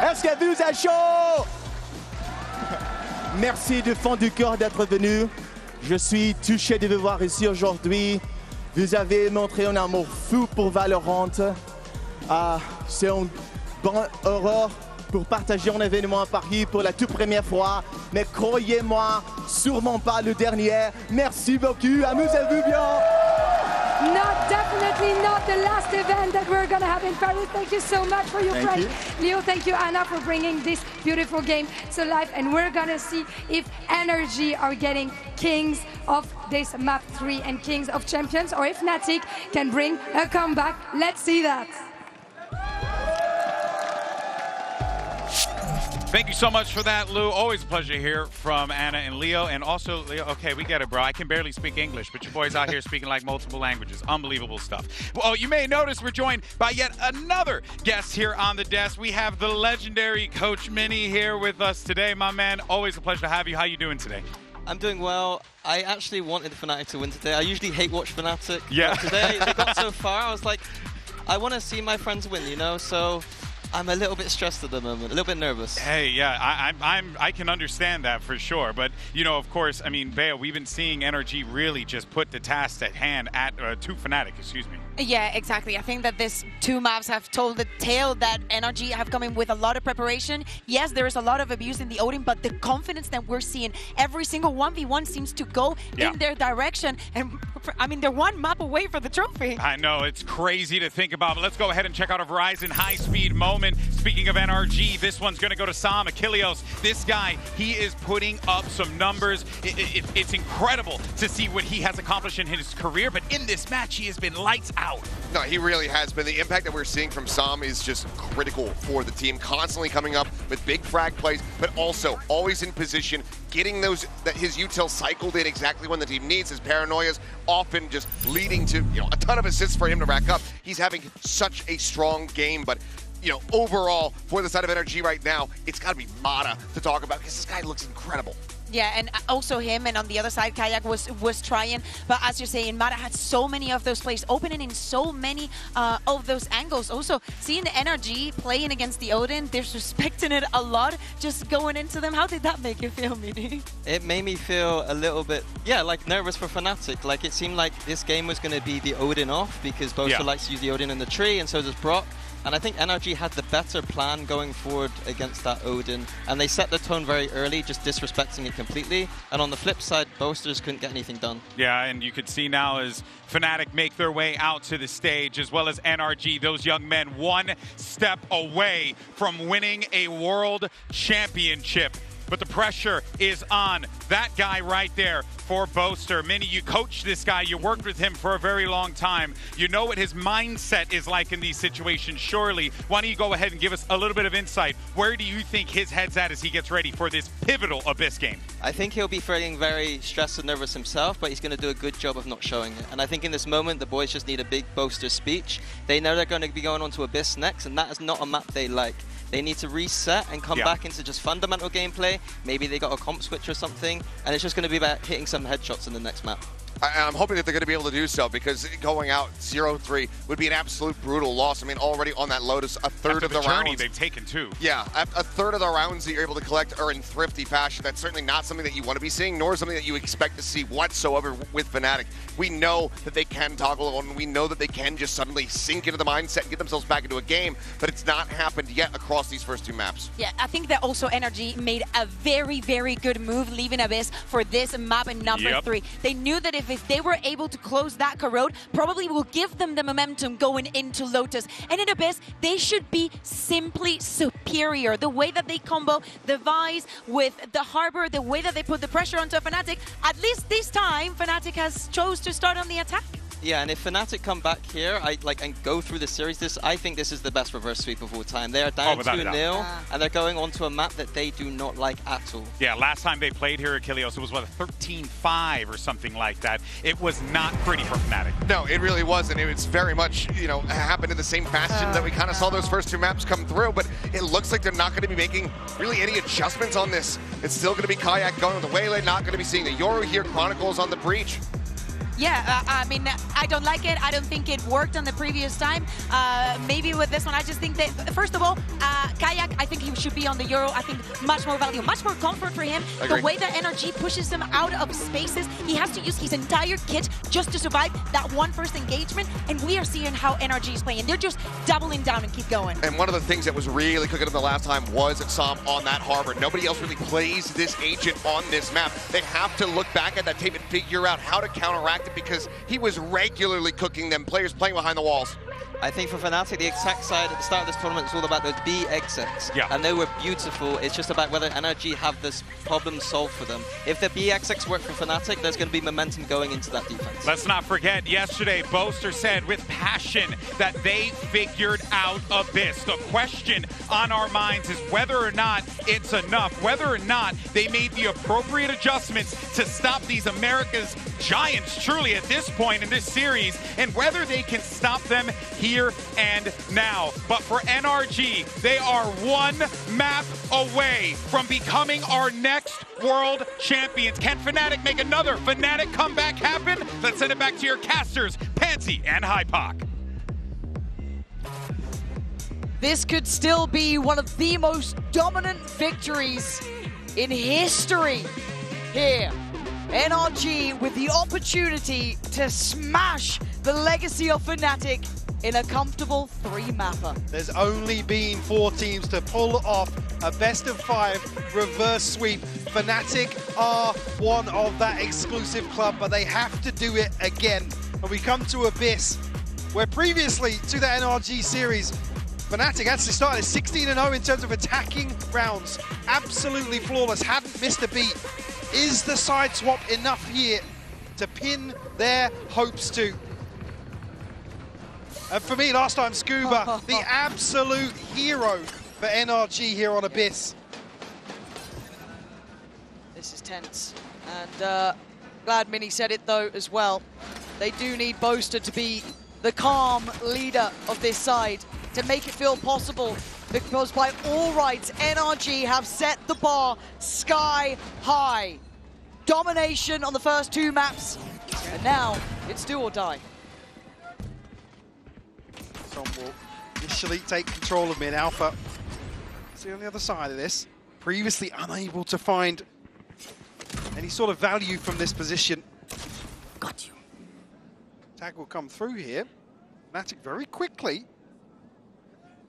Est-ce que vous êtes chaud? Merci du fond du cœur d'être venu. Je suis touché de vous voir ici aujourd'hui. Vous avez montré un amour fou pour Valorant. C'est un bon horreur pour partager un événement à Paris pour la toute première fois. Mais croyez-moi, sûrement pas le dernier. Merci beaucoup, amusez-vous bien. Definitely not the last event that we're going to have in Paris. Thank you so much for your French. Leo, thank you, Anna, for bringing this beautiful game to life. And we're going to see if NRG are getting kings of this map 3 and kings of champions, or if Fnatic can bring a comeback. Let's see that. Thank you so much for that, Lou. Always a pleasure to hear from Anna and Leo. And also, Leo, okay, we get it, bro. I can barely speak English, but your boy's out here speaking like multiple languages. Unbelievable stuff. Well, you may notice we're joined by yet another guest here on the desk. We have the legendary Coach Mini here with us today, my man. Always a pleasure to have you. How you doing today? I'm doing well. I actually wanted Fnatic to win today. I usually hate watch Fnatic. Yeah. But today, they got so far, I was like, I want to see my friends win, you know? So I'm a little bit stressed at the moment, a little bit nervous. Hey, yeah, I can understand that for sure. But, you know, of course, I mean, Bea, we've been seeing NRG really just put the task at hand at to Fnatic, excuse me. Yeah, exactly. I think that these two maps have told the tale that NRG have come in with a lot of preparation. Yes, there is a lot of abuse in the Odin, but the confidence that we're seeing, every single 1v1 seems to go in their direction. And I mean, they're one map away for the trophy. I know, it's crazy to think about, but let's go ahead and check out a Verizon high-speed moment. Speaking of NRG, this one's going to go to Sam Achilleos. This guy, he is putting up some numbers. It's incredible to see what he has accomplished in his career, but in this match, he has been lights out. No, he really has been. The impact that we're seeing from Sam is just critical for the team. Constantly coming up with big frag plays, but also always in position, getting those his util cycled in exactly when the team needs. His paranoias often just leading to a ton of assists for him to rack up. He's having such a strong game, but overall for the side of NRG right now, it's got to be Mata to talk about because this guy looks incredible. Yeah, and also him, and on the other side, Kayak was trying. But as you're saying, Mata had so many of those plays, opening in so many of those angles. Also, seeing the NRG playing against the Odin, disrespecting it a lot, just going into them. How did that make you feel, Mini? It made me feel a little bit, like nervous for Fnatic. Like, it seemed like this game was going to be the Odin off because Boaster likes to use the Odin in the tree, and so does Brock. And I think NRG had the better plan going forward against that Odin. And they set the tone very early, just disrespecting it completely. And on the flip side, Boasters couldn't get anything done. Yeah, and you could see now as Fnatic make their way out to the stage, as well as NRG, those young men one step away from winning a world championship. But the pressure is on that guy right there for Boaster. Mini, you coached this guy. You worked with him for a very long time. You know what his mindset is like in these situations, surely. Why don't you go ahead and give us a little bit of insight? Where do you think his head's at as he gets ready for this pivotal Abyss game? I think he'll be feeling very stressed and nervous himself, but he's going to do a good job of not showing it. And I think in this moment, the boys just need a big Boaster speech. They know they're going to be going on to Abyss next, and that is not a map they like. They need to reset and come back into just fundamental gameplay. Maybe they got a comp switch or something, and it's just going to be about hitting some headshots in the next map. I'm hoping that they're going to be able to do so, because going out 0-3 would be an absolute brutal loss. I mean, already on that Lotus, a third of the journey rounds they've taken too. Yeah, a third of the rounds that you're able to collect are in thrifty fashion. That's certainly not something that you want to be seeing, nor something that you expect to see whatsoever with Fnatic. We know that they can toggle on, we know that they can just suddenly sink into the mindset and get themselves back into a game, but it's not happened yet across these first two maps. Yeah, I think that also NRG made a very, very good move leaving Abyss for this map in number 3. They knew that if they were able to close that corrode, probably will give them the momentum going into Lotus. And in Abyss, they should be simply superior. The way that they combo the Vice with the Harbor, the way that they put the pressure onto Fnatic, at least this time, Fnatic has chose to start on the attack. Yeah, and if Fnatic come back here and go through the series, I think this is the best reverse sweep of all time. They are down 2-0, and they're going onto a map that they do not like at all. Yeah, last time they played here at Achilles, it was, what, a 13-5 or something like that. It was not pretty for Fnatic. No, it really wasn't. It was very much, you know, happened in the same fashion that we kind of saw those first two maps come through, but it looks like they're not going to be making really any adjustments on this. It's still going to be Kayak going on the Waylay, not going to be seeing the Yoru here, Chronicles on the Breach. Yeah, I mean, I don't like it. I don't think it worked on the previous time. Maybe with this one, I just think that, first of all, Kayak, I think he should be on the Euro. I think much more value, much more comfort for him. The way that NRG pushes him out of spaces, he has to use his entire kit just to survive that one first engagement. And we are seeing how NRG is playing. They're just doubling down and keep going. And one of the things that was really cooking up the last time was Sam on that Harbor. Nobody else really plays this agent on this map. They have to look back at that tape and figure out how to counteract it, because he was regularly cooking them, players playing behind the walls. I think for Fnatic, the attack side at the start of this tournament is all about those B exits. Yeah. And they were beautiful. It's just about whether NRG have this problem solved for them. If the B exits work for Fnatic, there's going to be momentum going into that defense. Let's not forget, yesterday, Boaster said with passion that they figured out Abyss. The question on our minds is whether or not it's enough, whether or not they made the appropriate adjustments to stop these America's giants, truly at this point in this series, and whether they can stop them here and now. But for NRG, they are one map away from becoming our next world champions. Can Fnatic make another Fnatic comeback happen? Let's send it back to your casters, Pansy and Hypoc. This could still be one of the most dominant victories in history here. NRG with the opportunity to smash the legacy of Fnatic in a comfortable 3-mapper. There's only been 4 teams to pull off a best-of-5 reverse sweep. Fnatic are one of that exclusive club, but they have to do it again. And we come to Abyss, where previously to the NRG series, Fnatic actually started 16-0 in terms of attacking rounds. Absolutely flawless, hadn't missed a beat. Is the side swap enough here to pin their hopes to? And for me, last time, Scuba, the absolute hero for NRG here on Abyss. This is tense. And glad Mini said it, though, as well. They do need Boaster to be the calm leader of this side to make it feel possible. Because by all rights, NRG have set the bar sky high. Domination on the first 2 maps. And now, it's do or die. Tom will initially take control of mid. Alpha, see on the other side of this, previously unable to find any sort of value from this position. Got you. Tag will come through here. Fnatic very quickly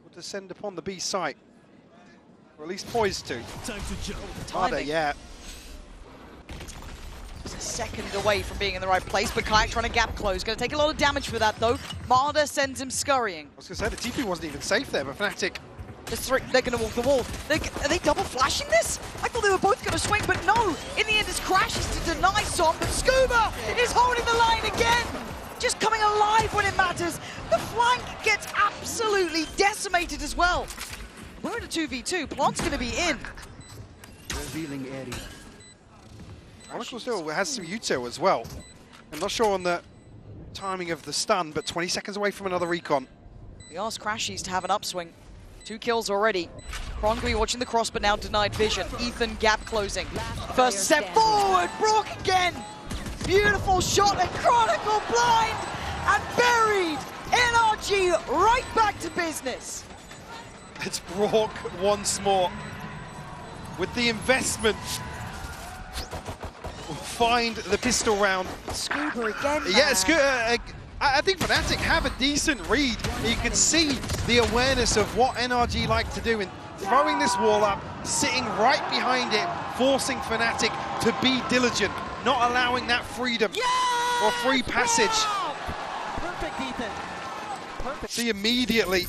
will descend upon the B site, or at least poised to. Time to jump. Harder, yeah. Just a second away from being in the right place, but Kayak trying to gap close. Going to take a lot of damage for that, though. Marder sends him scurrying. I was going to say, the TP wasn't even safe there, but Fnatic... They're going to walk the wall. Are they double flashing this? I thought they were both going to swing, but no. In the end, it's Crashes to deny Som, but Scuba is holding the line again. Just coming alive when it matters. The flank gets absolutely decimated as well. We're in a 2v2. Plant's going to be in. Revealing area. Chronicle still has some util as well. I'm not sure on the timing of the stun, but 20 seconds away from another recon. We asked Crashies to have an upswing. 2 kills already. Prongui watching the cross, but now denied vision. Ethan gap closing. First step forward, Brock again. Beautiful shot and Chronicle blind and buried. NRG right back to business. It's Brock once more. With the investment, will find the pistol round. Scuba again, man. Yeah, I think Fnatic have a decent read. You can see the awareness of what NRG like to do in throwing this wall up, sitting right behind it, forcing Fnatic to be diligent, not allowing that freedom or free passage. Perfect, Ethan. Perfect. See immediately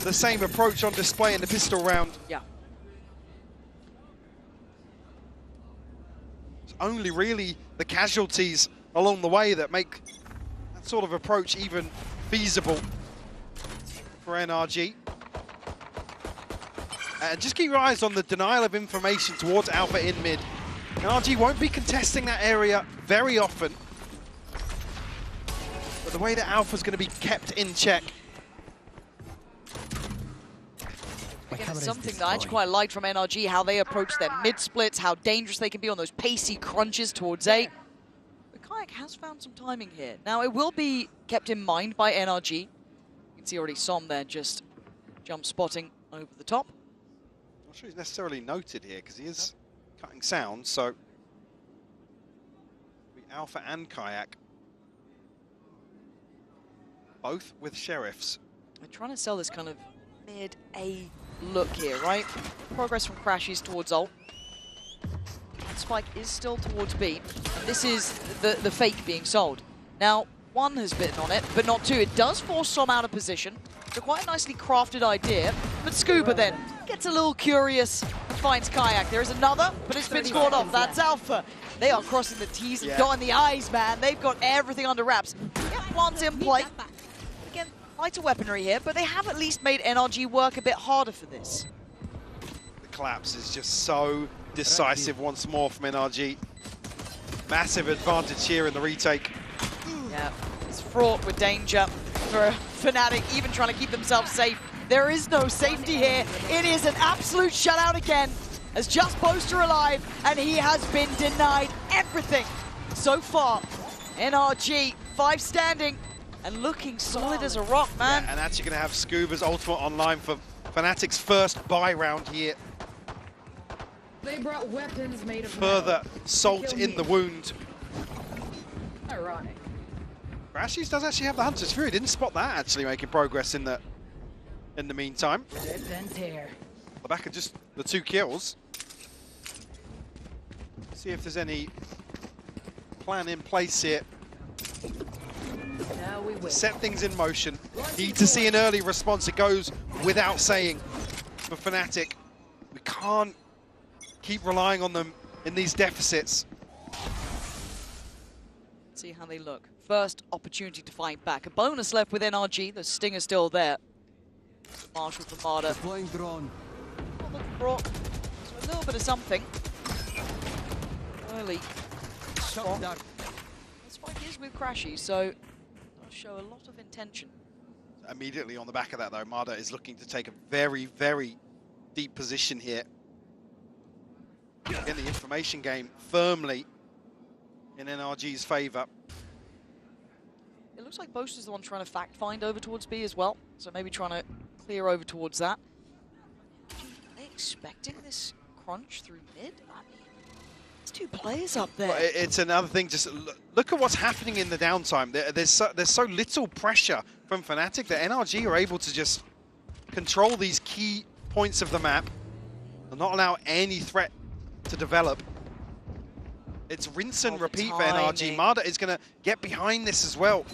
the same approach on display in the pistol round. Yeah. It's only really the casualties along the way that make that sort of approach even feasible for NRG. Just keep your eyes on the denial of information towards Alpha in mid. NRG won't be contesting that area very often. But the way that Alpha's going to be kept in check. Again, it's something that I actually quite liked from NRG, how they approach their mid splits, how dangerous they can be on those pacey crunches towards A. But Kayak has found some timing here. Now, it will be kept in mind by NRG. You can see already Som there just jump spotting over the top. I'm not sure he's necessarily noted here because he is cutting sound, so Alpha and Kayak, both with Sheriffs. They're trying to sell this kind of mid-A look here, right? Progress from Crashies towards ult. That spike is still towards B. And this is the fake being sold. Now, one has bitten on it, but not two. It does force Som out of position. So quite a nicely crafted idea. But Scuba then gets a little curious and finds Kayak. There is another, but it's been scored off. That's Alpha. They are crossing the T's and dotting the I's, man. They've got everything under wraps. Yeah, plants in play. Again, lighter weaponry here, but they have at least made NRG work a bit harder for this. The collapse is just so decisive once more from NRG. Massive advantage here in the retake. Yeah, it's fraught with danger for Fnatic, even trying to keep themselves safe. There is no safety here. It is an absolute shutout again, as just Boaster alive, and he has been denied everything so far. NRG, 5 standing, and looking solid as a rock, man. Yeah, and actually going to have Scuba's ultimate online for Fnatic's first buy round here. They brought weapons made of Further salt in the wound. Ironic. Crashies does actually have the Hunter's Fury. Didn't spot that actually making progress in the meantime. The back of just the 2 kills. See if there's any plan in place here. Now we win. Set things in motion. Need to see an early response. It goes without saying for Fnatic. We can't keep relying on them in these deficits. See how they look. First opportunity to fight back. A bonus left with NRG. The Stinger's still there. Marshall from Marder. Flying drone. So a little bit of something. Early. That spike is with Crashy, so does show a lot of intention. Immediately on the back of that though, Marder is looking to take a very, very deep position here. Get the information game firmly in NRG's favour. It looks like Boaster's the one trying to fact find over towards B as well, so maybe trying to clear over towards that. Are they expecting this crunch through mid? I mean, there's 2 players up there. Well, it's another thing, just look at what's happening in the downtime. There's so little pressure from Fnatic that NRG are able to just control these key points of the map and not allow any threat to develop. It's rinse and repeat for NRG. Marder is going to get behind this as well.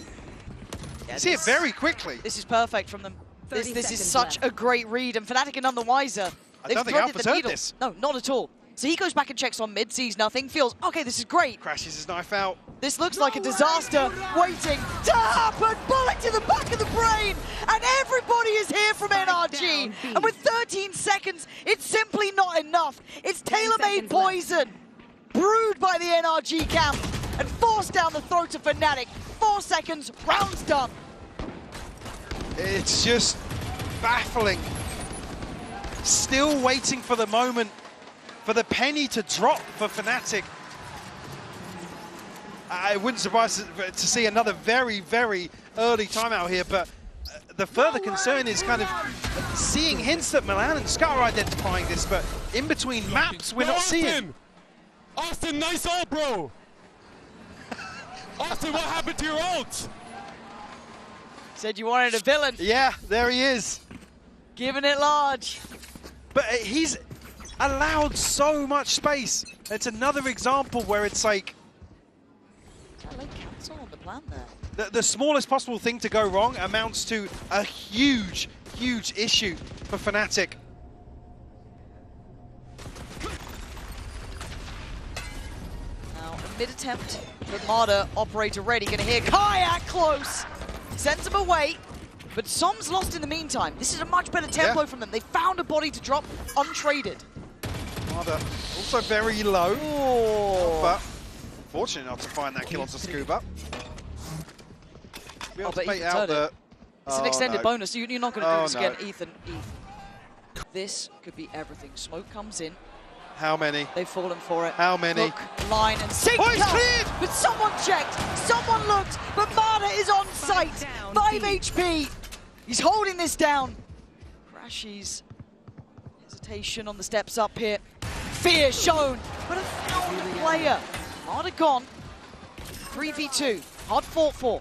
Yeah, you see it very quickly. This is perfect from them. This is such a great read, and Fnatic are none the wiser. I don't think Alpha's heard this. No, not at all. So he goes back and checks on mid, sees nothing, feels, okay, this is great. Crashes his knife out. This looks like a disaster waiting to happen. Bullet to the back of the brain, and everybody is here from NRG. And with 13 seconds, it's simply not enough. It's tailor-made poison, brewed by the NRG camp, and forced down the throat of Fnatic. 4 seconds, round's done. It's just baffling. Still waiting for the moment, for the penny to drop for Fnatic. I wouldn't surprise to see another very, very early timeout here, but the further concern is kind of seeing hints that Milan and Scar are identifying this, but in between maps, we're not seeing. Austin, nice ult, bro. Austin, what happened to your ult? Said you wanted a villain. Yeah, there he is. Giving it large. But he's allowed so much space. It's another example where it's like... Late cancel on the plan there. The smallest possible thing to go wrong amounts to a huge, huge issue for Fnatic. Now, a mid-attempt with Marder, operator ready, gonna hear Kayak close. Sends him away, but Som's lost in the meantime. This is a much better tempo from them. They found a body to drop untraded. Marder also very low, oh. But fortunate enough to find that kill onto Scuba. Be able to bait out the... It's an extended bonus. You're not going to do this again, Ethan. This could be everything. Smoke comes in. How many? They've fallen for it. How many? Hook, line, and sink. Oh, he's cleared! But someone checked. Someone looked. But Marder is on site. 5 HP. He's holding this down. Crashies. Hesitation on the steps up here. Fear shown. But a found player. Marder gone. 3v2. Hard fought for.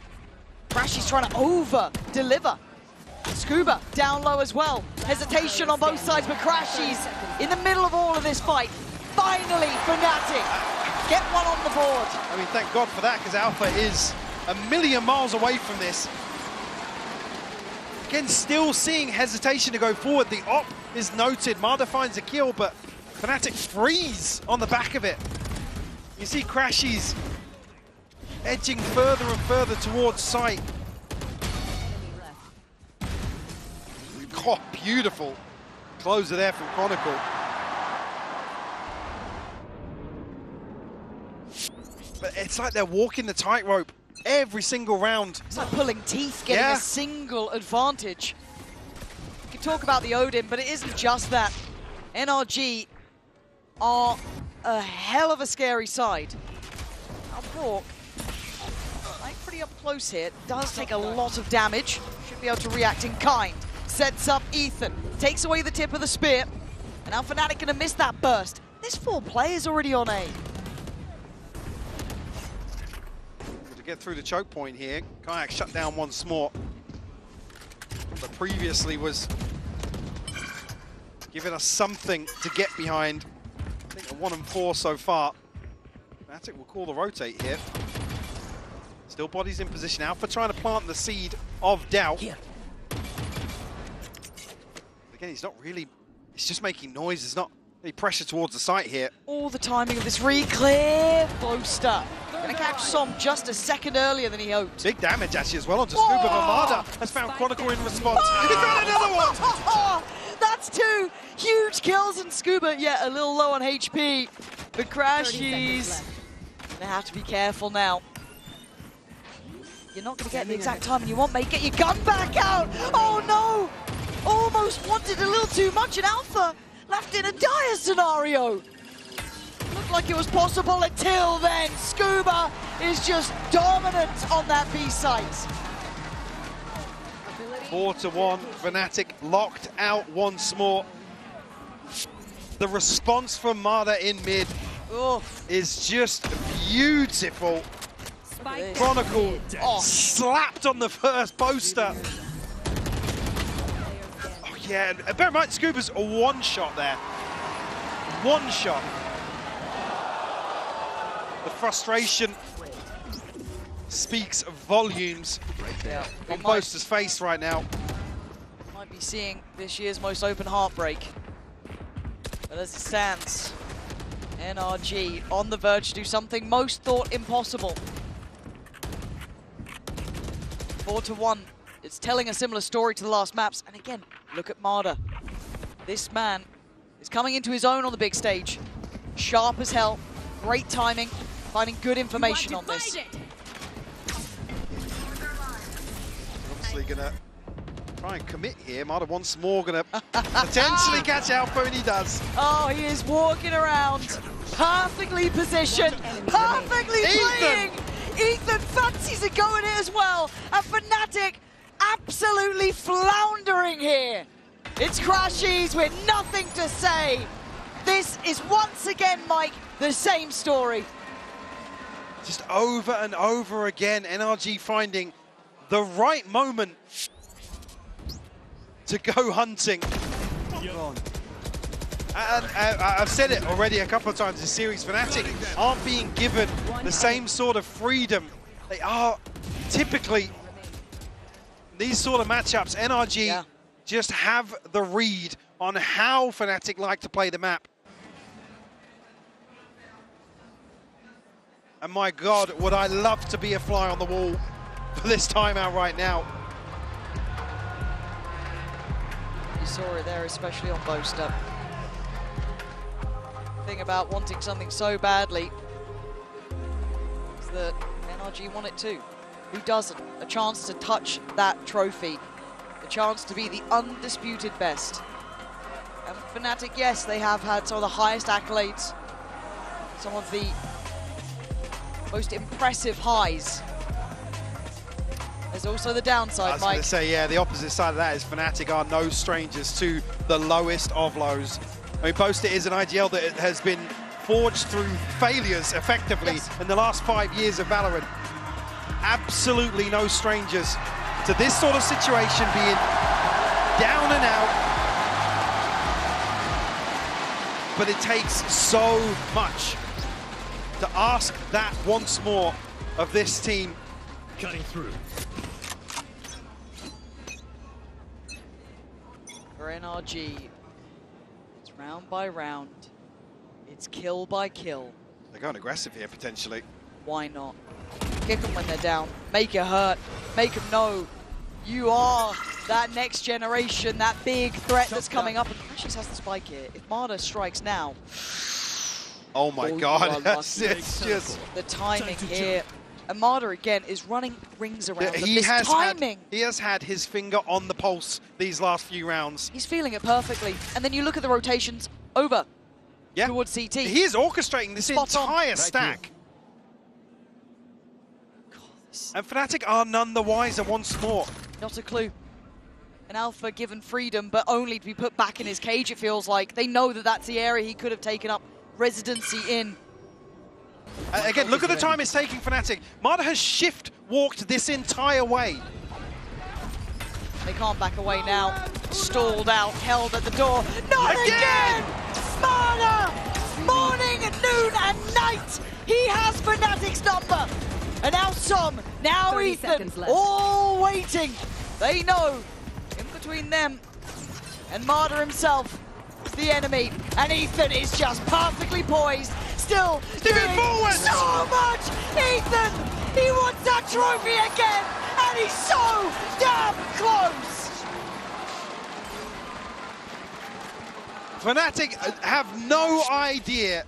Crashies trying to over-deliver. Scuba down low as well. Hesitation on both sides, but Crashies in the middle of all of this fight. Finally, Fnatic get one on the board. I mean, thank God for that, because Alpha is a million miles away from this. Again, still seeing hesitation to go forward. The op is noted. Marder finds a kill, but Fnatic freeze on the back of it. You see Crashies edging further and further towards site. Oh, beautiful closer there from Chronicle. But it's like they're walking the tightrope every single round. It's like pulling teeth, getting a single advantage. You can talk about the Odin, but it isn't just that. NRG are a hell of a scary side. Now Brock, like pretty up close here, does take a lot of damage. Should be able to react in kind. Sets up Ethan, takes away the tip of the spear, and now Fnatic gonna miss that burst. There's 4 players already on A. To get through the choke point here, Kayak shut down once more, but previously was giving us something to get behind. I think a 1 and 4 so far. Fnatic will call the rotate here. Still bodies in position. Alpha trying to plant the seed of doubt. Here. Again, he's not really, he's just making noise. There's not any pressure towards the site here. All the timing of this re-clear. Boaster. Gonna catch Som just a second earlier than he hoped. Big damage actually as well onto Scuba, but Marder has found Chronicle in response. He found another one! That's 2 huge kills, and Scuba, a little low on HP. But Crashies gonna have to be careful now. You're not gonna get the exact timing you want, mate. Get your gun back out! Oh no! Almost wanted a little too much, and Alpha left in a dire scenario. Looked like it was possible until then. Scuba is just dominant on that B site. 4-1, Fnatic locked out once more. The response from Marder in mid is just beautiful. Chronicle slapped on the first poster. Yeah, and bear in mind, Scuba's a 1 shot there. 1 shot. The frustration speaks volumes on Poster's face right now. Might be seeing this year's most open heartbreak. But as it stands, NRG on the verge to do something most thought impossible. 4-1. It's telling a similar story to the last maps. And again, look at Marder. This man is coming into his own on the big stage. Sharp as hell. Great timing. Finding good information on this. Obviously gonna try and commit here. Marder once more gonna potentially catch Alpha, and he does. Oh, he is walking around. Perfectly positioned. Perfectly playing. Ethan fancies a go at it as well. And Fnatic absolutely floundering here. It's Crashies with nothing to say. This is once again, Mike, the same story. Just over and over again, NRG finding the right moment to go hunting. And I've said it already a couple of times this series, Fnatic aren't being given the same sort of freedom. They are typically, these sort of matchups, NRG just have the read on how Fnatic like to play the map. And my God, would I love to be a fly on the wall for this timeout right now. You saw it there, especially on Boaster. The thing about wanting something so badly is that NRG want it too. Who doesn't? A chance to touch that trophy. A chance to be the undisputed best. And Fnatic, yes, they have had some of the highest accolades, some of the most impressive highs. There's also the downside, Mike. I was going to say, yeah, the opposite side of that is Fnatic are no strangers to the lowest of lows. I mean, Boaster is an IGL that has been forged through failures, effectively, in the last 5 years of VALORANT. Absolutely no strangers to this sort of situation, being down and out. But it takes so much to ask that once more of this team. Cutting through. For NRG, it's round by round. It's kill by kill. They're going aggressive here, potentially. Why not? Kick them when they're down. Make it hurt. Make them know you are that next generation, that big threat that's coming up. And Crashies has the spike here. If Marder strikes now... Oh my God, it's just... The timing here. And Marder, again, is running rings around them. He has had his finger on the pulse these last few rounds. He's feeling it perfectly. And then you look at the rotations over towards CT. He is orchestrating this entire stack. And Fnatic are none the wiser once more. Not a clue. An Alpha given freedom, but only to be put back in his cage, it feels like. They know that that's the area he could have taken up residency in. Again, look at the time it's taking Fnatic. Marder has shift walked this entire way. They can't back away now. Stalled out, held at the door. Not again! Marder! Morning, noon, and night! He has Fnatic's number! And now Som, now Ethan, all waiting. They know, in between them and Marder himself, is the enemy. And Ethan is just perfectly poised, still doing forward so much. Ethan, he wants that trophy again, and he's so damn close. Fnatic have no idea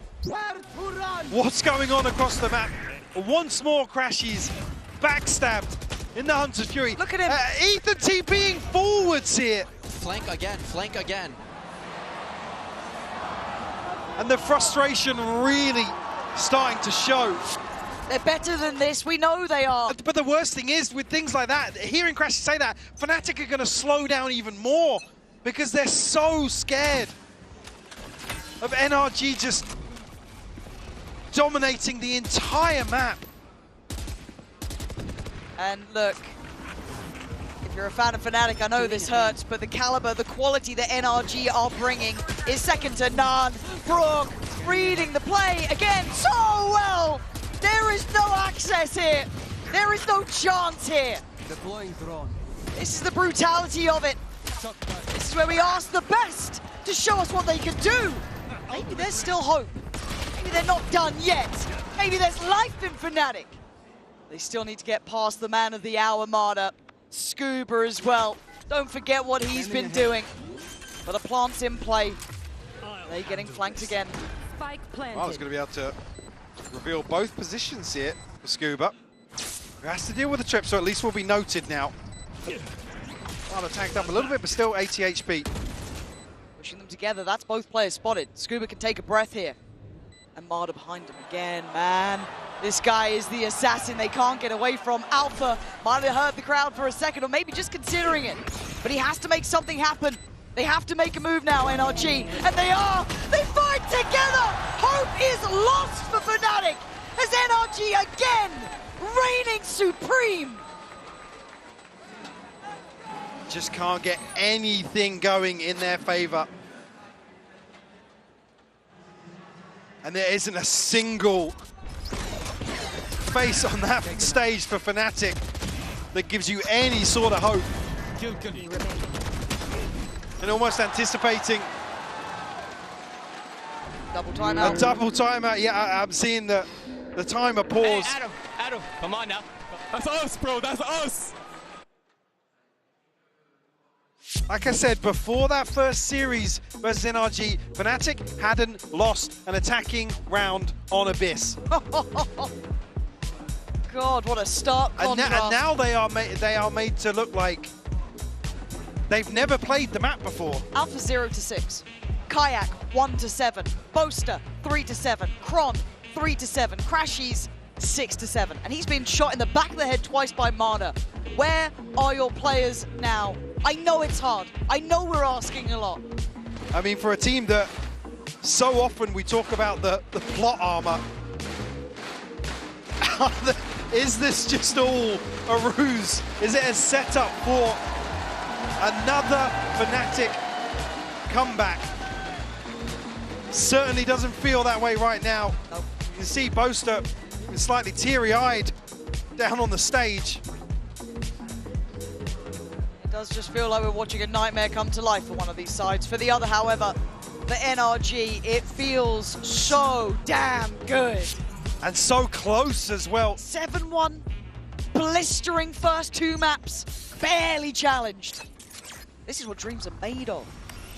what's going on across the map. Once more, Crashies backstabbed in the Hunter's Fury. Look at him. Ethan TPing forwards here. Flank again, flank again. And the frustration really starting to show. They're better than this, we know they are. But the worst thing is, with things like that, hearing Crashies say that, Fnatic are going to slow down even more because they're so scared of NRG just dominating the entire map. And look, if you're a fan of Fnatic, I know this hurts, but the caliber, the quality that NRG are bringing is second to none. Brook reading the play again so well. There is no access here. There is no chance here. Deploying drone. This is the brutality of it. This is where we ask the best to show us what they can do. Maybe there's still hope. Maybe they're not done yet. Maybe there's life in Fnatic. They still need to get past the man of the hour, Marder. Scuba as well. Don't forget what he's been doing. But the plant's in play. They're getting flanked again. Spike planted. Well, it's going to be able to reveal both positions here for Scuba, who has to deal with the trip, so at least will be noted now. Marder tanked up a little bit, but still 80 HP. Pushing them together, that's both players spotted. Scuba can take a breath here. And Marder behind him again, man. This guy is the assassin they can't get away from. Alpha might have heard the crowd for a second, or maybe just considering it. But he has to make something happen. They have to make a move now, NRG. And they are! They fight together! Hope is lost for Fnatic as NRG again reigning supreme. Just can't get anything going in their favor. And there isn't a single face on that stage for Fnatic that gives you any sort of hope. And almost anticipating double timeout. A double timeout. Yeah, I'm seeing the timer pause. Hey, Adam, come on now. That's us, bro. That's us. Like I said, before that first series versus NRG, Fnatic hadn't lost an attacking round on Abyss. God, what a stark contrast. And now they are made to look like they've never played the map before. Alpha 0-6, Kayak 1-7, Boaster 3-7, Kron 3-7, Crashies 6-7, and he's been shot in the back of the head twice by Mana. Where are your players now? I know it's hard. I know we're asking a lot. I mean, for a team that so often we talk about the plot armor, is this just all a ruse? Is it a setup for another Fnatic comeback? Certainly doesn't feel that way right now. Nope. You can see Boaster is slightly teary-eyed down on the stage. It does just feel like we're watching a nightmare come to life for one of these sides. For the other, however, the NRG, it feels so damn good. And so close as well. 7-1, blistering first two maps, barely challenged. This is what dreams are made of.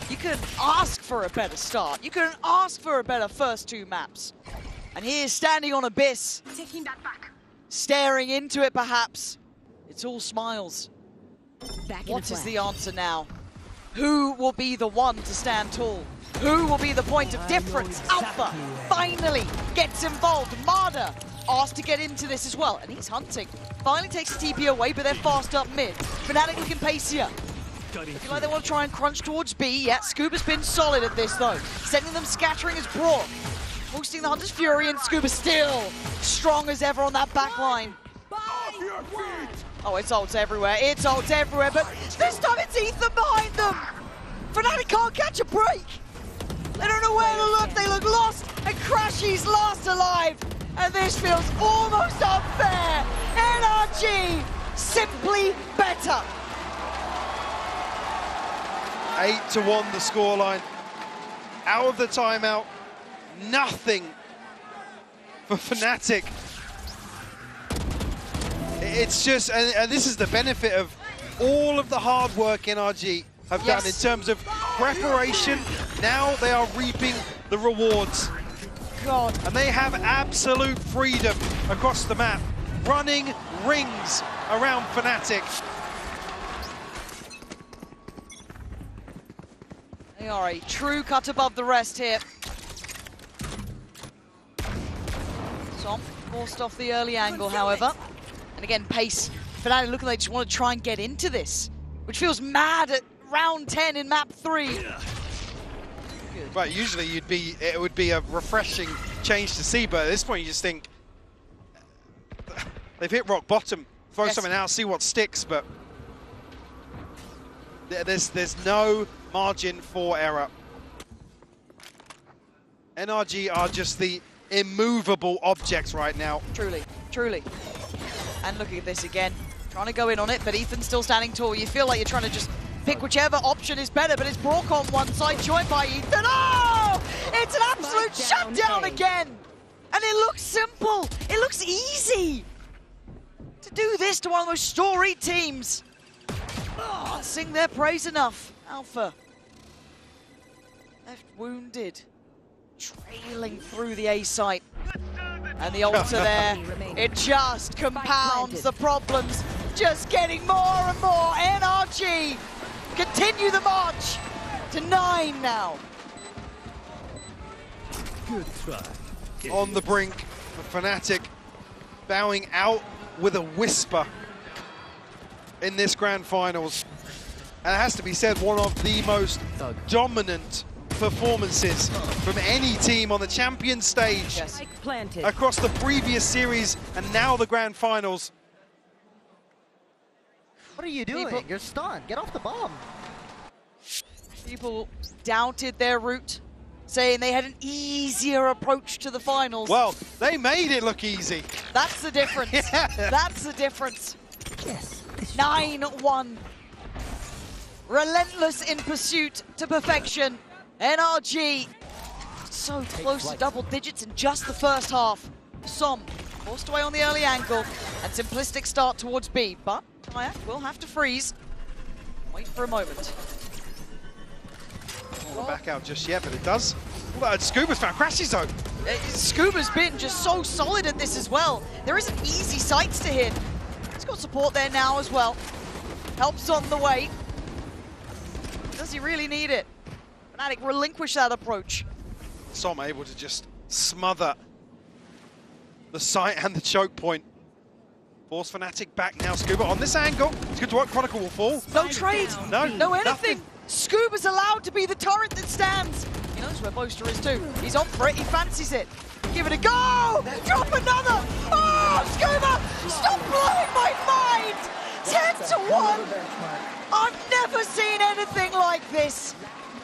You couldn't ask for a better start. You couldn't ask for a better first two maps. And here's standing on Abyss, Taking that back. staring into it perhaps. It's all smiles. Back What is the answer now? Who will be the one to stand tall? Who will be the point of difference? Alpha finally gets involved. Marder asked to get into this as well, and he's hunting. Finally takes the TP away, but they're fast up mid. Fnatic looking pacier. Looking like they want to try and crunch towards B. Yeah, Scuba's been solid at this though. Sending them scattering as Brock. Hosting the Hunter's Fury, and Scuba still strong as ever on that back line. Oh, it's ults everywhere. It's ults everywhere, but this time it's Ethan behind them. Fnatic can't catch a break. They don't know where to look. They look lost, and Crashy's last alive. And this feels almost unfair. NRG simply better. 8-1 the scoreline. Out of the timeout, nothing for Fnatic. It's just, and this is the benefit of all of the hard work NRG have done in terms of preparation. Now they are reaping the rewards. God. And they have absolute freedom across the map, running rings around Fnatic. They are a true cut above the rest here. Som forced off the early angle, however. And again, pace. Fnatic looking like they just want to try and get into this, which feels mad at round 10 in map 3. Right, usually it would be a refreshing change to see, but at this point you just think they've hit rock bottom. Throw something out, see what sticks, but there's no margin for error. NRG are just the immovable objects right now. Truly, truly. And looking at this again, trying to go in on it, but Ethan's still standing tall. You feel like you're trying to just pick whichever option is better, but it's Brock on one side, joined by Ethan. Oh! It's an absolute shutdown again! And it looks simple. It looks easy to do this to one of the most storied teams. Oh, can't sing their praise enough. Alpha left wounded, trailing through the A site. And the altar there, it just compounds the problems, just getting more and more. NRG continue the march to 9 now. Good try. On the brink for Fnatic. bowing out with a whisper in this grand finals. And it has to be said, one of the most dominant performances from any team on the champion stage across the previous series and now the grand finals. What are you doing? You're stunned. Get off the bomb. People doubted their route, saying they had an easier approach to the finals. Well, they made it look easy. That's the difference. Yeah. That's the difference. Yes. 9-1. Relentless in pursuit to perfection. NRG so close to double digits in just the first half. Som forced away on the early angle and simplistic start towards B, but Kayak will have to freeze. Wait for a moment. Not back out just yet, but it does. Scuba's found Crashy's though. Scuba's been just so solid at this as well. There isn't easy sights to hit. He's got support there now as well. Helps on the way. Does he really need it? Fnatic relinquish that approach. Som able to just smother the sight and the choke point. Force Fnatic back now. Scuba on this angle. It's good to work. Chronicle will fall. No trade. No anything. nothing. Scuba's allowed to be the turret that stands. He knows where Boaster is too. He's on for it. He fancies it. Give it a go. Drop another. Oh, Scuba! Stop blowing my mind. 10-1. I've never seen anything like this.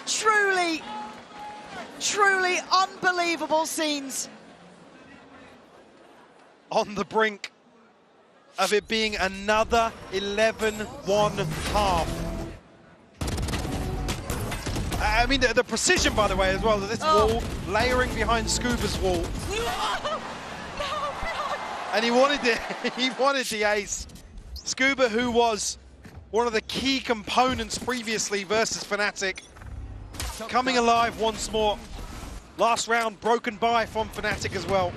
Truly, truly unbelievable scenes. On the brink of it being another 11-1 half. I mean, the precision, by the way, as well, this wall layering behind Scuba's wall. And he wanted it. He wanted the ace. Scuba, who was one of the key components previously versus Fnatic, coming alive once more. Last round broken by from Fnatic as well.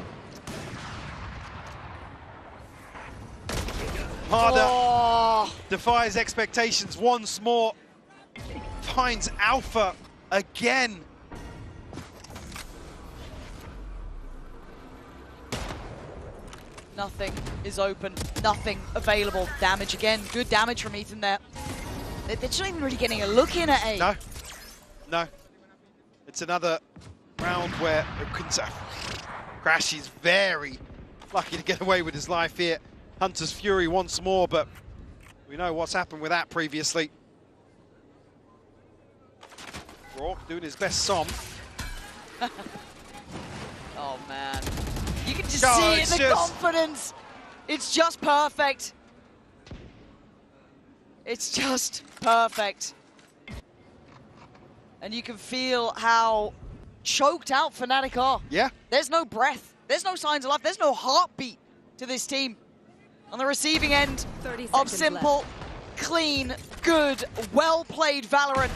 Harder defies expectations once more. Finds Alpha again. Nothing is open, nothing available. Damage again, good damage from Ethan there. They're just not even really getting a look in at A. No, no. It's another round where Crash is very lucky to get away with his life here. Hunter's Fury once more, but we know what's happened with that previously. Rourke doing his best Som. Oh man. You can just see it, the confidence. It's just perfect. It's just perfect. And you can feel how choked out Fnatic are. Yeah. There's no breath. There's no signs of life. There's no heartbeat to this team. On the receiving end of simple, clean, good, well-played Valorant.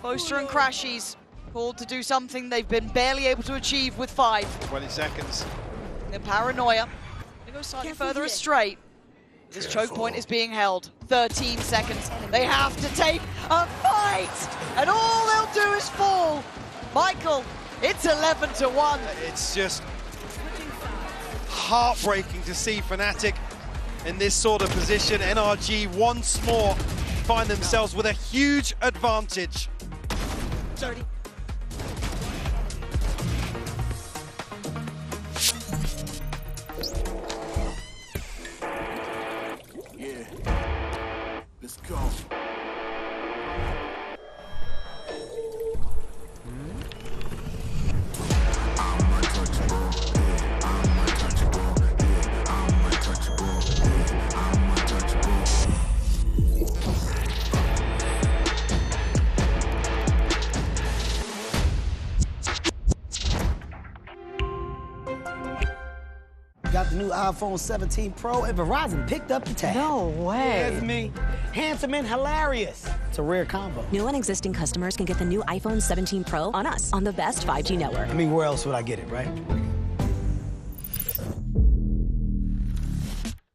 Boaster and Crashies called to do something they've been barely able to achieve with 5. 20 seconds. And then Paranoia. They go slightly further astray. This choke point is being held. 13 seconds. They have to take a fight! And all they'll do is fall. Michael, it's 11-1. It's just heartbreaking to see Fnatic in this sort of position. NRG once more find themselves with a huge advantage. 30. Yeah. Let's go. Got the new iPhone 17 Pro, and Verizon picked up the tab. No way. That's me. Handsome and hilarious. It's a rare combo. New and existing customers can get the new iPhone 17 Pro on us, on the best 5G network. I mean, where else would I get it, right?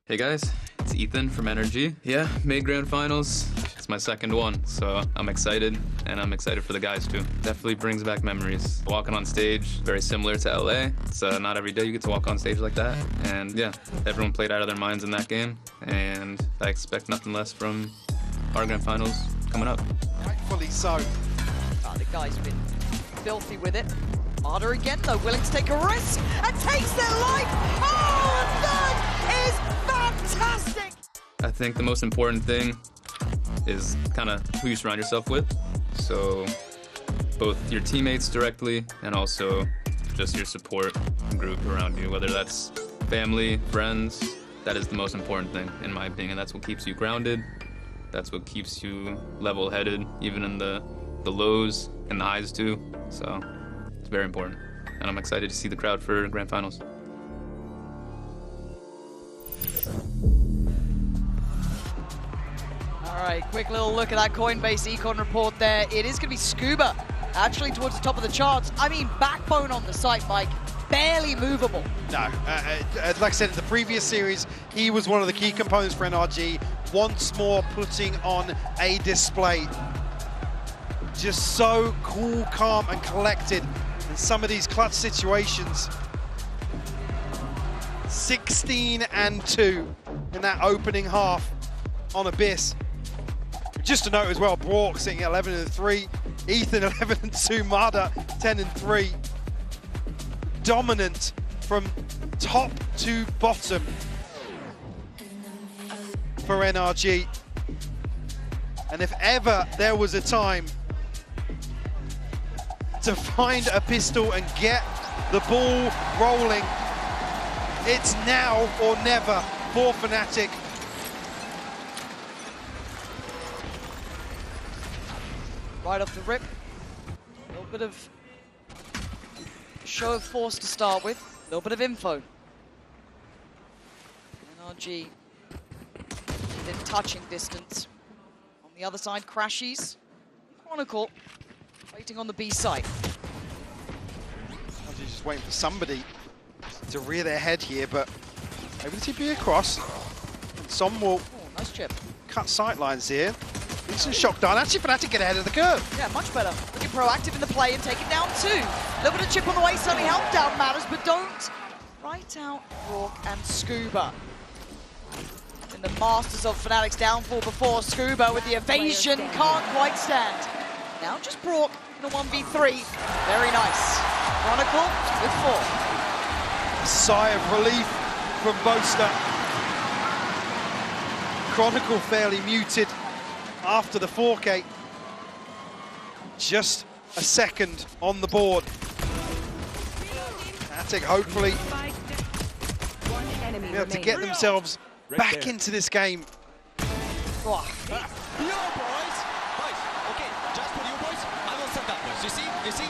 Hey guys, it's Ethan from NRG. Yeah, made grand finals. It's my second one, so I'm excited, and I'm excited for the guys too. Definitely brings back memories. Walking on stage, very similar to LA. It's not every day you get to walk on stage like that. And yeah, everyone played out of their minds in that game, and I expect nothing less from our grand finals coming up. Rightfully so. The guy's been filthy with it. Marder again, though, willing to take a risk and takes their life. Oh, that is fantastic! I think the most important thing is kind of who you surround yourself with. So both your teammates directly and also just your support group around you, whether that's family, friends. That is the most important thing, in my opinion. That's what keeps you grounded. That's what keeps you level-headed, even in the lows and the highs too. So it's very important. And I'm excited to see the crowd for grand finals. All right, quick little look at that Coinbase Econ report there. It is going to be Scuba, actually towards the top of the charts. I mean, backbone on the site, Mike. Barely movable. No, like I said in the previous series, he was one of the key components for NRG. Once more putting on a display. Just so cool, calm, and collected in some of these clutch situations. 16-2 in that opening half on Abyss. Just to note as well, Brock sitting at 11-3, Ethan 11-2, Marder 10-3. Dominant from top to bottom for NRG. And if ever there was a time to find a pistol and get the ball rolling, it's now or never for Fnatic. Right off the rip, a little bit of show of force to start with, a little bit of info. NRG within touching distance. On the other side, Crashies, Chronicle, waiting on the B site. NRG just waiting for somebody to rear their head here, but maybe the TP across. Some will nice chip. Cut sight lines here. Decent shock done. Actually, Fnatic get ahead of the curve. Yeah, much better. Looking proactive in the play and taking down two. A little bit of chip on the way certainly helped down matters, but don't right out Rourke and Scuba. And the masters of Fnatic's downfall before. Scuba with the evasion, can't quite stand. Now just Brock in a 1v3. Very nice. Chronicle with 4. A sigh of relief from Boaster. Chronicle fairly muted after the 4K. Just a second on the board. Fnatic hopefully be able to get themselves back into this game. Oh. Yo, boys! Boys, okay, just for you boys, I will send that boys. You see?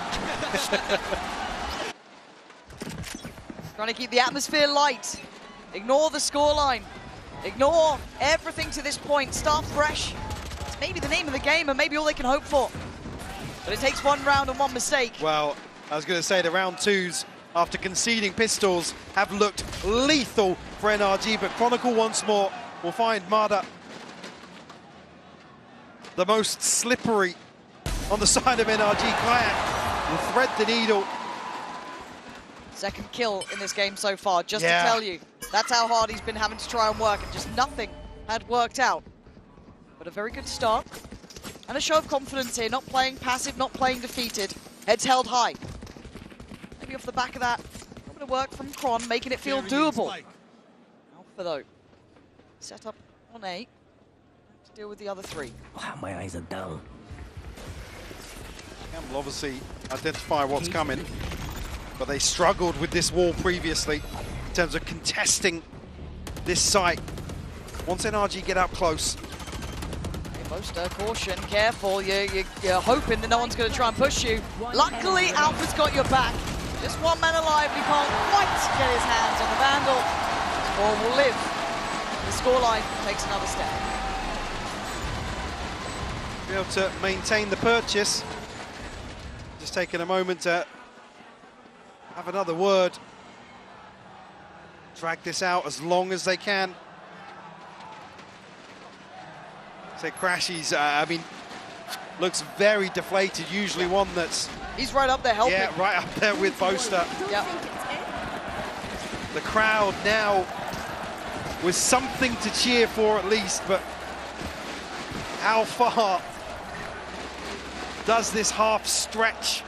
Trying to keep the atmosphere light. Ignore the scoreline. Ignore everything to this point. Start fresh. It's maybe the name of the game and maybe all they can hope for. But it takes one round and one mistake. Well, I was going to say the round twos, after conceding pistols, have looked lethal for NRG, but Chronicle once more will find Marder the most slippery on the side of NRG. Kayak will thread the needle. Second kill in this game so far, just to tell you. That's how hard he's been having to try and work, and just nothing had worked out. But a very good start. And a show of confidence here, not playing passive, not playing defeated. Heads held high. Maybe off the back of that, a little bit of work from Kron, making it feel doable. Alpha though, set up on A, to deal with the other three. Wow, my eyes are down. Campbell obviously identify what's coming, but they struggled with this wall previously in terms of contesting this site. Once NRG get up close. Boaster, caution, careful. You're hoping that no one's going to try and push you. Luckily, Alpha's got your back. Just one man alive, he can't quite get his hands on the Vandal. Score will live. The scoreline takes another step. Be able to maintain the purchase. Just taking a moment to have another word. Drag this out as long as they can. So Crashies, I mean, looks very deflated. Usually one that's... He's right up there helping. Yeah, right up there with Boaster. Yep. The crowd now with something to cheer for at least, but how far does this half stretch?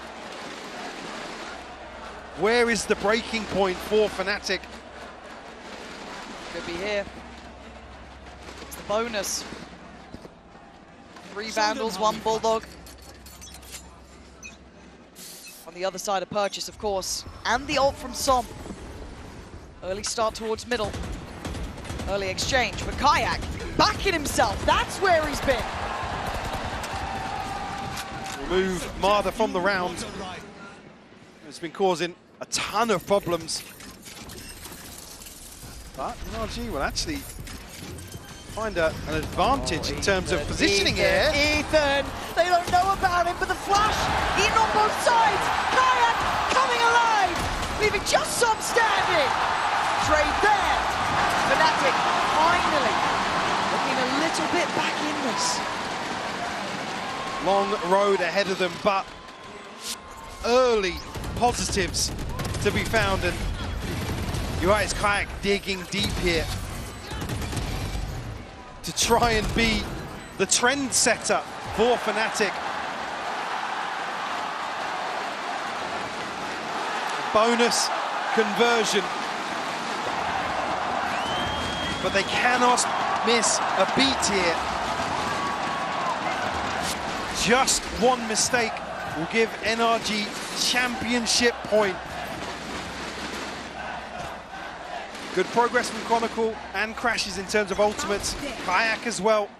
Where is the breaking point for Fnatic? Could be here. It's the bonus. 3 Vandals, 1 Bulldog. On the other side, a purchase, of course. And the ult from Som. Early start towards middle. Early exchange, but Kayak backing himself. That's where he's been. Remove Marder from the round. It's been causing a ton of problems. But NRG will actually find an advantage in terms of positioning here. Ethan, they don't know about him, but the flash in on both sides. Kayak coming alive, leaving just some standing. Trade there. Fnatic finally looking a little bit back in this. Long road ahead of them, but early positives to be found, and Uriah's Kayak digging deep here to try and be the trend setter for Fnatic. Bonus conversion, but they cannot miss a beat here. Just one mistake will give NRG championship point. Good progress from Chronicle and Crashes in terms of ultimates. Kayak as well.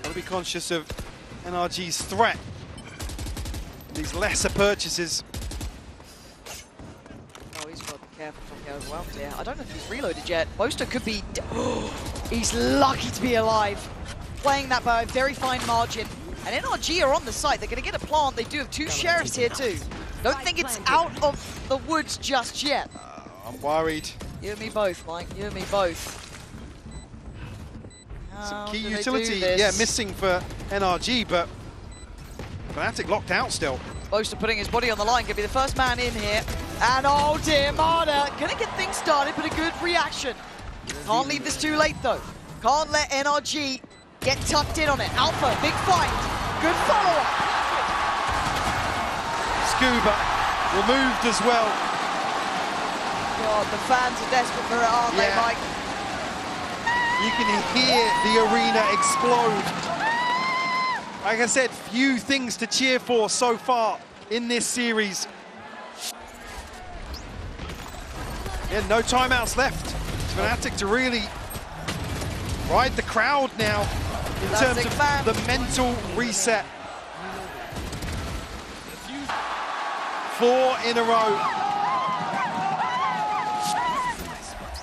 Gotta be conscious of NRG's threat. These lesser purchases. Oh, he's got to be careful from the overwhelmed here. I don't know if he's reloaded yet. Boaster could be... he's lucky to be alive. Playing that by a very fine margin. And NRG are on the site. They're going to get a plant. They do have 2 sheriffs here too. Don't think it's out of the woods just yet. I'm worried. You and me both, Mike. You and me both. Some key utility, yeah, missing for NRG, but Fnatic locked out still. Boaster putting his body on the line, gonna be the first man in here. And oh dear, Marder gonna get things started, but a good reaction. Can't leave this too late though. Can't let NRG get tucked in on it. Alpha, big fight. Good follow-up. Scuba removed as well. God, the fans are desperate for it, aren't they, Mike? You can hear the arena explode. Like I said, few things to cheer for so far in this series. Yeah, no timeouts left. Fnatic to really ride the crowd now in terms of the mental reset. 4 in a row.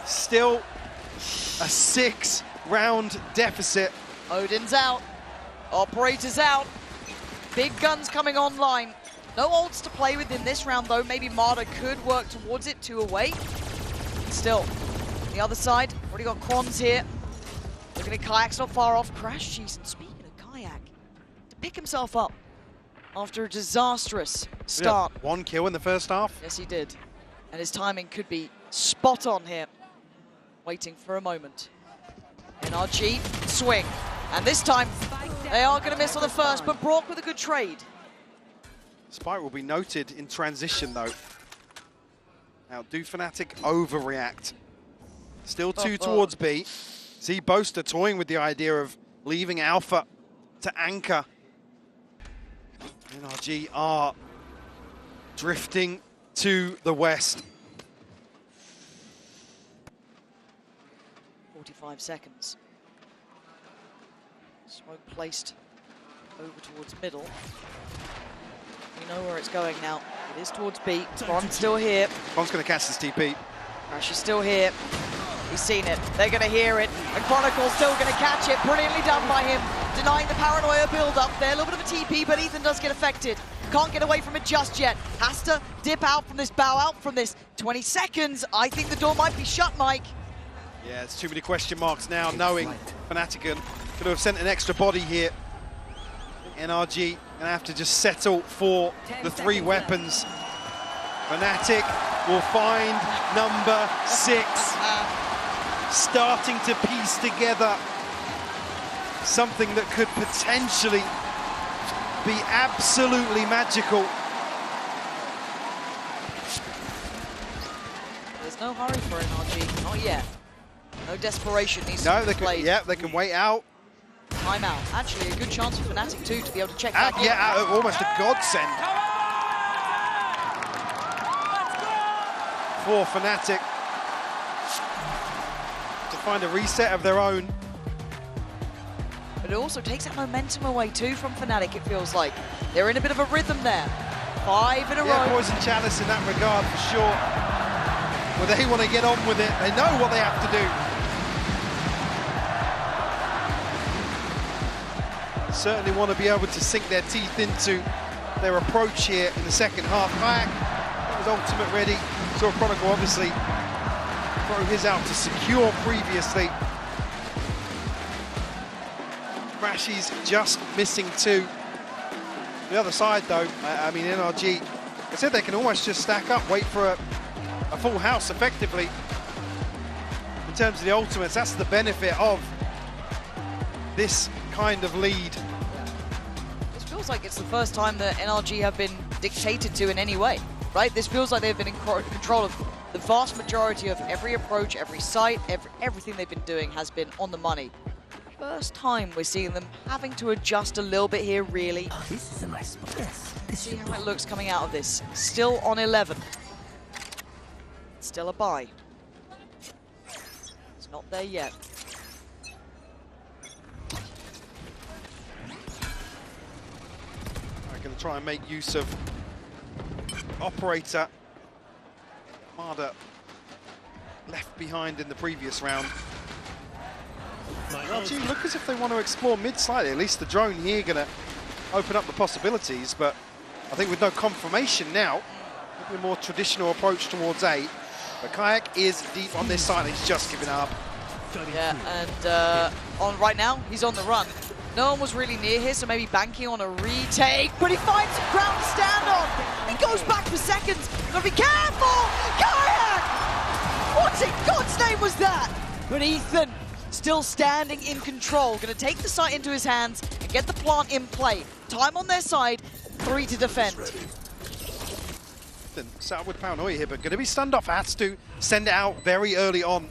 Still a 6-round deficit. Odin's out. Operator's out. Big guns coming online. No ults to play with in this round though. Maybe Marder could work towards it, 2 away. Still, on the other side, already got Quans here. Looking at Kayak's not far off. Crash cheese. And speaking of Kayak, to pick himself up after a disastrous start. Yeah, 1 kill in the first half. Yes, he did. And his timing could be spot on here. Waiting for a moment. NRG, swing. And this time, they are going to miss on the first, but Brock with a good trade. Spike will be noted in transition, though. Now, do Fnatic overreact? Still 2 towards B. See Boaster toying with the idea of leaving Alpha to anchor. NRG are drifting to the west. 45 seconds. Smoke placed over towards middle. We know where it's going now. It is towards B. Bron's still here. Bron's going to catch this TP. Crash is still here. He's seen it. They're going to hear it. And Chronicle's still going to catch it. Brilliantly done by him. Denying the paranoia build-up there. A little bit of a TP, but Ethan does get affected. Can't get away from it just yet. Has to dip out from this, bow out from this. 20 seconds. I think the door might be shut, Mike. Yeah, it's too many question marks now, knowing Fnatic could have sent an extra body here. NRG gonna have to just settle for the 3 weapons. Fnatic will find number 6. Starting to piece together something that could potentially be absolutely magical. There's no hurry for NRG, not yet. No desperation needs to be played. Yeah, they can wait out. Timeout. Actually, a good chance for Fnatic too to be able to check back in. Yeah, almost a godsend for Fnatic to find a reset of their own. But it also takes that momentum away too from Fnatic, it feels like. They're in a bit of a rhythm there. 5 in a row. Yeah, Poison Chalice in that regard for sure. Well, they want to get on with it. They know what they have to do. Certainly want to be able to sink their teeth into their approach here in the second half. Kayak was ultimate ready. Saw Chronicle obviously throw his out to secure previously. Crashy's just missing 2. The other side though, I mean NRG, I said they can almost just stack up, wait for a full house effectively. In terms of the ultimates, that's the benefit of this kind of lead. This feels like it's the first time that NRG have been dictated to in any way, right? This feels like they've been in control of the vast majority of every approach, every site, everything they've been doing has been on the money. First time we're seeing them having to adjust a little bit here, really. Oh, this is a nice spot. Yes. See how it looks coming out of this. Still on 11. Still a bye. It's not there yet. I'm going to try and make use of Operator. Marder left behind in the previous round. NRG look as if they want to explore mid slightly. At least the drone here going to open up the possibilities, but I think with no confirmation now, maybe a more traditional approach towards A. But Kayak is deep on this side, and he's just giving up. Yeah, and on right now, he's on the run. No one was really near here, so maybe banking on a retake, but he finds some ground to stand on. He goes back for seconds. Gotta be careful! Kayak! What in God's name was that? But Ethan still standing in control, gonna take the site into his hands and get the plant in play. Time on their side, 3 to defend. Set up with paranoia here, but gonna be stunned off. Has to send it out very early on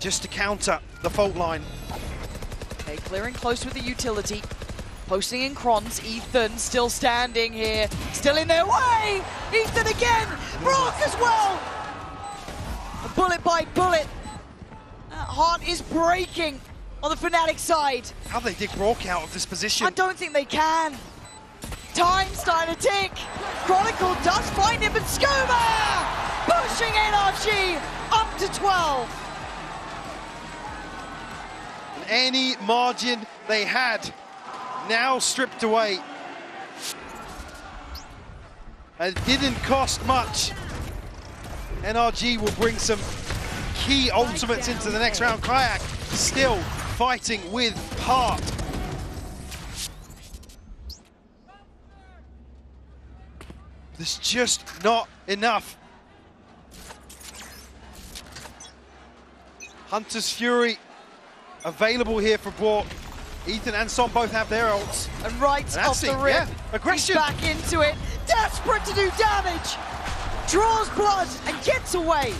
just to counter the fault line. Okay, clearing close with the utility. Posting in Crons, Ethan still standing here, still in their way! Ethan again! Brock as well! Bullet by bullet. That heart is breaking on the Fnatic side. How they dig Brock out of this position? I don't think they can. Time's starting to tick. Chronicle does find him, but Scuba! Pushing NRG up to 12. Any margin they had now stripped away. It didn't cost much. NRG will bring some key ultimates into the next round. Kayak still fighting with heart. There's just not enough. Hunter's Fury available here for Brock. Ethan and Son both have their ults. And right off the rip, yeah, aggression. He's back into it. Desperate to do damage. Draws blood and gets away.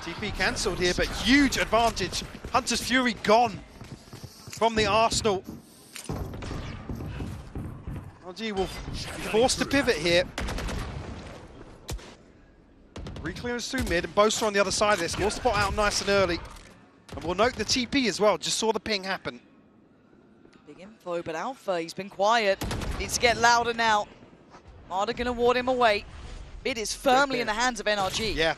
TP cancelled here, but huge advantage. Hunter's Fury gone from the Arsenal. LG will be forced to pivot here. Reclearance through mid, and Boaster on the other side of this. Will spot out nice and early. And we'll note the TP as well, just saw the ping happen. Big info, but Alpha, he's been quiet. Needs to get louder now. Marder gonna ward him away. Mid is firmly in the hands of NRG. Yeah.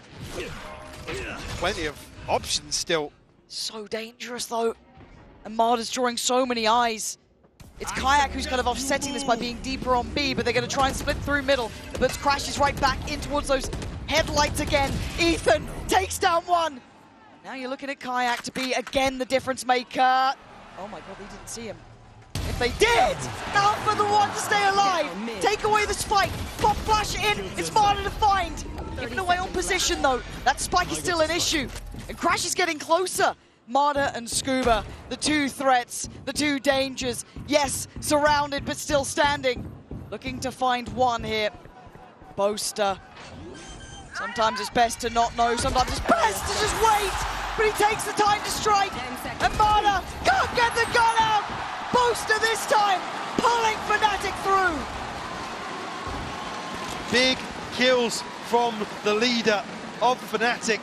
Plenty of options still. So dangerous though. And Marder's drawing so many eyes. It's Kayak who's kind of offsetting this by being deeper on B, but they're gonna try and split through middle. But crashes right back in towards those headlights again. Ethan takes down one. Now you're looking at Kayak to be, again, the difference maker. Oh my god, they didn't see him. If they did, Alpha the one to stay alive. Take away the spike, pop flash in, it's harder to find. Giving away on position though, that spike is still an issue. And Crash is getting closer. Marta and Scuba, the two threats, the two dangers. Yes, surrounded but still standing. Looking to find one here. Boaster. Sometimes it's best to not know, sometimes it's best to just wait. But he takes the time to strike. And Marta can't get the gun out. Boaster this time, pulling Fnatic through. Big kills from the leader of Fnatic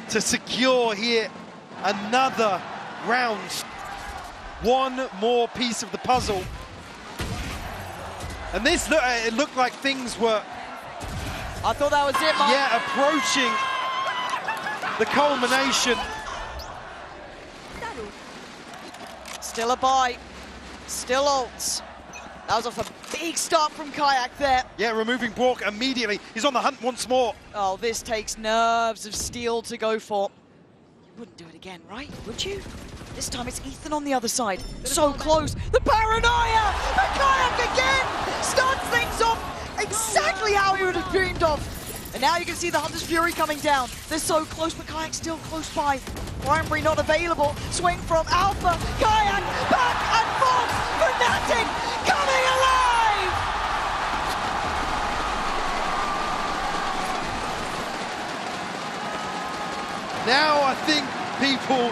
to secure here another round. One more piece of the puzzle. And this, it looked like things were... I thought that was it, Mark. Yeah, approaching the culmination. Still a buy, still ults. That was off a big start from Kayak there. Yeah, removing Brock immediately. He's on the hunt once more. Oh, this takes nerves of steel to go for. You wouldn't do it again, right? Would you? This time it's Ethan on the other side. So close. The paranoia! And Kayak again starts things off exactly how he would have dreamed of. And now you can see the Hunter's Fury coming down. They're so close, but Kayak's still close by. Primary not available. Swing from Alpha. Kayak back and forth. Fnatic coming alive! Now I think people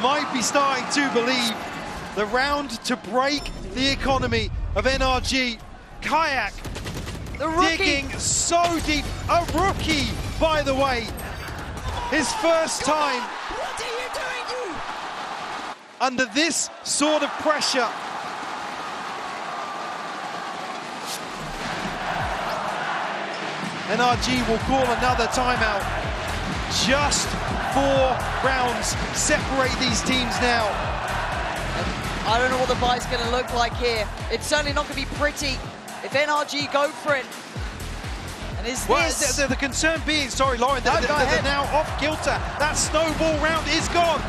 might be starting to believe the round to break the economy of NRG. Kayak digging so deep. A rookie, by the way. His first time. What are you doing, you? Under this sort of pressure. NRG will call another timeout. Just 4 rounds separate these teams now. I don't know what the buy's going to look like here. It's certainly not going to be pretty if NRG go for it. And is this... The concern being, sorry Lauren, they're now off kilter. That snowball round is gone.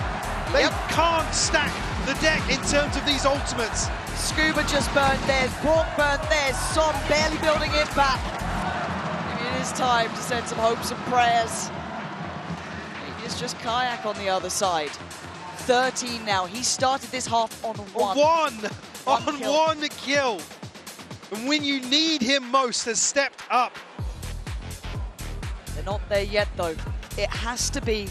They can't stack the deck in terms of these ultimates. Scuba just burned theirs, Brock burned theirs, Som barely building it back. Maybe it is time to send some hopes and prayers. Maybe it's just Kayak on the other side. 13 now, he started this half on one. One kill. And when you need him most, has stepped up. They're not there yet though. It has to be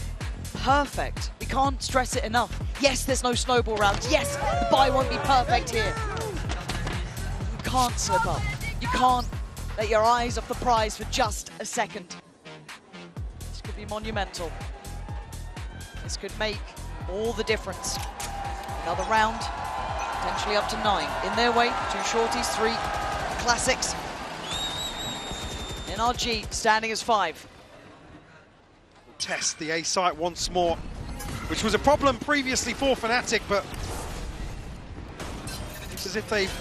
perfect. We can't stress it enough. Yes, there's no snowball rounds. Yes, the buy won't be perfect here. You can't slip up. You can't let your eyes off the prize for just a second. This could be monumental. This could make all the difference. Another round, potentially up to 9. In their way, 2 shorties, 3 classics. NRG standing as 5. Test the A site once more, which was a problem previously for Fnatic, but it's as if they've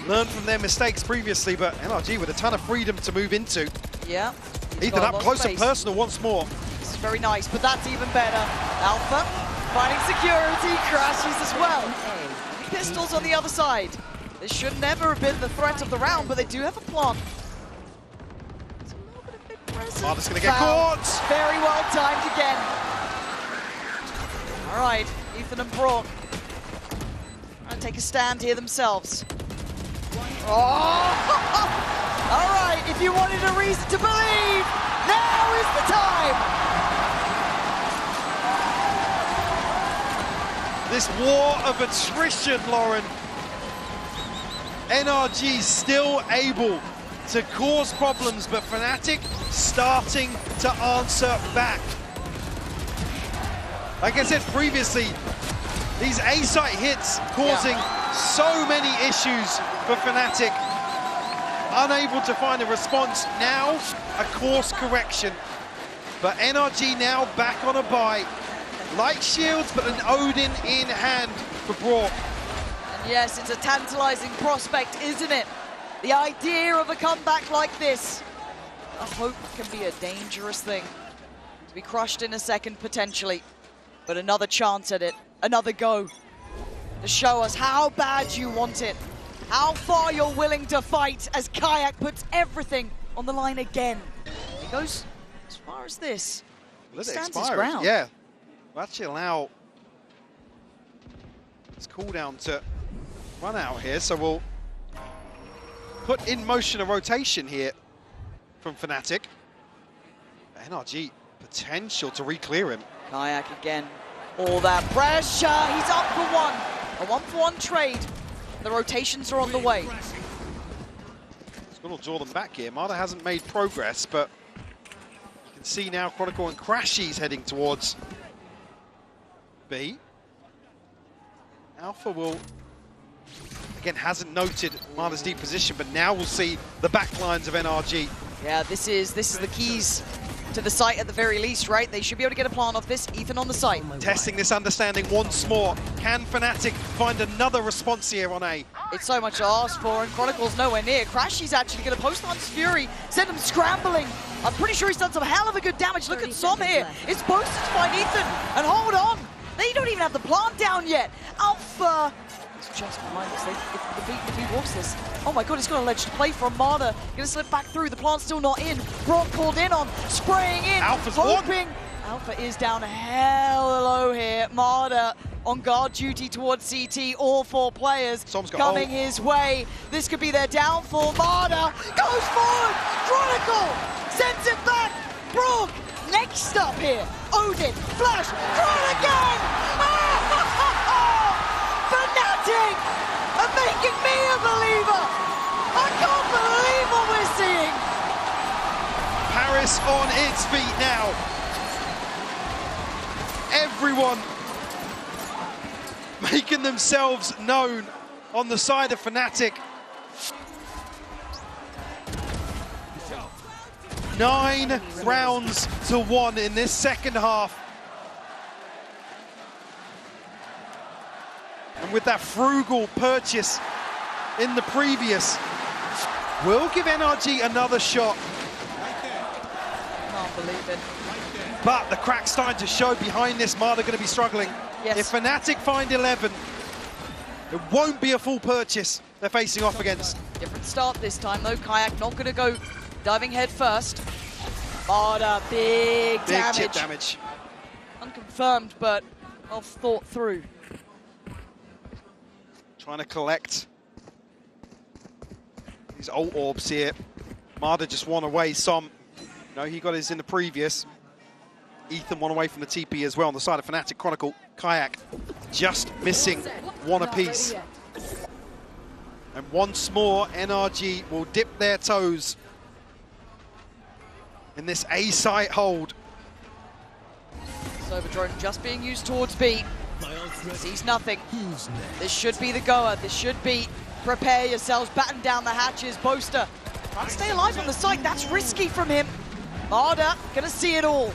learned from their mistakes previously, but NRG with a ton of freedom to move into. Yeah. Ethan up close and personal once more. This is very nice, but that's even better. Alpha finding security, crashes as well. Pistols on the other side. This should never have been the threat of the round, but they do have a plan. Marta's going to get caught. Very well timed again. All right, Ethan and Brock trying to take a stand here themselves. Oh! All right, if you wanted a reason to believe, now is the time. This war of attrition, Lauren. NRG still able to cause problems, but Fnatic starting to answer back. Like I said previously, these A-site hits causing so many issues for Fnatic. Unable to find a response. Now, a course correction. But NRG now back on a bye. Light shields, but an Odin in hand for Brock. Yes, it's a tantalizing prospect, isn't it? The idea of a comeback like this. A hope can be a dangerous thing. To be crushed in a second, potentially. But another chance at it. Another go. To show us how bad you want it. How far you're willing to fight as Kayak puts everything on the line again. He goes as far as this. He stands his ground. Yeah. We'll actually allow this cooldown to run out here, so we'll put in motion a rotation here from Fnatic. NRG, potential to re-clear him. Kayak again. All that pressure. He's up for one. A one-for-one trade. The rotations are on the way. It's going to draw them back here. Marder hasn't made progress, but you can see now Chronicle and Crashy's heading towards B. Alpha will, again, hasn't noted Marder's deep position, but now we'll see the back lines of NRG. Yeah, this is the keys to the site at the very least, right? They should be able to get a plant off this. Ethan on the site. Testing this understanding once more. Can Fnatic find another response here on A? It's so much to ask for, and Chronicle's nowhere near. Crashy's actually going to post on Fury, send him scrambling. I'm pretty sure he's done some hell of a good damage. Look at Som here. It's posted to find Ethan, and hold on. They don't even have the plant down yet. Alpha. It's just behind us. If he walks this, oh my god, he's got a ledge to play from. Marder gonna slip back through. The plant's still not in. Brock called in on, spraying in, Alpha's hoping. Alpha is down hella low here. Marder on guard duty towards CT. All four players coming his way. This could be their downfall. Marder goes forward. Chronicle sends it back. Brock next up here. Odin, flash, Kron again. Fnatic are making me a believer. I can't believe what we're seeing. Paris on its feet now. Everyone making themselves known on the side of Fnatic. 9 rounds to 1 in this second half. And with that frugal purchase in the previous, we'll give NRG another shot. Can't believe it. But the crack's starting to show behind this. Marder going to be struggling. Yes. If Fnatic find 11, it won't be a full purchase they're facing off against. Different start this time though. Kayak not going to go diving head first. Marder, big damage. Chip damage. Unconfirmed, but well thought through. Trying to collect these ult orbs here. Marder just one away. Som, no, he got his in the previous. Ethan one away from the TP as well on the side of Fnatic. Chronicle, Kayak just missing one apiece. And once more, NRG will dip their toes in this A site hold. Silver drone just being used towards B. Sees nothing. This should be the goer. This should be prepare yourselves, batten down the hatches. Boaster trying to stay alive on the site. That's risky from him. Marder gonna see it all.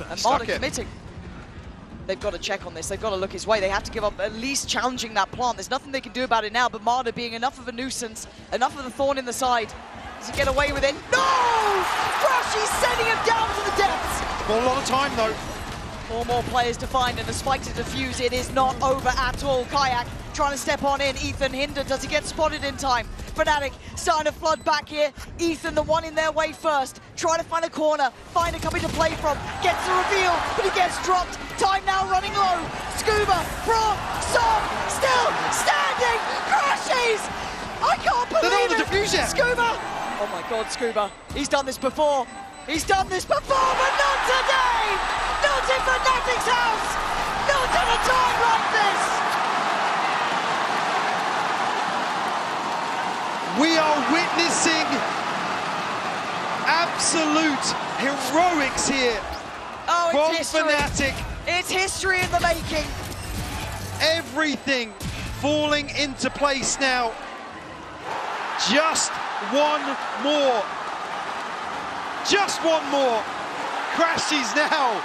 And Marder committing. They've got to check on this. They've got to look his way. They have to give up at least challenging that plant. There's nothing they can do about it now, but Marder being enough of a nuisance, enough of the thorn in the side. Does he get away with it? No! Crashy's sending him down to the depths. Got a lot of time though. 4 more players to find and a spike to defuse. It is not over at all. Kayak trying to step on in. Ethan hindered. Does he get spotted in time? Fnatic starting to flood back here. Ethan, the one in their way first. Trying to find a corner. Find a company to play from. Gets the reveal, but he gets dropped. Time now running low. Scuba, Brock, Som, still standing. Crashes! I can't believe it. Diffusion. Scuba! Oh my god, Scuba. He's done this before. He's done this before, but not today! Not in Fnatic's house! Not at a time like this! We are witnessing absolute heroics here from Fnatic. It's history in the making. Everything falling into place now. Just one more. Just one more. Crashy's now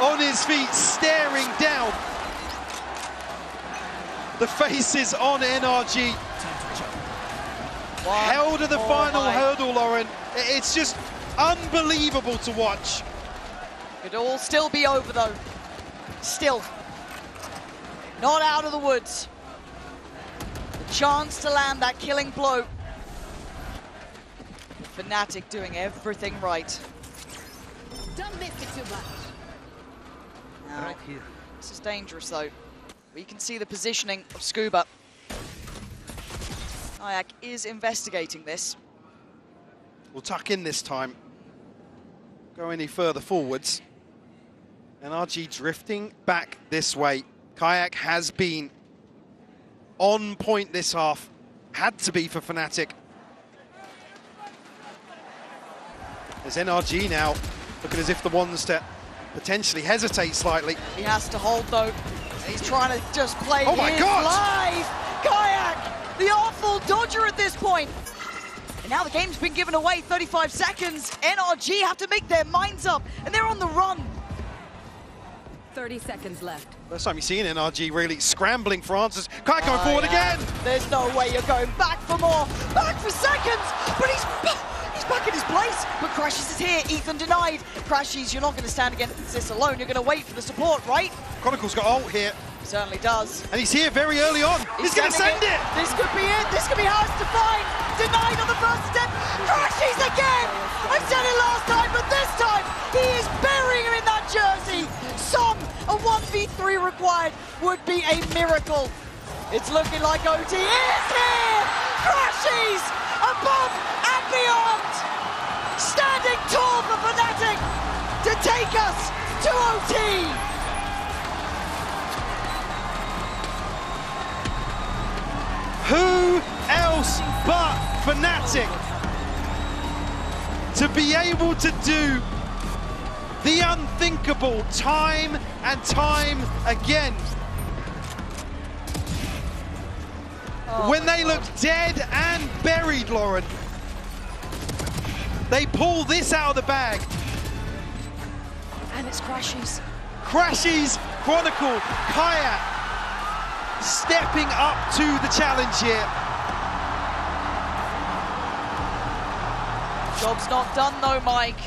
on his feet, staring down the faces on NRG. held to the final hurdle, Lauren. It's just unbelievable to watch. Could all still be over though. Still. Not out of the woods. The chance to land that killing blow. Fnatic doing everything right. Don't lift it too much. Now, right here. This is dangerous though. We can see the positioning of Scuba. Kayak is investigating this. We'll tuck in this time. Go any further forwards. NRG drifting back this way. Kayak has been on point this half. Had to be for Fnatic. There's NRG now, looking as if the ones to potentially hesitate slightly. He has to hold though. He's trying to just play his life. Kayak, the awful dodger at this point. And now the game's been given away, 35 seconds. NRG have to make their minds up, and they're on the run. 30 seconds left. First time you've seen NRG really scrambling for answers. Kayak going forward again. There's no way you're going back for more. Back for seconds, but he's back in his place. But Crashes is here, Ethan denied. Crashes, you're not going to stand against this alone. You're going to wait for the support, right? Chronicle's got ult here. He certainly does. And he's here very early on. He's going to send it. This could be it. This could be hard to find. Denied on the first step. Crashes again. I said it last time, but this time he is burying him in that jersey. A 1v3 required would be a miracle. It's looking like OT is here! Crashes above and beyond! Standing tall for Fnatic to take us to OT! Who else but Fnatic to be able to do the unthinkable time and time again. When they look dead and buried, Lauren, they pull this out of the bag. And it's Crashes. Crashes, Chronicle, Kayak stepping up to the challenge here. Job's not done though, Mike.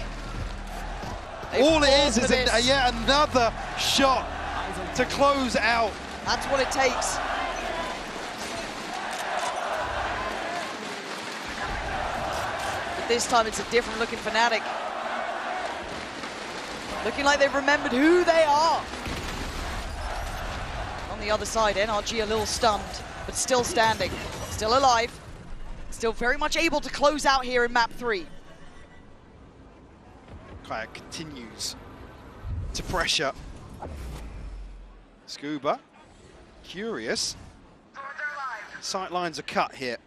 All it is yet another shot to close out. That's what it takes. But this time it's a different looking Fnatic. Looking like they've remembered who they are. On the other side, NRG a little stunned, but still standing, still alive, still very much able to close out here in map 3. Kayak continues to pressure. Scuba, curious. Sight lines are cut here.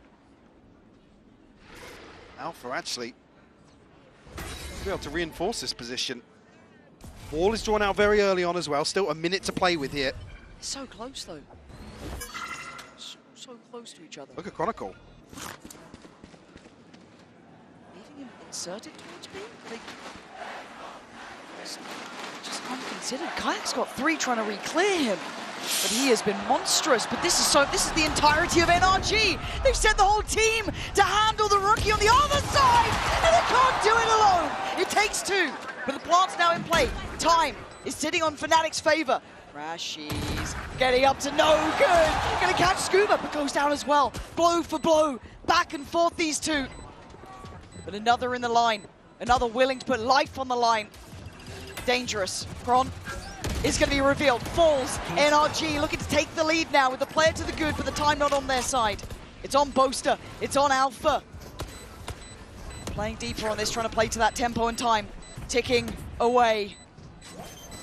Alpha actually be able to reinforce this position. Ball is drawn out very early on as well. Still a minute to play with here. So close though. So close to each other. Look at Chronicle. Leaving him inserted towards B? Just unconsidered. Kayak's got 3 trying to re-clear him, but he has been monstrous. But this is the entirety of NRG. They've sent the whole team to handle the rookie on the other side, and they can't do it alone. It takes 2, but the plant's now in play. Time is sitting on Fnatic's favor. Crashes getting up to no good. Gonna catch Scuba, but goes down as well. Blow for blow, back and forth these two. But another in the line, another willing to put life on the line. Dangerous. Kron is going to be revealed. Falls. NRG looking to take the lead now with the player to the good, but the time not on their side. It's on Boaster. It's on Alpha. Playing deeper on this, trying to play to that tempo and time. Ticking away.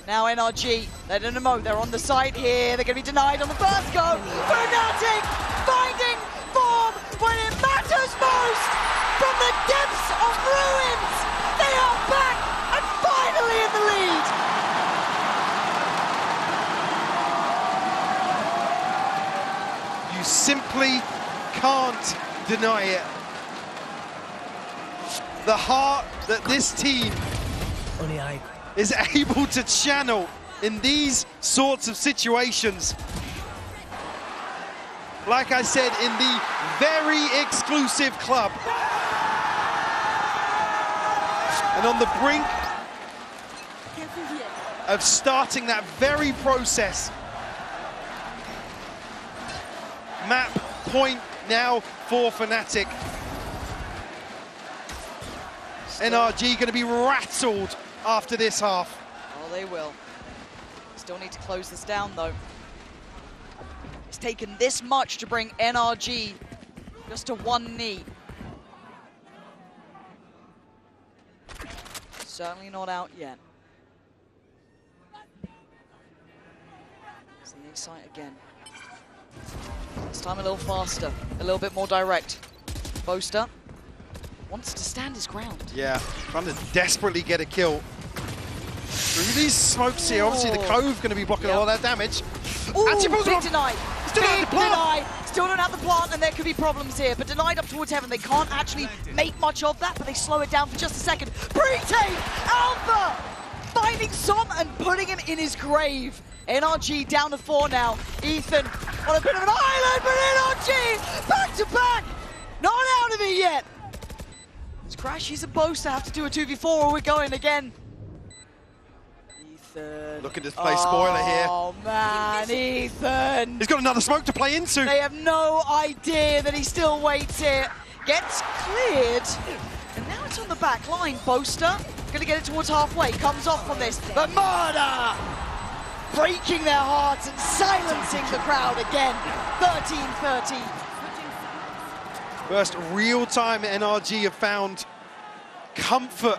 Now NRG, they're on the side here. They're going to be denied on the first go. Fnatic finding form when it matters most. From the depths of ruins, they are back and finally in the lead. You simply can't deny it. The heart that this team is able to channel in these sorts of situations. like I said, in the very exclusive club. And on the brink of starting that very process. Map point now for Fnatic. NRG going to be rattled after this half. Oh, they will. Still need to close this down, though. It's taken this much to bring NRG just to one knee. Certainly not out yet. It's the A site again. This time a little faster, a little bit more direct. Boaster wants to stand his ground. Yeah, trying to desperately get a kill. Through these smokes here, obviously the Cove going to be blocking a lot of that damage. Ooh, big deny. Big deny. Still don't have the plant, and there could be problems here. But denied up towards heaven. They can't actually make much of that, but they slow it down for just a second. Pre-tape! Alpha! Finding Som and putting him in his grave. NRG down to 4 now. Ethan on a bit of an island, but NRG back to back! Not out of it yet! It's Crash, he's supposed to have to do a 2v4 or we're going again. Ethan. Looking to play spoiler here. Oh man, Ethan! He's got another smoke to play into. They have no idea that he still waits here. Gets cleared, and now it's on the back line. Boaster gonna get it towards halfway, comes off from this, but Murder! Breaking their hearts and silencing the crowd again. 13-13. First real-time NRG have found comfort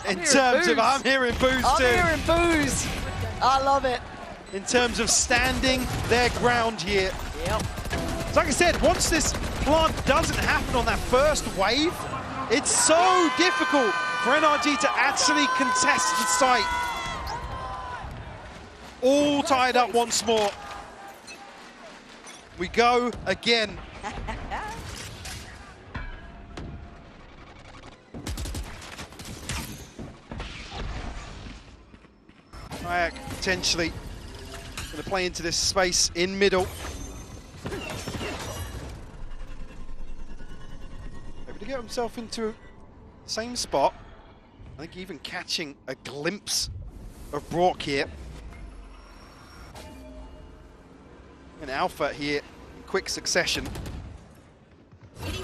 in terms of I'm hearing boos too. I'm hearing boos. I love it. In terms of standing their ground here. Yep. So like I said, once this plant doesn't happen on that first wave, it's so difficult for NRG to actually contest the site. All tied up once more. We go again. Kayak potentially going to play into this space in middle. Able to get himself into the same spot. I think even catching a glimpse of Brock here. And Alpha here in quick succession. And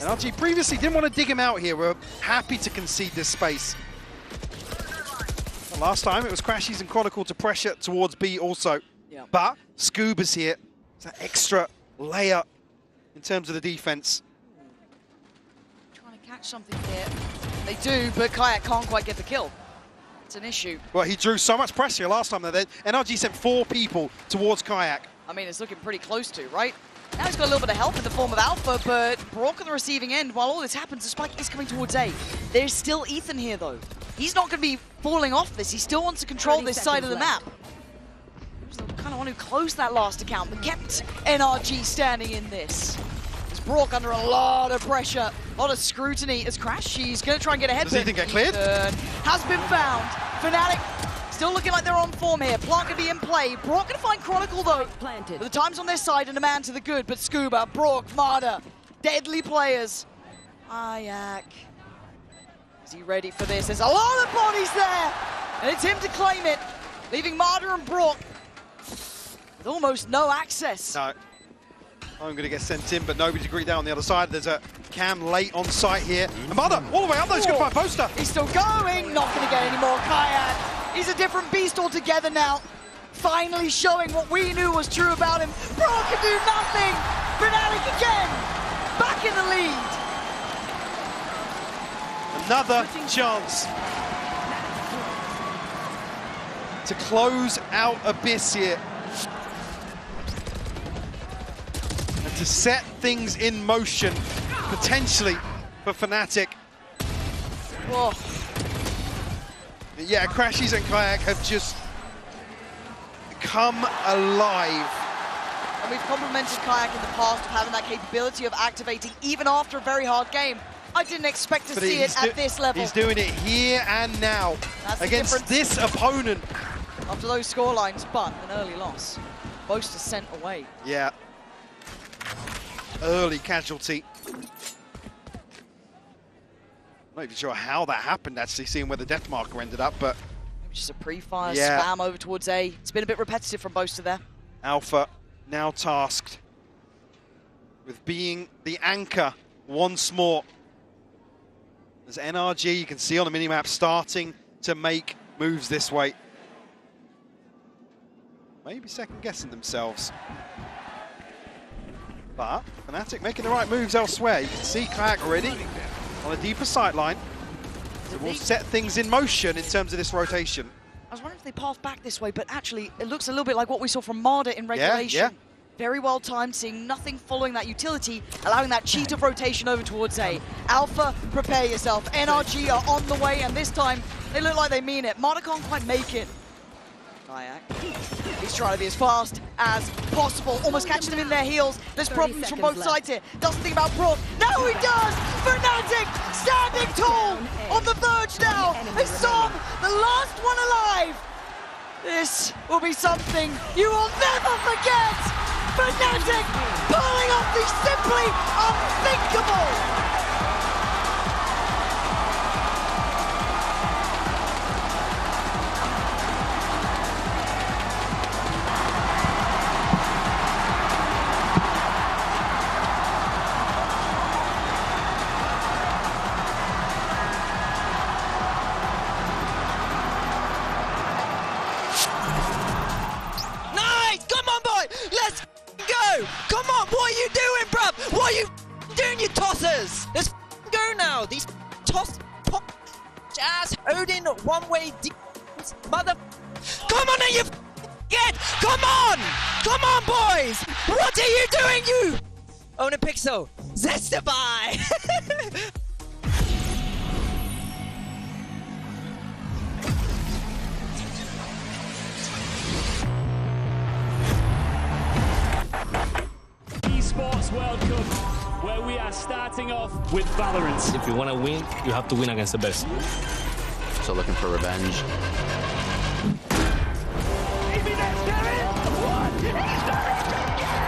NRG previously didn't want to dig him out here. We're happy to concede this space. And last time it was Crashies and Chronicle to pressure towards B also. Yeah. But Scuba's here. It's that extra layer in terms of the defense. Trying to catch something here. They do, but Kayak can't quite get the kill. It's an issue. Well, he drew so much pressure last time that NRG sent 4 people towards Kayak. I mean, it's looking pretty close to, right? Now he's got a little bit of help in the form of Alpha, but Brock on the receiving end, while all this happens, the spike is coming towards A. There's still Ethan here, though. He's not going to be falling off this. He still wants to control this side of the map. He was the kind of one who closed that last account, but kept NRG standing in this. As Brock under a lot of pressure, a lot of scrutiny. As Crash, she's going to try and get ahead. Does Ethan get cleared? Has been found. Fnatic still looking like they're on form here. Plant going to be in play. Brock going to find Chronicle, though. Planted. The time's on their side and a man to the good, but Scuba, Brock, Marder, deadly players. Ayak. Is he ready for this? There's a lot of bodies there, and it's him to claim it, leaving Marder and Brock with almost no access. No. I'm going to get sent in, but nobody's agreed down on the other side. There's a Cam late on site here. And Marder, all the way up there, he's going to find Poster. He's still going, not going to get any more. Kayak, he's a different beast altogether now. Finally showing what we knew was true about him. Brock can do nothing. Fnatic again, back in the lead. Another chance to close out Abyss here. And to set things in motion, potentially, for Fnatic. Whoa. Yeah, Crashies and Kayak have just come alive. And we've complimented Kayak in the past of having that capability of activating even after a very hard game. I didn't expect to see it at this level. He's doing it here and now against this opponent. After those scorelines, but an early loss. Boaster sent away. Yeah, early casualty. Not even sure how that happened, actually, seeing where the death marker ended up, but... Just a pre-fire spam over towards A. It's been a bit repetitive from Boaster there. Alpha now tasked with being the anchor once more. As NRG, you can see on the minimap, starting to make moves this way. Maybe second-guessing themselves. But Fnatic making the right moves elsewhere. You can see Kayak already on a deeper sideline. So we'll set things in motion in terms of this rotation. I was wondering if they path back this way, but actually it looks a little bit like what we saw from Marder in regulation. Yeah. Very well timed, seeing nothing following that utility, allowing that cheat of rotation over towards A. Alpha, prepare yourself. NRG are on the way, and this time they look like they mean it. Marder can't quite make it. Kayak, he's trying to be as fast as possible, almost catching them in their heels. There's problems from both sides here. Doesn't think about Brook. Now he does! Fnatic standing tall on the verge now. As Som, the last one alive. This will be something you will never forget. Fnatic pulling off the simply unthinkable. Come on, what are you doing, bruv? What are you doing, you tossers? Let's go now. These toss pop ass Odin one-way mother. Come on, you get. Come on, boys. What are you doing, you? Own a pixel. Zestify. Esports World Cup, where we are starting off with VALORANT. If you want to win, you have to win against the best. So looking for revenge.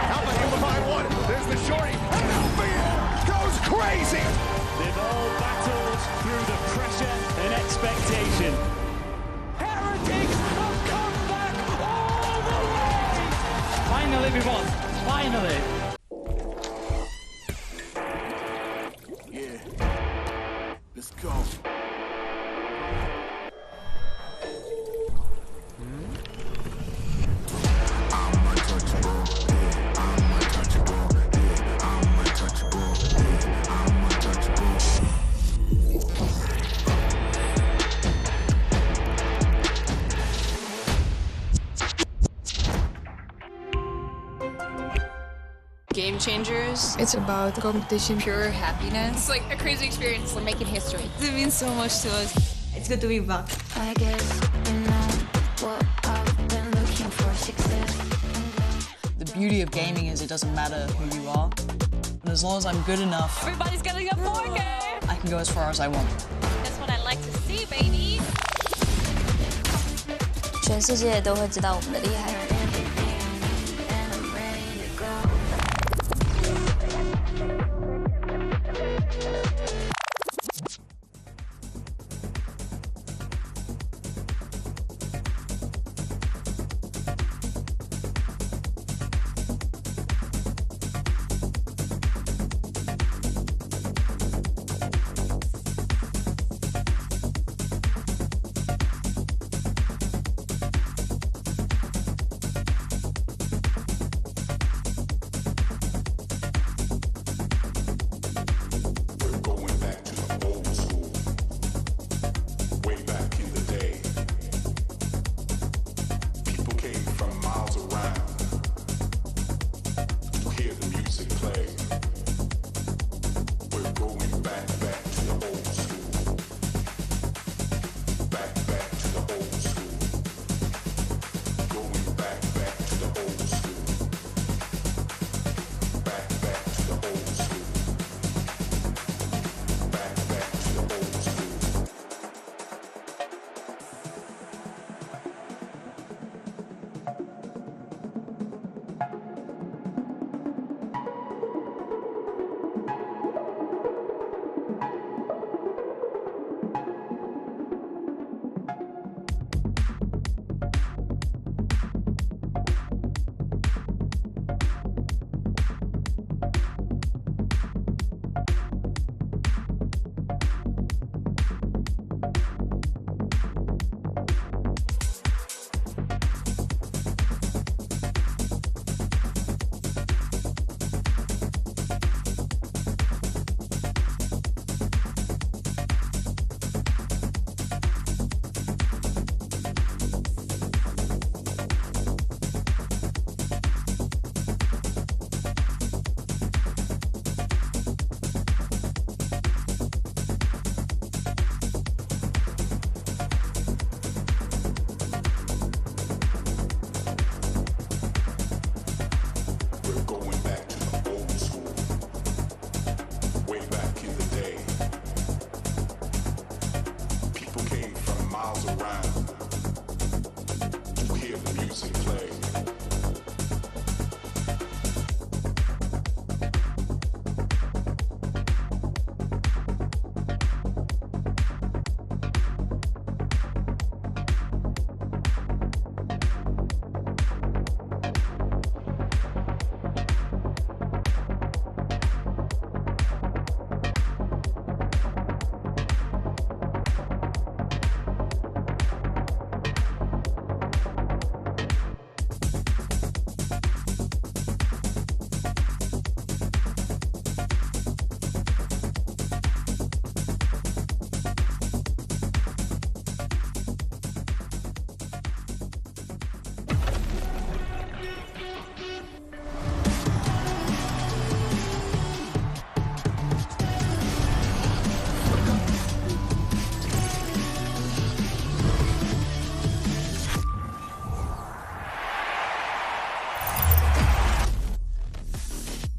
Alpha able by one. There's the shorty. And Alpha goes crazy. They've all battled through the pressure and expectation. Heretics have come back all the way. Finally we won. Finally. Yeah. Let's go. Game changers. It's about competition, pure happiness. It's like a crazy experience. We're making history. It means so much to us. It's good to be back. I guess you know what I've been looking for, success. The beauty of gaming is it doesn't matter who you are. And as long as I'm good enough, Everybody's getting a 4K. I can go as far as I want. That's what I like to see, baby. 全世界都会知道我们的厉害。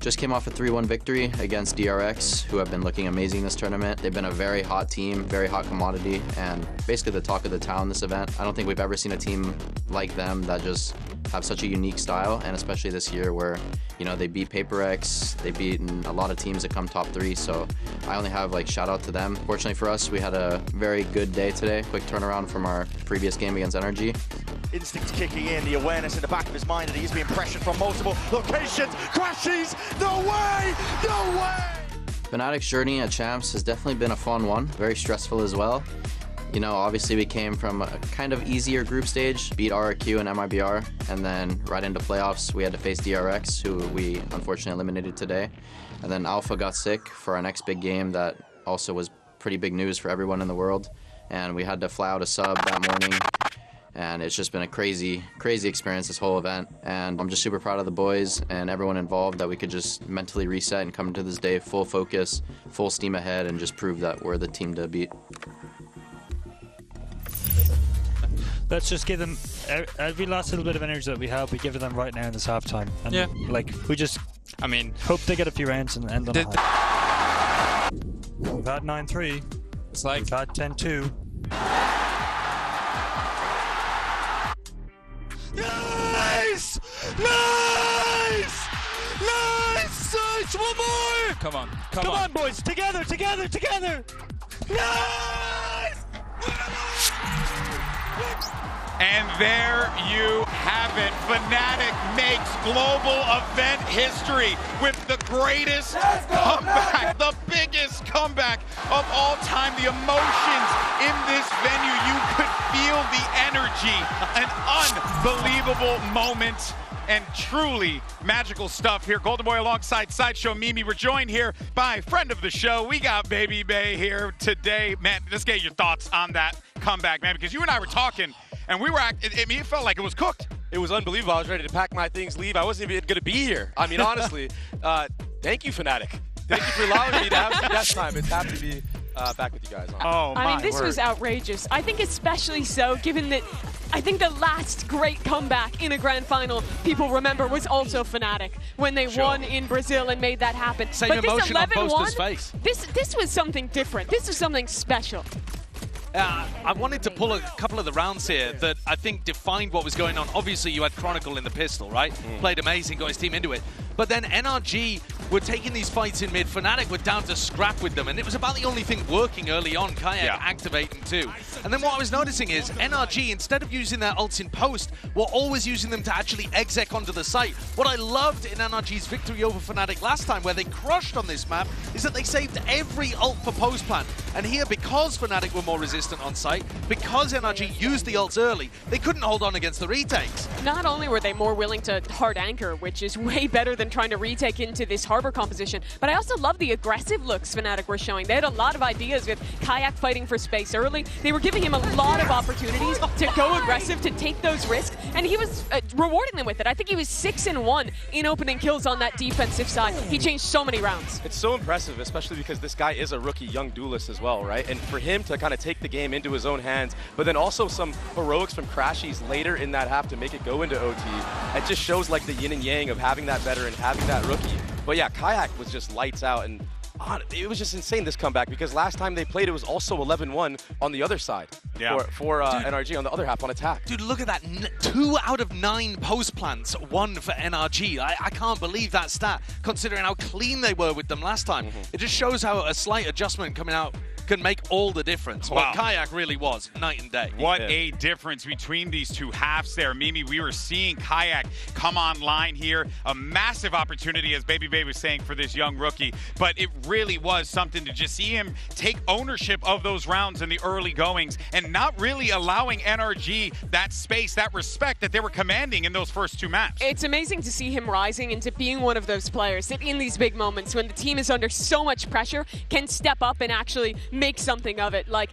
Just came off a 3-1 victory against DRX, who have been looking amazing this tournament. They've been a very hot team, very hot commodity, and basically the talk of the town this event. I don't think we've ever seen a team like them that just have such a unique style, and especially this year where, you know, they beat PaperX, they've beaten a lot of teams that come top 3, so I only have like shout out to them. Fortunately for us, we had a very good day today, quick turnaround from our previous game against NRG. Instincts kicking in, the awareness in the back of his mind that he's being pressured from multiple locations. Crashes! No way! No way! Fnatic's journey at Champs has definitely been a fun one, very stressful as well. You know, obviously we came from a kind of easier group stage, beat RRQ and MIBR, and then right into playoffs we had to face DRX, who we unfortunately eliminated today. And then Alpha got sick for our next big game that also was pretty big news for everyone in the world. And we had to fly out a sub that morning. And it's just been a crazy, crazy experience, this whole event. And I'm just super proud of the boys and everyone involved that we could just mentally reset and come into this day full focus, full steam ahead, and just prove that we're the team to beat. Let's just give them every last little bit of energy that we have. We give it them right now in this halftime. And yeah, like we just, I mean, hope they get a few rounds and end on a high. We've had 9-3. It's like we've had 10-2. Nice! Nice! Nice! Nice! One more! Come on, come on, boys! Together, together, together! Nice! And there you have it. Fnatic makes global event history with the greatest comeback, the biggest comeback of all time. The emotions in this venue, you could feel the energy, an unbelievable moment. And truly magical stuff here. Golden Boy alongside Sideshow Mimi. We're joined here by friend of the show. We got Baby Bay here today. Man, let's get your thoughts on that comeback, man, because you and I were talking, and we were, it felt like it was cooked. It was unbelievable. I was ready to pack my things, leave. I wasn't even going to be here. I mean, honestly, thank you, Fnatic. Thank you for allowing me to have some guest time. It's happy to be back with you guys. Oh, I mean, this was outrageous. I think especially so, given that I think the last great comeback in a grand final people remember was also Fnatic when they won in Brazil and made that happen. Same but emotion this on Boaster's face. This was something different. This was something special. I wanted to pull a couple of the rounds here that I think defined what was going on. Obviously, you had Chronicle in the pistol, right? Played amazing, got his team into it. But then NRG were taking these fights in mid. Fnatic were down to scrap with them, and it was about the only thing working early on, Kayak activating too. And then what I was noticing is NRG, instead of using their ults in post, were always using them to actually exec onto the site. What I loved in NRG's victory over Fnatic last time, where they crushed on this map, is that they saved every ult for post plan. And here, because Fnatic were more resistant on site, because NRG used the ults early, they couldn't hold on against the retakes. Not only were they more willing to hard anchor, which is way better than trying to retake into this harbor composition, but I also love the aggressive looks Fnatic were showing. They had a lot of ideas with Kayak fighting for space early. They were giving him a lot of opportunities to go aggressive, to take those risks, and he was rewarding them with it. I think he was 6-1 in opening kills on that defensive side. He changed so many rounds. It's so impressive, especially because this guy is a rookie young duelist as well, right? And for him to kind of take the game into his own hands, but then also some heroics from Crashies later in that half to make it go into OT, it just shows like the yin and yang of having that veteran, having that rookie. But yeah, Kayak was just lights out, and it was just insane, this comeback, because last time they played it was also 11-1 on the other side for NRG on the other half on attack. Dude, look at that. 2 out of 9 post plants won for NRG. I can't believe that stat, considering how clean they were with them last time. It just shows how a slight adjustment coming out can make all the difference. Wow. But Kayak really was night and day. What a difference between these two halves there. Mimi, we were seeing Kayak come online here. A massive opportunity, as Baby Baby was saying, for this young rookie. But it really was something to just see him take ownership of those rounds in the early goings and not really allowing NRG that space, that respect that they were commanding in those first 2 maps. It's amazing to see him rising into being one of those players that in these big moments when the team is under so much pressure can step up and actually make something of it. Like,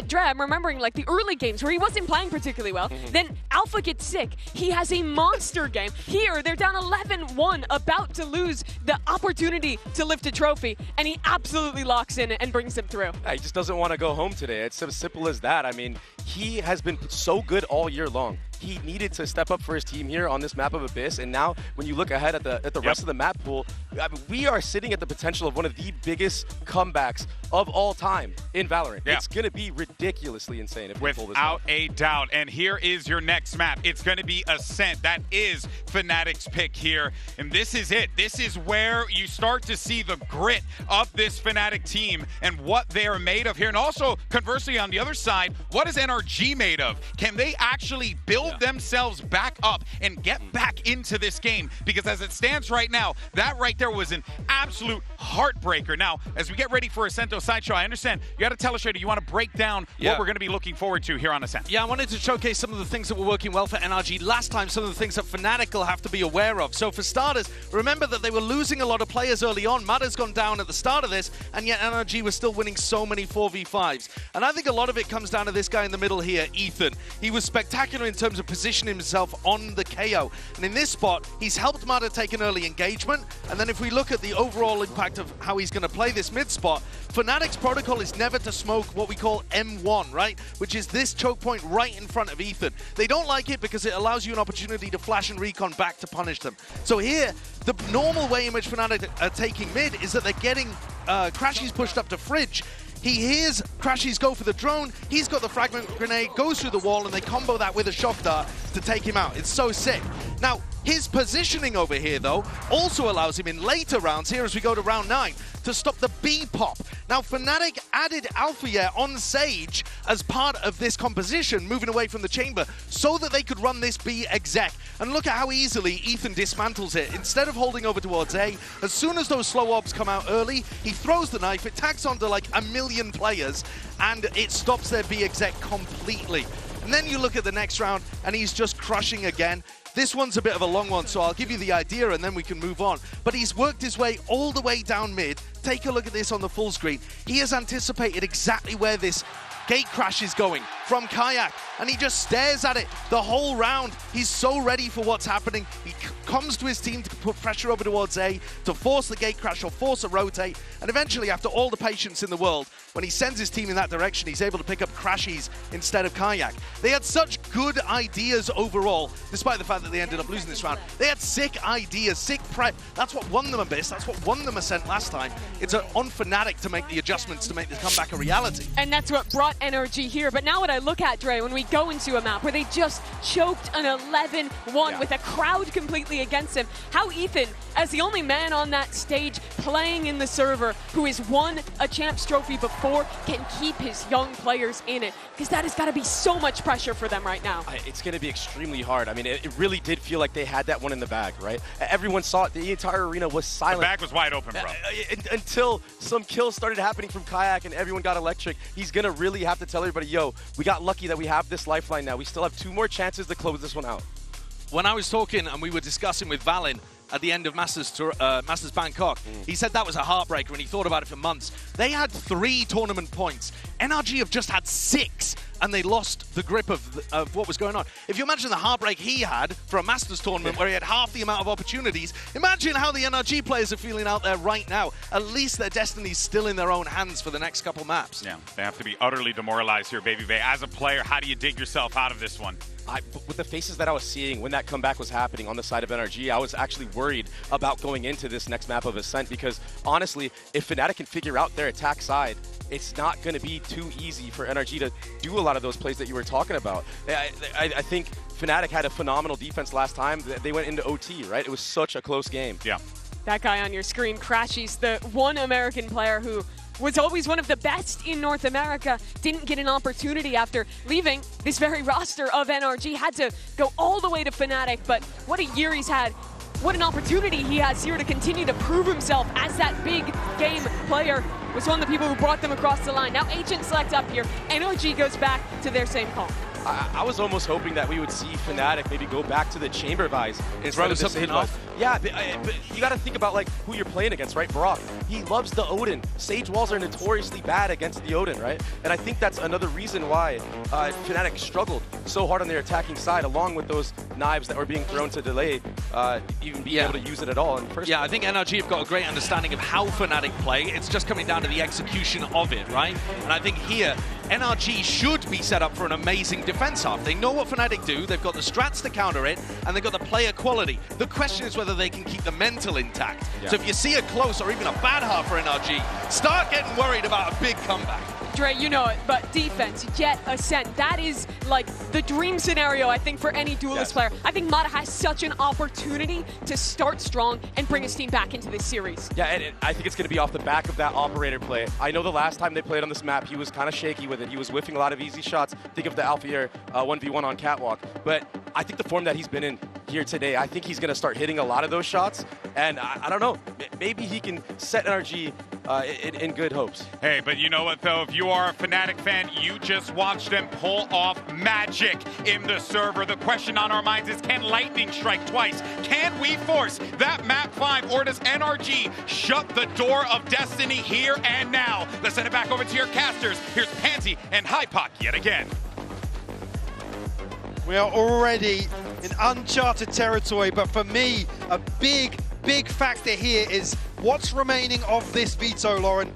Dre, I'm remembering like the early games where he wasn't playing particularly well. Then Alpha gets sick. He has a monster game. Here, they're down 11-1, about to lose the opportunity to lift a trophy, and he absolutely locks in and brings them through. Yeah, he just doesn't want to go home today. It's as simple as that. I mean, he has been so good all year long. he needed to step up for his team here on this map of Abyss. And now when you look ahead at the rest of the map pool, I mean, we are sitting at the potential of one of the biggest comebacks of all time in Valorant. It's going to be ridiculously insane if we pull this off. Without a doubt. And here is your next map. It's going to be Ascent. That is Fnatic's pick here. And this is it. This is where you start to see the grit of this Fnatic team and what they are made of here. And also, conversely, on the other side, what is NRG made of? Can they actually build themselves back up and get back into this game? Because as it stands right now, that right there was an absolute heartbreaker. Now, as we get ready for Ascento Sideshow, I understand you got to tell us, Shady, you want to break down what we're going to be looking forward to here on Ascent. Yeah, I wanted to showcase some of the things that were working well for NRG last time, some of the things that Fnatic will have to be aware of. So for starters, remember that they were losing a lot of players early on. Mada's gone down at the start of this, and yet NRG was still winning so many 4v5s. And I think a lot of it comes down to this guy in the middle here, Ethan. He was spectacular in terms of positioning himself on the KO. And in this spot, he's helped Mada take an early engagement. And then if we look at the overall impact of how he's going to play this mid spot, Fnatic's protocol is never to smoke what we call M1, right? Which is this choke point right in front of Ethan. They don't like it because it allows you an opportunity to flash and recon back to punish them. So here, the normal way in which Fnatic are taking mid is that they're getting Crashies pushed up to Fridge. He hears Crashies go for the drone, he's got the fragment grenade, goes through the wall, and they combo that with a shock dart to take him out. It's so sick. Now, his positioning over here, though, also allows him in later rounds, here as we go to round 9, to stop the B pop. Now, Fnatic added Alpha on Sage as part of this composition, moving away from the chamber, so that they could run this B exec. And look at how easily Ethan dismantles it. Instead of holding over towards A, as soon as those slow orbs come out early, he throws the knife, it tacks onto like a million players, and it stops their B exec completely. And then you look at the next round, and he's just crushing again. This one's a bit of a long one, so I'll give you the idea and then we can move on. But he's worked his way all the way down mid. Take a look at this on the full screen. He has anticipated exactly where this gate crash is going from Kayak, and he just stares at it the whole round. He's so ready for what's happening. He comes to his team to put pressure over towards A, to force the gate crash or force a rotate, and eventually, after all the patience in the world, when he sends his team in that direction, he's able to pick up Crashies instead of Kayak. They had such good ideas overall, despite the fact that they ended up losing this round. They had sick ideas, sick prep. That's what won them Abyss. That's what won them Ascent last time. It's on Fnatic to make the adjustments to make this comeback a reality. And that's what brought NRG here. But now what I look at, Dre, when we go into a map where they just choked an 11-1 with a crowd completely against him, how Ethan, as the only man on that stage playing in the server who has won a Champs Trophy before, can keep his young players in it. Because that has got to be so much pressure for them right now. It's going to be extremely hard. I mean, it really did feel like they had that one in the bag, right? Everyone saw it. The entire arena was silent. The bag was wide open, bro. Until some kills started happening from Kayak and everyone got electric. He's going to really have to tell everybody, yo, we got lucky that we have this lifeline now. We still have 2 more chances to close this one out. When I was talking and we were discussing with Valin at the end of Masters Bangkok, he said that was a heartbreaker and he thought about it for months. They had 3 tournament points. NRG have just had 6 and they lost the grip of what was going on. If you imagine the heartbreak he had for a Masters tournament where he had half the amount of opportunities, imagine how the NRG players are feeling out there right now. At least their destiny's still in their own hands for the next couple maps. Yeah, they have to be utterly demoralized here, Baby Bay. As a player, how do you dig yourself out of this one? With the faces that I was seeing when that comeback was happening on the side of NRG, I was actually worried about going into this next map of Ascent because, honestly, if Fnatic can figure out their attack side, it's not going to be too easy for NRG to do a lot of those plays that you were talking about. I think Fnatic had a phenomenal defense last time. They went into OT, right? It was such a close game. Yeah. That guy on your screen, Crashies, the one American player who was always one of the best in North America, didn't get an opportunity after leaving this very roster of NRG, had to go all the way to Fnatic, but what a year he's had. What an opportunity he has here to continue to prove himself as that big game player. Was one of the people who brought them across the line. Now Agent Select up here. NRG goes back to their same call. I was almost hoping that we would see Fnatic maybe go back to the chamber vibes instead of the Sage vibes. Yeah, but you got to think about like who you're playing against, right? Brock, he loves the Odin. Sage walls are notoriously bad against the Odin, right? And I think that's another reason why Fnatic struggled so hard on their attacking side, along with those knives that were being thrown to delay even being able to use it at all in the first place. I think NRG have got a great understanding of how Fnatic play. It's just coming down to the execution of it, right? And I think here, NRG should be set up for an amazing defense half. They know what Fnatic do, they've got the strats to counter it, and they've got the player quality. The question is whether they can keep the mental intact. Yeah. So if you see a close or even a bad half for NRG, start getting worried about a big comeback. Dre, you know it, but defense, Jet, Ascent, that is like the dream scenario, I think, for any duelist player. I think Mata has such an opportunity to start strong and bring his team back into this series. Yeah, and I think it's going to be off the back of that operator play. I know the last time they played on this map, he was kind of shaky with it. He was whiffing a lot of easy shots. Think of the Alfier 1v1 on Catwalk. But I think the form that he's been in here today, I think he's going to start hitting a lot of those shots. And I don't know, maybe he can set NRG in good hopes. Hey, but you know what, though? If you are a Fnatic fan, you just watched them pull off magic in the server. The question on our minds is, can Lightning strike twice? Can we force that map 5, or does NRG shut the door of destiny here and now? Let's send it back over to your casters. Here's Pansy and Hypoc yet again. We are already in uncharted territory, but for me, a big factor here is what's remaining of this veto, Lauren.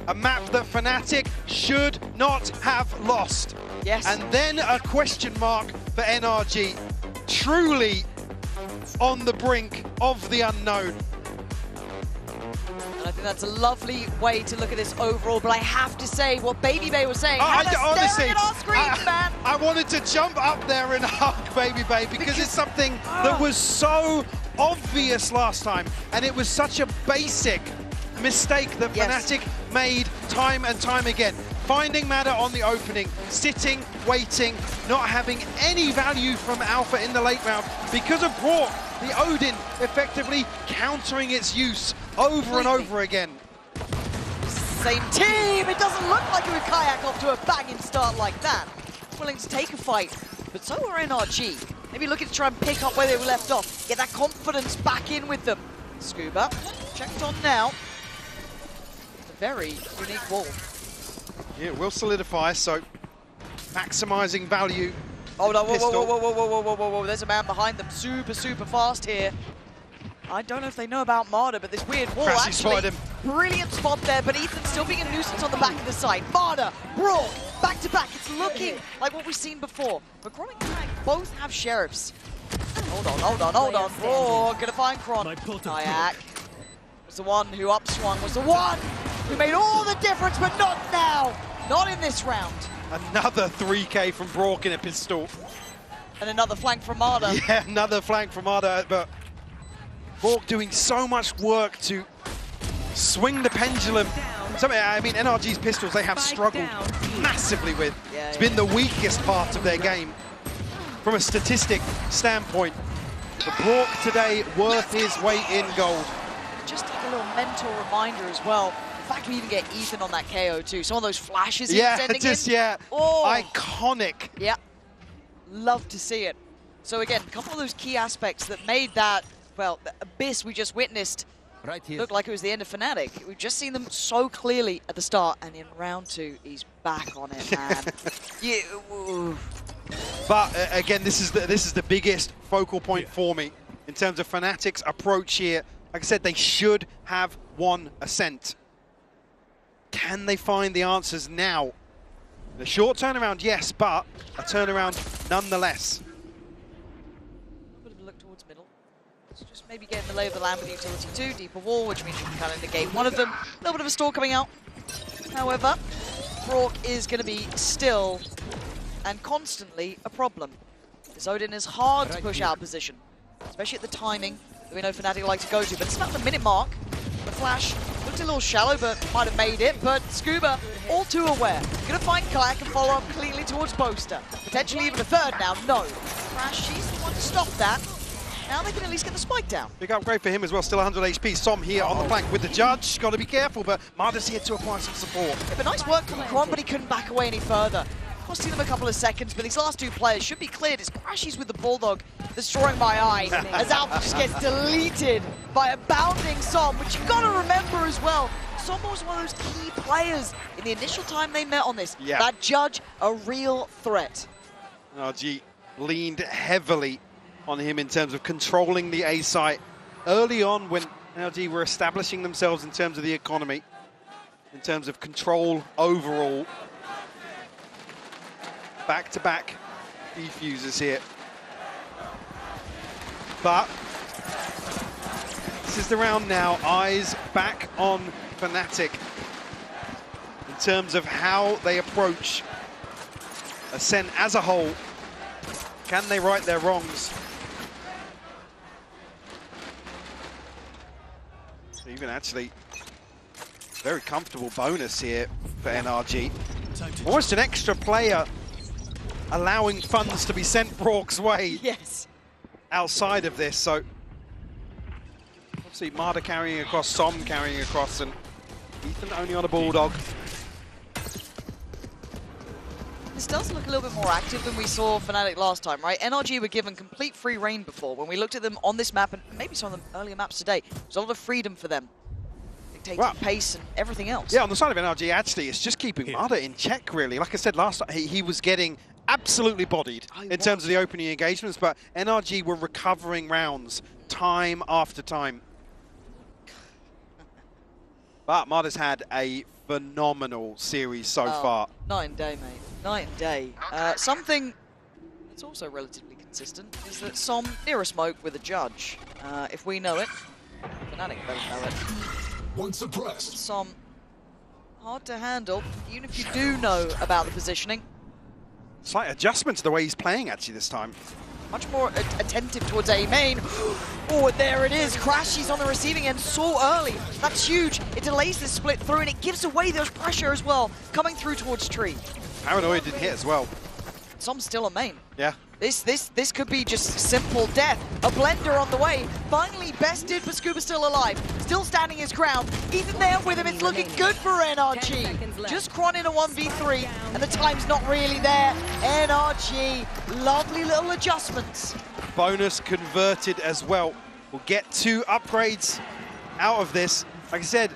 A map that Fnatic should not have lost. Yes. And then a question mark for NRG. Truly on the brink of the unknown. And I think that's a lovely way to look at this overall, but I have to say what Baby Bay was saying. Honestly, at our screens, man. I wanted to jump up there and hug Baby Bay because it's something that was so obvious last time, and it was such a basic mistake that Fnatic made time and time again. Finding Mada on the opening, sitting, waiting, not having any value from Alpha in the late round because of Brock, the Odin effectively countering its use over and over again. Same team, it doesn't look like it would kayak off to a banging start like that. Willing to take a fight, but so are NRG. Maybe looking to try and pick up where they were left off, get that confidence back in with them. Scuba, checked on now. It's a very unique wall. Yeah, it will solidify, so maximizing value. Oh no, whoa, there's a man behind them, super fast here. I don't know if they know about Marder, but this weird wall actually, brilliant spot there, but Ethan's still being a nuisance on the back of the side. Marder, Brawl, back to back, it's looking like what we've seen before. But Kron and Kayak both have sheriffs. Hold on. Oh, gonna find Kron. Kayak was the one who upswung, was the one who made all the difference, but not now. Not in this round. Another 3K from Brock in a pistol. And another flank from Marder. Yeah, another flank from Marder, but Brock doing so much work to swing the pendulum. I mean, NRG's pistols, they have struggled massively with. It's been the weakest part of their game from a statistic standpoint. But Brock today worth his weight in gold. Just like a little mental reminder as well. The fact we even get Ethan on that KO too. Some of those flashes he's sending in. Oh. Iconic. Yeah, love to see it. So again, a couple of those key aspects that made that, well, the abyss we just witnessed look like it was the end of Fnatic. We've just seen them so clearly at the start, and in round 2, he's back on it, man. But again, this is the biggest focal point for me in terms of Fnatic's approach here. Like I said, they should have won Ascent. Can they find the answers now? The short turnaround, yes, but a turnaround nonetheless. A bit of a look towards middle. Let's just maybe get in the lay of the land with utility 2, deeper wall, which means you can kind of negate one of them. A little bit of a stall coming out. However, Brock is going to be still and constantly a problem. This Odin is hard to push out position, especially at the timing that we know Fnatic like to go to, but it's about the minute mark. The flash looked a little shallow, but might have made it. But Scuba, all too aware. Gonna find Kayak and follow up cleanly towards Boaster. Potentially even a third now. No. Crash, she's the one to stop that. Now they can at least get the spike down. Big upgrade for him as well, still 100 HP. Som here on the flank with the judge. Got to be careful, but Marder's here to apply some support. Yeah, but nice work from Kron, but he couldn't back away any further. Costing them a couple of seconds, but these last 2 players should be cleared. It's Crashies with the Bulldog that's drawing my eye as Alpha just gets deleted by a bounding Som, which you've got to remember as well. Som was one of those key players in the initial time they met on this. Yeah. That judge, a real threat. NRG leaned heavily on him in terms of controlling the A site early on when NRG were establishing themselves in terms of the economy, in terms of control overall. back-to-back defuses here. But this is the round now. Eyes back on Fnatic in terms of how they approach Ascent as a whole. Can they right their wrongs? Even actually, very comfortable bonus here for NRG. Almost an extra player allowing funds to be sent Brock's way. Yes. Outside of this, so obviously Marder carrying across, Som carrying across, and Ethan only on a Bulldog. This does look a little bit more active than we saw Fnatic last time, right? NRG were given complete free reign before. When we looked at them on this map, and maybe some of the earlier maps today, there's a lot of freedom for them. Dictating pace and everything else. Yeah, on the side of NRG, actually, it's just keeping Marder in check, really. Like I said last time, he was getting absolutely bodied in terms of the opening engagements, but NRG were recovering rounds time after time. But Marder's had a phenomenal series so far. Night and day, mate. Night and day. Something that's also relatively consistent is that Som near a smoke with a judge. If we know it, Fnatic better know it. One suppressed. Som hard to handle, even if you do know about the positioning. Slight adjustment to the way he's playing, actually, this time. Much more attentive towards A main. Oh, there it is. Crashies on the receiving end so early. That's huge. It delays the split through, and it gives away those pressure as well, coming through towards Tree. Paranoid didn't hit as well. Som's still a main. Yeah. This could be just simple death. A blender on the way. Finally bested, but Scuba's still alive. Still standing his ground. Ethan there with him. It's looking good for NRG. Just Kron in a 1v3, and the time's not really there. NRG, lovely little adjustments. Bonus converted as well. We'll get 2 upgrades out of this. Like I said,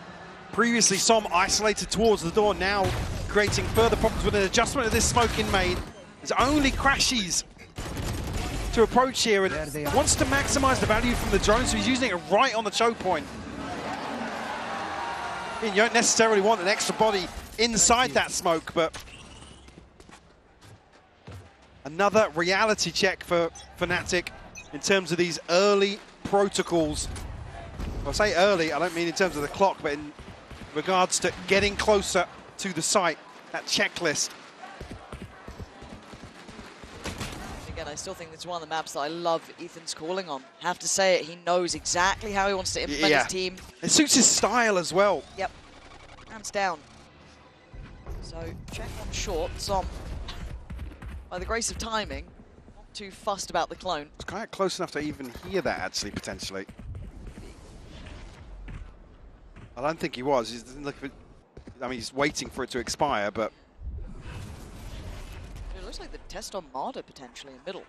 previously Som isolated towards the door, now creating further problems with an adjustment of this smoke in main. There's only Crashies to approach here and wants to maximize the value from the drone, so he's using it right on the choke point. You don't necessarily want an extra body inside that smoke, but another reality check for Fnatic in terms of these early protocols. When I say early, I don't mean in terms of the clock, but in regards to getting closer to the site, that checklist. Again, I still think it's one of the maps that I love Ethan's calling on. Have to say it, he knows exactly how he wants to implement his team. It suits his style as well. Yep, hands down. So, check on short, Som, by the grace of timing, not too fussed about the clone. It's quite close enough to even hear that, actually, potentially. I don't think he was. He doesn't look for, I mean, he's waiting for it to expire, but... It looks like the test on Marder potentially in middle.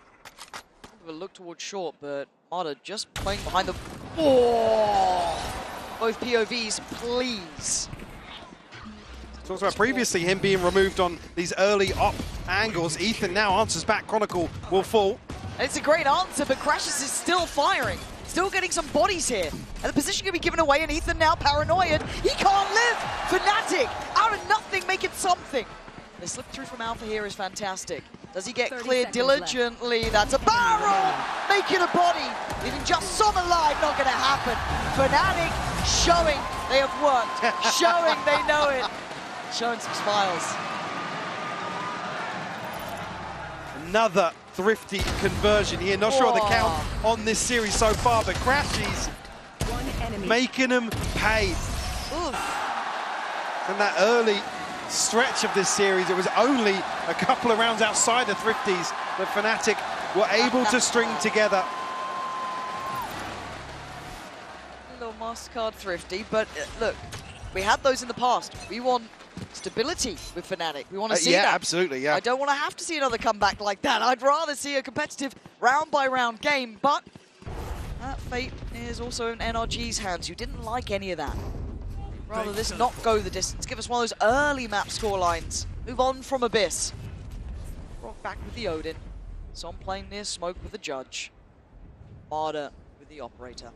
A look towards short, but Marder just playing behind the... Oh! Both POVs, please. Talked about previously him being removed on these early op angles. Ethan now answers back. Chronicle will fall. And it's a great answer, but Crashes is still firing. Still getting some bodies here. And the position can be given away, and Ethan now paranoid. He can't live! Fnatic, out of nothing, making something. The slip through from Alpha here is fantastic. Does he get cleared diligently? Left. That's a barrel! Making a body. Leaving just some alive, not gonna happen. Fnatic showing they have worked. Showing they know it. Showing some smiles. Another thrifty conversion here. Not sure of the count on this series so far, but Crashies making them pay. And that early stretch of this series, it was only a couple of rounds outside the thrifties that Fnatic were able to string together. A little MasterCard thrifty, but look, we had those in the past. We want stability with Fnatic. We want to see that. Yeah, absolutely, yeah. I don't want to have to see another comeback like that. I'd rather see a competitive round-by-round game, but that fate is also in NRG's hands. You didn't like any of that. Rather this not go the distance. Give us one of those early map scorelines. Move on from Abyss. Rock back with the Odin. Som playing near smoke with the Judge. Marder with the Operator.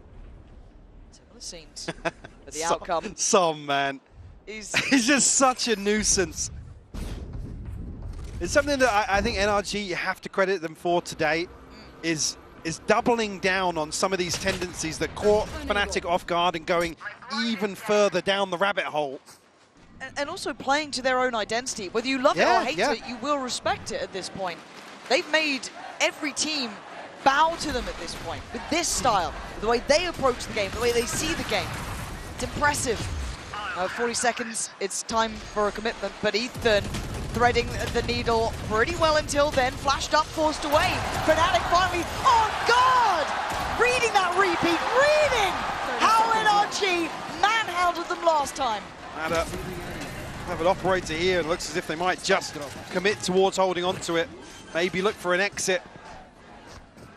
Similar scenes, but the outcome... Som, man. He's just such a nuisance. It's something that I think NRG, you have to credit them for today, is doubling down on some of these tendencies that caught Fnatic off guard and going even further down the rabbit hole. And also playing to their own identity. Whether you love it or hate it, you will respect it at this point. They've made every team bow to them at this point. With this style, the way they approach the game, the way they see the game. It's impressive. 40 seconds, it's time for a commitment, but Ethan threading the needle pretty well until then. Flashed up, forced away. Fnatic finally on guard! Reading that repeat, reading how NRG manhandled them last time. Have an operator here. It looks as if they might just commit towards holding on to it. Maybe look for an exit.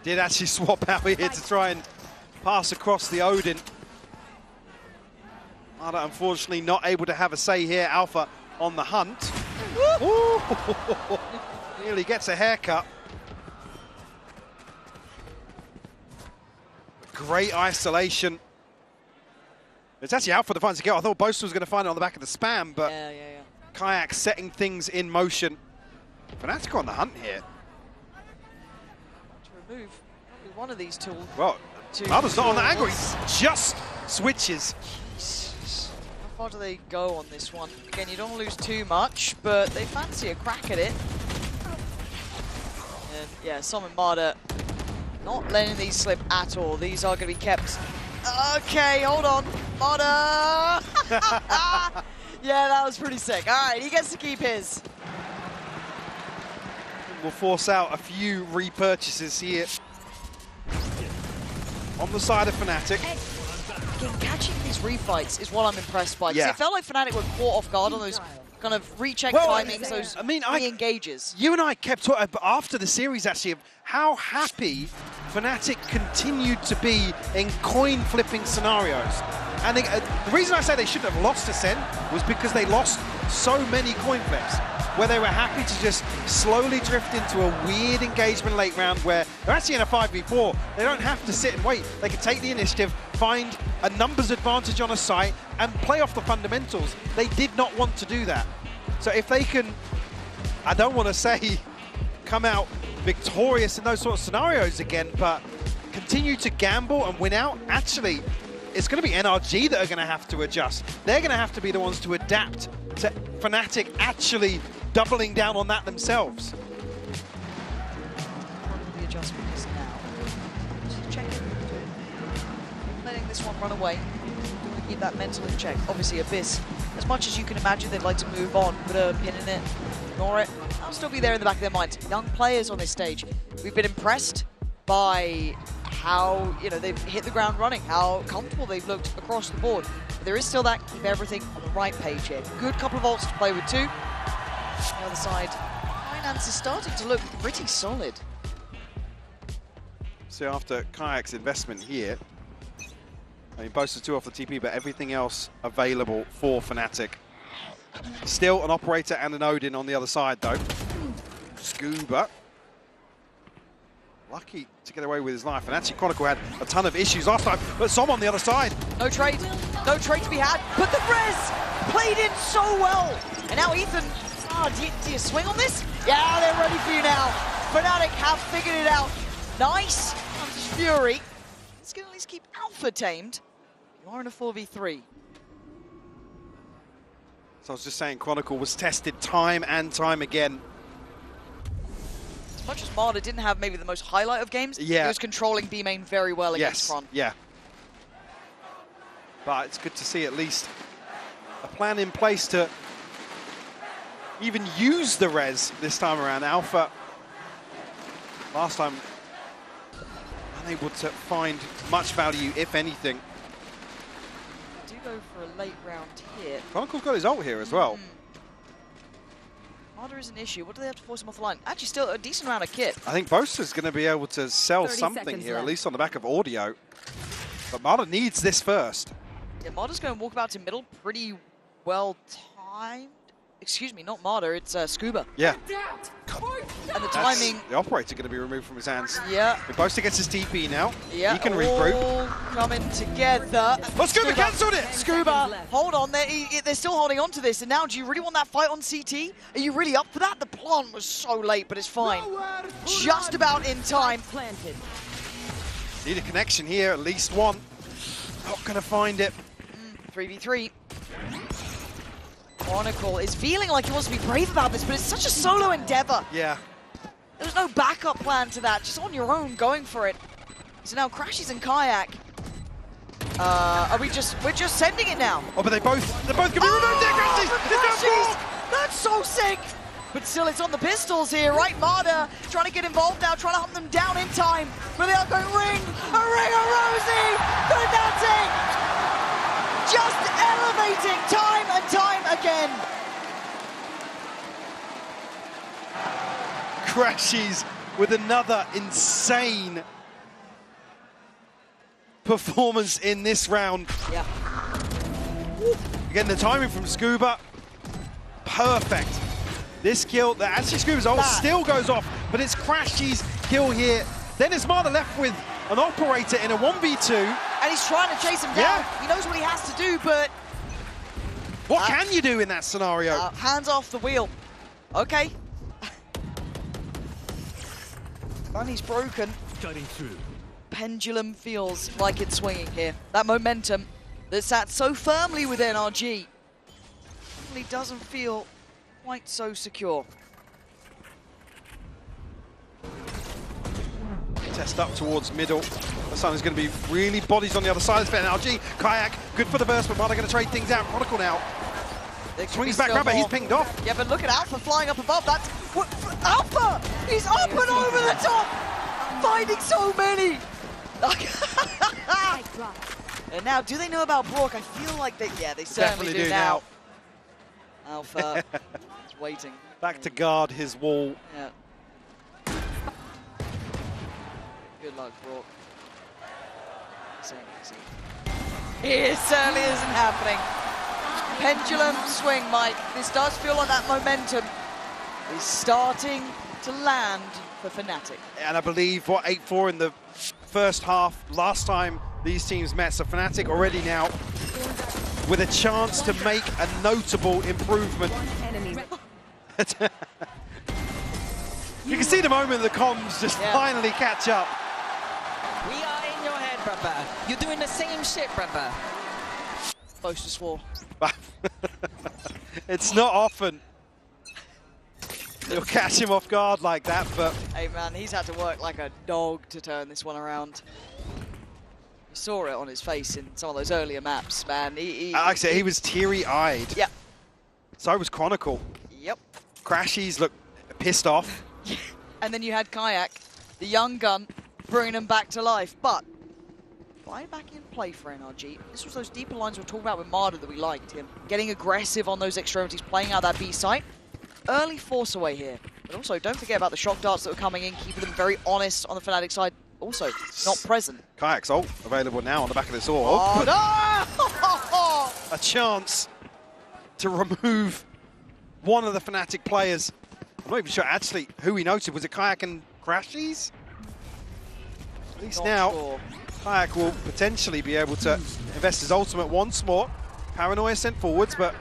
Did actually swap out here to try and pass across the Odin. Mada unfortunately not able to have a say here. Alpha on the hunt. Ooh. Nearly gets a haircut. Great isolation. It's actually Alpha that finds a kill. I thought Boast was going to find it on the back of the spam, but Kayak setting things in motion. Fnatic on the hunt here. To remove probably one of these tools. Well, Mada's not on the angle. He just switches. How far do they go on this one? Again, you don't want to lose too much, but they fancy a crack at it. And yeah, Summon Mada not letting these slip at all. These are going to be kept. Okay, hold on. Mada! Yeah, that was pretty sick. All right, he gets to keep his. We'll force out a few repurchases here. On the side of Fnatic. Again, catching these refights is what I'm impressed by. Because it felt like Fnatic were caught off guard on those kind of recheck timings, those re-engages. You and I kept talking after the series, actually, of how happy Fnatic continued to be in coin-flipping scenarios. And the reason I say they shouldn't have lost Ascent was because they lost so many coin flips, where they were happy to just slowly drift into a weird engagement late round where they're actually in a 5v4. They don't have to sit and wait. They can take the initiative, find a numbers advantage on a site, and play off the fundamentals. They did not want to do that. So if they can, I don't want to say come out victorious in those sort of scenarios again, but continue to gamble and win out, actually, it's going to be NRG that are going to have to adjust. They're going to have to be the ones to adapt to Fnatic actually doubling down on that themselves. The adjustment is now. Just check it. Letting this one run away. Keep that mental in check. Obviously, Abyss, as much as you can imagine they'd like to move on, put a pin in it, ignore it, that'll still be there in the back of their minds. Young players on this stage. We've been impressed by how, you know, they've hit the ground running, how comfortable they've looked across the board. But there is still that keep everything on the right page here. Good couple of ults to play with too. On the other side, Finance is starting to look pretty solid. So after Kayak's investment here, I mean, boasted 2 off the TP, but everything else available for Fnatic. Still an operator and an Odin on the other side, though. Scuba. Lucky to get away with his life. And actually, Chronicle had a ton of issues last time, but Som on the other side. No trade to be had. But the res played in so well. And now Ethan, do you swing on this? Yeah, they're ready for you now. Fnatic have figured it out. Nice. Hunter's Fury. It's going to at least keep Alpha tamed. You are in a 4v3. So I was just saying, Chronicle was tested time and time again. As much as Marder didn't have maybe the most highlight of games, he was controlling B main very well against Front. Yeah. But it's good to see at least a plan in place to even use the res this time around. Alpha, last time, unable to find much value, if anything. Do go for a late round here. Chronicle's got his ult here as well. Marder is an issue. What do they have to force him off the line? Actually, still a decent amount of kit. I think Boaster's going to be able to sell something here, at least on the back of audio. But Marder needs this first. Yeah, Marder's going to walk about to middle pretty well timed. excuse me, not Marder, it's Scuba. Yeah. And the timing. The operator going to be removed from his hands. Yeah. Boasting gets his TP now. Yeah. He can all regroup. coming together. Oh, Scuba cancelled it! Scuba, hold on. They're still holding on to this. And now, do you really want that fight on CT? Are you really up for that? The plant was so late, but it's fine. Just about in time. Need a connection here, at least one. Not going to find it. 3v3. Chronicle is feeling like he wants to be brave about this, but it's such a solo endeavor. Yeah. There's no backup plan to that. Just on your own, going for it. So now Crashies and Kayak. We're just sending it now. Oh, but they're both going to be removed there, Crashies! That's so sick! But still, it's on the pistols here, right? Marder trying to get involved now, trying to hunt them down in time. But they are going ring of Rosie! Fnatic! Just elevating time and time again. Crashies with another insane performance in this round. Yeah. Again, the timing from Scuba, perfect. This kill, actually Scuba's ult still goes off, but it's Crashies' kill here. Then it's Marder left with an operator in a 1v2. And he's trying to chase him down. Yeah. He knows what he has to do, but... What can you do in that scenario? Hands off the wheel. Okay. Bunny's broken. Cutting through. Pendulum feels like it's swinging here. That momentum that sat so firmly with NRG really doesn't feel quite so secure. Test up towards middle. The sun is going to be really bodies on the other side of the NRG. Kayak, good for the burst, but Marder going to trade things out. Chronicle now. Swings back, grabber, he's pinged off. Yeah, but look at Alpha flying up above. That's what, Alpha! He's up and over the top! Finding so many! And now, do they know about Brook? I feel like they certainly do now. Alpha is waiting. Back to guard his wall. Yeah. Good luck, Brook. It certainly isn't happening. Pendulum swing, Mike. This does feel like that momentum is starting to land for Fnatic. And I believe, 8-4 in the first half, last time these teams met. So Fnatic already now with a chance to make a notable improvement. You can see the moment the comms just finally catch up. We are in your head, brother. You're doing the same shit, brother. Close to swore. It's not often you'll catch him off guard like that, but... Hey, man, he's had to work like a dog to turn this one around. You saw it on his face in some of those earlier maps, man. Like I said, he was teary-eyed. Yep. So was Chronicle. Yep. Crashies look pissed off. And then you had Kayak, the young gun, bringing him back to life. But right back in play for NRG. This was those deeper lines we were talking about with Marder that we liked. Him getting aggressive on those extremities, playing out that B site. Early force away here. But also, don't forget about the shock darts that were coming in, keeping them very honest on the Fnatic side. Also, not present. Kayak's ult available now on the back of this orb. Oh, no! A chance to remove one of the Fnatic players. I'm not even sure actually who he noted. Was it Kayak and Crashies? At least Not now, sure. Kayak will potentially be able to invest his ultimate once more. Paranoia sent forwards, but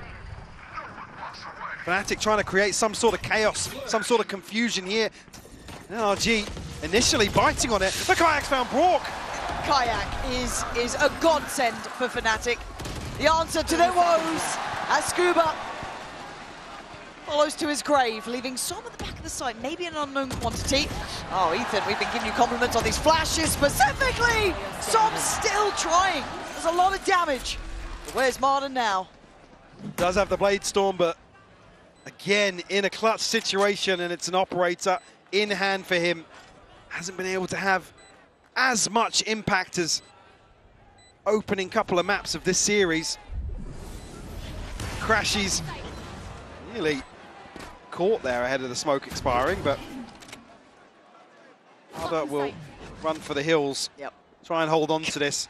Fnatic trying to create some sort of chaos, some sort of confusion here. NRG initially biting on it, but Kayak's found Brook. Kayak is a godsend for Fnatic. The answer to their woes as Scuba follows to his grave, leaving some at the back of the site, maybe an unknown quantity. Oh, Ethan, we've been giving you compliments on these flashes specifically. Some still trying. There's a lot of damage. But where's Marder now? Does have the Blade Storm, but again, in a clutch situation, and it's an operator in hand for him. Hasn't been able to have as much impact as opening couple of maps of this series. Crashies nearly caught there ahead of the smoke expiring, but Marder will run for the hills. Yep. Try and hold on to this.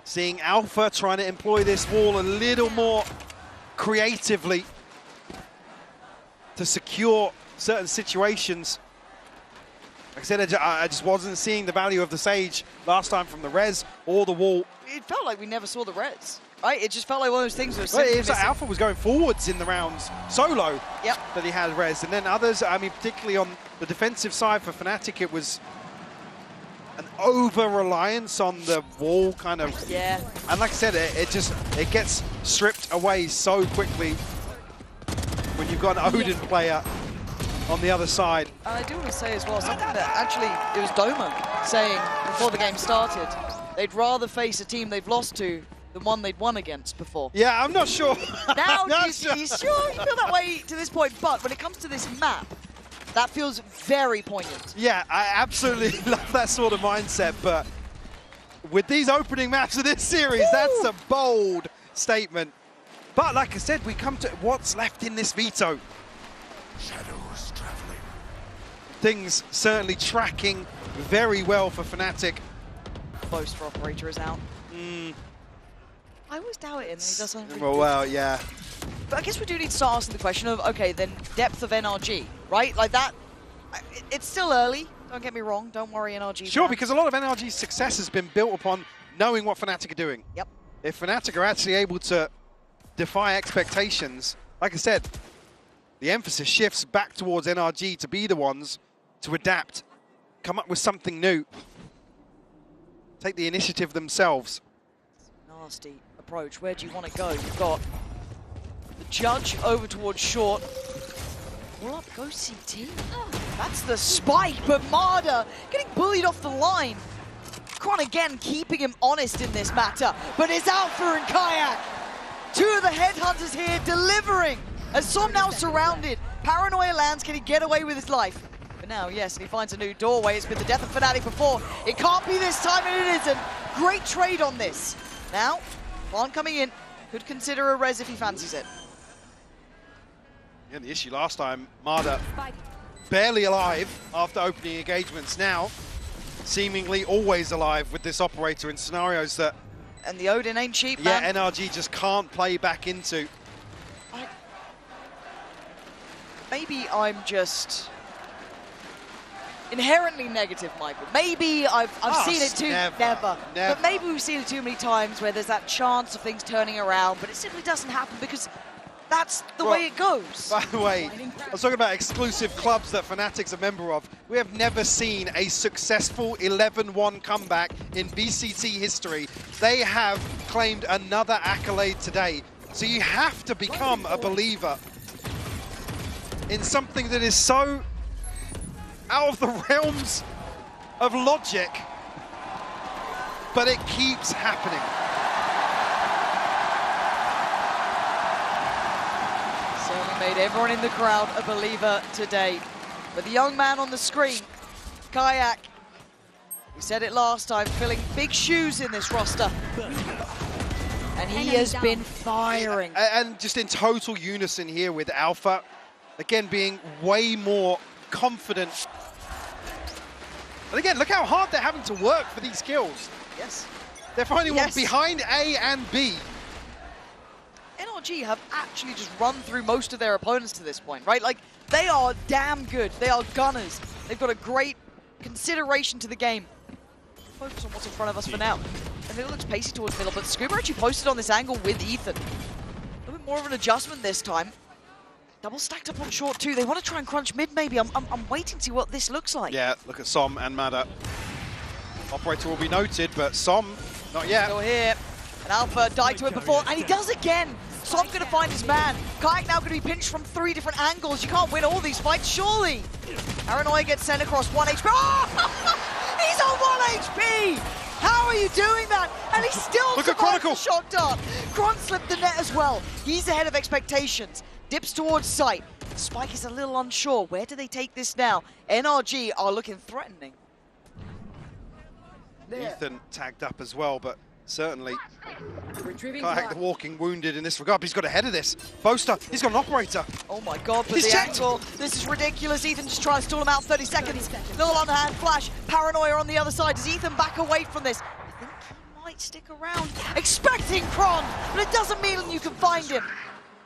Seeing Alpha trying to employ this wall a little more creatively. to secure certain situations. Like I said, I just wasn't seeing the value of the Sage last time from the res or the wall. It felt like we never saw the res, right? It just felt like one of those things that was Well, simply it was like missing. Alpha was going forwards in the rounds solo that he had res. And then others, I mean, particularly on the defensive side for Fnatic, it was an over-reliance on the wall kind of. Yeah. And like I said, it gets stripped away so quickly when you've got an Odin player on the other side. And I do want to say as well, something that actually, it was Doma saying before the game started, they'd rather face a team they've lost to than one they'd won against before. Yeah, I'm not sure. Now, Not you sure. sure you feel that way to this point, but when it comes to this map, that feels very poignant. Yeah, I absolutely love that sort of mindset, but with these opening maps of this series, that's a bold statement. But like I said, we come to what's left in this veto. Shadows traveling. Things certainly tracking very well for Fnatic. Close for Operator is out. I always doubt it, and he does something really Well, yeah. But I guess we do need to start asking the question of, okay, then depth of NRG, right? Like that, it's still early, don't get me wrong, don't worry NRG. Sure, fans. because a lot of NRG's success has been built upon knowing what Fnatic are doing. Yep. If Fnatic are actually able to defy expectations, like I said, the emphasis shifts back towards NRG to be the ones to adapt, come up with something new, take the initiative themselves. Nasty approach, where do you want to go? You've got the Judge over towards short. Pull up, go CT. That's the spike, but Marder getting bullied off the line. Kron again keeping him honest in this matter, but it's Alpha and Kayak. Two of the headhunters here delivering. As Som now surrounded, Paranoia lands, can he get away with his life? But now, yes, he finds a new doorway. It's been the death of Fnatic before. It can't be this time, and it isn't. Great trade on this. Now, Kron coming in, could consider a res if he fancies it. Yeah, the issue last time, Marder barely alive after opening engagements. Now, seemingly always alive with this operator in scenarios that... And the Odin ain't cheap, man. Yeah, NRG just can't play back into. Maybe I'm just inherently negative, Michael. Maybe I've seen it too... Never. But maybe we've seen it too many times where there's that chance of things turning around, but it simply doesn't happen because that's the way it goes. By the way, I was talking about exclusive clubs that Fnatic's a member of. We have never seen a successful 11-1 comeback in BCT history. They have claimed another accolade today. So you have to become a believer in something that is so out of the realms of logic, but it keeps happening. Certainly made everyone in the crowd a believer today. But the young man on the screen, Kayak, we said it last time, filling big shoes in this roster. And he has been firing. And just in total unison here with Alpha, again being way more confident. And again, look how hard they're having to work for these kills. Yes. They're finding one behind A and B. NRG have actually just run through most of their opponents to this point, right? Like, they are damn good. They are gunners. They've got a great consideration to the game. Focus on what's in front of us for now. And it looks pacey towards middle, but Scuba actually posted on this angle with Ethan. A little bit more of an adjustment this time. Double stacked up on short too. They want to try and crunch mid maybe. I'm waiting to see what this looks like. Yeah, look at Som and Mada. Operator will be noted, but Som, not yet. Still here. And Alpha died to it before, and he does again. Som going to find his man. Kayak now going to be pinched from 3 different angles. You can't win all these fights, surely. Paranoia gets sent across 1 HP. Oh! He's on 1 HP! How are you doing that? And he still survives the shock dart. Kron slipped the net as well. He's ahead of expectations. Dips towards sight. Spike is a little unsure. Where do they take this now? NRG are looking threatening. Ethan tagged up as well, but certainly Kayak the walking wounded in this regard. But he's got ahead of this. Boaster, he's got an operator. Oh my god, but He's the checked. angle, this is ridiculous. Ethan just trying to stall him out 30 seconds. Little underhand flash, Paranoia on the other side. Does Ethan back away from this? I think he might stick around, expecting Kron, but it doesn't mean you can find him.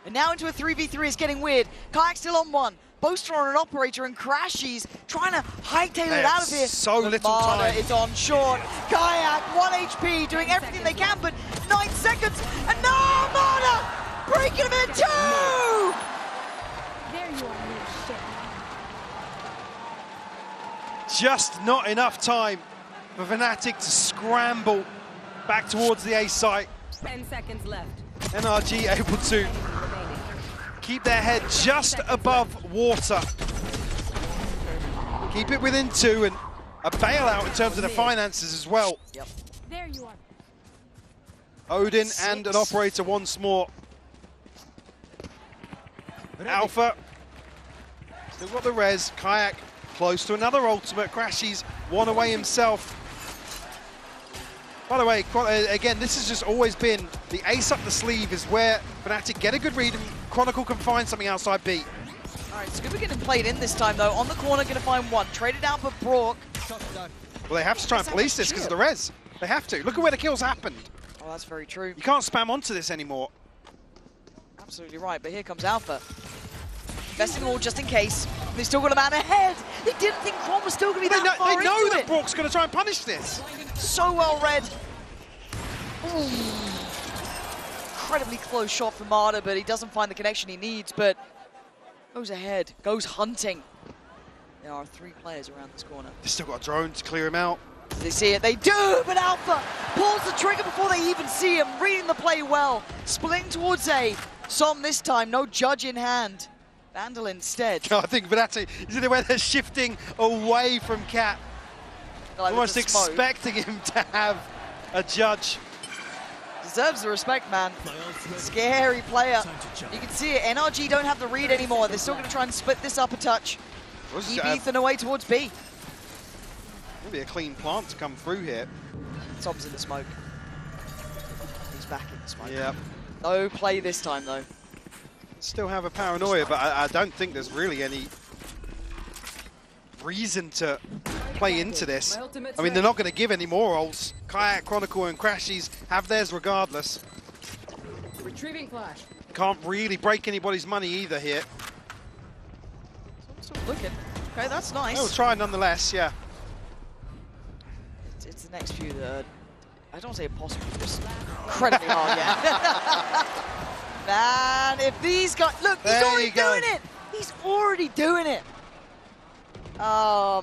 And now into a 3v3 is getting weird. Kayak still on one. Boaster on an operator and Crashies trying to hightail it out of here. So little Marder time. is on short. Kayak, 1 HP, doing everything they can, but 9 seconds. And no, Marder breaking him in two! There you are, little shit. Just not enough time for Fnatic to scramble back towards the A site. 10 seconds left. NRG able to keep their head just above water. Keep it within 2 and a bailout in terms of the finances as well. Yep. There you are. Odin and an operator once more. Alpha, still got the res. Kayak close to another ultimate. Crashies one away himself. By the way, again, this has just always been the ace up the sleeve is where Fnatic get a good read and Chronicle can find something outside B. All right, Scuba getting played in this time, though. On the corner, going to find one. Traded out for Brock. Well, they have to try and police this because of the res. They have to. Look at where the kills happened. Oh, that's very true. You can't spam onto this anymore. Absolutely right, but here comes Alpha. Investing all just in case. They still got a man ahead. They didn't think Chron was still going to be that far They know into that it. Brock's going to try and punish this. So well read. Ooh. Incredibly close shot for Marder, but he doesn't find the connection he needs, but goes ahead, goes hunting. There are 3 players around this corner. They've still got a drone to clear him out. Do they see it? They do, but Alpha pulls the trigger before they even see him, reading the play well. Splitting towards A. Som this time, no judge in hand. Vandal instead. I think Fnatic is in the way they're shifting away from Cat. Like almost expecting him to have a judge. Deserves the respect, man. Scary player. You can see it. NRG don't have the read anymore. They're still going to try and split this up a touch. Keep Ethan away towards B. Maybe a clean plant to come through here. Tom's in the smoke. He's back in the smoke. Yep. No play this time, though. Still have a paranoia, but I don't think there's really any reason to play into this. I mean, they're not going to give any more ults. Kayak, Chronicle, and Crashies have theirs regardless. Retrieving flash. Can't really break anybody's money either here. Still looking. Okay, that's nice. They'll try nonetheless, yeah. It's the next few that I don't want to say impossible, just incredibly hard, yeah. Man, if these guys... Look, he's already doing it! He's already doing it! I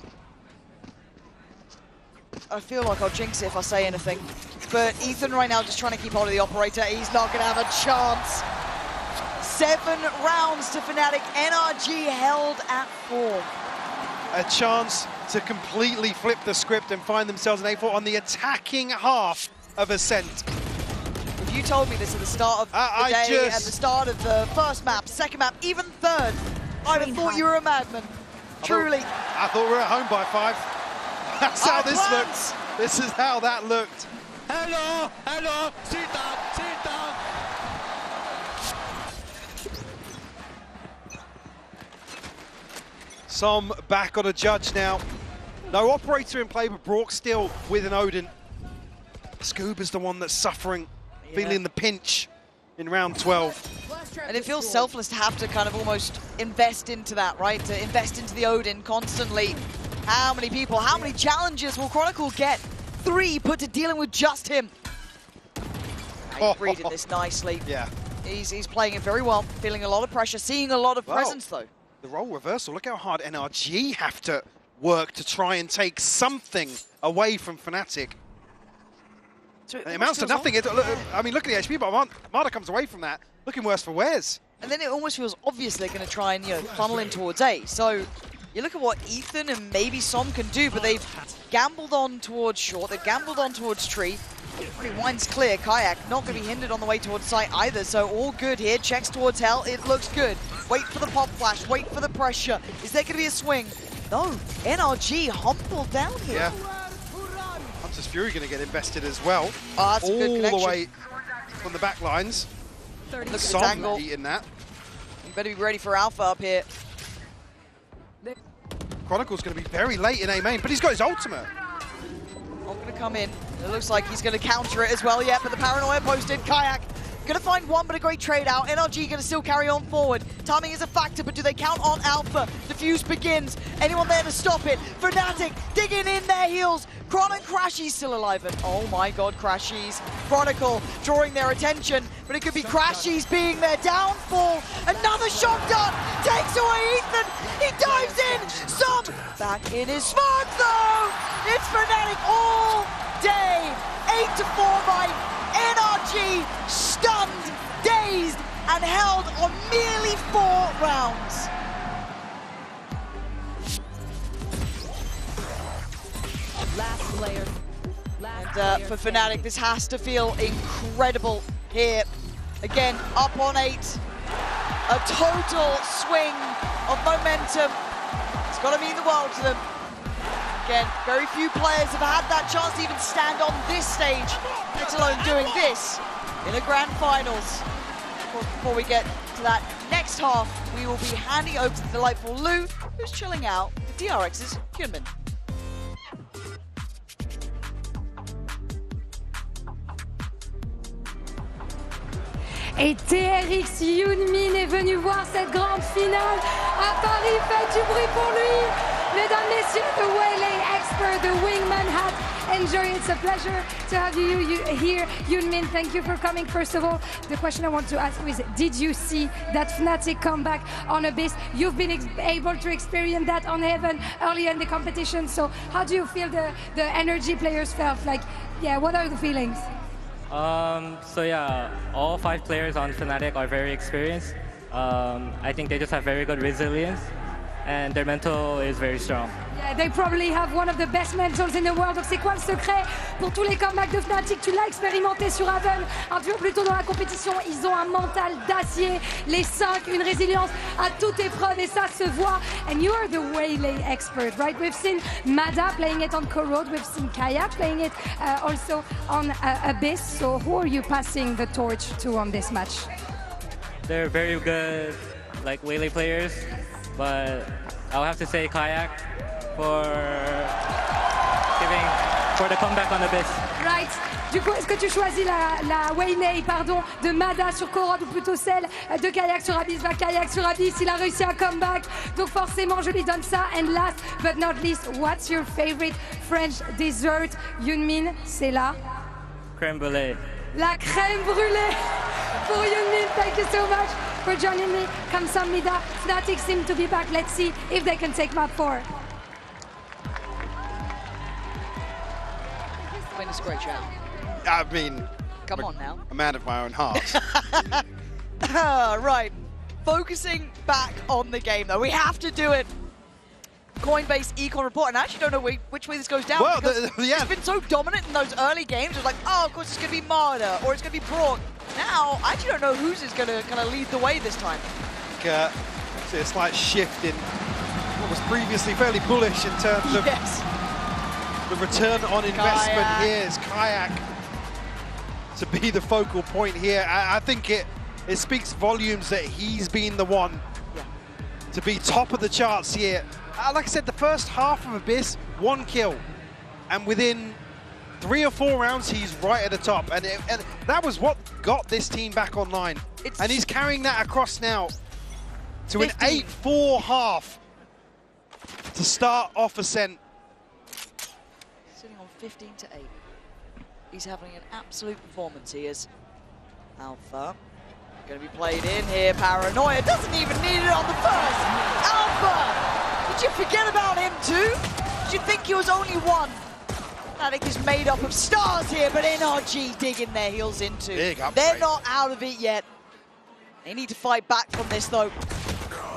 feel like I'll jinx it if I say anything. But Ethan right now just trying to keep hold of the operator. He's not going to have a chance. 7 rounds to Fnatic. NRG held at 4. A chance to completely flip the script and find themselves in A4 on the attacking half of Ascent. If you told me this at the start of the day, at the start of the first map, second map, even third, I'd have thought you were a madman. Truly. I thought we were at home by 5. That's how this looks. This is how that looked. Hello, hello, sit down, sit down. Som back on a judge now. No operator in play, but Brock still with an Odin. Scuba's the one that's suffering, feeling the pinch in round 12. And it feels selfless to have to kind of almost invest into that, right? To invest into the Odin constantly. How many people, how many challenges will Chronicle get? 3 put to dealing with just him. He's reading this nicely. Yeah. He's playing it very well, feeling a lot of pressure, seeing a lot of presence though. The role reversal, look how hard NRG have to work to try and take something away from Fnatic. So it amounts to nothing. I mean, look at the HP, but Marder comes away from that, looking worse for wears. And then it almost feels obvious they're going to try and, funnel in towards A. So you look at what Ethan and maybe Som can do, but they've gambled on towards short, they've gambled on towards tree. Pretty winds clear. Kayak not going to be hindered on the way towards site either, so all good here. Checks towards hell, it looks good. Wait for the pop flash, wait for the pressure. Is there going to be a swing? No, NRG humbled down here. Yeah. Hunter's Fury going to get invested as well. Oh, that's a good connection. All the way from the back lines. Look at this Som angle. eating that. You better be ready for Alpha up here. Chronicle's going to be very late in A main, but he's got his ultimate. Not going to come in. It looks like he's going to counter it as well, yeah, but the paranoia posted. Kayak Gonna find one, but a great trade out. NRG gonna still carry on forward. Timing is a factor, but do they count on Alpha? Defuse begins. Anyone there to stop it? Fnatic digging in their heels. Kron and Crashy's still alive. And oh my god, Crashy's. Chronicle drawing their attention, but it could be Crashy's being their downfall. Another shotgun takes away Ethan. He dives in. Some back in his smoke though. It's Fnatic all day. 8-4 by NRG, stunned, dazed, and held on merely 4 rounds. Last player. And for Fnatic, this has to feel incredible here. Again, up on 8. A total swing of momentum. It's got to mean the world to them. Again, very few players have had that chance to even stand on this stage, let alone doing this in a grand finals. Of course, before we get to that next half, we will be handing over to the delightful Lou, who's chilling out with DRX's Hyunmin. Et TRX Hyunmin est venu voir cette grande finale à Paris. Faites du bruit pour lui. Mesdames, messieurs, the Waylay expert, the wingman hat. Enjoy. It's a pleasure to have you here. Hyunmin, thank you for coming. First of all, the question I want to ask you is, did you see that Fnatic comeback on Abyss? You've been able to experience that on Heaven earlier in the competition. So how do you feel the NRG players felt? Like, yeah, what are the feelings? So yeah, all 5 players on Fnatic are very experienced. I think they just have very good resilience, and their mental is very strong. Yeah, they probably have one of the best mentals in the world. Donc c'est quoi le secret pour tous les comebacks de Fnatic? Tu l'as expérimenté sur Haven un peu plus tôt dans la compétition. Ils ont un mental d'acier, les 5, une résilience à toute épreuve, et ça se voit. And you are the Waylay expert, right? We've seen Mada playing it on Corrode. We've seen Kayak playing it also on Abyss. So who are you passing the torch to on this match? They're very good, like Waylay players, but I'll have to say Kayak for the comeback on Abyss. Right. Du coup, est-ce que tu choisis la Waylay, pardon, de Mada sur Corrode, ou plutôt celle de Kayak sur Abyss? Bah, Kayak sur Abyss, il a réussi un comeback, donc forcément je lui donne ça. And last but not least, what's your favorite French dessert? Hyunmin, c'est la Crème brûlée. La crème brûlée for Hyunmin. Thank you so much for joining me. 감사합니다. Fnatic seem to be back. Let's see if they can take map 4. Win is a great shout. I mean, come on now. A man of my own heart. Right. Focusing back on the game, though. We have to do it. Coinbase econ report, and I actually don't know which way this goes down. Well, yeah. It's been so dominant in those early games. It was like, oh, of course it's going to be Marder, or it's going to be Brock. Now, I actually don't know who's is going to kind of lead the way this time. See a slight shift in what was previously fairly bullish in terms of the return on investment. Here is Kayak to be the focal point here. I think it speaks volumes that he's been the one to be top of the charts here. Like I said, the first half of Abyss, 1 kill. And within 3 or 4 rounds, he's right at the top. And that was what got this team back online. And he's carrying that across now to 15. An 8-4 half to start off Ascent. Sitting on 15-8. He's having an absolute performance. He is. Alpha. Going to be played in here. Paranoia doesn't even need it on the first. Alpha! Did you forget about him too? Did you think he was only one? Fnatic is made up of stars here, but NRG digging their heels into. They're not out of it yet. They need to fight back from this though.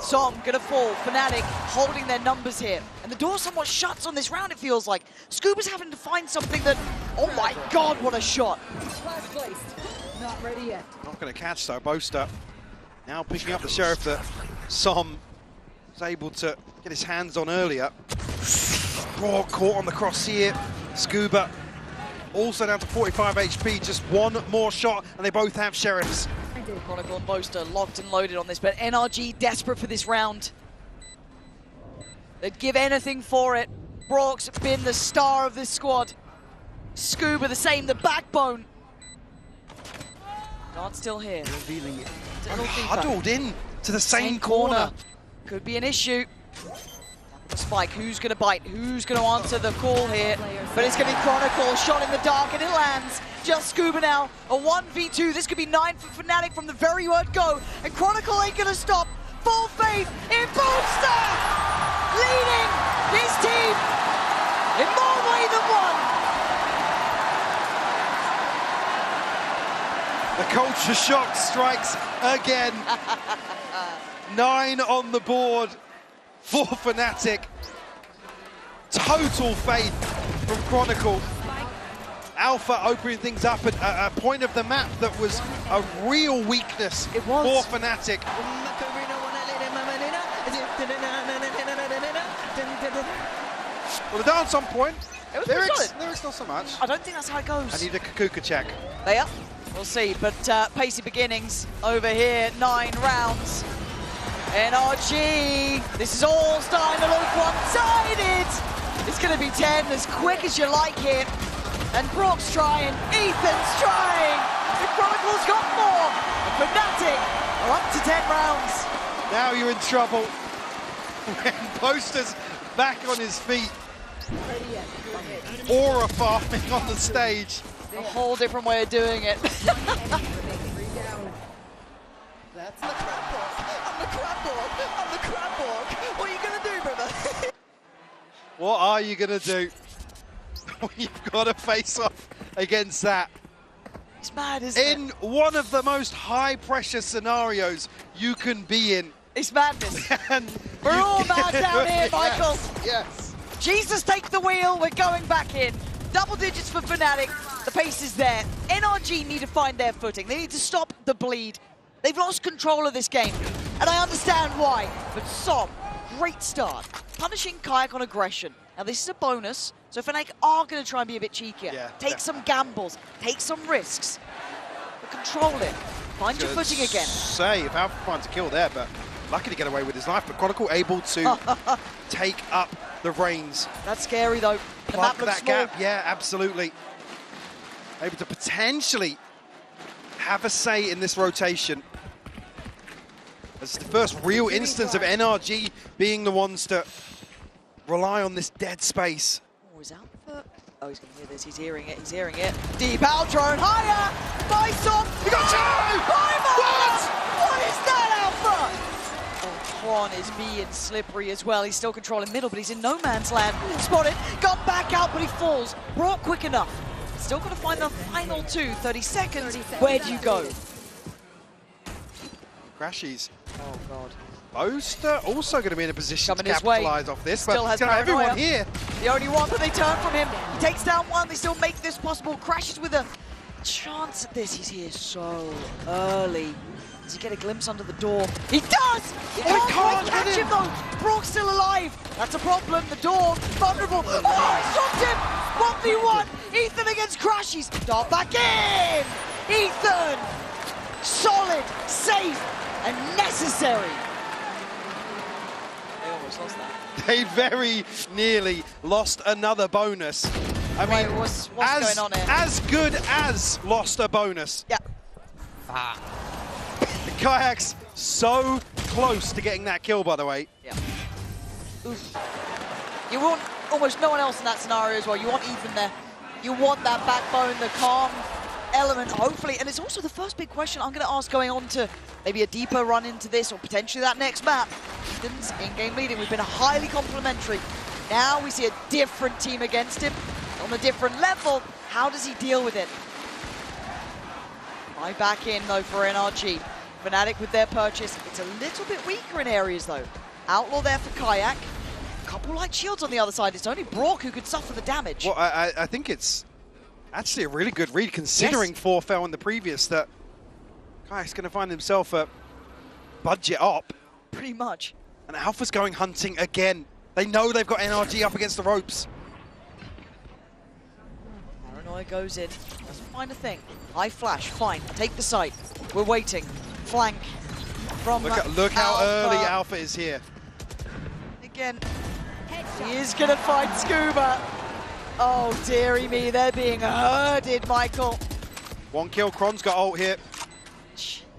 Som gonna fall. Fnatic holding their numbers here. And the door somewhat shuts on this round, it feels like. Scuba's having to find something that, oh my god, what a shot. Not ready yet. Not going to catch though, Boaster. Now picking up the Sheriff that Som was able to get his hands on earlier. Raw caught on the cross here. Scuba also down to 45 HP, just 1 more shot, and they both have Sheriffs. Chronicle and Boaster locked and loaded on this, but NRG desperate for this round. They'd give anything for it. Brock's been the star of this squad. Scuba the same, the backbone. Guard still here. Revealing it. Huddled in to the same corner. Could be an issue. The spike, who's going to bite? Who's going to answer the call here? But it's going to be Chronicle, shot in the dark, and it lands. Just Scuba now, a 1v2. This could be 9 for Fnatic from the very word go. And Chronicle ain't going to stop. Full faith in Boomster! Leading his team in more way than one. The culture shock strikes again. 9 on the board for Fnatic. Total faith from Chronicle. Alpha opening things up at a point of the map that was a real weakness for Fnatic. Well, the dance on point. Lyrics not so much. I don't think that's how it goes. I need a Kakuka check. They are. We'll see, but pacey beginnings over here, 9 rounds. NRG, this is all starting to look one-sided. It's going to be 10 as quick as you like it. And Brock's trying, Ethan's trying. The Chronicle's got more. And Fnatic are up to 10 rounds. Now you're in trouble. When Poster's back on his feet. Aura farming on the stage. A whole different way of doing it. That's the crab walk. I'm the crab walk. I'm the crab walk. What are you going to do, brother? What are you going to do? You've got to face off against that. It's mad, isn't it? In one of the most high-pressure scenarios you can be in. It's madness. We're all mad down here, Michael. Yes. Jesus, take the wheel. We're going back in. Double digits for Fnatic. The pace is there. NRG need to find their footing. They need to stop the bleed. They've lost control of this game, and I understand why. But Som, great start. Punishing Kayak on aggression. Now this is a bonus, so Fnatic are going to try and be a bit cheekier. Yeah, take some gambles, take some risks, but control it. Find your footing again. Say, if Alpha trying to kill there, but lucky to get away with his life. But Chronicle able to take up the reins. That's scary though. The map looks that small. gap, yeah, absolutely. Able to potentially have a say in this rotation. It's the first real instance of NRG being the ones to rely on this dead space. Oh, is Alpha? Oh, he's going to hear this. He's hearing it. He's hearing it. Deep out drone higher. By Som. We got two! What is that, Alpha? Oh, Quan is being slippery as well. He's still controlling middle, but he's in no man's land. Spotted. Got back out, but he falls. Brought quick enough. Still got to find the final 30 seconds. Where do you go? Crashies. Oh, God. Boaster also going to be in a position Coming to his way. capitalize off this, Still but has he's got everyone paranoia. here. The only one, but they turn from him. He takes down one. They still make this possible. Crashes with a chance at this. He's here so early. Does he get a glimpse under the door? He does! Oh, can't catch him though! Brock's still alive. That's a problem. The door, vulnerable. Oh, he stopped him! 1v1. Ethan against Crashies. Dart back in! Ethan! Solid, safe, and necessary. They almost lost that. They very nearly lost another bonus. I mean, what's going on here? As good as lost a bonus. Yeah. The Kayak's so close to getting that kill, by the way. Yeah. Oof. You want almost no one else in that scenario as well. You want Ethan there. You want that backbone, the calm element, hopefully. And it's also the first big question I'm going to ask going on to maybe a deeper run into this or potentially that next map. Ethan's in-game leading. We've been highly complimentary. Now we see a different team against him on a different level. How does he deal with it? Right back in, though, for NRG. Fnatic with their purchase. It's a little bit weaker in areas, though. Outlaw there for Kayak. A couple light shields on the other side. It's only Brock who could suffer the damage. Well, I think it's actually a really good read, considering 4 fell in the previous, that Kayak's going to find himself a budget op. Pretty much. And Alpha's going hunting again. They know they've got NRG up against the ropes. Paranoia goes in. Doesn't find a thing. High flash. Fine. Take the site. We're waiting. Flank from Look how Alpha. early Alpha is here. Again. He is going to fight Scuba. Oh, dearie me. They're being herded, Michael. 1 kill. Kron's got ult here.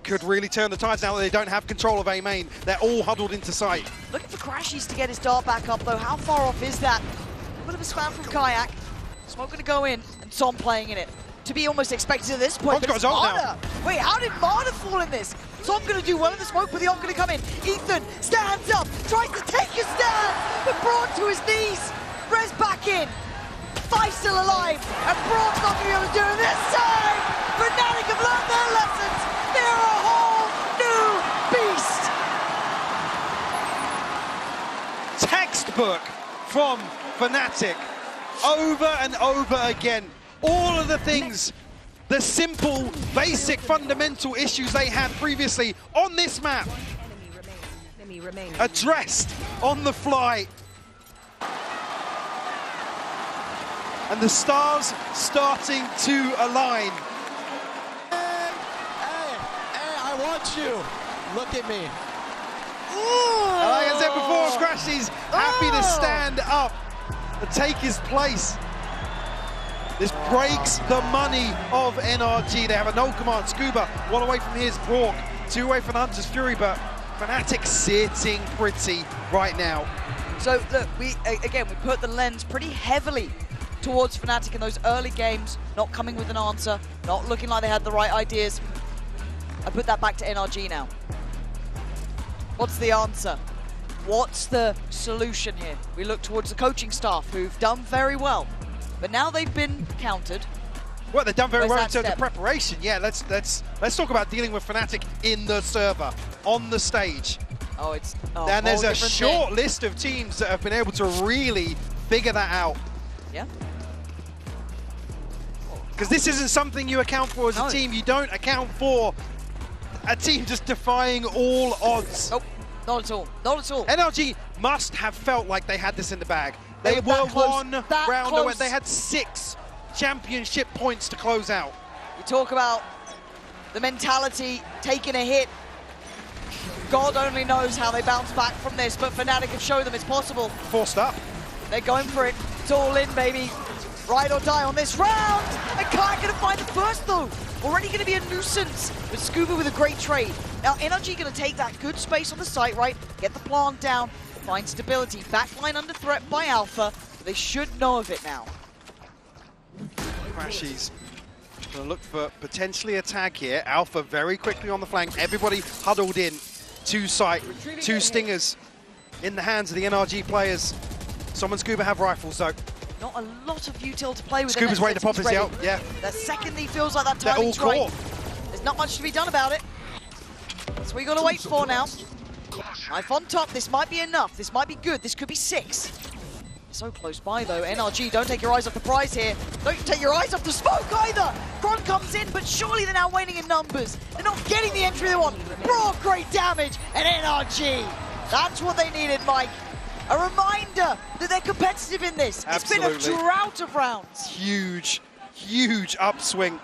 could really turn the tides now that they don't have control of A main. They're all huddled into sight. Looking for Crashies to get his dart back up, though. How far off is that? A bit of a spam from Kayak. Smoke going to go in, and Som playing in it. To be almost expected at this point, but it's Marta. Wait, how did Marta fall in this? Som going to do well in the smoke, but the ult going to come in. Ethan stands up, tries to take a stand, but Braun to his knees. Rez back in. Five still alive, and Braun's not going to be able to do it this time. Fnatic have learned their lessons. They're a whole new beast. Textbook from Fnatic, over and over again. All of the things, the simple, basic, fundamental issues they had previously on this map, addressed on the fly. And the stars starting to align. Hey, I want you. Look at me. And like I said before, Crashies happy to stand up and take his place. This breaks the money of NRG. They have a no command. Scuba, one away from his. Brock, two away from the Hunter's Fury, but Fnatic sitting pretty right now. So look, we put the lens pretty heavily towards Fnatic in those early games, not coming with an answer, not looking like they had the right ideas. I put that back to NRG now. What's the answer? What's the solution here? We look towards the coaching staff, who've done very well, but now they've been countered. Well, they've done very well in terms step? of preparation. Yeah, let's talk about dealing with Fnatic in the server, on the stage. And there's a short list of teams that have been able to really figure that out. Yeah. Because this isn't something you account for as a team. You don't account for a team just defying all odds. Nope, not at all, not at all. NRG must have felt like they had this in the bag. They were one round away. They had 6 championship points to close out. You talk about the mentality, taking a hit. God only knows how they bounce back from this, but Fnatic have shown them it's possible. Forced up. They're going for it. It's all in, baby. Ride or die on this round. And Kai going to find the first, though. Already going to be a nuisance, with Scuba with a great trade. Now, NRG going to take that good space on the site, right? Get the plant down, find stability. Backline under threat by Alpha. They should know of it now. Crashies going to look for potentially a tag here. Alpha very quickly on the flank. Everybody huddled in. 2 site, 2 stingers in the hands of the NRG players. Som and Scuba have rifles, though. Not a lot of util to play with. Scuba's waiting to pop his out, yeah. The second he feels like that timing's right, there's not much to be done about it. That's what you got to wait for now. Knife on top, this might be enough. This might be good, this could be 6. So close by, though. NRG, don't take your eyes off the prize here. Don't take your eyes off the smoke either. Kron comes in, but surely they're now waning in numbers. They're not getting the entry they want. Raw, great damage, and NRG. That's what they needed, Mike. A reminder that they're competitive in this. Absolutely. It's been a drought of rounds. Huge, huge upswing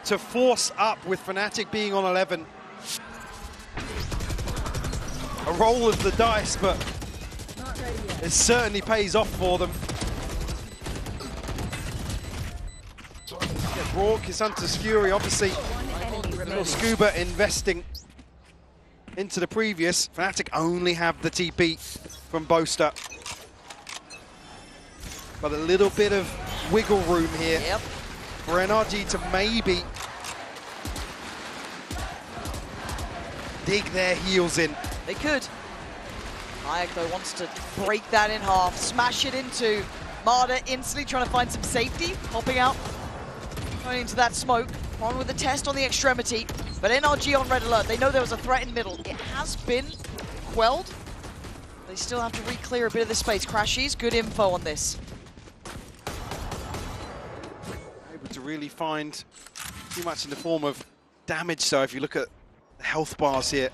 to force up with Fnatic being on 11. A roll of the dice, but it certainly pays off for them. Yeah, Brock, his Hunter's Fury, obviously. Little Scuba investing into the previous. Fnatic only have the TP from Boaster. But a little bit of wiggle room here for NRG to maybe dig their heels in. They could. Hayek, though, wants to break that in half, smash it into Marta, instantly trying to find some safety, popping out, going into that smoke. On with the test on the extremity, but NRG on red alert. They know there was a threat in middle. It has been quelled. They still have to re-clear a bit of the space. Crashies, good info on this. Able to really find too much in the form of damage, so if you look at the health bars here.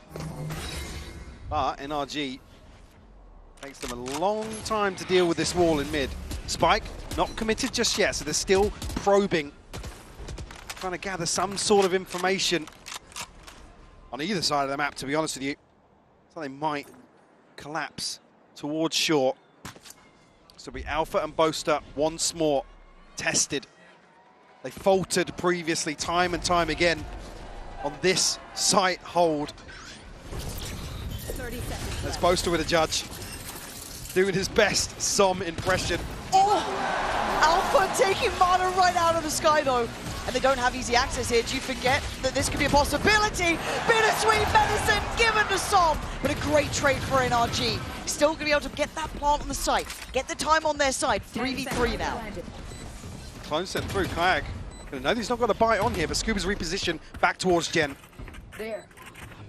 But NRG takes them a long time to deal with this wall in mid. Spike, not committed just yet, so they're still probing. Trying to gather some sort of information on either side of the map, to be honest with you. So they might collapse towards short. So it'll be Alpha and Boaster once more tested. They faltered previously time and time again. on this site hold. 30 seconds. Let's Boaster with a judge. Doing his best Som impression. Oh! Alpha taking Mana right out of the sky, though. And they don't have easy access here. Do you forget that this could be a possibility? Bittersweet medicine given to Som. But a great trade for NRG. Still going to be able to get that plant on the site. Get the time on their side. 3v3 now. Clone sent through. Kayak. Gonna know he's not got a bite on here, but Scuba's repositioned back towards Jen. There.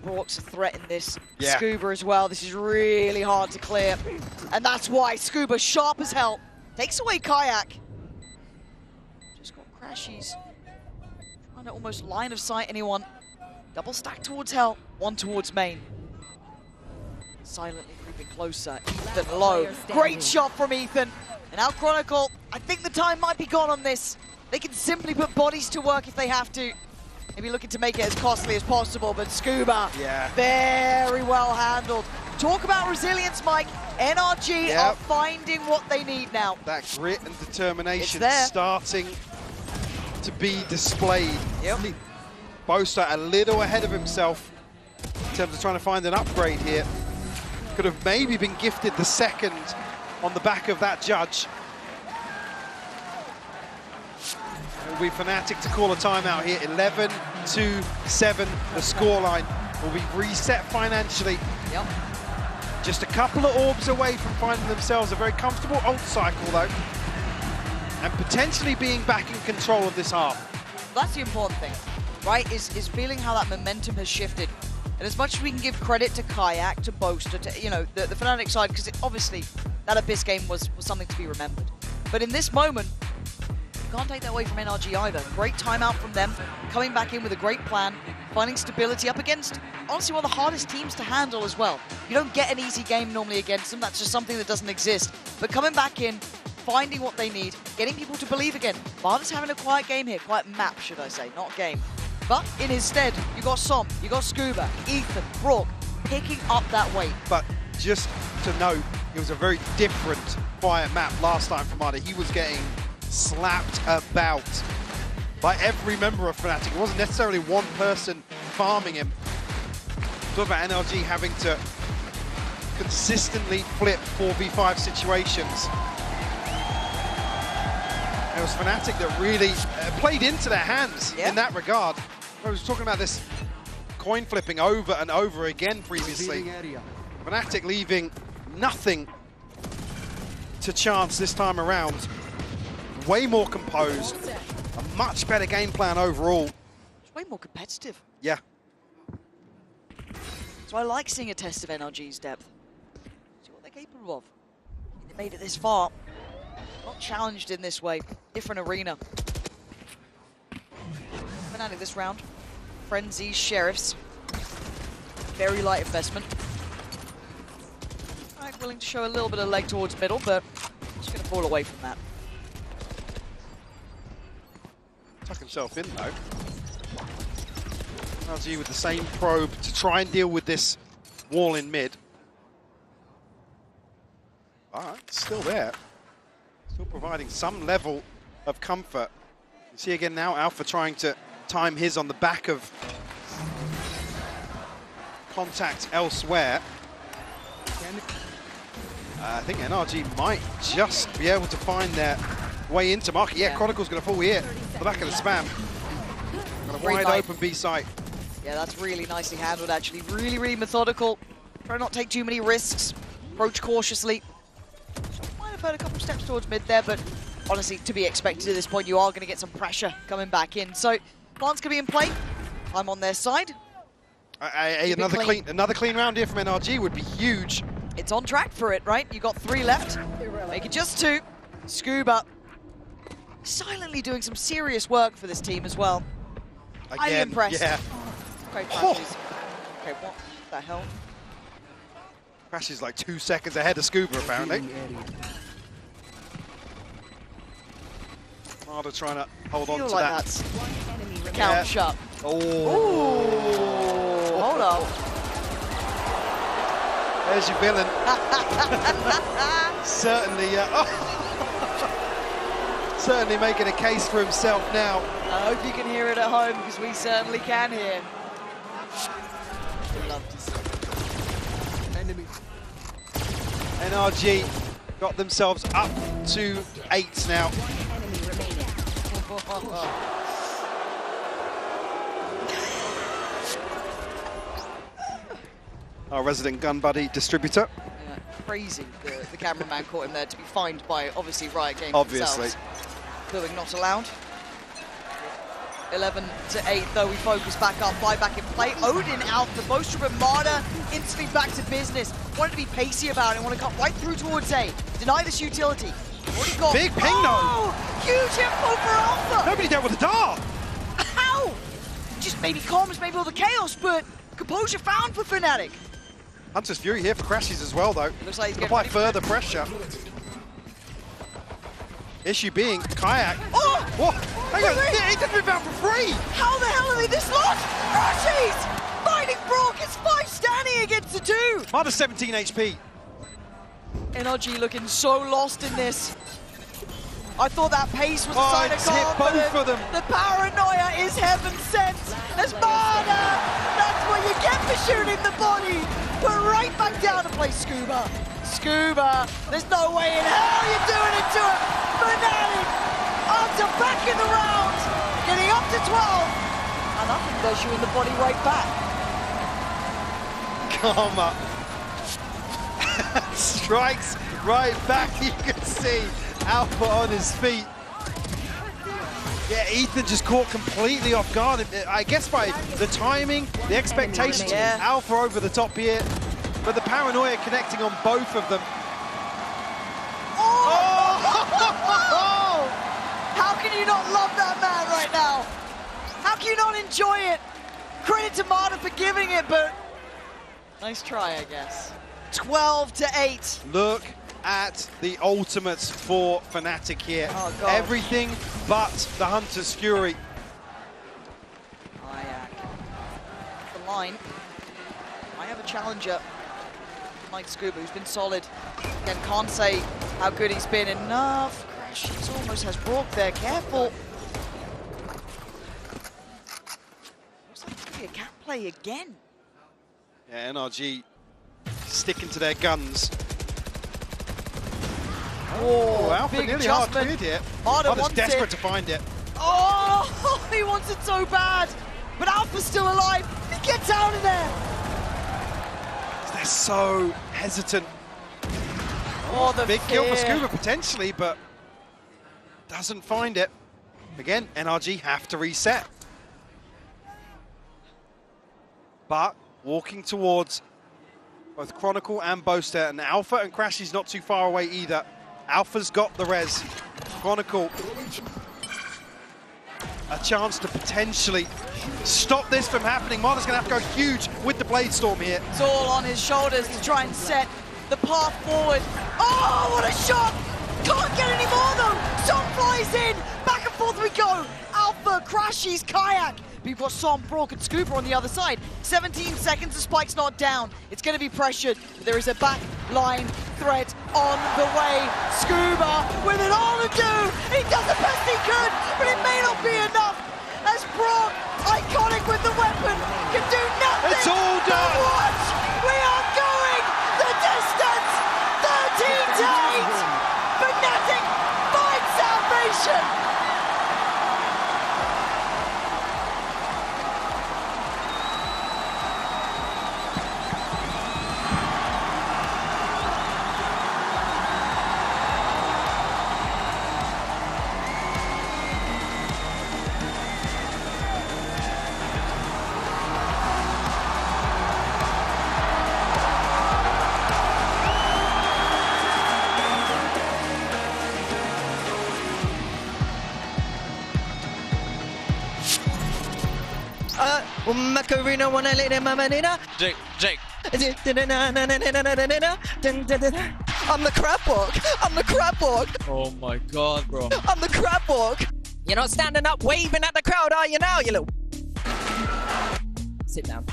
Brock's a threat in this. Yeah. Scuba as well. This is really hard to clear. And that's why Scuba, sharp as hell, takes away Kayak. Just got Crashies. Trying to almost line of sight anyone. Double stack towards Hell, one towards main. Silently creeping closer. Ethan low. Great shot from Ethan. And now Chronicle, I think the time might be gone on this. They can simply put bodies to work if they have to. Maybe looking to make it as costly as possible, but Scuba, very well handled. Talk about resilience, Mike. NRG are finding what they need now. That grit and determination there. starting to be displayed. Boaster a little ahead of himself in terms of trying to find an upgrade here. Could have maybe been gifted the second on the back of that judge. It will be Fnatic to call a timeout here. 11-7, the scoreline will be reset financially. Just a couple of orbs away from finding themselves a very comfortable ult cycle, though, and potentially being back in control of this half. That's the important thing, right? Is feeling how that momentum has shifted. And as much as we can give credit to Kayak, to Boaster, to the Fnatic side, because obviously that Abyss game was something to be remembered. But in this moment, you can't take that away from NRG either. Great timeout from them, coming back in with a great plan, finding stability up against, honestly, one of the hardest teams to handle as well. You don't get an easy game normally against them. That's just something that doesn't exist. But coming back in, finding what they need, getting people to believe again. Barda's having a quiet game here, quiet map, should I say, not game. But in his stead, you got Som, you got Scuba, Ethan, Brock, picking up that weight. But just to note, it was a very different quiet map last time for Barda. He was getting slapped about by every member of Fnatic. It wasn't necessarily one person farming him. Talk about NRG having to consistently flip 4v5 situations. It was Fnatic that really played into their hands in that regard. I was talking about this coin flipping over and over again previously. Fnatic leaving nothing to chance this time around. Way more composed, a much better game plan overall. It's way more competitive. Yeah. So I like seeing a test of NRG's depth. See what they're capable of. They made it this far. Not challenged in this way. Different arena. Fnatic this round. Frenzies, Sheriffs. Very light investment. Right, willing to show a little bit of leg towards middle, but just going to fall away from that. Tuck himself in though. NRG with the same probe to try and deal with this wall in mid. Alright, still there. Still providing some level of comfort. You see again now Alpha trying to time his on the back of contact elsewhere. I think NRG might just be able to find their way into market. Yeah, Chronicle's going to fall here. The back of the spam. Got a wide open B site. Yeah, that's really nicely handled actually. Really, really methodical. Try not to take too many risks. Approach cautiously. Might have heard a couple of steps towards mid there, but honestly, to be expected at this point, you are going to get some pressure coming back in. So, plants can be in play. I'm on their side. Another clean round here from NRG would be huge. It's on track for it, right? You got 3 left. Make it just 2. Scuba silently doing some serious work for this team as well. Highly impressed. Yeah. Okay, Crashies. Okay, what the hell? Crashies like 2 seconds ahead of Scuba, apparently. Harder trying to hold on to like that. That's count shut. Oh. Ooh. Hold up. There's your villain. Certainly, certainly making a case for himself now. I hope you can hear it at home, because we certainly can hear. would love to see. Enemy. NRG got themselves up to 8 now. Our resident gun buddy distributor. Crazy, the cameraman caught him there to be fined by, obviously, Riot Games Obviously. themselves. Booing not allowed. 11 to 8, though, we focus back up, fly back in play. Odin out, the Boaster Armada instantly back to business. Wanted to be pacey about it, want to cut right through towards A. Deny this utility. Already got Big ping, huge info for Alpha! Nobody dealt with the dart! How? Just maybe comms, maybe all the chaos, but composure found for Fnatic. Hunter's Fury here for Crashies as well, though. Looks like he's gonna getting apply further pressure. Issue being Kayak. Oh! What? Hang on, he didn't move out for free! How the hell are they this lost? Crashies! Fighting Brock, it's 5 standing against the 2! Minus 17 HP. NRG looking so lost in this. I thought that pace was a sign of it's hit confidence. both of them. The paranoia is heaven sent. Espada! That's what you get for shooting the body. Put right back down to play Scuba. Scuba, there's no way in hell you're doing it to him. Fnatic, Hunter back in the round, getting up to 12. And I think they're shooting the body right back. Karma. Strikes right back, you can see. Alpha on his feet. Yeah, Ethan just caught completely off guard. I guess by the timing, the expectations, Yeah. Alpha over the top here. But the paranoia connecting on both of them. Oh! How can you not love that man right now? How can you not enjoy it? Credit to Marta for giving it, but nice try, I guess. 12 to 8. Look at the ultimates for Fnatic here. Oh, God. Everything but the Hunter's Fury. The line. I have a challenger, Mike Scuba, who's been solid. Again, can't say how good he's been. Enough. Crashies almost has Brock there. Careful. Looks like it's going to be a cat play again. Yeah, NRG sticking to their guns. Oh, Alpha big nearly hard adjustment. cleared here. Marta Marta's wants desperate it. to find it. Oh, he wants it so bad. But Alpha's still alive. He gets out of there. They're so hesitant. Oh, the big kill for fear. Scuba potentially, but doesn't find it. Again, NRG have to reset. But walking towards both Chronicle and Boaster, and Alpha and Crashy's not too far away either. Alpha's got the res. Chronicle, a chance to potentially stop this from happening. Marta's gonna have to go huge with the Blade Storm here. It's all on his shoulders to try and set the path forward. Oh, what a shot! Can't get any more though! Som flies in! Back and forth we go! Alpha, Crashies, Kayak! We've got Som, Brock and Scooper on the other side. 17 seconds, the spike's not down. It's going to be pressured, but there is a back line threat on the way. Scuba with it all to do. He does the best he could, but it may not be enough. As Brock, iconic with the weapon, can do nothing. It's all but done. watch. We are going the distance. 13 to 8. Fnatic finds salvation. Macarena, wanna let him Mamanina? Jake. I'm the crab walk. I'm the crab walk. Oh my god, bro. I'm the crab walk. You're not standing up waving at the crowd, are you now, you little? Sit down.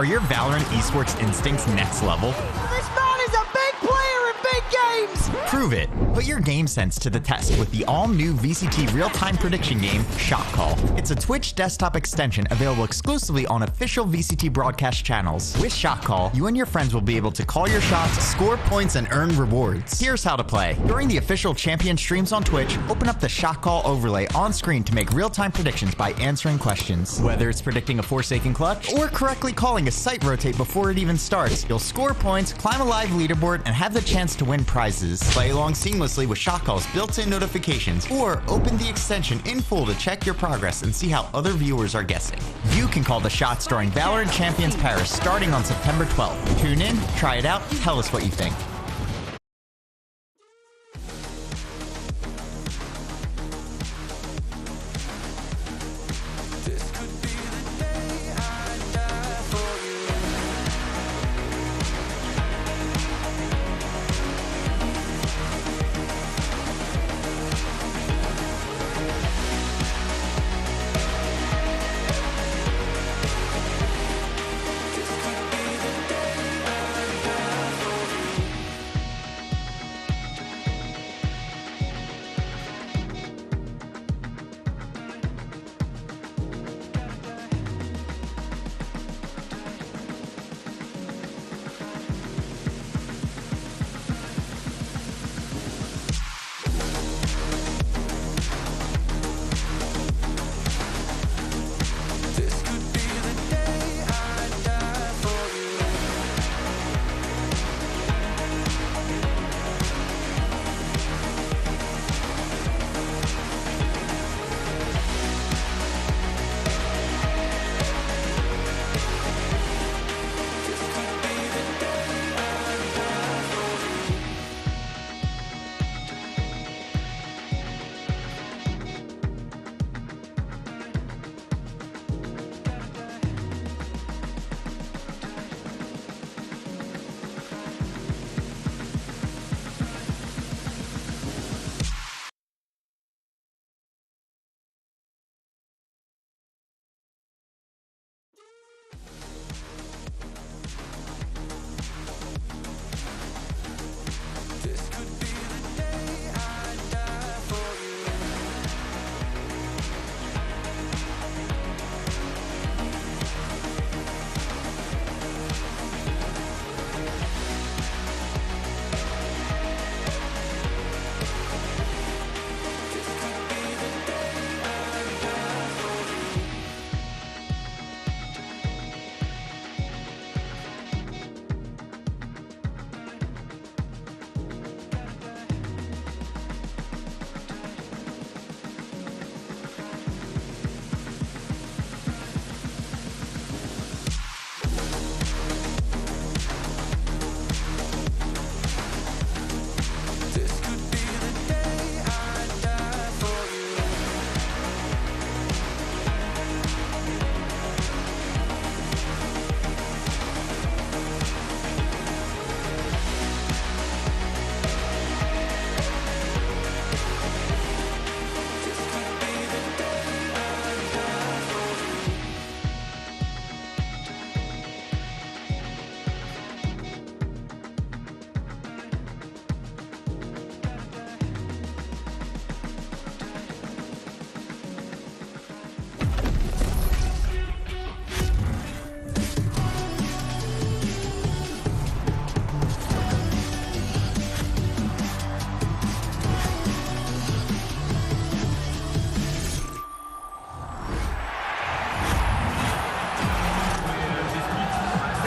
your Valorant esports instincts next level? This man is a big player in big games! Prove it. Put your game sense to the test with the all-new VCT real-time prediction game, Shot Call. It's a Twitch desktop extension available exclusively on official VCT broadcast channels. With Shot Call, you and your friends will be able to call your shots, score points, and earn rewards. Here's how to play. During the official champion streams on Twitch, open up the Shot Call overlay on screen to make real-time predictions by answering questions. Whether it's predicting a Forsaken clutch or correctly calling a site rotate before it even starts, you'll score points, climb a live leaderboard, and have the chance to win prizes. Play along seamlessly with Shot Call's built-in notifications, or open the extension in full to check your progress and see how other viewers are guessing. You can call the shots during VALORANT Champions Paris starting on September 12th. Tune in, try it out, tell us what you think.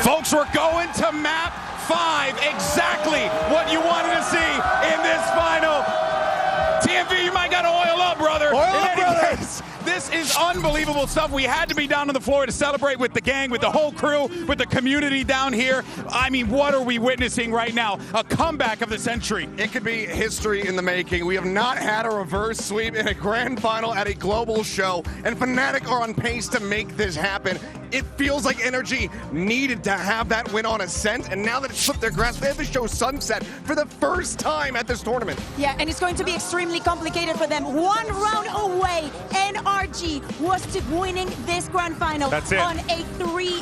Folks, we're going to map 5. Exactly what you wanted to see in this final. TMV, you might got to oil up, brother. Oil up, brother. This is unbelievable stuff. We had to be down on the floor to celebrate with the gang, with the whole crew, with the community down here. I mean, what are we witnessing right now? A comeback of the century. It could be history in the making. We have not had a reverse sweep in a grand final at a global show, and Fnatic are on pace to make this happen. It feels like NRG needed to have that win on Ascent, and now that it's slipped their grasp, they have to show Sunset for the first time at this tournament. Yeah, and it's going to be extremely complicated for them. One round away, NRG was to winning this grand final on a 3-0.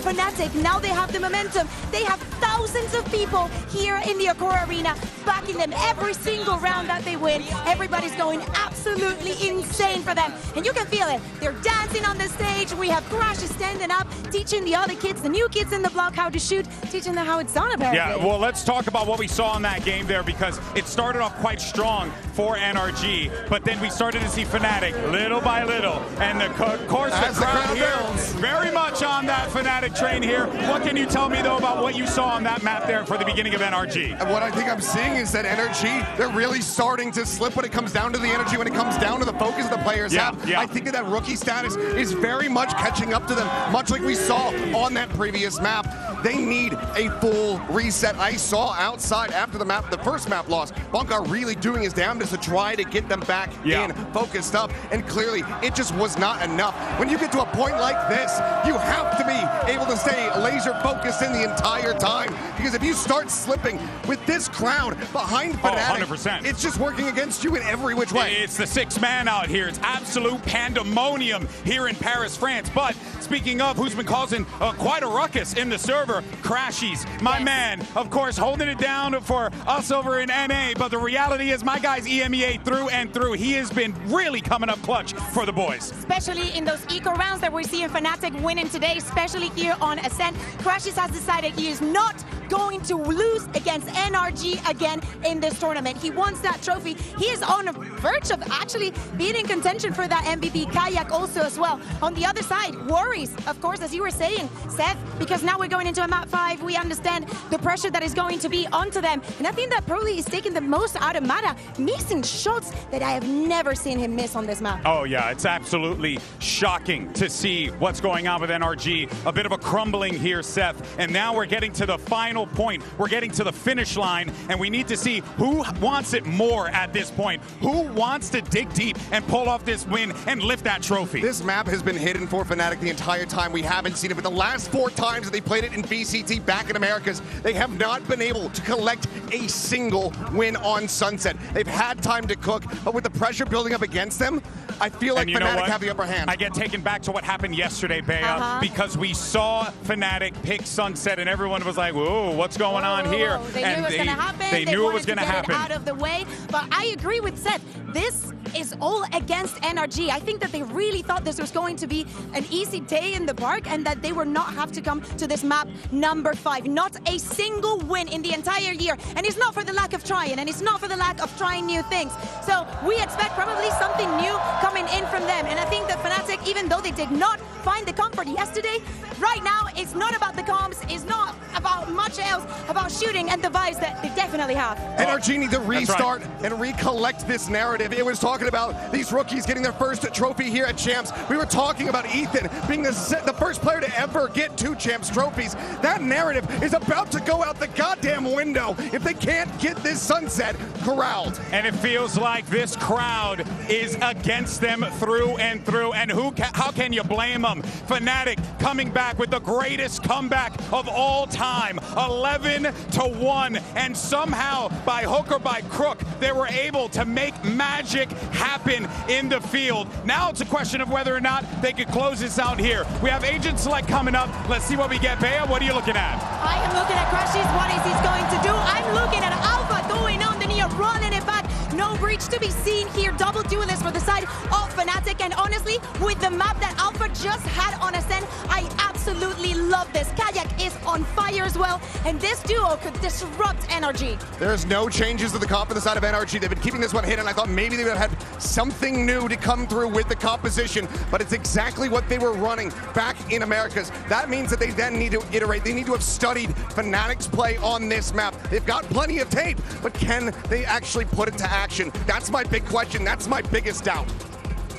Fnatic, now they have the momentum. They have thousands of people here in the Accor Arena backing them every single round that they win. Everybody's going absolutely insane for them, and you can feel it. They're dancing on the stage. We have Crash standing up, teaching the other kids, the new kids in the block, how to shoot, teaching them how it's done, apparently. Yeah, well, let's talk about what we saw in that game there, because it started off quite strong for NRG, but then we started to see Fnatic little by little, and of course the crowd here very much on that Fnatic train here. What can you tell me, though, about what you saw on that map there for the beginning of NRG? What I think I'm seeing is that NRG, they're really starting to slip when it comes down to the energy, when it comes down to the focus the players have. I think that rookie status is very much catching up to them, much like we saw on that previous map. They need a full reset. I saw outside after the first map loss, Bunker really doing his damnedest to try to get them back in, focused up, and clearly it just was not enough. When you get to a point like this, you have to be able to stay laser focused in the entire time, because if you start slipping with this crowd behind Fnatic, 100%. It's just working against you in every which way. It's the sixth man out here. It's absolute pandemonium here in Paris, France. But speaking of who's been causing quite a ruckus in the server, Crashies, my man, of course, holding it down for us over in NA. But the reality is my guy's EMEA through and through. He has been really coming up clutch for the boys. Especially in those eco rounds that we're seeing Fnatic winning today, especially here on Ascent. Crashies has decided he is not going to lose against NRG again in this tournament. He wants that trophy. He is on the verge of actually being in contention for that MVP. Kayak also as well. On the other side, worries, of course, as you were saying, Seth, because now we're going into a map 5. We understand the pressure that is going to be onto them. And I think that probably is taking the most out of Mata, missing shots that I have never seen him miss on this map. Oh yeah, it's absolutely shocking to see what's going on with NRG. A bit of a crumbling here, Seth. And now we're getting to the final point. We're getting to the finish line, and we need to see who wants it more at this point. Who wants to dig deep and pull off this win and lift that trophy? This map has been hidden for Fnatic the entire time. We haven't seen it, but the last 4 times that they played it in VCT back in Americas, they have not been able to collect a single win on Sunset. They've had time to cook, but with the pressure building up against them, I feel like Fnatic have the upper hand. I get taken back to what happened yesterday, Bea, because we saw Fnatic pick Sunset, and everyone was like, whoa, what's going on here? They knew it was going to happen. They knew it was going to happen. Out of the way, but I agree with Seth. This is all against NRG. I think that they really thought this was going to be an easy day in the park, and that they would not have to come to this map number 5. Not a single win in the entire year, and it's not for the lack of trying, and it's not for the lack of trying new things. So we expect probably something new coming in from them, and I think that Fnatic, even though they did not find the comfort yesterday, right now it's not about the comms, it's not about much else, about shooting and the vibes that they definitely have. NRG need to restart and recollect this narrative. It was talking about these rookies getting their first trophy here at Champs. We were talking about Ethan being the first player to ever get 2 Champs trophies. That narrative is about to go out the goddamn window if they can't get this Sunset corralled. And it feels like this crowd is against them through and through, and how can you blame them? Fnatic coming back with the greatest comeback of all time, 11-1, and somehow by hook or by crook they were able to make magic happen in the field. Now it's a question of whether or not they could close this out here. We have Agent Select coming up. Let's see what we get. Bea, what are you looking at? I am looking at Crashies. What is he going to do? I'm looking at Alpha going on the near, running it back. No breach to be seen here. Double duelist for the side of Fnatic, and honestly, with the map that Alpha just had on Ascent, I absolutely love this. Kayak is on fire as well, and this duo could disrupt NRG. There's no changes to the comp on the side of NRG. They've been keeping this one hidden. I thought maybe they would have had something new to come through with the composition, but it's exactly what they were running back in Americas. That means that they then need to iterate. They need to have studied Fnatic's play on this map. They've got plenty of tape, but can they actually put it to action? That's my big question. That's my biggest doubt.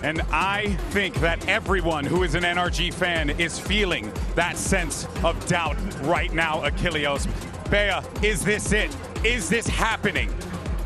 And I think that everyone who is an NRG fan is feeling that sense of doubt right now, Achilleos. Bea, is this it? Is this happening?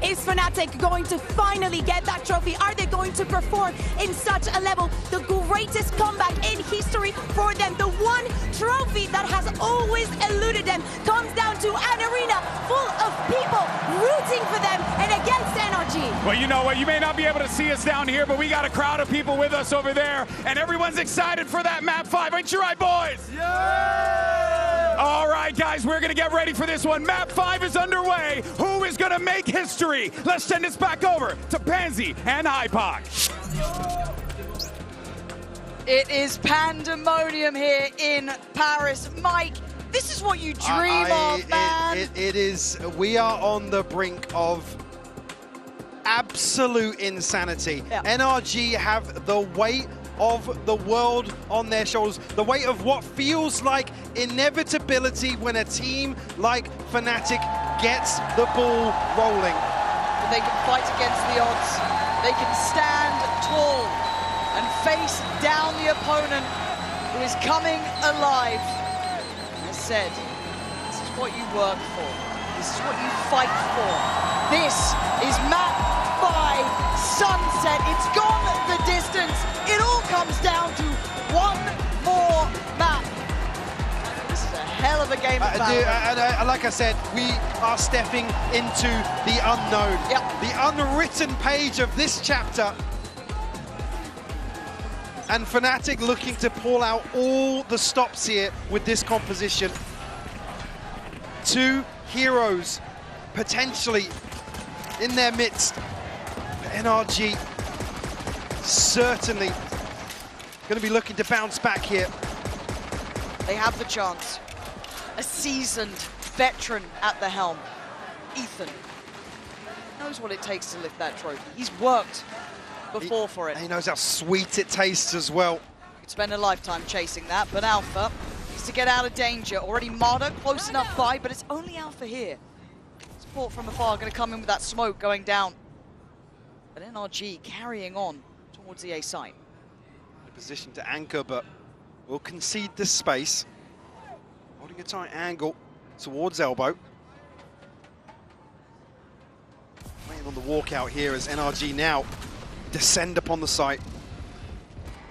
Is Fnatic going to finally get that trophy? Are they going to perform in such a level? The greatest comeback in history for them. The one trophy that has always eluded them comes down to an arena full of people rooting for them and against NRG. Well, you know what? You may not be able to see us down here, but we got a crowd of people with us over there, and everyone's excited for that map 5. Ain't you right, boys? Yeah! All right, guys, we're going to get ready for this one. Map 5 is underway. Who is going to make history? Let's send this back over to Pansy and Hypoc. It is pandemonium here in Paris. Mike, this is what you dream of, man. It is. We are on the brink of absolute insanity. Yeah. NRG have the weight of the world on their shoulders, the weight of what feels like inevitability when a team like Fnatic gets the ball rolling. But they can fight against the odds. They can stand tall and face down the opponent who is coming alive. As said, this is what you work for. This is what you fight for. This is map 5 Sunset. It's gone the distance. It all comes down to one more map. This is a hell of a game of VALORANT. Like I said, we are stepping into the unknown. Yep. The unwritten page of this chapter. And Fnatic looking to pull out all the stops here with this composition. 2 heroes potentially in their midst. But NRG certainly going to be looking to bounce back here. They have the chance. A seasoned veteran at the helm. Ethan knows what it takes to lift that trophy. He's worked before for it. He knows how sweet it tastes as well. Could spend a lifetime chasing that, but Alpha needs to get out of danger. Already Marder close enough by, but it's only Alpha here. Support from afar going to come in with that smoke going down. But NRG carrying on towards the A site. In a position to anchor, but will concede this space. Holding a tight angle towards elbow. Waiting on the walkout here as NRG now descend upon the site.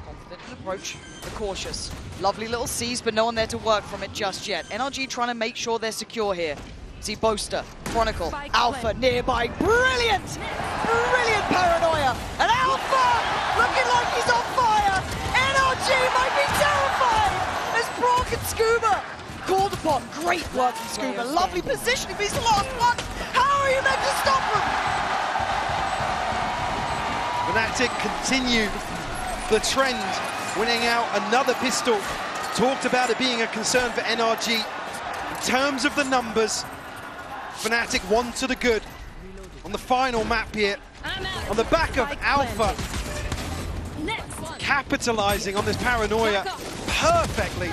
Confident approach, the cautious. Lovely little C's, but no one there to work from it just yet. NRG trying to make sure they're secure here. See Boaster, Chronicle, Alpha nearby. Brilliant! Brilliant paranoia. And Alpha looking like he's on fire. NRG might be terrified as Brock and Scuba called upon. Great work from Scuba. Lovely positioning, but he's the last one. How are you meant to stop him? Fnatic continue the trend, winning out another pistol. Talked about it being a concern for NRG. In terms of the numbers, Fnatic 1 to the good on the final map here. On the back of Alpha, capitalizing on this paranoia perfectly.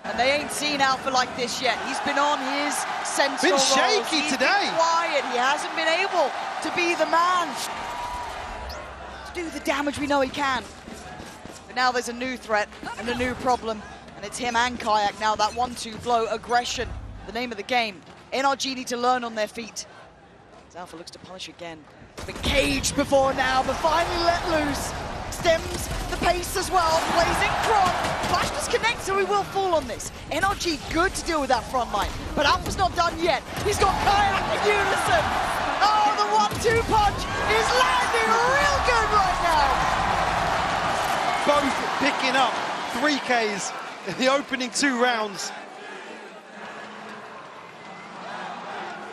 And they ain't seen Alpha like this yet. He's been on his sentinel roles. Shaky He's today. been quiet. He hasn't been able to be the man to do the damage we know he can. But now there's a new threat and a new problem, and it's him and Kayak now. That 1-2 blow, aggression, the name of the game. NRG need to learn on their feet. As Alpha looks to punish again. Been caged before now, but finally let loose. Stems the pace as well, blazing Kron. Flash does connect, so he will fall on this. NRG good to deal with that front line, but Alpha's not done yet. He's got Kayak in unison. Oh, the 1-2 punch is landing real good right now. Both picking up 3Ks in the opening 2 rounds.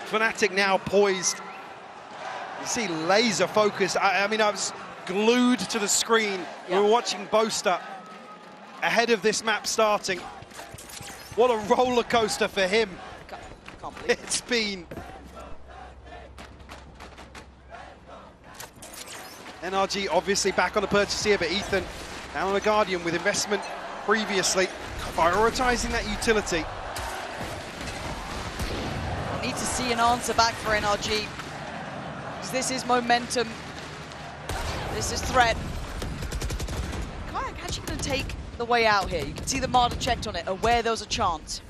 Fnatic now poised. You see laser focused. I mean, I was glued to the screen. We were watching Boaster ahead of this map starting. What a roller coaster for him. Can't believe it's been. NRG obviously back on the purchase here, but Ethan down on the Guardian with investment previously, prioritizing that utility. Need to see an answer back for NRG. Because this is momentum. This is threat. Kayak actually going to take the way out here. You can see the Marder checked on it, aware there was a chance.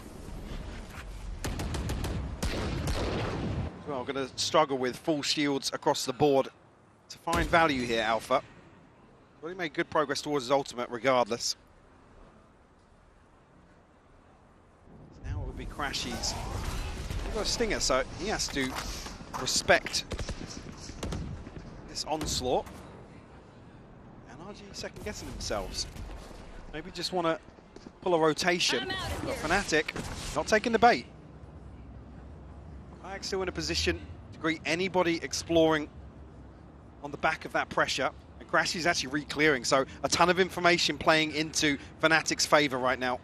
Well, going to struggle with full shields across the board to find value here, Alpha. But he made good progress towards his ultimate regardless. Now it will be Crashies. He's got a stinger, so he has to respect this onslaught. NRG second guessing themselves. Maybe just want to pull a rotation. But Fnatic not taking the bait. Kayak's still in a position to greet anybody exploring on the back of that pressure. And Crashy's actually re-clearing, so a ton of information playing into Fnatic's favor right now.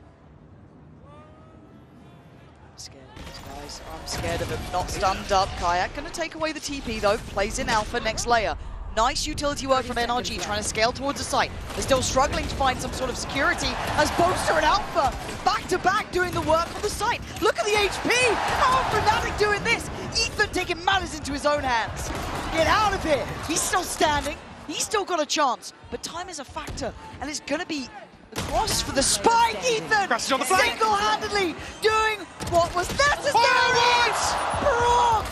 I'm scared of these guys. I'm scared of him. Not stunned up. Kayak going to take away the TP though. Plays in Alpha next layer. Nice utility work from NRG, trying to scale towards the site. They're still struggling to find some sort of security as Boaster and Alpha back-to-back doing the work on the site. Look at the HP! How are Fnatic doing this? Ethan taking matters into his own hands. Get out of here! He's still standing. He's still got a chance. But time is a factor, and it's going to be the cross for the spike. Ethan single-handedly doing what was necessary! Brock!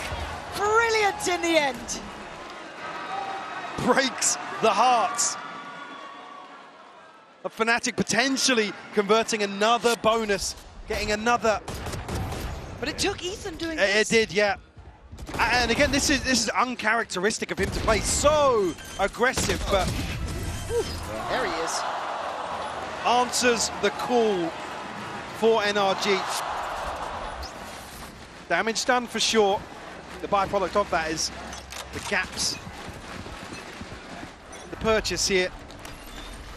Brilliant in the end. Breaks the hearts of Fnatic, potentially converting another bonus, getting another. But it took Ethan doing this. It did, yeah. And again, this is uncharacteristic of him to play so aggressive, but there he is. Answers the call for NRG. Damage done for sure. The byproduct of that is the gaps. The purchase here.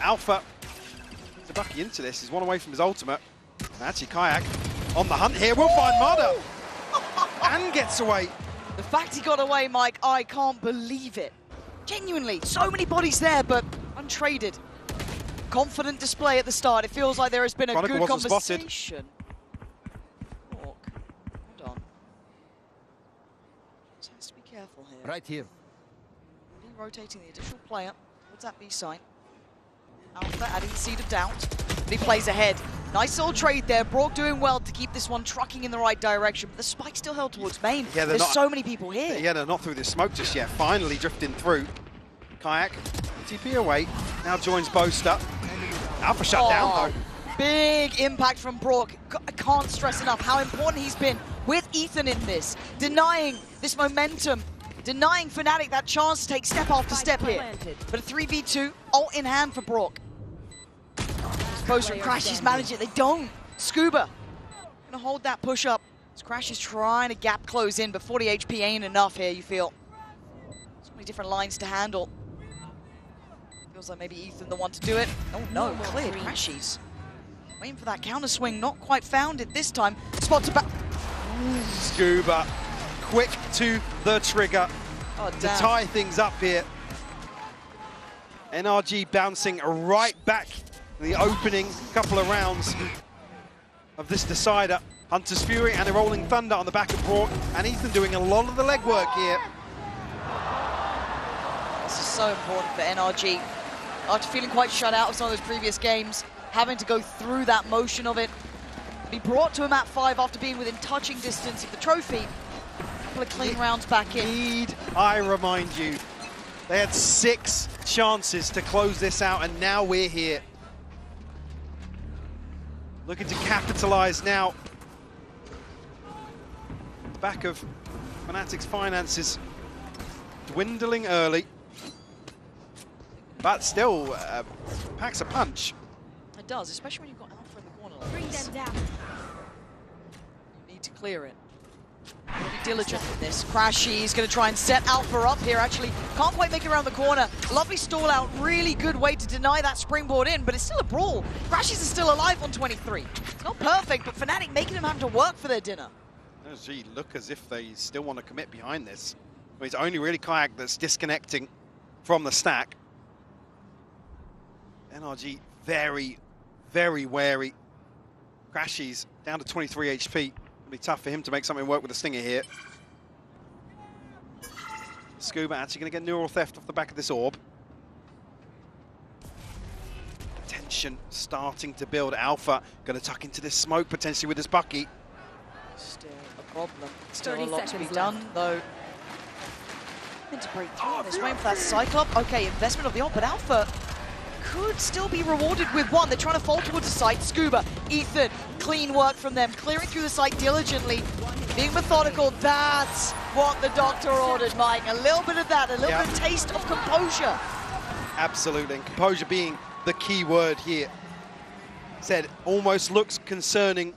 Alpha to Bucky into this. He's one away from his ultimate. And actually, Kayak on the hunt here will find Mada. And gets away. The fact he got away, Mike, I can't believe it. Genuinely, so many bodies there, but untraded. Confident display at the start. It feels like there has been a good conversation. Hold on. Just has to be careful here. Right here. Rotating the additional player towards that B site. Alpha adding the seed of doubt, but he plays ahead. Nice little trade there. Brock doing well to keep this one trucking in the right direction, but the spike still held towards main. Yeah, there's so many people here. Yeah, they're not through this smoke just yet. Finally drifting through. Kayak, TP away, now joins Boaster. Alpha shut down though. Big impact from Brock. I can't stress enough how important he's been with Ethan in this, denying this momentum, denying Fnatic that chance to take step after step here. But a 3v2, ult in hand for Brock. Boaster and Crashies manage it, they don't. Scuba gonna hold that push up. As Crash is trying to gap close in, but 40 HP ain't enough here, you feel. So many different lines to handle. Feels like maybe Ethan the one to do it. Oh no, clear Crashies. Waiting for that counter swing, not quite found it this time. Spot to back. Scuba, quick to the trigger to tie things up here. NRG bouncing right back in the opening couple of rounds of this decider. Hunter's Fury and a Rolling Thunder on the back of Brock, and Ethan doing a lot of the legwork here. This is so important for NRG. After feeling quite shut out of some of those previous games, having to go through that motion of it, be brought to a map 5 after being within touching distance of the trophy. A couple of clean rounds back in. Need I remind you, they had 6 chances to close this out, and now we're here. Looking to capitalize now. The back of Fnatic's finances dwindling early, but still packs a punch. It does, especially when you've got Alpha in the corner like this. Bring them down. You need to clear it. Be diligent with this. Crashy's going to try and set Alpha up here, actually. Can't quite make it around the corner. Lovely stall out. Really good way to deny that springboard in, but it's still a brawl. Crashy's is still alive on 23. It's not perfect, but Fnatic making them have to work for their dinner. NRG look as if they still want to commit behind this. I mean, it's only really Kayak that's disconnecting from the stack. NRG very, very wary. Crashies down to 23 HP. It'll be tough for him to make something work with the Stinger here. Scuba actually going to get Neural Theft off the back of this orb. Tension starting to build. Alpha going to tuck into this smoke potentially with this Bucky. Still a problem. Still a 30 lot to be seconds done, left. though. To break through this waiting for that Cyclop. Okay, investment of the ult, but Alpha could still be rewarded with one. They're trying to fall towards the site. Scuba, Ethan, clean work from them, clearing through the site diligently, being methodical. That's what the doctor ordered, Mike. A little bit of that, a little bit of taste of composure. Absolutely, and composure being the key word here. Said almost looks concerning.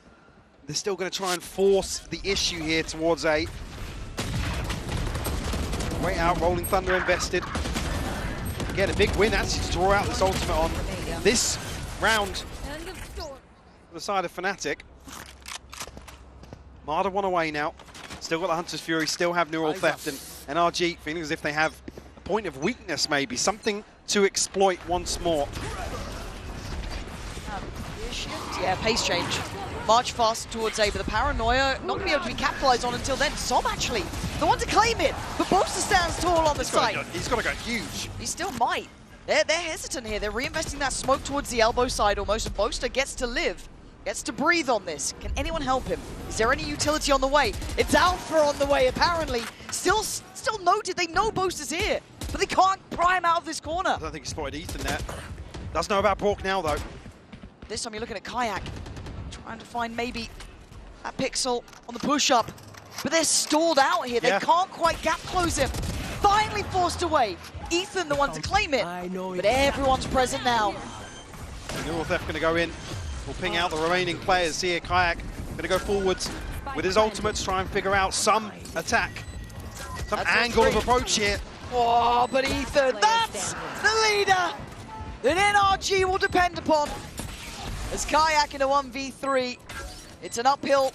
They're still going to try and force the issue here towards A. Way out, Rolling Thunder invested. Again, a big win actually to draw out this ultimate on this round on the side of Fnatic. Marder one away now. Still got the Hunter's Fury, still have Neural Theft, and NRG feeling as if they have a point of weakness maybe, something to exploit once more. Yeah, pace change. March fast towards A, but the paranoia not going to be able to be capitalized on until then. Som actually, the one to claim it, but Boaster stands tall on the site. He's got to go huge. He still might. They're hesitant here. They're reinvesting that smoke towards the elbow side almost, and Boaster gets to live, gets to breathe on this. Can anyone help him? Is there any utility on the way? It's Alpha on the way, apparently. Still noted, they know Boaster's here, but they can't pry him out of this corner. I don't think he spotted Ethan there. Does know about Bork now, though. This time you're looking at Kayak, trying to find maybe that pixel on the push-up, but they're stalled out here. They can't quite gap close him. Finally forced away. Ethan, the one to claim it, but everyone's present now. Neural Theft going to go in. We'll ping out the remaining players here. Kayak going to go forwards with his ultimates, try and figure out some attack, some angle of approach here. Oh, but Ethan, that's the leader that NRG will depend upon. As Kayak in a 1v3, it's an uphill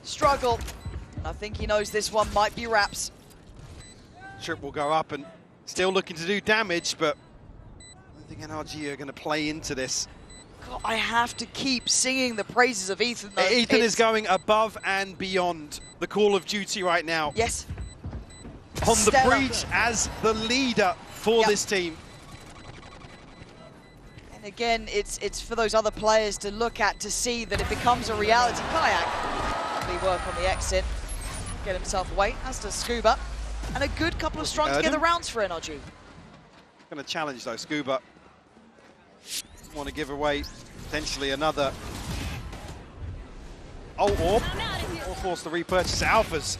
struggle. I think he knows this one might be wraps. Trip will go up and still looking to do damage, but I think NRG are going to play into this. God, I have to keep singing the praises of Ethan, though. Ethan is going above and beyond the Call of Duty right now. Yes. On the breach as the leader for this team. And again, it's for those other players to look at, to see that it becomes a reality. Kayak, really work on the exit, get himself away, as does Scuba. And a good couple of strung together rounds for NRG. Going to challenge though, Scuba. Want to give away potentially another ult orb, or force the repurchase. Alpha's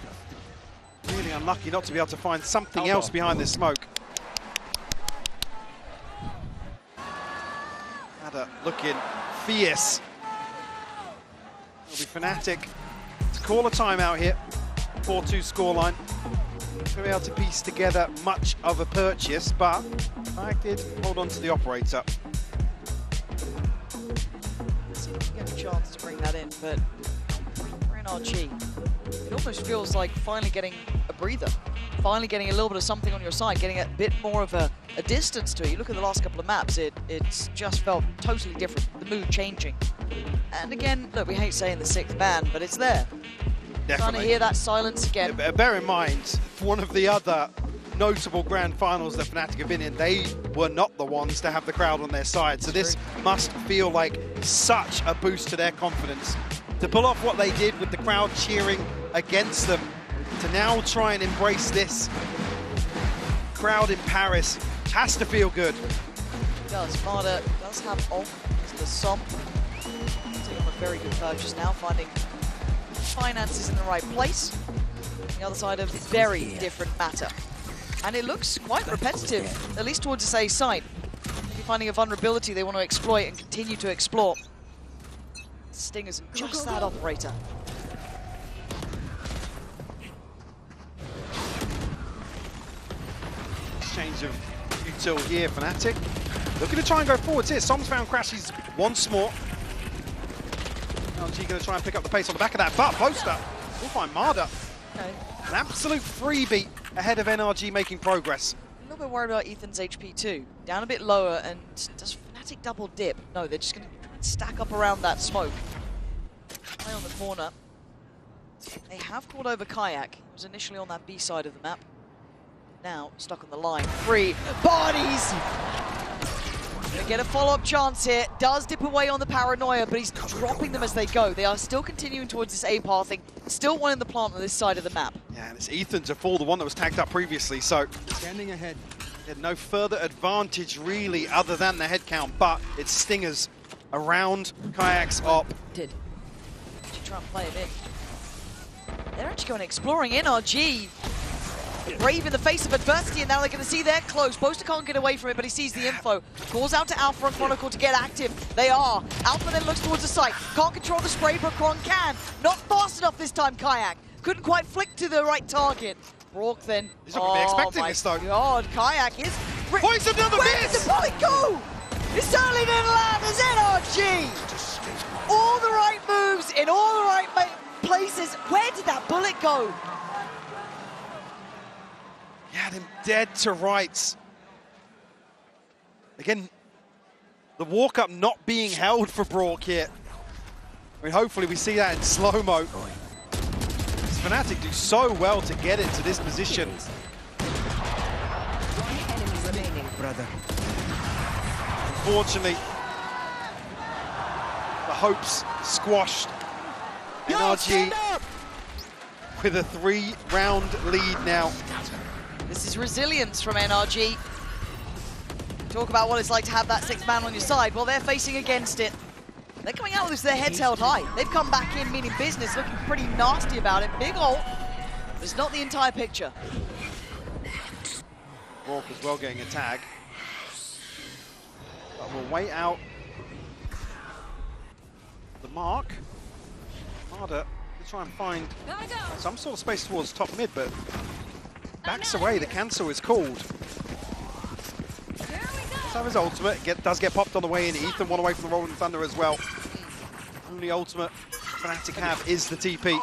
really unlucky not to be able to find something else behind this smoke. Looking fierce. It'll be Fnatic to call a timeout here. 4-2 scoreline. Going to be able to piece together much of a purchase, but I did hold on to the operator. See if we get a chance to bring that in, but for NRG, it almost feels like finally getting a breather. Finally getting a little bit of something on your side, getting a bit more of a distance to it. You look at the last couple of maps, it's just felt totally different, the mood changing. And again, look, we hate saying the sixth man, but it's there. Definitely. Trying to hear that silence again. Bear in mind, one of the other notable grand finals that Fnatic have been in, they were not the ones to have the crowd on their side. So this must feel like such a boost to their confidence. To pull off what they did with the crowd cheering against them, to now try and embrace this crowd in Paris, has to feel good. It does. Marder does have off the Som. Taking a very good purchase now, finding finances in the right place. The other side of very different matter. And it looks quite repetitive, at least towards the A side. Maybe finding a vulnerability they want to exploit and continue to explore. Stingers and just that operator. Change of util here, Fnatic. Looking to try and go forwards here. Som's found Crashies once more. NRG going to try and pick up the pace on the back of that, but Boaster will find Marder. Okay. An absolute freebie ahead of NRG making progress. A little bit worried about Ethan's HP too. Down a bit lower, and does Fnatic double dip? No, they're just going to try and stack up around that smoke. Play on the corner. They have called over Kayak. He was initially on that B side of the map. Now stuck on the line. 3 bodies! Gonna get a follow-up chance here. Does dip away on the paranoia, but he's dropping them as they go. They are still continuing towards this A pathing. Still one in the plant on this side of the map. Yeah, and it's Ethan to fall, the one that was tagged up previously, so standing ahead. Had no further advantage really other than the head count, but it's Stingers around Kayak's op. Did you try and play it in? They're actually going exploring NRG. Brave in the face of adversity, and now they're going to see they're close. Boaster can't get away from it, but he sees the info. Calls out to Alpha and Chronicle to get active. They are. Alpha then looks towards the site. Can't control the spray, but Chron can. Not fast enough this time, Kayak. Couldn't quite flick to the right target. Brock then. He's not going to be expecting this, though. God, Kayak is. Points another miss! Where did the bullet go? It certainly didn't land as NRG. All the right moves in all the right places. Where did that bullet go? You had him dead to rights. Again, the walk-up not being held for Brock here. I mean, hopefully we see that in slow-mo. Fnatic do so well to get into this position. Unfortunately, the hopes squashed. NRG with a 3-round lead now. This is resilience from NRG. Talk about what it's like to have that 6th man on your side. Well, they're facing against it. They're coming out with this, their heads held high. They've come back in meaning business, looking pretty nasty about it. Big ult, but it's not the entire picture. Rourke as well getting a tag. But we'll wait out the mark. Marder to try and find some sort of space towards top mid, but backs away. The cancel is called. Let's have his ultimate. Does get popped on the way in. Ethan one away from the Rolling Thunder as well. Only ultimate Fnatic have is the TP.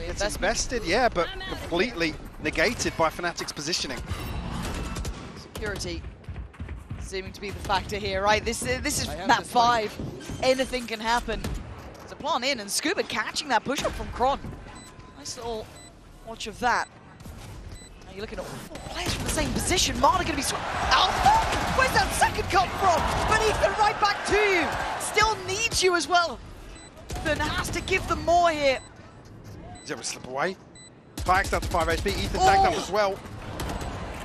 It's invested, yeah, but completely negated by Fnatic's positioning. Security seeming to be the factor here, right? This is map 5. Anything can happen. There's a plant in, and Scuba catching that push up from Chron. Nice little watch of that. Now you're looking at 4 players from the same position. Marta going to be Alpha? Where's that second come from? But Ethan right back to you. Still needs you as well. Ethan has to give them more here. He's able to slip away. Kayak's down to 5 HP. Ethan tagged up as well.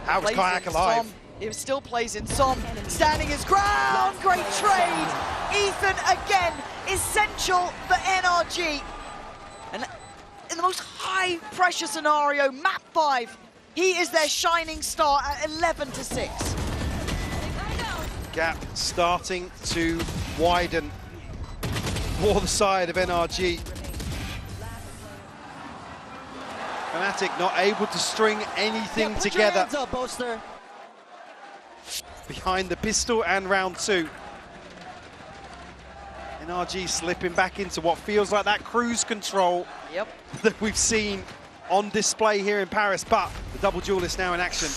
How is Kayak alive? Som. It still plays in Som. Standing his ground. Great trade. Ethan again. Essential for NRG. And in the most high pressure scenario, map 5, he is their shining star at 11-6. Gap starting to widen for the side of NRG. Fnatic not able to string anything together behind the pistol and round 2. NRG slipping back into what feels like that cruise control that we've seen on display here in Paris, but the double duelist now in action.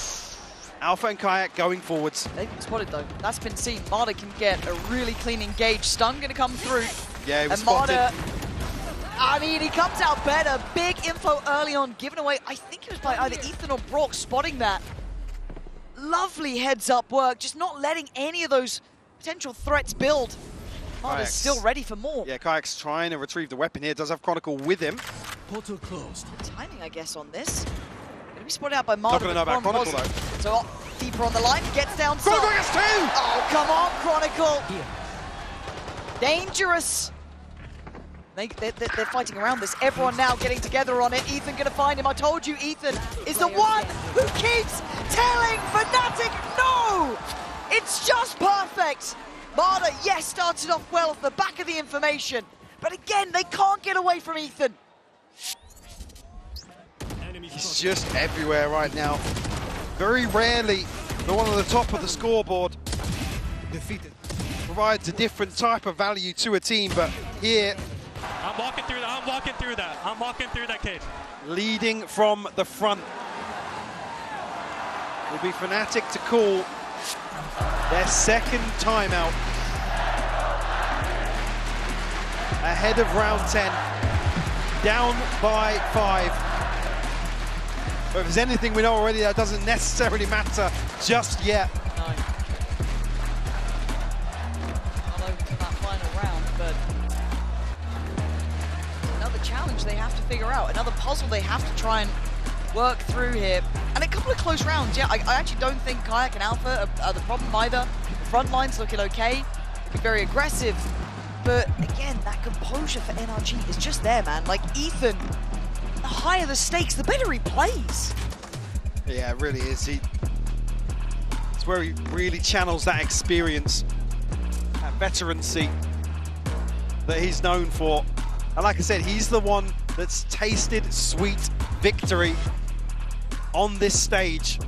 Alpha and Kayak going forwards. They've been spotted though, that's been seen. Marta can get a really clean engage. Stun gonna come through. Yeah, he was and Marta, spotted. I mean, he comes out better. Big info early on, given away. I think it was by either Ethan or Brock spotting that. Lovely heads up work, just not letting any of those potential threats build. Marta's still ready for more. Yeah, Kayak's trying to retrieve the weapon here. Does have Chronicle with him. Portal closed. Good timing, I guess, on this. Gonna be spotted out by Marta. Not gonna know about Chronicle though. So deeper on the line, gets down. Chronicle gets 2! Oh, come on, Chronicle. Here. Dangerous. They're fighting around this. Everyone now getting together on it. Ethan gonna find him. I told you, Ethan is the one who keeps telling Fnatic no! It's just perfect. Marta, yes, started off well off the back of the information, but again, they can't get away from Ethan. He's just everywhere right now. Very rarely the one on the top of the scoreboard defeated provides a different type of value to a team, but here I'm walking through that cage. Leading from the front will be Fnatic to call their second timeout ahead of round 10, down by 5. But if there's anything we know already, that doesn't necessarily matter just yet. No. figure out. Another puzzle they have to try and work through here. And a couple of close rounds. Yeah, I actually don't think Kayak and Alpha are the problem either. The front line's looking okay, looking very aggressive. But again, that composure for NRG is just there, man. Like Ethan, the higher the stakes, the better he plays. Yeah, it really is. It's where he really channels that experience, that veterancy that he's known for. And like I said, he's the one that's tasted sweet victory on this stage.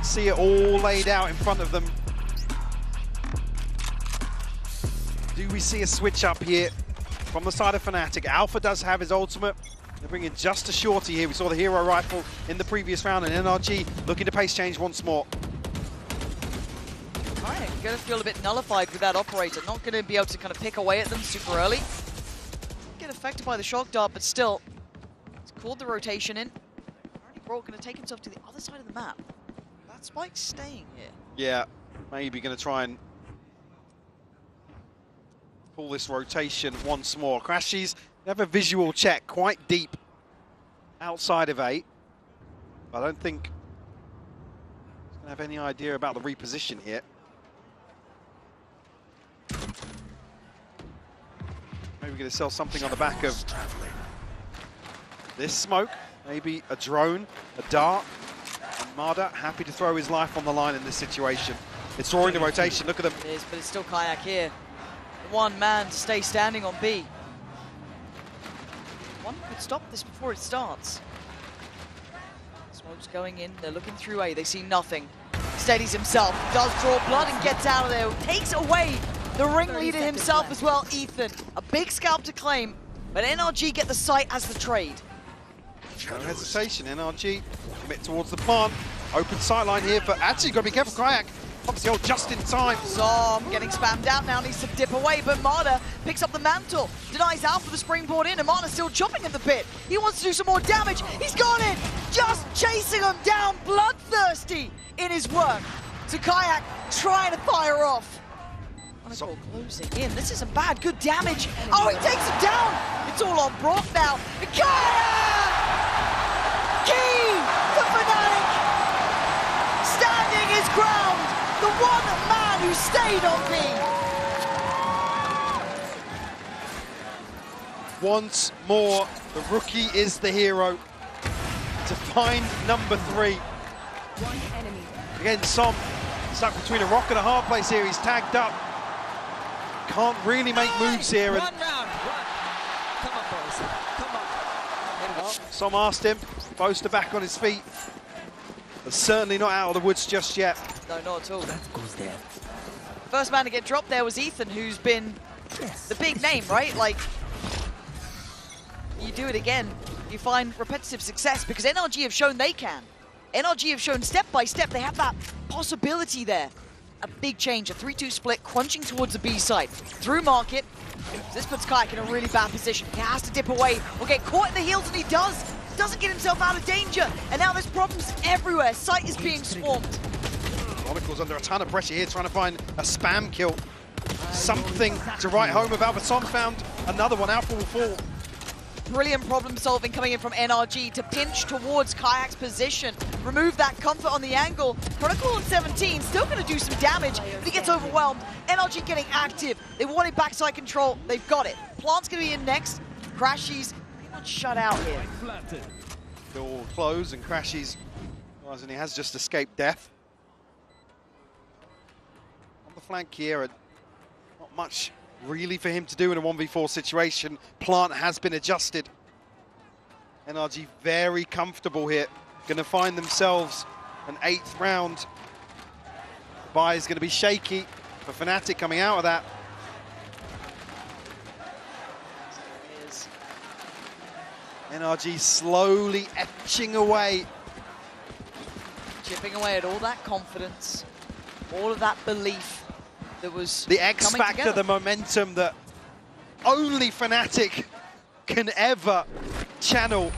See it all laid out in front of them. Do we see a switch up here from the side of Fnatic? Alpha does have his ultimate. They're bringing just a shorty here. We saw the hero rifle in the previous round, and NRG looking to pace change once more. Alright, gonna feel a bit nullified with that operator. Not gonna be able to kind of pick away at them super early. Get affected by the shock dart, but still, he's called the rotation in. Already Brock gonna take himself to the other side of the map. That Spike's staying here. Yeah, maybe gonna try and pull this rotation once more. Crashies have a visual check quite deep outside of 8. I don't think he's gonna have any idea about the reposition here. Maybe gonna sell something on the back of this smoke. Maybe a drone, a dart. And Marda happy to throw his life on the line in this situation. It's drawing the rotation, look at them. It is, but it's still Kayak here. One man to stay standing on B. One could stop this before it starts. Smoke's going in, they're looking through A, they see nothing. Steadies himself, does draw blood and gets out of there. Takes away the ringleader himself as well, Ethan. A big scalp to claim, but NRG get the site as the trade. No hesitation, NRG commit towards the plant. Open sightline here, but actually got to be careful, Kayak. Pops the old just in time. Zom getting spammed out now, needs to dip away, but Marda picks up the mantle. Denies Alpha the springboard in, and Marda's still chopping at the bit. He wants to do some more damage. He's got it! Just chasing him down, bloodthirsty in his work. So Kayak trying to fire off. So closing in. This isn't bad. Good damage. Oh, he takes him down. It's all on Brock now. Kayak! Key to Fnatic. Standing his ground. The one man who stayed on B. Once more, the rookie is the hero to find number 3. Again, Som stuck between a rock and a hard place here. He's tagged up. Can't really make moves here. One round, run. Come on, boys. Come on. Som asked him. Boaster back on his feet. But certainly not out of the woods just yet. No, not at all. First man to get dropped there was Ethan, who's been the big name, right? Like, you do it again, you find repetitive success because NRG have shown they can. NRG have shown step by step they have that possibility there. A big change, a 3-2 split, crunching towards the B side. Through market, this puts Kayak in a really bad position. He has to dip away or get caught in the heels, and he does. Doesn't get himself out of danger. And now there's problems everywhere. Site is being swarmed. Chronicle's under a ton of pressure here, trying to find a spam kill. Something to write home about, but Som found another one. Alpha will fall. Brilliant problem solving coming in from NRG to pinch towards Kayak's position. Remove that comfort on the angle. Chronicle on 17, still going to do some damage, but he gets overwhelmed. NRG getting active. They wanted backside control. They've got it. Plant's going to be in next. Crashies pretty much shut out here. Door closed and Crashies, and he has just escaped death. On the flank here, not much really for him to do in a 1v4 situation. Plant has been adjusted. NRG very comfortable here. Going to find themselves an 8th round. Buy is going to be shaky for Fnatic coming out of that. NRG slowly etching away. Chipping away at all that confidence, all of that belief that was the X factor, the momentum that only Fnatic can ever channel.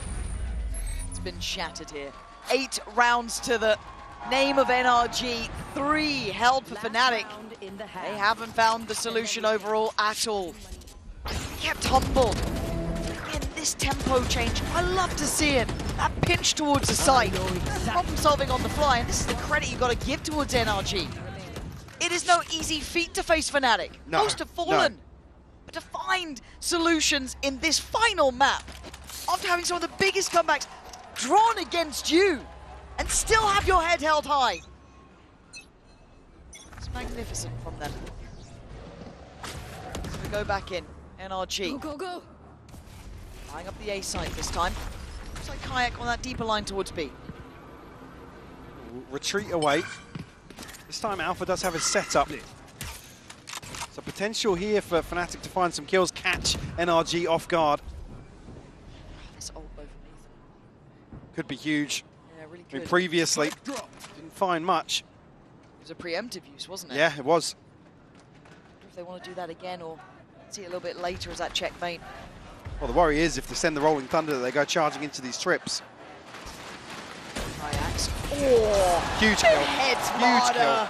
It's been shattered here. 8 rounds to the name of NRG, 3 held for Fnatic. They haven't found the solution overall at all. Kept humble. In this tempo change, I love to see it. That pinch towards the side. Problem solving on the fly, and this is the credit you got to give towards NRG. It is no easy feat to face Fnatic. No, Most have fallen. But to find solutions in this final map, after having some of the biggest comebacks drawn against you, and still have your head held high. It's magnificent from them. So we go back in. NRG. Go. Eyeing up the A site this time. Looks like Kayak on that deeper line towards B. Retreat away. This time Alpha does have a setup. So potential here for Fnatic to find some kills, catch NRG off guard. This ult though from Ethan. Could be huge. Yeah, really I mean, good. previously, didn't find much. It was a preemptive use, wasn't it? Yeah, it was. I wonder if they want to do that again or see it a little bit later as that checkmate. Well, the worry is if they send the Rolling Thunder, they go charging into these trips. Kayaks. Oh, Huge kill. Heads Huge kill.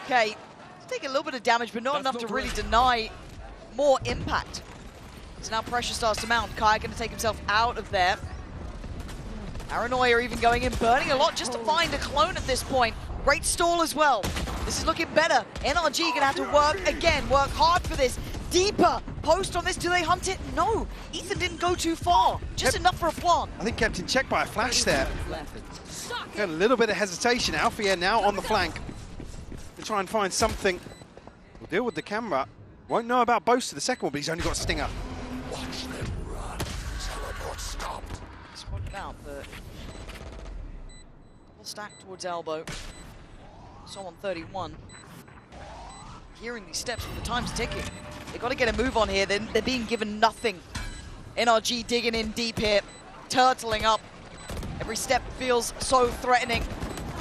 Okay, take a little bit of damage, but not enough to really deny more impact. So now pressure starts to mount. Kai going to take himself out of there. Paranoia even going in, burning a lot just to find a clone at this point. Great stall as well. This is looking better. NRG going to have to work again, work hard for this. Deeper post on this. Do they hunt it? No. Ethan didn't go too far. Just enough for a plant. I think kept in check by a flash there. Got a little bit of hesitation. Alfia now on the flank to try and find something. We'll deal with the camera. Won't know about Boast to the second one, but he's only got Stinger. Watch them run. Teleport stopped. Spotted out, but double stack towards elbow. Someone 31. Hearing these steps, but the time's ticking. They've got to get a move on here. They're being given nothing. NRG digging in deep here, turtling up. Every step feels so threatening.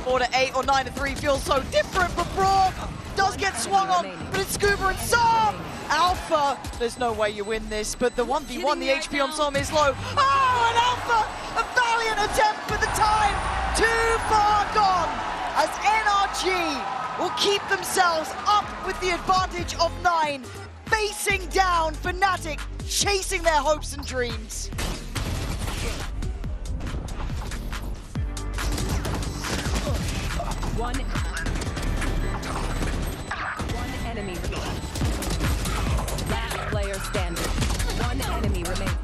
4 to 8 or 9 to 3 feels so different, but Brawl does get swung on, but it's Scuba and Sam. Alpha, there's no way you win this, but the 1v1, the HP on Sam is low. Oh, and Alpha, a valiant attempt, but the time too far gone, as NRG will keep themselves up with the advantage of 9, facing down Fnatic, chasing their hopes and dreams. One enemy remaining. Last player standing. One enemy remaining.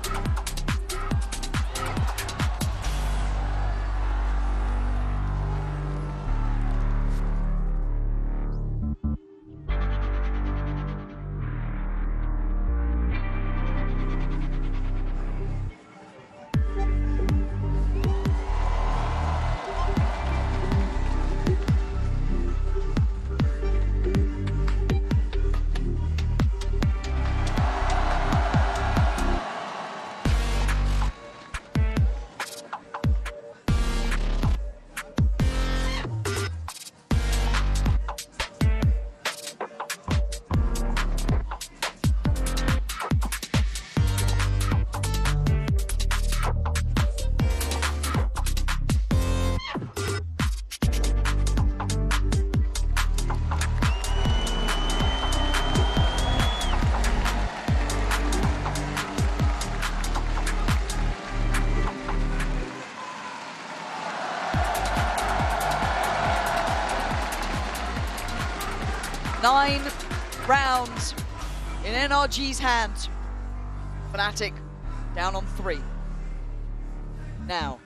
Nine rounds in NRG's hands. Fnatic down on 3. Now,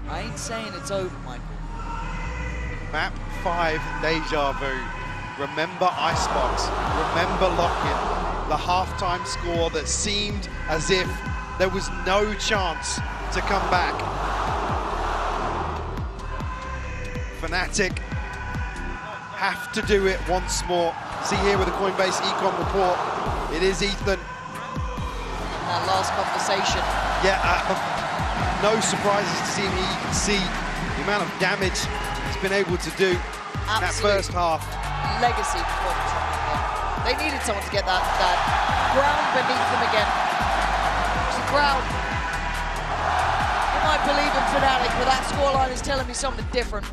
I ain't saying it's over, Michael. Map 5, Deja Vu. Remember Icebox. Remember Lock-In. The halftime score that seemed as if there was no chance to come back. Fnatic have to do it once more. See here with the Coinbase Econ report, it is Ethan. That last conversation. Yeah, no surprises to see me. You can see the amount of damage he's been able to do in that first half. Legacy performance from him. They needed someone to get that ground beneath them again. It's the crowd. They might I believe in Fnatic, but that scoreline is telling me something different.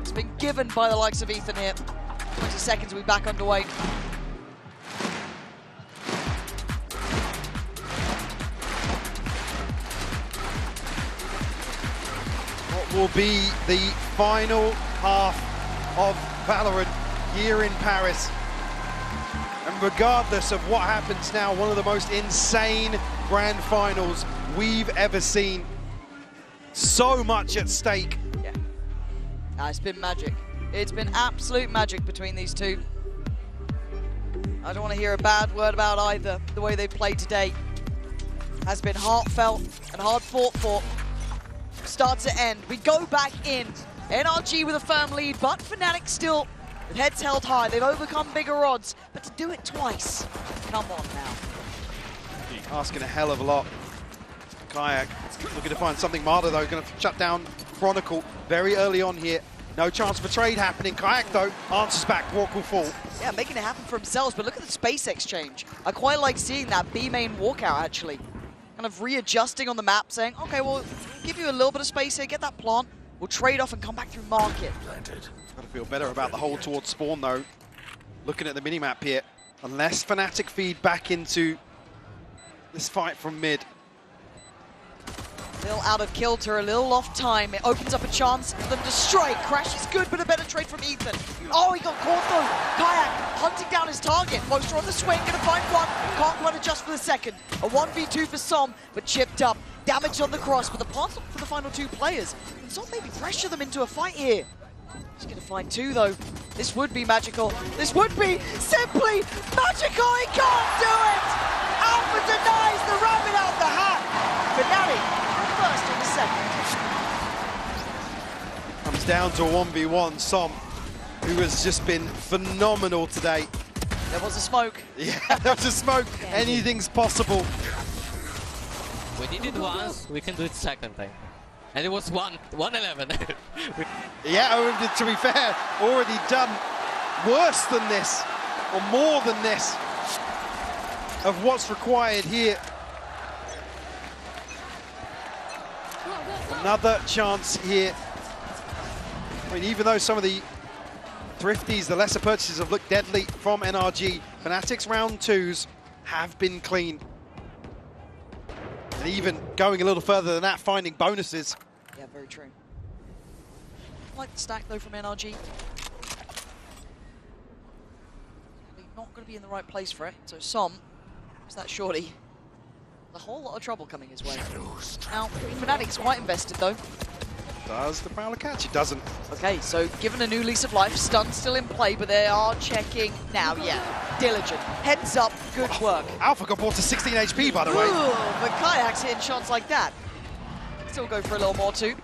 It's been given by the likes of Ethan here. 20 seconds, we'll be back underway. What will be the final half of Valorant here in Paris? And regardless of what happens now, one of the most insane grand finals we've ever seen. So much at stake. Yeah. It's been magic. It's been absolute magic between these two. I don't want to hear a bad word about either. The way they played today has been heartfelt and hard fought for. Start to end. We go back in. NRG with a firm lead, but Fnatic still with heads held high. They've overcome bigger odds, but to do it twice, come on now. Asking a hell of a lot. Kayak looking to find something. Marta, though, going to shut down Chronicle very early on here. No chance for trade happening. Kayak, though, answers back. Walk will fall. Yeah, making it happen for themselves, but look at the space exchange. I quite like seeing that B main walkout, actually. Kind of readjusting on the map, saying, okay, well, give you a little bit of space here, get that plant. We'll trade off and come back through market. Got to feel better about the hold towards spawn, though. Looking at the minimap here, unless Fnatic feed back into this fight from mid. A little out of kilter, a little off time. It opens up a chance for them to strike. Crash is good, but a better trade from Ethan. Oh, he got caught though. Kayak hunting down his target. Poster on the swing, gonna find one. Can't quite adjust for the second. A 1v2 for Som, but chipped up. Damage on the cross, but the pass for the final two players. And Som maybe pressure them into a fight here. He's gonna find two though. This would be magical. This would be simply magical. He can't do it! Alpha denies the rabbit out the hat. Fnatic first on the second. Comes down to a 1v1. Som, who has just been phenomenal today. There was a smoke. Yeah, there was a smoke. Anything's possible. We did it once, we can do it second time. And it was 1-11. Yeah, to be fair, already done worse than this, or more than this, of what's required here. Another chance here. I mean, even though some of the thrifties, the lesser purchases have looked deadly from NRG, Fnatic's round twos have been clean. And even going a little further than that, finding bonuses. Yeah, very true. I like the stack though from NRG. Not going to be in the right place for it. So Som, is that shorty? A whole lot of trouble coming his way. Now, Fnatic's quite invested though. Does the Prowler catch? It doesn't. Okay, so given a new lease of life, stun still in play, but they are checking now. Yeah, diligent. Heads up, good work. Alpha got brought to 16 HP, by the way. Ooh, but Kayak's hitting shots like that. Still go for a little more too.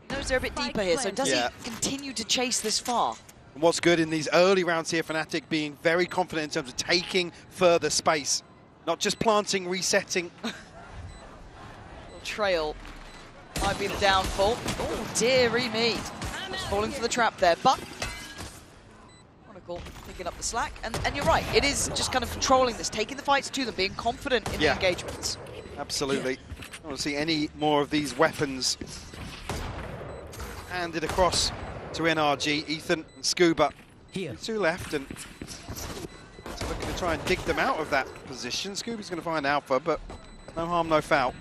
He knows they're a bit deeper here, so does he continue to chase this far? And what's good in these early rounds here, Fnatic being very confident in terms of taking further space. Not just planting, resetting. Little trail might be the downfall. Oh, dearie me. Just falling for the trap there, but Chronicle picking up the slack. And you're right, it is just kind of controlling this, taking the fights to them, being confident in the engagements. Absolutely. I don't want to see any more of these weapons handed across to NRG. Ethan and Scuba. Here. Two left, and looking to try and dig them out of that position. Scuba's going to find Alpha, but no harm, no foul.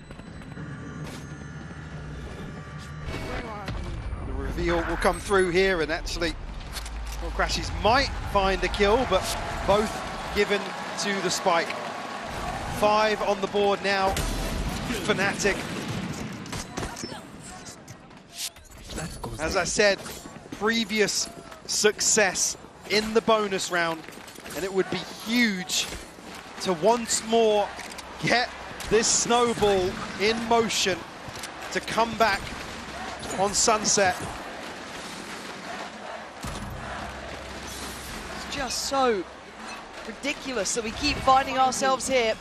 The reveal will come through here, and actually, well, Crashies might find a kill, but both given to the spike. 5 on the board now. Fnatic. As I said, previous success in the bonus round, and it would be huge to once more get this snowball in motion to come back on Sunset. It's just so ridiculous that we keep finding ourselves here.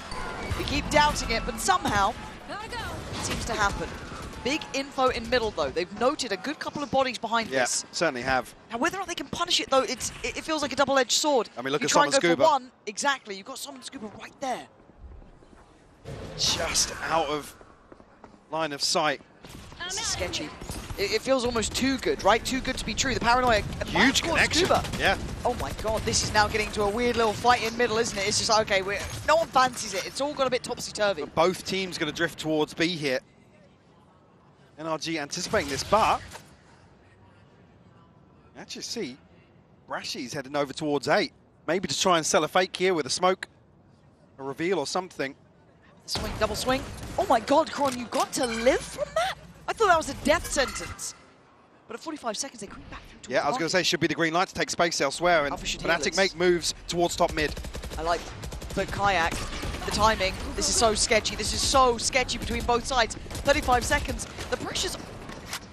We keep doubting it, but somehow it seems to happen. Big info in middle, though. They've noted a good couple of bodies behind this. Yeah, certainly have. Now, whether or not they can punish it, though, it feels like a double-edged sword. I mean, look you at try and Summon go Scuba. for one, exactly. You've got Summon Scuba right there. Just out of line of sight. This is sketchy. It feels almost too good, right? Too good to be true. The paranoia. Huge connection. Scuba. Yeah. Oh my god, this is now getting to a weird little fight in middle, isn't it? It's just okay. No one fancies it. It's all got a bit topsy-turvy. Both teams going to drift towards B here. NRG anticipating this, but you actually see Brashy's heading over towards A. Maybe to try and sell a fake here with a smoke, a reveal or something. Swing, double swing. Oh my god, Kron, you got to live from that? I thought that was a death sentence. But at 45 seconds, they creep back through. Yeah, I was going to say, should be the green light to take space elsewhere, and Fnatic make moves towards top mid. I like the Kayak, the timing. This is so sketchy. This is so sketchy between both sides. 35 seconds. The pressure's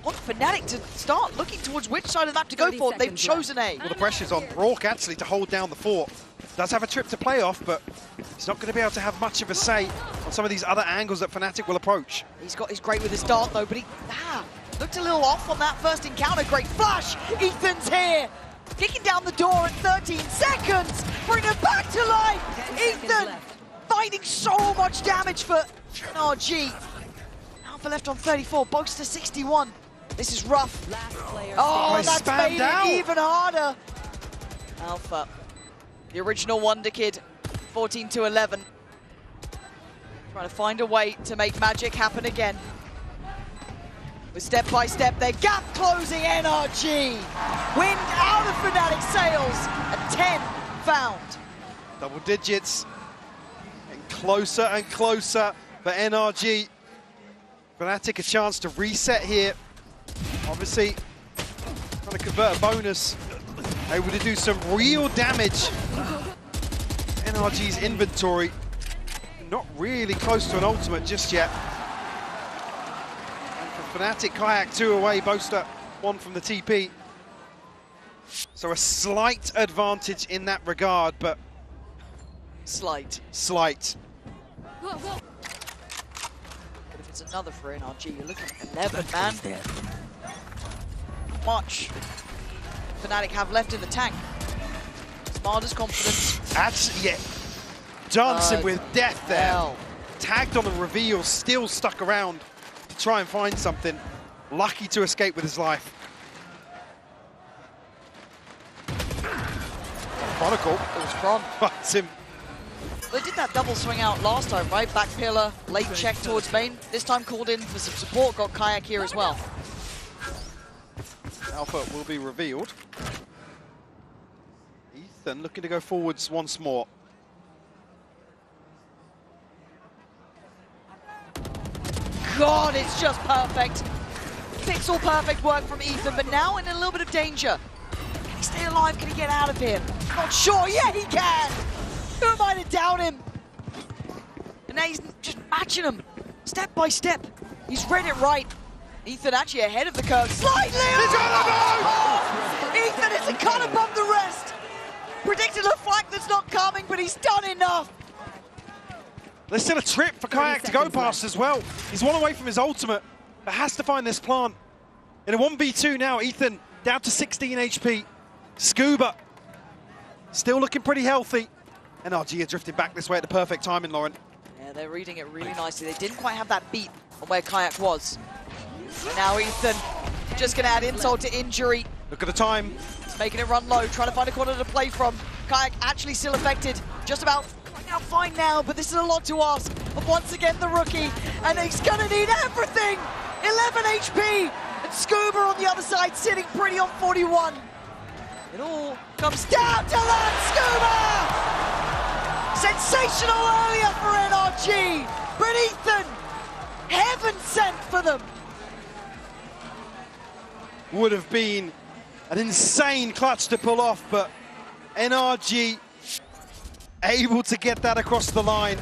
on Fnatic to start looking towards which side of the map to go for. They've chosen A. Well, the pressure's on Rourke actually to hold down the fort. Does have a trip to playoff, but he's not going to be able to have much of a say on some of these other angles that Fnatic will approach. He's great with his dart though, but he looked a little off on that first encounter. Great flash. Ethan's here, kicking down the door at 13 seconds. Bring it back to life. Ethan finding so much damage for NRG. Alpha left on 34, Bogs to 61. This is rough. Oh, that's made it even harder. Alpha, the original Wonder Kid, 14 to 11. Trying to find a way to make magic happen again. With step by step, their gap closing. NRG. Wind out of Fnatic sails. A 10 found. Double digits. Getting closer and closer for NRG. Fnatic a chance to reset here. Obviously, trying to convert a bonus. Able to do some real damage. NRG's inventory. Not really close to an ultimate just yet. And for Fnatic, Kayak 2 away, Boaster 1 from the TP. So a slight advantage in that regard, but... Slight. But if it's another for NRG, you're looking at 11, man. Much Fnatic have left in the tank. Smarter's confidence. Actually, yeah. Dancing with death there. Tagged on the reveal, still stuck around to try and find something. Lucky to escape with his life. Chronicle. It was Kron. Finds him. They did that double swing out last time, right? Back pillar, late check towards main. This time called in for some support, got Kayak here as well. Alpha will be revealed. Ethan looking to go forwards once more. God, it's just perfect. Pixel perfect work from Ethan, but now in a little bit of danger. Can he stay alive? Can he get out of here? Not sure. Yeah, he can. Who am I to doubt him? And now he's just matching him step by step. He's read it right. Ethan actually ahead of the curve slightly. Ethan is a cut above the rest. Predicted a flank that's not coming, but he's done enough. There's still a trip for Kayak to go past as well. He's one away from his ultimate, but has to find this plant. In a 1v2 now, Ethan down to 16 HP. Scuba still looking pretty healthy. NRG are drifting back this way at the perfect timing, Lauren. Yeah, they're reading it really nicely. They didn't quite have that beat on where Kayak was. Now Ethan just gonna add insult to injury. Look at the time. He's making it run low, trying to find a corner to play from. Kayak actually still affected. Just about out fine now, but this is a lot to ask of once again the rookie, and he's gonna need everything. 11 HP, and Scuba on the other side sitting pretty on 41. It all comes down to that Scuba! Sensational earlier for NRG, but Ethan, heaven sent for them. Would have been an insane clutch to pull off, but NRG able to get that across the line.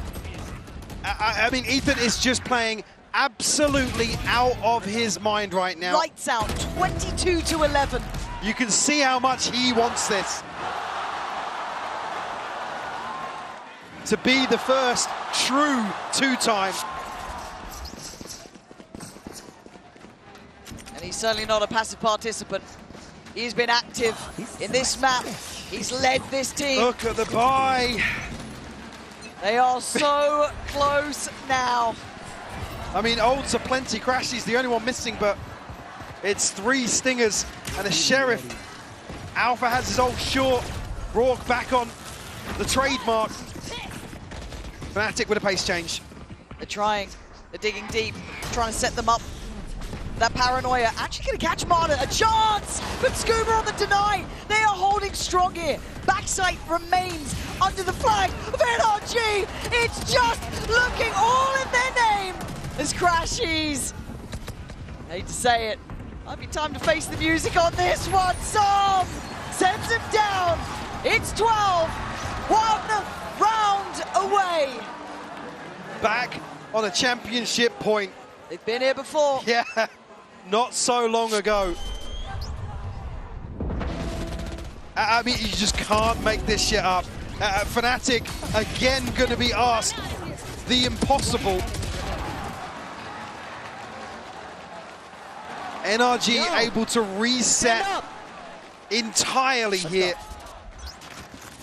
I mean, Ethan is just playing absolutely out of his mind right now. Lights out, 22 to 11. You can see how much he wants this. To be the first true two-time. And he's certainly not a passive participant. He's been active in this map. He's led this team. Look at the buy. They are so close now. I mean, ults are plenty. Crashy's the only one missing, but it's 3 Stingers and a Sheriff. Alpha has his ult short. Rourke back on the trademark. Fnatic with a pace change. They're trying. They're digging deep, trying to set them up. That paranoia actually going to catch Marta. A chance! But Scuba on the deny. They are holding strong here. Backside remains under the flag of NRG. It's just looking all in their name as Crashies. Hate to say it. Might be time to face the music on this one. Som sends him down. It's 12. 1 round away. Back on a championship point. They've been here before. Yeah, not so long ago. I mean, you just can't make this shit up. Fnatic, again, going to be asked the impossible. NRG able to reset entirely here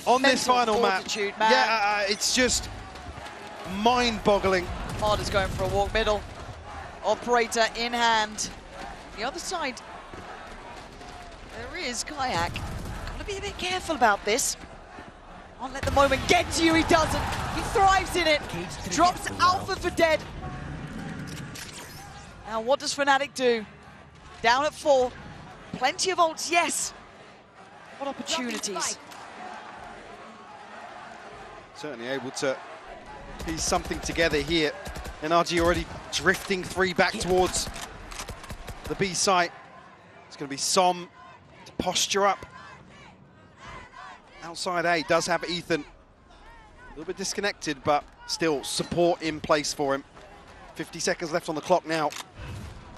on this final map. Yeah, it's just mind-boggling. Marta's going for a walk middle. Operator in hand. The other side, there is Kayak. Gotta be a bit careful about this. Can't let the moment get to you, he doesn't. He thrives in it. Drops Alpha for dead. Now what does Fnatic do? Down at 4. Plenty of ults, yes. What opportunities? Certainly able to piece something together here. NRG already drifting 3 back towards the B site. It's going to be Som to posture up. Outside A does have Ethan. A little bit disconnected, but still support in place for him. 50 seconds left on the clock now.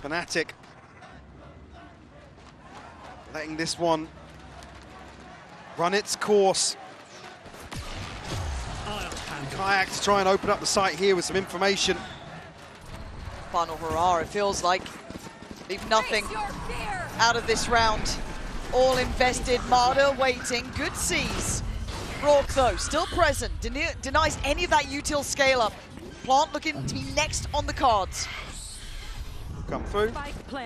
Fnatic letting this one run its course. Kayak to try and open up the site here with some information. Final hurrah, it feels like. Leave nothing out of this round. All invested, Marta waiting, good seas. Rourke though, still present, denies any of that util scale up. Plant looking to be next on the cards. Come through,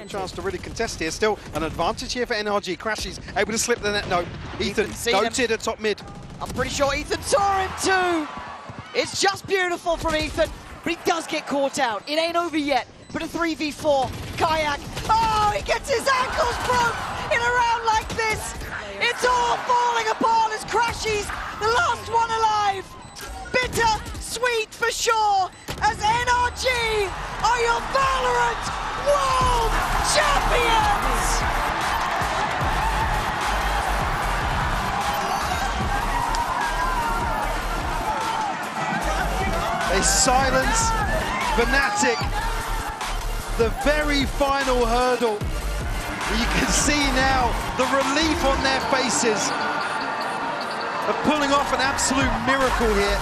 chance to really contest here. Still an advantage here for NRG. Crashies able to slip the net. No, Ethan goated at top mid. I'm pretty sure Ethan saw him too. It's just beautiful from Ethan, but he does get caught out. It ain't over yet, but a 3v4. Kayak, oh, he gets his ankles broke in a round like this. It's all falling apart as Crashies, the last one alive. Bitter, sweet for sure, as NRG are your VALORANT World Champions! They silence Fnatic. The very final hurdle. You can see now the relief on their faces of pulling off an absolute miracle here.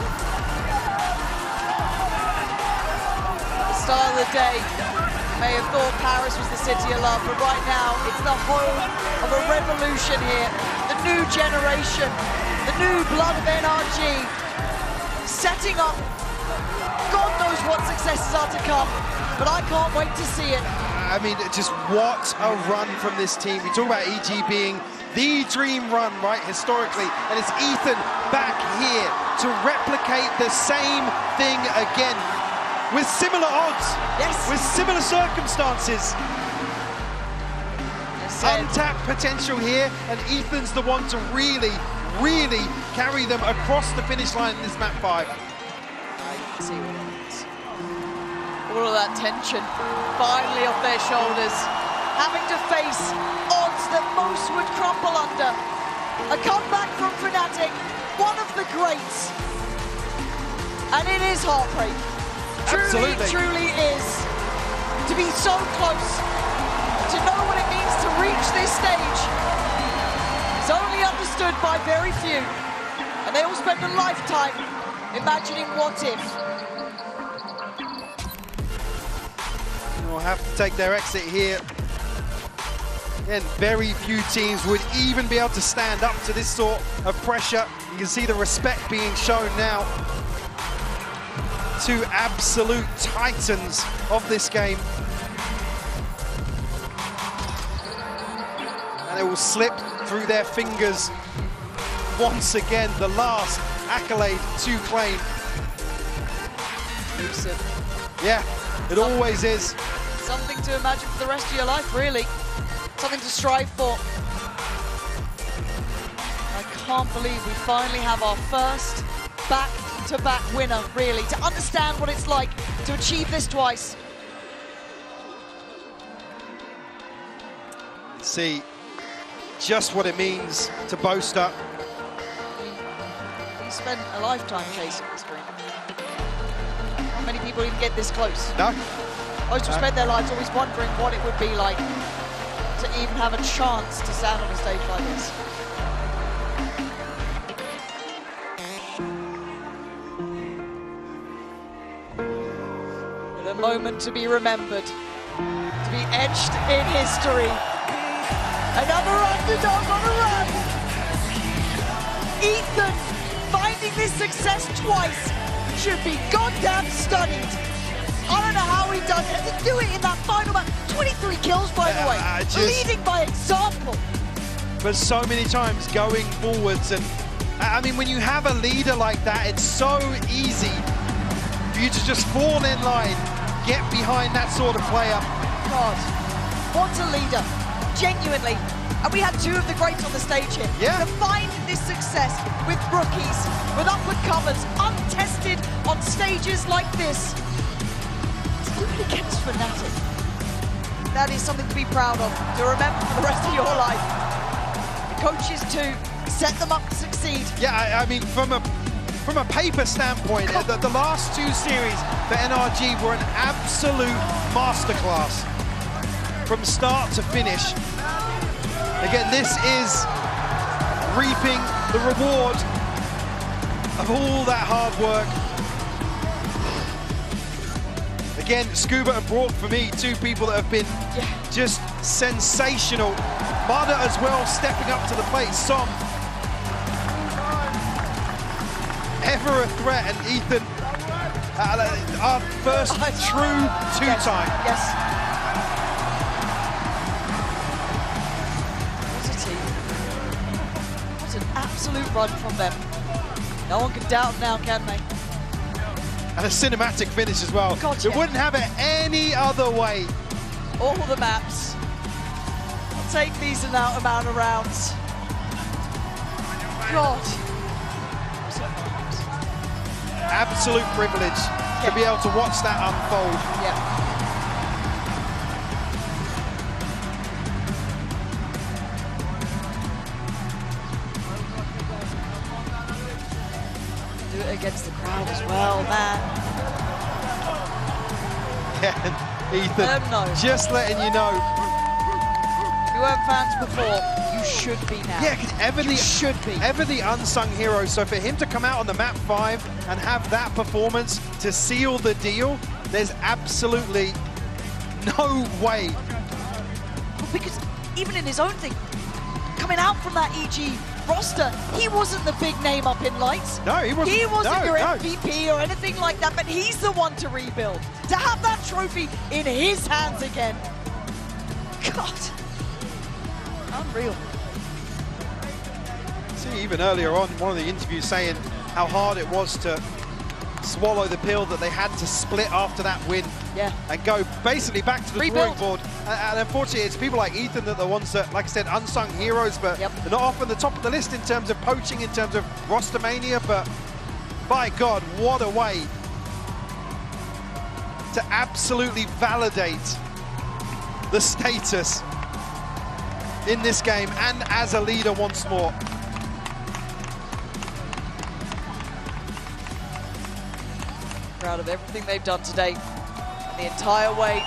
The start of the day, you may have thought Paris was the city of love, but right now it's the home of a revolution here. The new generation, the new blood of NRG, setting up. God knows what successes are to come, but I can't wait to see it. I mean, just what a run from this team. We talk about EG being the dream run, right, historically, and it's Ethan back here to replicate the same thing again with similar odds, with similar circumstances. Untapped potential here, and Ethan's the one to really, really carry them across the finish line in this map 5. See what it is. All of that tension finally off their shoulders, having to face odds that most would crumble under. A comeback from Fnatic, one of the greats, and it is heartbreak. Truly, truly is. To be so close, to know what it means to reach this stage, is only understood by very few, and they all spend a lifetime imagining what if. Will have to take their exit here. And very few teams would even be able to stand up to this sort of pressure. You can see the respect being shown now two absolute titans of this game. And it will slip through their fingers once again, the last accolade to claim. Yeah, it always is. Something to imagine for the rest of your life, really. Something to strive for. I can't believe we finally have our first back-to-back winner, really, to understand what it's like to achieve this twice. See just what it means to boast up. You spent a lifetime chasing this dream. Not many people even get this close. No. Most have spent their lives always wondering what it would be like to even have a chance to stand on a stage like this. But a moment to be remembered, to be etched in history. Another underdog on a run. Ethan finding this success twice should be goddamn stunning. I don't know how he does it. To do it in that final match. 23 kills, by the way. Leading by example. But so many times going forwards. And I mean, when you have a leader like that, it's so easy for you to just fall in line, get behind that sort of player. God, what a leader. Genuinely. And we had two of the greats on the stage here. Yeah. To find this success with rookies, with upward-comers, untested on stages like this. To do it against Fnatic. That is something to be proud of, to remember for the rest of your life. The coaches too set them up to succeed. Yeah, I mean, from a paper standpoint, the last two series for NRG were an absolute masterclass from start to finish. Again, this is reaping the reward of all that hard work. Again, Scuba and Brock, for me, two people that have been just sensational. Mada as well, stepping up to the plate. Som, ever a threat, and Ethan, our first true two-time. Yes. What a team. What an absolute run from them. No one can doubt them now, can they? And a cinematic finish as well. God, It wouldn't have it any other way. All the maps. I'll take these amount of rounds. God. Absolute privilege to be able to watch that unfold. Yeah. Do it against the crowd as well, man. Yeah, Ethan, just letting you know. If you weren't fans before, you should be now. Yeah, ever the unsung hero. So for him to come out on the map 5 and have that performance to seal the deal, there's absolutely no way. Well, because even in his own thing, coming out from that EG roster, he wasn't the big name up in lights. No, he wasn't. He wasn't your MVP or anything like that, but he's the one to rebuild. To have that trophy in his hands again. God. Unreal. See, even earlier on, one of the interviews saying how hard it was to swallow the pill that they had to split after that win. Yeah. And go basically back to the Rebuild. drawing board. And unfortunately, it's people like Ethan that are the ones that, like I said, unsung heroes, but they're not often the top of the list in terms of poaching, in terms of roster mania, but by God, what a way to absolutely validate the status in this game and as a leader once more. Proud of everything they've done today. And the entire way,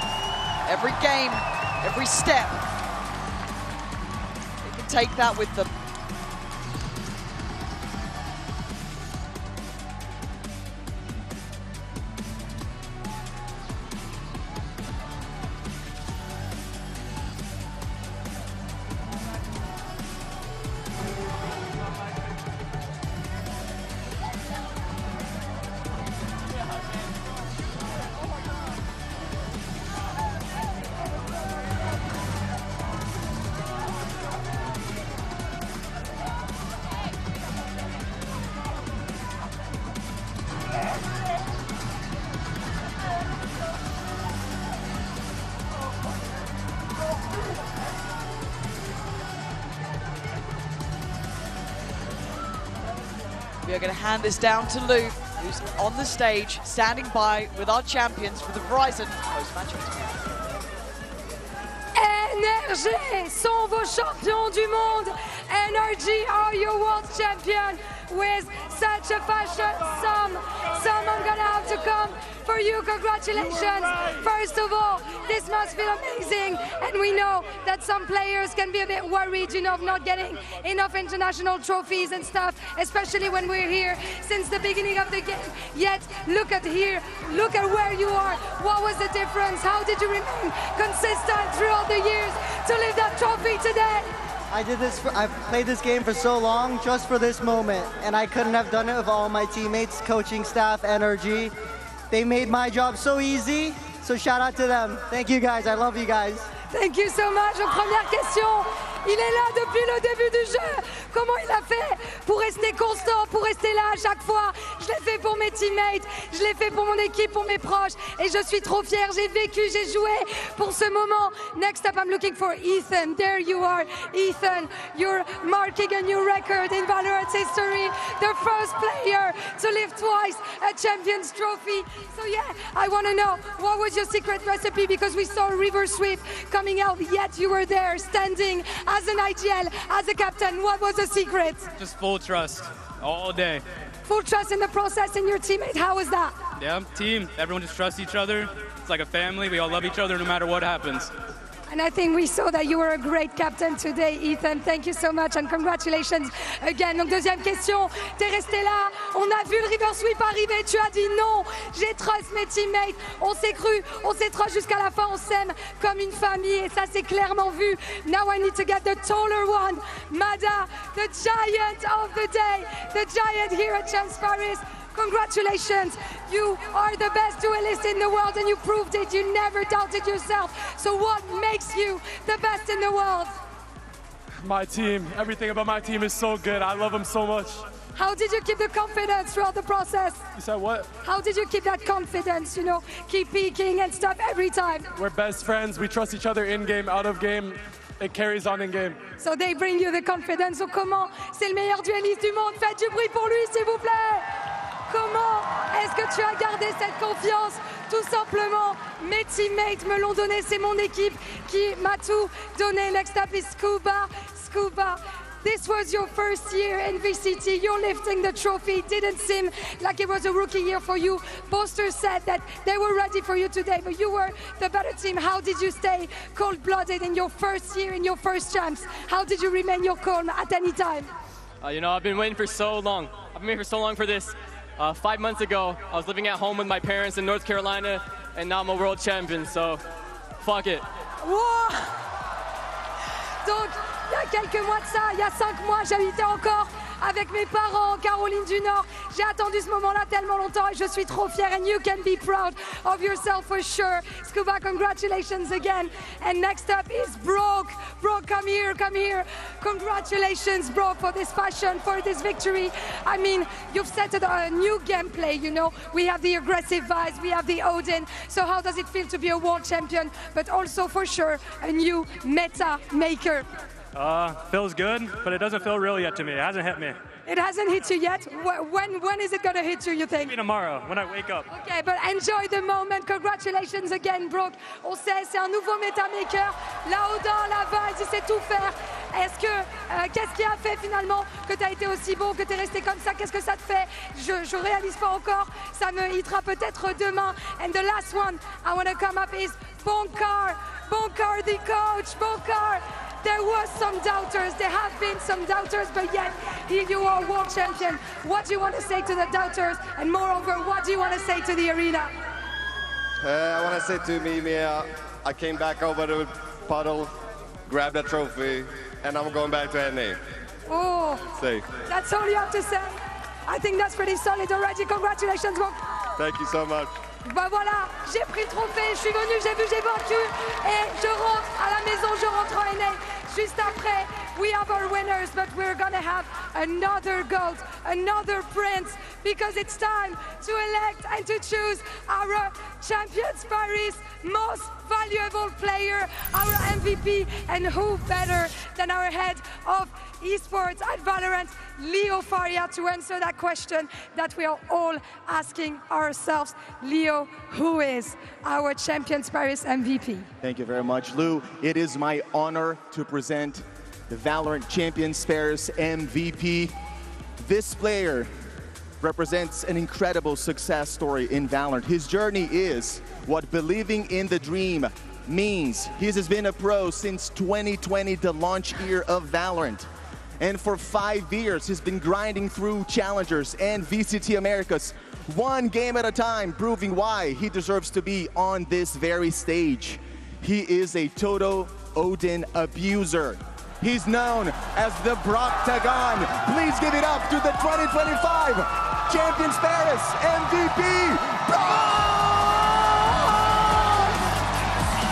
every game, every step. They can take that with them. We are going to hand this down to Lou, who's on the stage, standing by with our champions for the Verizon post-match interview. NRG sont vos champions du monde. NRG are your world champion with such a fashion. Some are gonna have to come for you. Congratulations. First of all, this must feel amazing. And we know that some players can be a bit worried, you know, of not getting enough international trophies and stuff, especially when we're here since the beginning of the game. Yet, look at here, look at where you are. What was the difference? How did you remain consistent throughout the years to lift that trophy today? I've played this game for so long just for this moment, and I couldn't have done it with all my teammates, coaching staff, NRG. They made my job so easy, so shout out to them. Thank you guys, I love you guys. Thank you so much. Première question. Il est là depuis le début du jeu. Comment il a fait pour rester constant, pour rester là à chaque fois? Je l'ai fait pour mes teammates, je l'ai fait pour mon équipe, pour mes proches. Et je suis trop fière. J'ai vécu, j'ai joué pour ce moment. Next up, I'm looking for Ethan. There you are. Ethan, you're marking a new record in VALORANT's history. The first player to lift twice a Champions Trophy. So yeah, I want to know, what was your secret recipe? Because we saw a river sweep coming out, yet you were there standing as an IGL, as a captain. What was the secret? Just full trust all day. Full trust in the process, in your teammate. How was that? Yeah, team. Everyone just trusts each other. It's like a family. We all love each other no matter what happens. And I think we saw that you were a great captain today, Ethan. Thank you so much and congratulations again. Donc deuxième question, t'es resté là, on a vu le river sweep arriver, tu as dit non, j'ai trust mes teammates, on s'est cru, on s'est trust jusqu'à la fin, on s'aime comme une famille et ça c'est clairement vu. Now I need to get the taller one, Mada, the giant of the day, the giant here at Champs Paris. Congratulations, you are the best duelist in the world and you proved it, you never doubted yourself. So what makes you the best in the world? My team, everything about my team is so good, I love them so much. How did you keep the confidence throughout the process? You said what? How did you keep that confidence, you know, keep peaking and stuff every time? We're best friends, we trust each other in-game, out-of-game. It carries on in-game. So they bring you the confidence. So comment? C'est le meilleur dueliste du monde, faites du bruit pour lui s'il vous plaît. Comment est-ce que tu as gardé cette confiance? Tout simplement, mes teammates me l'ont donné, c'est mon équipe qui m'a tout donné. Next up is Scuba. Scuba, this was your first year in VCT. You're lifting the trophy. It didn't seem like it was a rookie year for you. Boosters said that they were ready for you today, but you were the better team. How did you stay cold-blooded in your first year, in your first champs? How did you remain your calm at any time? You know, I've been waiting for so long. I've been waiting for so long for this. 5 months ago, I was living at home with my parents in North Carolina, and now I'm a world champion, so fuck it. Wow. Donc, il y a quelques mois de ça, il y a 5 mois, j'habitais encore avec mes parents en Caroline du Nord. J'ai attendu ce moment-là tellement longtemps et je suis trop fière. And you can be proud of yourself for sure. Scuba, congratulations again. And next up is Broke. Broke, come here, come here. Congratulations, Broke, for this passion, for this victory. I mean, you've set a new gameplay, you know. We have the aggressive vibes, we have the Odin. So how does it feel to be a world champion, but also for sure a new meta maker? Feels good, but it doesn't feel real yet to me. It hasn't hit me. It hasn't hit you yet? When is it going to hit you, you think? Maybe tomorrow, when I wake up. Okay, but enjoy the moment. Congratulations again, Broke. On sait, c'est un nouveau metamaker. Là-haut dans la vague, il sait tout faire. Est-ce que, qu'est-ce qui a fait finalement que tu as été aussi bon, que tu es resté comme ça? Qu'est-ce que ça te fait? Je réalise pas encore. Ça me hitera peut-être demain. And the last one I want to come up is Bonkar. Bonkar, the coach. Bonkar. There was some doubters, there have been some doubters, but yet here you are, world champion. What do you want to say to the doubters? And moreover, what do you want to say to the arena? I want to say to Mimia, I came back over to Puddle, grabbed that trophy, and I'm going back to NA. Oh, Safe. That's all you have to say. I think that's pretty solid already. Congratulations, Bonkar. Thank you so much. Ben voilà, j'ai pris le trophée, je suis venu, j'ai vu, j'ai vaincu et je rentre à la maison, je rentre en NA. Juste après, we have our winners, but we're gonna have another GOAT, another prince, because it's time to elect and to choose our Champions Paris most valuable player, our MVP, and who better than our head of esports at Valorant, Leo Faria, to answer that question that we are all asking ourselves. Leo, who is our Champions Paris MVP? Thank you very much, Lou. It is my honor to present the Valorant Champions Paris MVP. This player represents an incredible success story in Valorant. His journey is what believing in the dream means. He has been a pro since 2020, the launch year of Valorant. And for 5 years, he's been grinding through challengers and VCT Americas, one game at a time, proving why he deserves to be on this very stage. He is a total Odin abuser. He's known as the Broctagon. Please give it up to the 2025 Champions Paris MVP,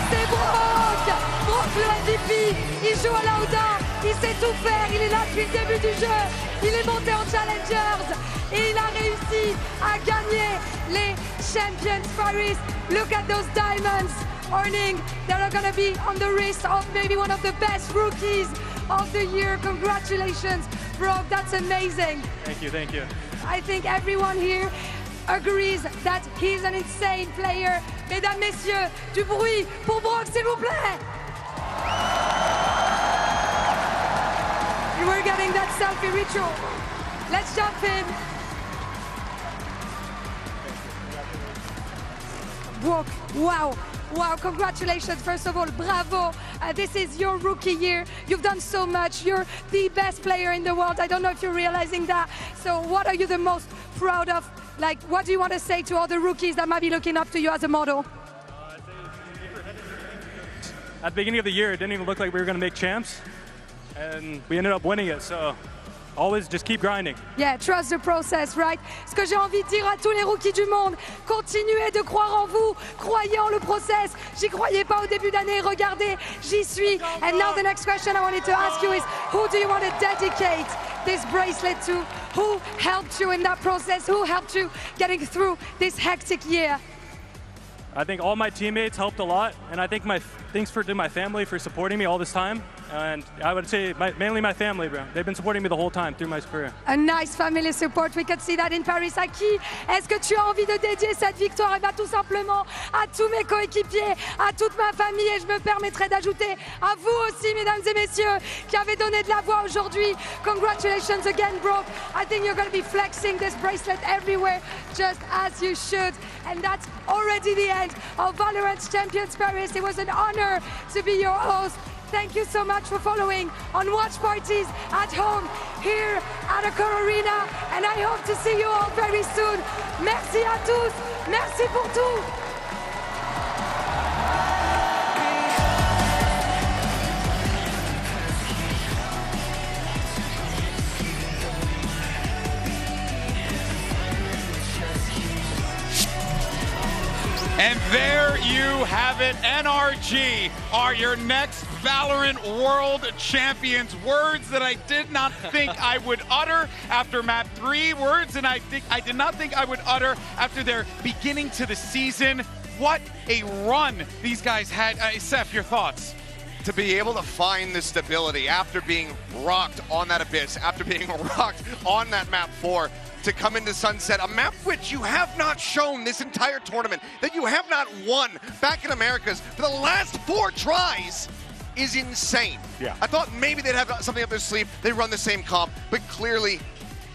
C'est Brock! Brock le MVP, il joue à la Odin, il sait tout faire, il est là depuis le début du jeu, il est monté en Challengers et il a réussi à gagner les Champions Paris. Look at those diamonds earning, they're gonna be on the wrist of maybe one of the best rookies of the year. Congratulations, Brock, that's amazing. Thank you, thank you. I think everyone here agrees that he's an insane player. Mesdames, messieurs, du bruit pour Brock, s'il vous plaît. We're getting that selfie ritual. Let's jump in. Brock, wow. Wow, congratulations, first of all, bravo. This is your rookie year. You've done so much. You're the best player in the world. I don't know if you're realizing that. So what are you the most proud of? Like, what do you want to say to all the rookies that might be looking up to you as a model? At the beginning of the year, it didn't even look like we were going to make champs. And we ended up winning it, so always just keep grinding. Yeah, trust the process, right? Ce que j'ai envie de dire à tous les rookies du monde, continuez de croire en vous, croyez en le process. J'y croyais pas au début d'année, regardez, j'y suis. And now the next question I wanted to ask you is, who do you want to dedicate this bracelet to? Who helped you in that process? Who helped you getting through this hectic year? I think all my teammates helped a lot, and I think thanks to my family for supporting me all this time. And I would say mainly my family, bro. They've been supporting me the whole time through my career. A nice family support. We can see that in Paris. À qui est-ce que tu as envie de dédier cette victoire? Eh bien, tout simplement à tous mes coéquipiers, à toute ma famille. Et je me permettrai d'ajouter à vous aussi, mesdames et messieurs, qui avez donné de la voix aujourd'hui. Congratulations again, Brock. I think you're going to be flexing this bracelet everywhere, just as you should. And that's already the end of VALORANT Champions Paris. It was an honor to be your host. Thank you so much for following on watch parties at home here at Accor Arena, and I hope to see you all very soon. Merci à tous, merci pour tout. And there you have it. NRG are your next VALORANT World Champions. Words that I did not think I would utter after map 3. Words that I did not think I would utter after their beginning to the season. What a run these guys had. Seth, your thoughts? To be able to find the stability after being rocked on that abyss, after being rocked on that map 4, to come into Sunset, a map which you have not shown this entire tournament, that you have not won back in Americas for the last 4 tries, is insane. Yeah. I thought maybe they'd have something up their sleeve, they'd run the same comp, but clearly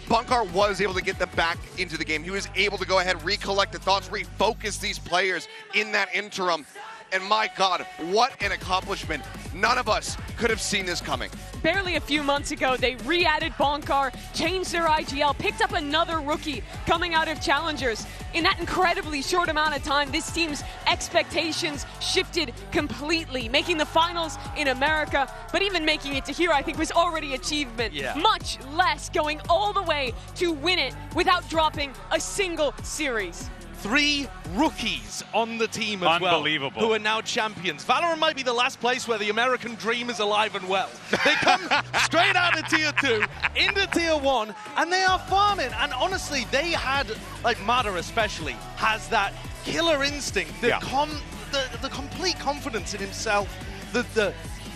Bunkar was able to get them back into the game. He was able to go ahead, recollect the thoughts, refocus these players in that interim. And my God, what an accomplishment. None of us could have seen this coming. Barely a few months ago, they re-added Bonkar, changed their IGL, picked up another rookie coming out of Challengers. In that incredibly short amount of time, this team's expectations shifted completely, making the finals in America, but even making it to here, I think, was already achievement. Yeah. Much less going all the way to win it without dropping a single series. 3 rookies on the team as well, who are now champions. Valorant might be the last place where the American dream is alive and well. They come straight out of Tier 2 into Tier 1, and they are farming. And honestly, they had, like Mada especially, has that killer instinct, the complete confidence in himself, the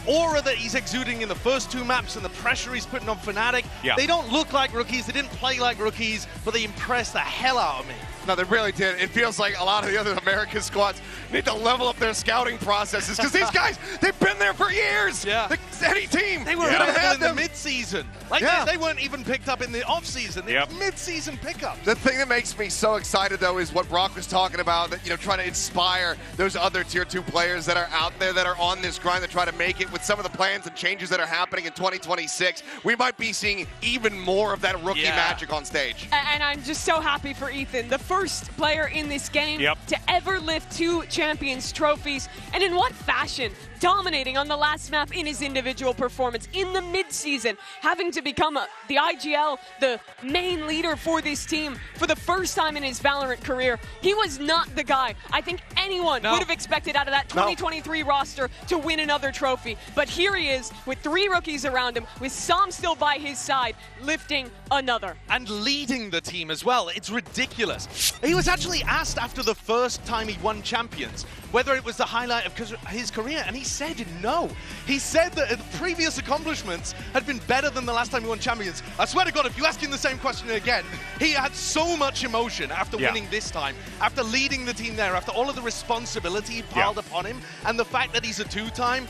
aura that he's exuding in the first 2 maps and the pressure he's putting on Fnatic, they don't look like rookies, they didn't play like rookies, but they impressed the hell out of me. No, they really did. It feels like a lot of the other American squads need to level up their scouting processes because these guys, they've been there for years. Yeah. Any team. They were available in the mid-season. Like, they weren't even picked up in the off-season. They were mid-season pickups. The thing that makes me so excited, though, is what Brock was talking about, that, you know, trying to inspire those other Tier 2 players that are out there that are on this grind that try to make it with some of the plans and changes that are happening in 2026. We might be seeing even more of that rookie magic on stage. And I'm just so happy for Ethan, the first player in this game to ever lift 2 Champions trophies. And in what fashion? Dominating on the last map in his individual performance in the mid-season, having to become the IGL, the main leader for this team for the first time in his Valorant career. He was not the guy I think anyone would have expected out of that 2023 roster to win another trophy. But here he is with 3 rookies around him, with Sam still by his side, lifting another. And leading the team as well. It's ridiculous. He was actually asked after the first time he won Champions whether it was the highlight of his career, and he said no. He said that previous accomplishments had been better than the last time he won Champions. I swear to God, if you ask him the same question again, he had so much emotion after winning this time, after leading the team there, after all of the responsibility piled upon him, and the fact that he's a 2-time,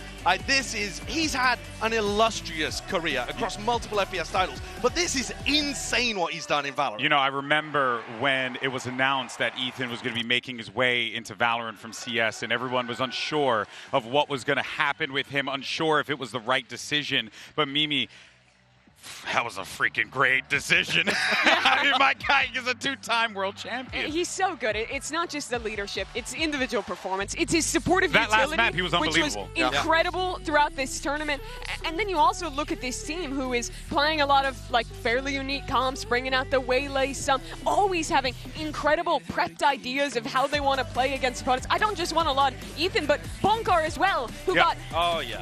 he's had an illustrious career across multiple FPS titles, but this is insane what he's done in Valorant. You know, I remember when it was announced that Ethan was going to be making his way into Valorant from CS, and everyone was unsure of what was going to happen with him, unsure if it was the right decision. But Mimi, that was a freaking great decision. I mean, my guy is a 2-time world champion. He's so good. It's not just the leadership, it's individual performance. It's his supportive utility, last map, he was unbelievable. Which was incredible throughout this tournament. And then you also look at this team who is playing a lot of like fairly unique comps, bringing out the Waylay, some always having incredible prepped ideas of how they want to play against opponents. I don't just want to laud Ethan, but Bonkar as well, who got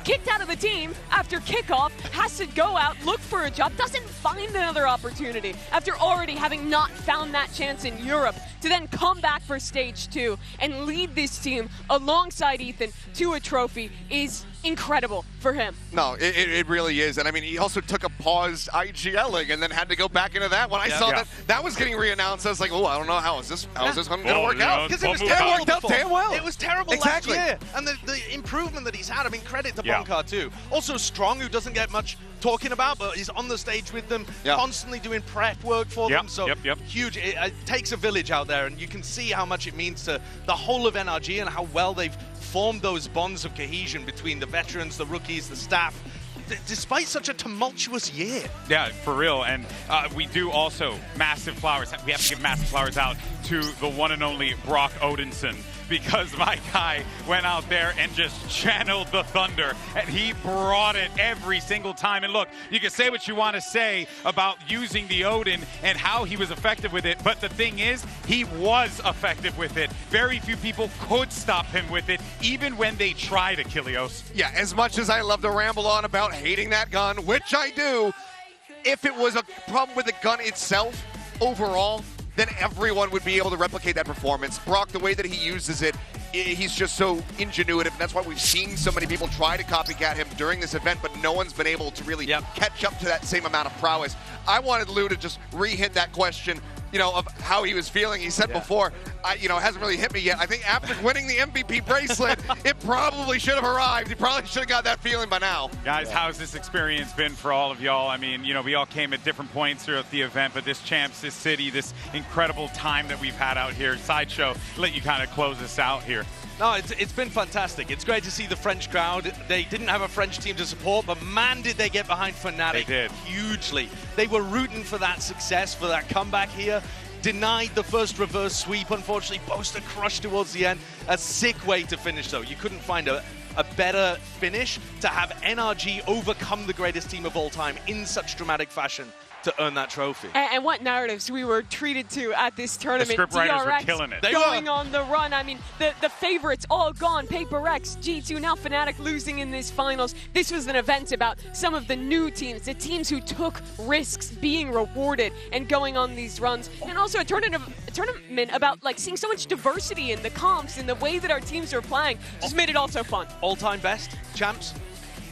kicked out of the team after kickoff, has to go out, look for a job, doesn't find another opportunity after already having not found that chance in Europe, to then come back for stage 2 and lead this team alongside Ethan to a trophy is incredible for him. No, it really is. And I mean, he also took a pause IGLing and then had to go back into that. When I saw that was getting re-announced, I was like, oh, I don't know, how is this one going to work out? Because it was terrible. Damn well. It was terrible last year. And the improvement that he's had, I mean, credit to Bonkar too. Also Strong, who doesn't get much talking about, but he's on the stage with them, constantly doing prep work for them. So huge. It takes a village out there, and you can see how much it means to the whole of NRG and how well they've formed those bonds of cohesion between the veterans, the rookies, the staff, despite such a tumultuous year. Yeah, for real. And we do also massive flowers. We have to give massive flowers out to the one and only Brock Odinson, because my guy went out there and just channeled the thunder, and he brought it every single time. And look, you can say what you want to say about using the Odin and how he was effective with it, but the thing is, he was effective with it. Very few people could stop him with it, even when they tried Achilleos. Yeah, as much as I love to ramble on about hating that gun, which I do, if it was a problem with the gun itself overall, then everyone would be able to replicate that performance. Brock, the way that he uses it, he's just so ingenuitive, and that's why we've seen so many people try to copycat him during this event, but no one's been able to really catch up to that same amount of prowess. I wanted Lou to just re-hit that question, you know, of how he was feeling. He said before, it hasn't really hit me yet. I think after winning the MVP bracelet, it probably should have arrived. He probably should have got that feeling by now. Guys, how's this experience been for all of y'all? I mean, we all came at different points throughout the event, but this champs, this city, this incredible time that we've had out here, Sideshow, let you kind of close us out here. No, it's been fantastic. It's great to see the French crowd. They didn't have a French team to support, but man, did they get behind Fnatic. They did. Hugely. They were rooting for that success, for that comeback here. Denied the first reverse sweep, unfortunately. Boaster crushed towards the end. A sick way to finish, though. You couldn't find a better finish to have NRG overcome the greatest team of all time in such dramatic fashion to earn that trophy. And what narratives we were treated to at this tournament. The scriptwriters DRX were killing it. Going on the run. I mean, the favorites all gone. Paper X, G2, now Fnatic losing in this finals. This was an event about some of the new teams, the teams who took risks being rewarded and going on these runs. And also a tournament about like seeing so much diversity in the comps and the way that our teams are playing. Just made it all so fun. All-time best champs?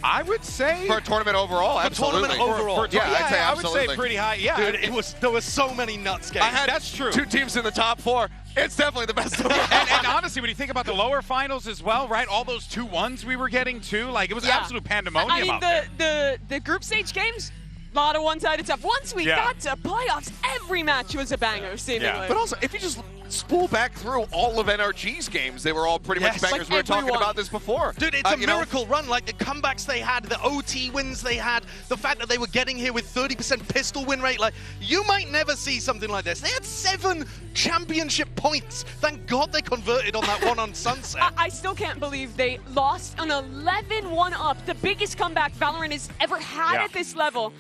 I would say for a tournament overall, absolutely. Tournament overall. Yeah, I'd say absolutely. I would say pretty high. Yeah, dude, there was so many nuts games. That's true. 2 teams in the top 4. It's definitely the best of the and honestly, when you think about the lower finals as well, right? All those 2-1s we were getting too, like it was absolute pandemonium out there. The group stage games, a lot of one-sided stuff. Once we got to playoffs, every match was a banger, seemingly. But also, if you just spool back through all of NRG's games, they were all pretty much bangers. Like we were talking about this before. Dude, it's a miracle run. Like the comebacks they had, the OT wins they had, the fact that they were getting here with 30% pistol win rate. Like, you might never see something like this. They had 7 championship points. Thank God they converted on that one on Sunset. I still can't believe they lost an 11-1 up, the biggest comeback Valorant has ever had at this level,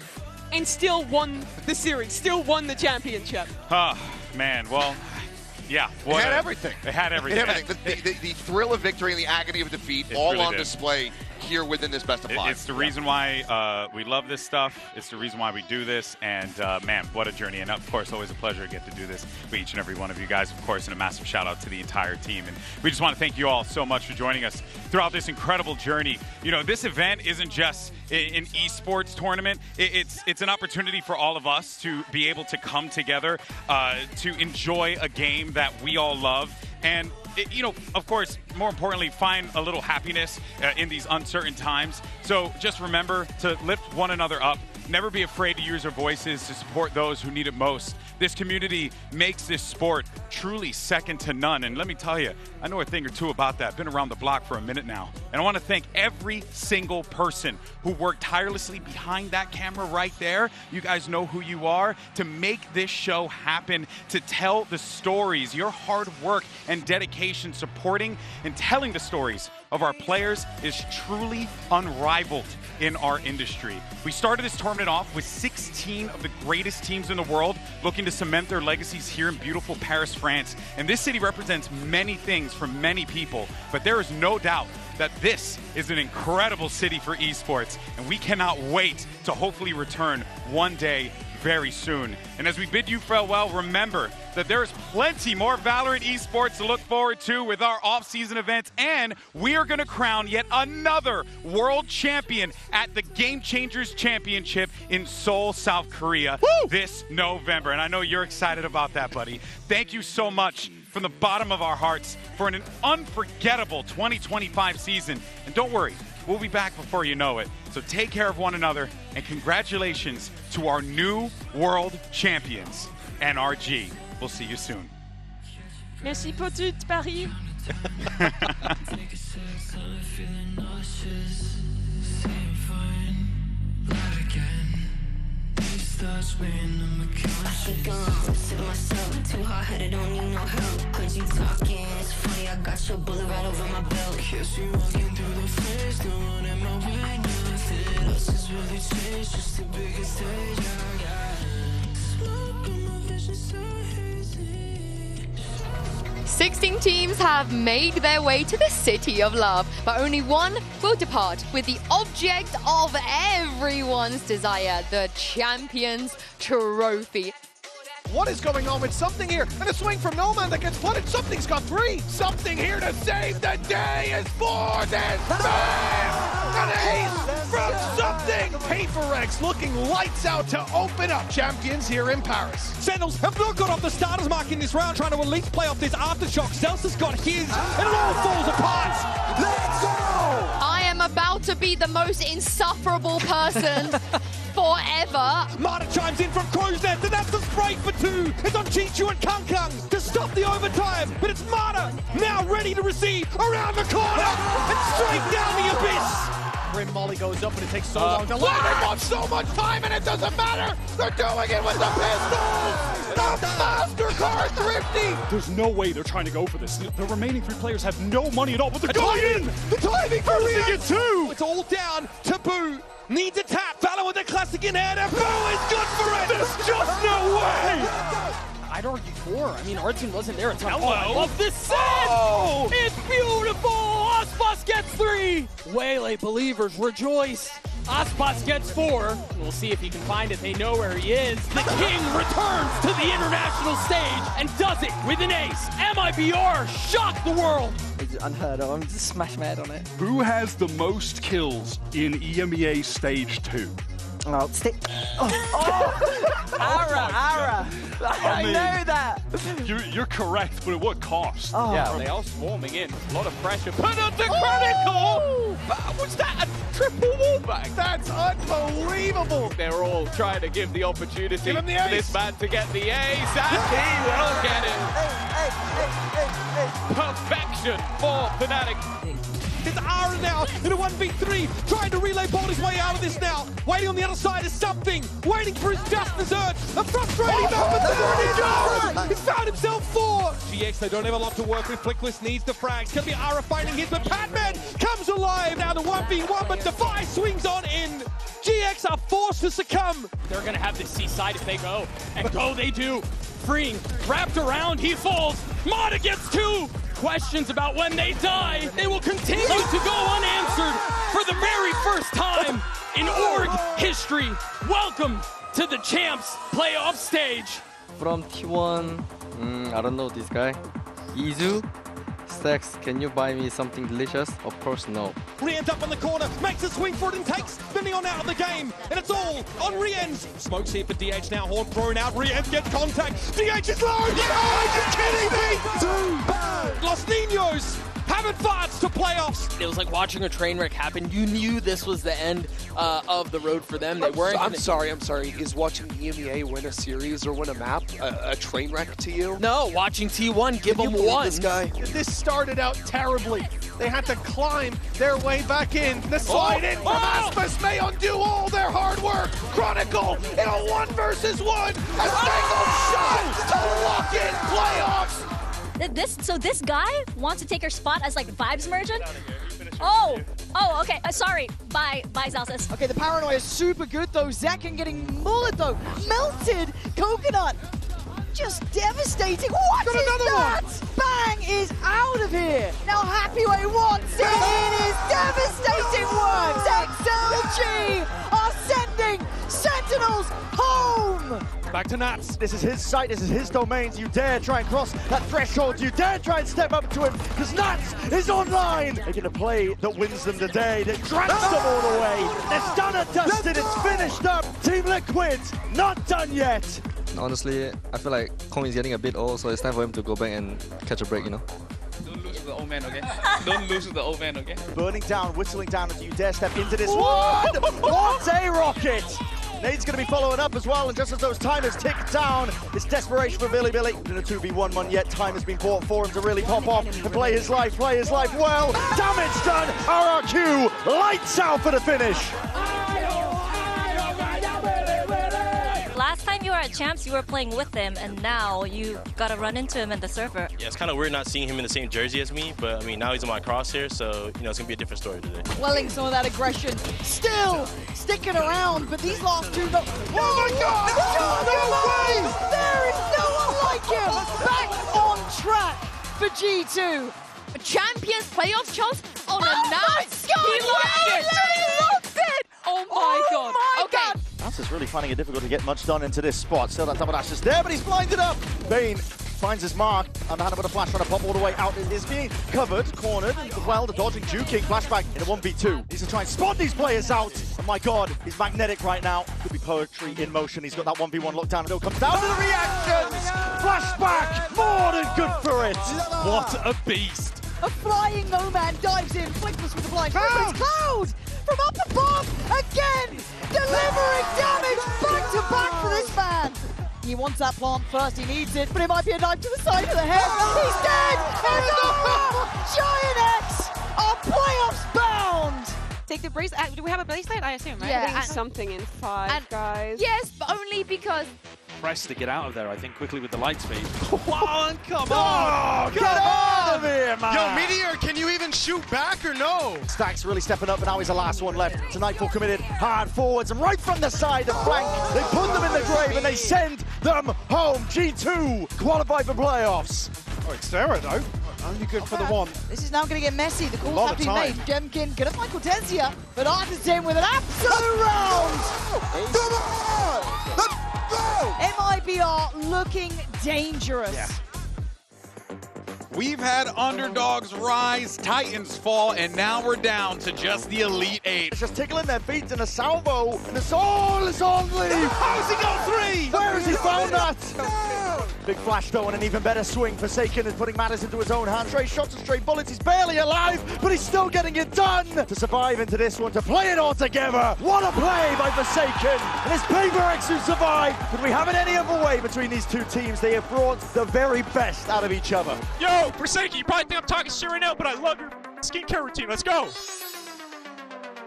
and still won the series, still won the championship. Oh, man, well... Yeah, it had everything. It had everything. The thrill of victory and the agony of defeat all on display here within this best of 5. It's the reason why we love this stuff. It's the reason why we do this. And man, what a journey. And of course, always a pleasure to get to do this with each and every one of you guys, of course, and a massive shout out to the entire team. And we just want to thank you all so much for joining us throughout this incredible journey. You know, this event isn't just an esports tournament. It's an opportunity for all of us to be able to come together to enjoy a game that we all love. And, you know, of course, more importantly, find a little happiness in these uncertain times. So just remember to lift one another up. Never be afraid to use our voices to support those who need it most. This community makes this sport truly second to none. And let me tell you, I know a thing or two about that. Been around the block for a minute now. And I want to thank every single person who worked tirelessly behind that camera right there. You guys know who you are, to make this show happen, to tell the stories, your hard work and dedication supporting and telling the stories of our players is truly unrivaled in our industry. We started this tournament off with 16 of the greatest teams in the world looking to cement their legacies here in beautiful Paris, France. And this city represents many things for many people, but there is no doubt that this is an incredible city for esports, and we cannot wait to hopefully return one day very soon. And as we bid you farewell, remember that there is plenty more Valorant esports to look forward to with our off-season events, and we are going to crown yet another world champion at the Game Changers Championship in Seoul, South Korea this November. And I know you're excited about that, buddy. Thank you so much from the bottom of our hearts for an unforgettable 2025 season. And don't worry, we'll be back before you know it. So take care of one another, and congratulations to our new world champions, NRG. We'll see you soon. Merci pour tout, Paris. I think I'm sick of myself, too hard-headed, don't need no help. Heard you talking, it's funny, I got your bullet right over my belt. Kiss you walking through the flames, no one at my way, nothing else has really changed, just the biggest stage I got. Smoke on my vision so hazy. 16 teams have made their way to the City of Love, but only one will depart with the object of everyone's desire, the Champions Trophy. What is going on with something here? And a swing from No Man that gets flooded. Something's got 3. Something here to save the day is more than an ace from something. Paperex looking lights out to open up Champions here in Paris. Sentinels have not got off the starters mark in this round, trying to at least play off this aftershock. Zelsa's got his, and it all falls apart. Let's go! I am about to be the most insufferable person forever. Marta chimes in from Crow's Nest, and that's the spray for 2. It's on Chichu and Kung Kung to stop the overtime, but it's Marta now ready to receive around the corner and straight down the abyss. Grim Molly goes up, but it takes so long to land. They want so much time, and it doesn't matter. They're doing it with the pistols. The MasterCard Thrifty. There's no way they're trying to go for this. The remaining 3 players have no money at all, but they're going in. The timing for it too. It's all down to Boo. Needs a tap. Valor with the classic in hand, and Boo is good for it. There's just no way. I'd argue 4. I mean, our team wasn't there. It's Hello. I love this set. Oh. It's beautiful. Osbus gets 3. Waylay believers rejoice. Aspas gets 4. We'll see if he can find it. They know where he is. The king returns to the international stage and does it with an ace. MIBR shock the world. It's unheard of. I'm just smash mad on it. Who has the most kills in EMEA Stage 2? Oh, stick. Ara. I mean, know that. You're correct, but at what cost? Oh. Yeah, they are swarming in. A lot of pressure. Put on the critical! Was that a triple wallback? That's unbelievable. They're all trying to give the opportunity Give him the for ace. this man to get the ace, and he will get it. Perfection for Fnatic. It's Ara now in a 1v3, trying to relay ball his way out of this now. Waiting on the other side is something, waiting for his just dessert. A frustrating moment, there it is, Ara! He's found himself 4. GX, they don't have a lot to work with. Flickless needs the frags. Can be Ara finding his, but Patman comes alive. Now the 1v1, but Defy swings on in. GX are forced to succumb. They're going to have the seaside if they go, and go they do. Freeing, wrapped around, he falls. Mata gets 2. Questions about when they die, they will continue to go unanswered for the very first time in org history. Welcome to the Champs playoff stage. From T1, I don't know this guy. Izu, Stacks, can you buy me something delicious? Of course, no. Rien's up on the corner, makes a swing for it and takes Minion out of the game. And it's all on Rien's. Smokes here for DH now, Horn thrown out. Rien's gets contact. DH is low! Oh, are you kidding me? Los Niños having farts to playoffs. It was like watching a train wreck happen. You knew this was the end of the road for them. They weren't. I'm sorry. Is watching EMEA win a series or win a map a train wreck to you? No, watching T1 give them one. This guy. This started out terribly. They had to climb their way back in. The slide in from Aspas may undo all their hard work. Chronicle in a 1 versus 1. A single shot to lock in playoffs. So this guy wants to take her spot as like Vibes Merchant? Oh, okay. Sorry. Bye, Zalsis. Okay, the paranoia is super good though. Zekken getting mullet though. Melted coconut. Just devastating. What is that? Bang is out of here. Now Happyway wants it. It is devastating work. XLG are sending Sentinels home. Back to Nats. This is his site, this is his domains. You dare try and cross that threshold. You dare try and step up to him, because Nats is online. Making a play that wins them the day, that drags them all the way. It's done and dusted, it's finished up. Team Liquid, not done yet. Honestly, I feel like Kong is getting a bit old, so it's time for him to go back and catch a break, you know? Don't lose to the old man, okay? Don't lose to the old man, okay? Burning down, whistling down as you dare step into this one. What a rocket! Nade's going to be following up as well, and just as those timers tick down, it's desperation for Billy. In a 2v1 yet, time has been bought for him to really pop off and play his life well. Damage done, RRQ, lights out for the finish. Last time you were at Champs, you were playing with him, and now you gotta run into him in the server. Yeah, it's kind of weird not seeing him in the same jersey as me, but I mean, now he's on my crosshair, so, you know, it's gonna be a different story today. Quelling some of that aggression, still sticking around, but these last two don't. Oh my God! No way! There is no one like him! Back on track for G2. Champions playoff chance on a Oh night. He lost it! Oh my God. Okay. Nats is really finding it difficult to get much done into this spot. Still that double dash is there, but he's blinded up. Bane finds his mark. Underhand with a flash trying to pop all the way out. It is being covered, cornered, and well, the dodging Jew King flashback in a 1v2. Needs to try and spot these players out. Oh my God, he's magnetic right now. Could be poetry in motion. He's got that 1v1 locked down. It all comes down to the reactions. Flashback, more than good for it. What a beast. A flying Nomad dives in, Flickless with the blind. It's Cloud from up above again, delivering damage back to back for this man. He wants that plant first, he needs it, but it might be a knife to the side of the head. He's dead! It's over! Giant X are playoffs bound! Take the brace. Do we have a bracelet? I assume, right? Yeah, I think and- something in 5, guys. Yes, but only because Press to get out of there, I think, quickly with the light speed. Wow, and come Oh, on! get out of here, man! Yo, Meteor, can you even shoot back or no? Stacks really stepping up, but now he's the last one left. Nightfall committed hard forwards, and right from the side, the flank, they put them in the grave, and they send them home. G2 qualified for playoffs. Oh, Xterra though. Only good for the one. This is now going to get messy. The call's have of been time. made. Jemkin going to find Cortezia, but Artisan with an absolute round. MIBR looking dangerous. Yeah. We've had underdogs rise, Titans fall, and now we're down to just the Elite Eight. It's just tickling their feet in a salvo, and it's all on Lee. How's he got three? Where has he found that? Big flash though, and an even better swing. Forsaken is putting matters into his own hands. Straight shots and straight bullets. He's barely alive, but he's still getting it done to survive into this one, to play it all together. What a play by Forsaken, and it's Paper-X who survived. Could we have it any other way between these two teams? They have brought the very best out of each other. Yo, Forsaken, you probably think I'm talking shit right now, but I love your skincare routine. Let's go.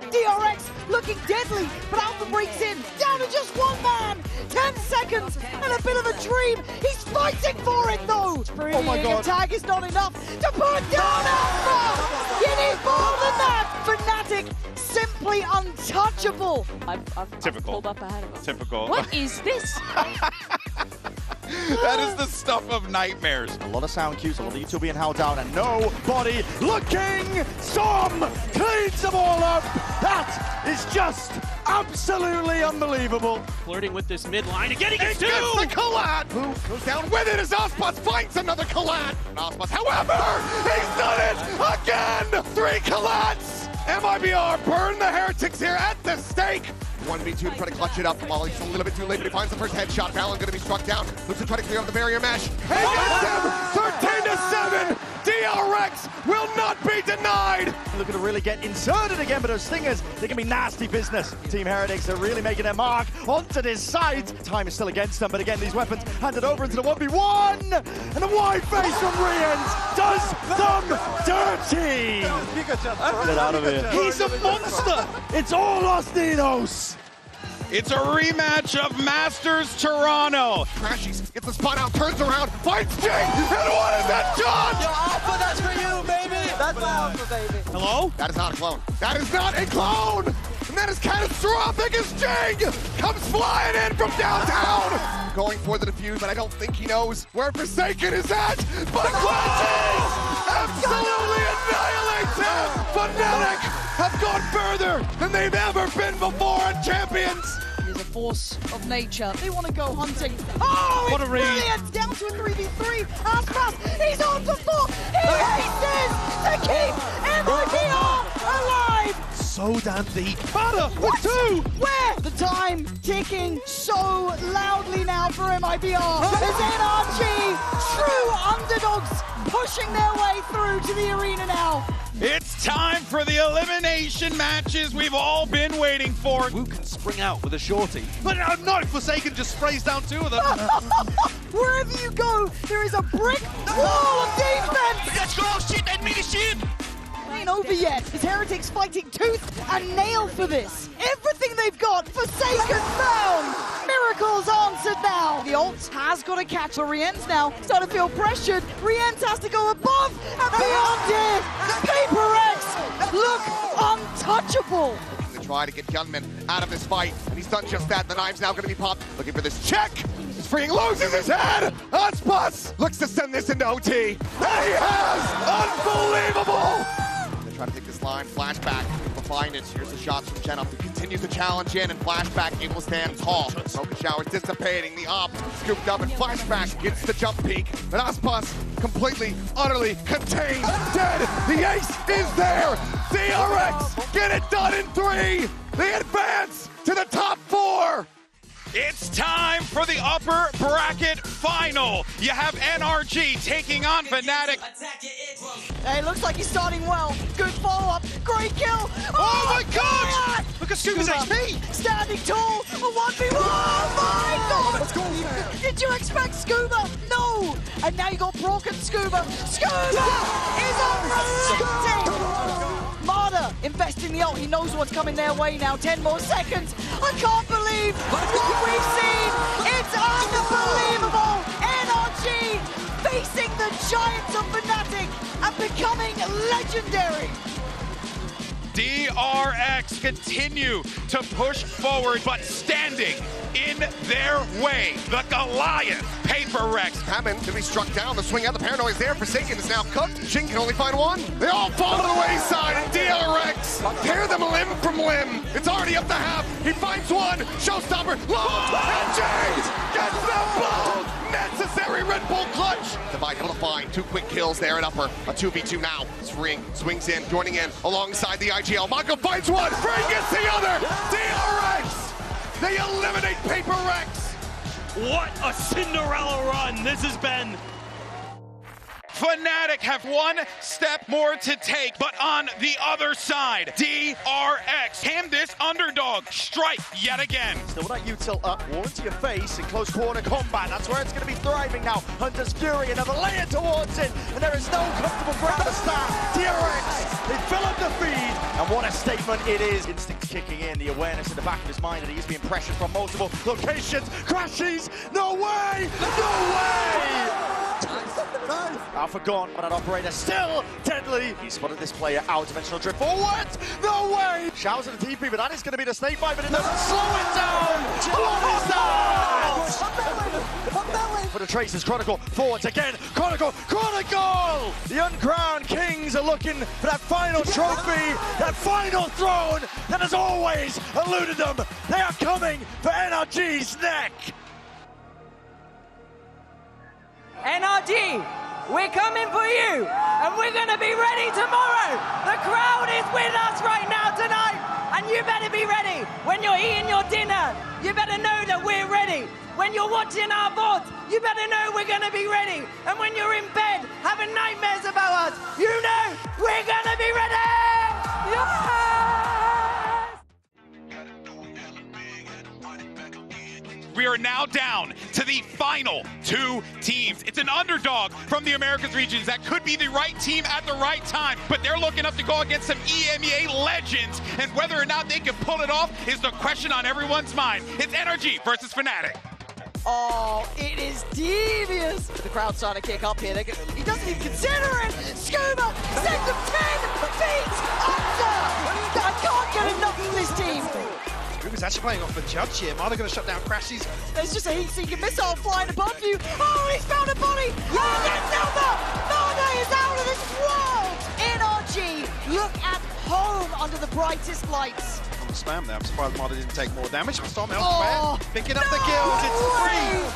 DRX looking deadly, but Alpha breaks in, down to just one man. 10 seconds and a bit of a dream. He's fighting for it though. Oh my God. Tag is not enough to put down Alpha. You need more than that. Fnatic simply untouchable. I've Typical. pulled up ahead of him. Typical. What is this? That is the stuff of nightmares. A lot of sound cues, a lot of YouTube being held down, and nobody looking. Storm cleans them all up. That is just absolutely unbelievable. Flirting with this midline and getting it He gets the collide. Who goes down with it as Ospas finds another collide. Ospas, however, he's done it again. 3 collides. MIBR burn the Heretics here at the stake. 1v2 to try to clutch it up. Molly's a little bit too late, but he finds the first headshot. Valen going to be struck down. Looks to try to clear out the barrier mesh. And gets him! 13-7! DRX will not be denied! Looking to really get inserted again, but those stingers, they can be nasty business. Team Heretics are really making their mark onto this side. Time is still against them, but again, these weapons handed over into the 1v1! And a wide face from Riens does them dirty! Get out of here. He's a monster! It's all Los Dinos! It's a rematch of Masters Toronto. Crashies gets the spot out, turns around, fights Jing, and what is that shot? Yo, Alpha, that's for you, baby! That's my Alpha, baby. Hello? That is not a clone. That is not a clone! And that is catastrophic as Jing comes flying in from downtown! Going for the defuse, but I don't think he knows where Forsaken is at! But Crashies absolutely annihilates him! Fnatic have gone further than they've ever been before at Champions! He's a force of nature. They want to go hunting. Oh, What it's a read. brilliant! Down to a 3v3. Aspas, he's on for 4. He aces to keep MIBR alive! So damn deep. Matter with 2! Where? The time ticking so loudly now for MIBR. As NRG, true underdogs, pushing their way through to the arena now. It's time for the elimination matches we've all been waiting for. Wu can spring out with a shorty. But no, Forsaken just sprays down 2 of them. Wherever you go, there is a brick wall of defense. Let's go, shit and mini shit. Ain't over yet. His Heretics fighting tooth and nail for this. Everything they've got, Forsaken found. Miracles answered now. The ult has got to catch for Riens now. Starting to feel pressured. Riens has to go above and beyond it. Paper-X look untouchable. To try to get Gunman out of this fight, and he's done just that. The knive's now going to be popped. Looking for this check. He's freeing, loses his head. Ospas looks to send this into OT. And he has! Unbelievable! They try to take this line, flashback. We'll find it. Here's the shots from Jenna. He continues to challenge in, and flashback able to stand tall. Smoke showers dissipating. The op scooped up, and flashback gets the jump peak. But Ospas completely, utterly contained, dead. The ace is there. DRX get it done in 3. They advance to the top 4. It's time for the upper bracket final. You have NRG taking on Fnatic. Hey, looks like he's starting well. Good follow-up. Great kill. Oh my God! Look at Scuba's HP! Standing tall. A 1v1. Oh my God! Let's go. Did you expect Scuba? No! And now you got Brock and Scuba. Scuba is unrelenting! Marta investing the ult. He knows what's coming their way now. 10 more seconds. I can't believe what we've seen. It's unbelievable. NRG facing the giants of Fnatic and becoming legendary. DRX continue to push forward, but standing in their way. The Goliath, Paper Rex. Hammond to be struck down. The swing out. The Paranoia is there. Forsaken is now cooked. Jin can only find one. They all fall to the wayside. And DRX tear them limb from limb. It's already up to half. He finds one. Showstopper. Long. And Jade gets the ball. Necessary Red Bull clutch. Divide able to find 2 quick kills there at upper. A 2v2 now. Ring swings in, joining in alongside the IGL. Mako finds one. Frey gets the other. DRX. They eliminate Paper Rex. What a Cinderella run this has been. Fnatic have one step more to take, but on the other side, DRX, can this underdog strike yet again? Still with that util up, wall into your face in close quarter combat. That's where it's going to be thriving now. Hunter's Fury, another layer towards it, and there is no comfortable ground to stand. DRX, they fill up the feed, and what a statement it is. Instinct kicking in, the awareness in the back of his mind that he's being pressured from multiple locations. Crashes, no way, no way! Alpha gone, but that operator still deadly. He spotted this player out, dimensional drift forward. No way! Showers at the TP, but that is going to be the snake bite, but it doesn't slow it down. What is that? For the Traces, Chronicle forwards again. Chronicle! The uncrowned kings are looking for that final trophy, that final throne that has always eluded them. They are coming for NRG's neck. NRG, we're coming for you, and we're going to be ready tomorrow. The crowd is with us right now tonight, and you better be ready. When you're eating your dinner, you better know that we're ready. When you're watching our VODs, you better know we're going to be ready. And when you're in bed having nightmares about us, you know we're going to be ready. Yeah! We are now down to the final 2 teams. It's an underdog from the Americas regions that could be the right team at the right time, but they're looking up to go against some EMEA legends, and whether or not they can pull it off is the question on everyone's mind. It's NRG versus Fnatic. Oh, it is devious. The crowd's starting to kick up here. He doesn't even consider it. Scuba sends him 10 feet under. I can't get enough of this team. Scuba's actually playing off the judge here. Are they going to shut down Crashies? There's just a heat-seeking missile flying above you. Oh, he's found a body. Oh, that's Zelda. Nana is out of this world. NRG, look at home under the brightest lights. On the spam there. I'm surprised Marta didn't take more damage. Storm elsewhere. Picking up the kills. It's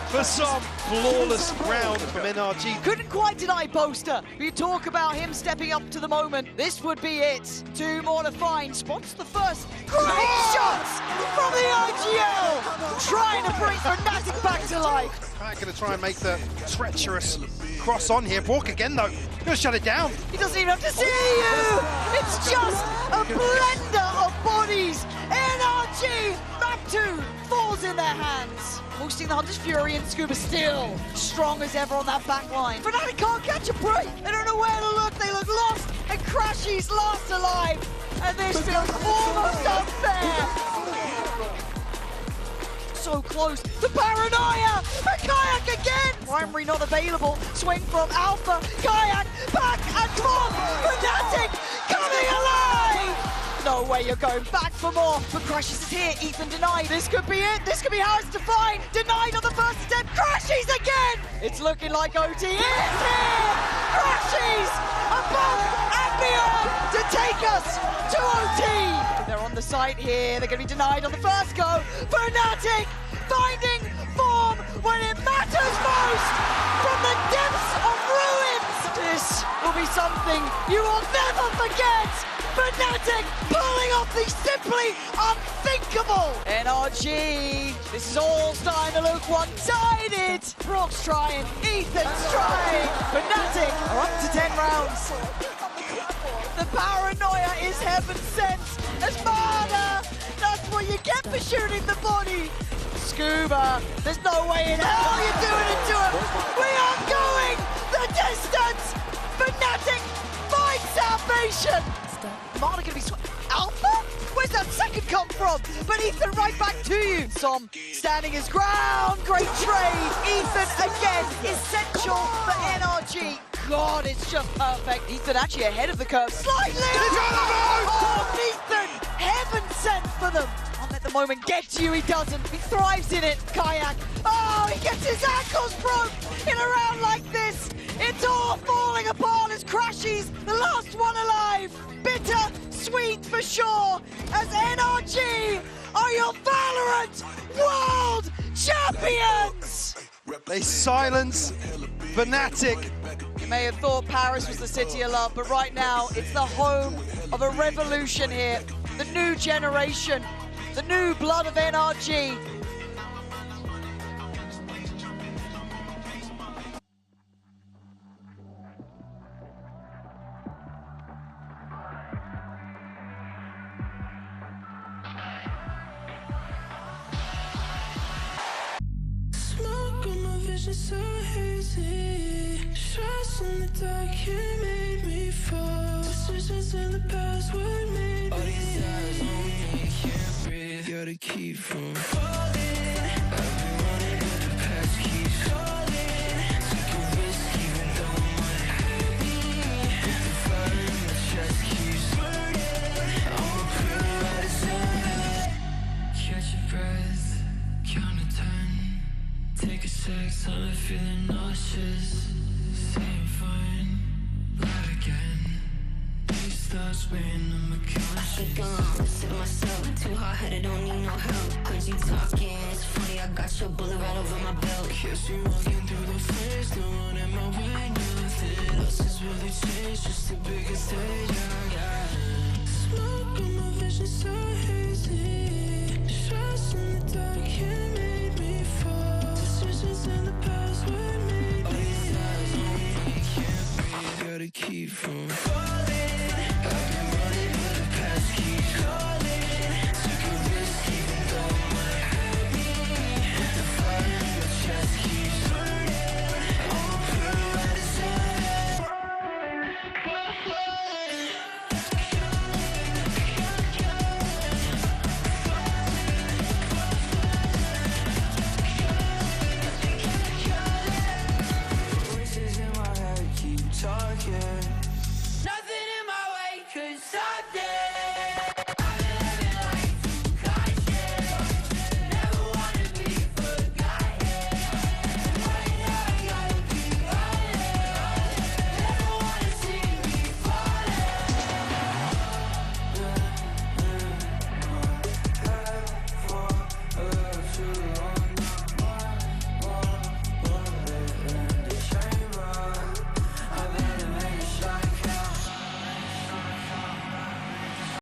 3 for some flawless round from NRG. Couldn't quite deny Boaster. We talk about him stepping up to the moment. This would be it. 2 more to find. Spots the first. Great shots from the IGL. Trying to bring Fnatic back to life. Going to try and make the treacherous cross on here. Bork again, though. Going to shut it down. He doesn't even have to see you. It's just a blender of bodies. NRG, back 2, falls in their hands. Boosting the Hunter's Fury, and Scuba still strong as ever on that back line. Fnatic can't catch a break. They don't know where to look. They look lost. And Crashy's last alive. And this feels almost unfair. So close. The Paranoia. A Kayak again. Primary not available. Swing from Alpha. Kayak back and forth. Fnatic coming alive. No way you're going back for more. But Crashes is here. Ethan denied. This could be it. This could be how it's defined. Denied on the first attempt. Crashes again. It's looking like OT is here. Crashes above and beyond to take us to OT. They're on the site here. They're going to be denied on the first go. Fnatic finding form when it matters most from the depths of ruins. This will be something you will never forget. Fnatic pulling off the simply unthinkable. NRG, this is all starting to look one-sided. Brock's trying, Ethan's trying. Fnatic are up to 10 rounds. The Paranoia is heaven sent. As Marta, that's what you get for shooting the body. Scuba, there's no way in hell you're doing it to him. We are going the distance. Fnatic find salvation. Marta gonna be Alpha? Where's that second come from? But Ethan right back to you. Som standing his ground. Great trade. Ethan again. Essential for NRG. God, it's just perfect. Ethan actually ahead of the curve. Slightly. Oh, Ethan. Heaven sent for them. I'll let the the moment get to you, he doesn't. He thrives in it, Kayak. Oh, he gets his ankles broke in a round like this. It's all falling apart as Crashy's the last one alive. Bitter, sweet for sure, as NRG are your VALORANT World Champions! They silence Fnatic. You may have thought Paris was the city of love, but right now it's the home of a revolution here. The new generation, the new blood of NRG. So hazy, shots in the dark, you made me fall. Decisions in the past, what made me? All these eyes on me, I can't breathe. Gotta keep from falling. I've been running, but the past keeps calling. Take a risk, even though it might hurt me. With the fire in my chest keeps burning. I'ma put it right aside. Catch your breath, count to 10. Take a sec, I'm feeling nauseous. Say I'm fine, lie again. These thoughts weighing on my conscience. I think I'm listening to myself. Too hard-headed, don't need no help. Heard you talking, it's funny, I got your bullet right over my belt. Guess you walking through the flames, no one in my way, nothing else has really changed. Just the biggest day, yeah.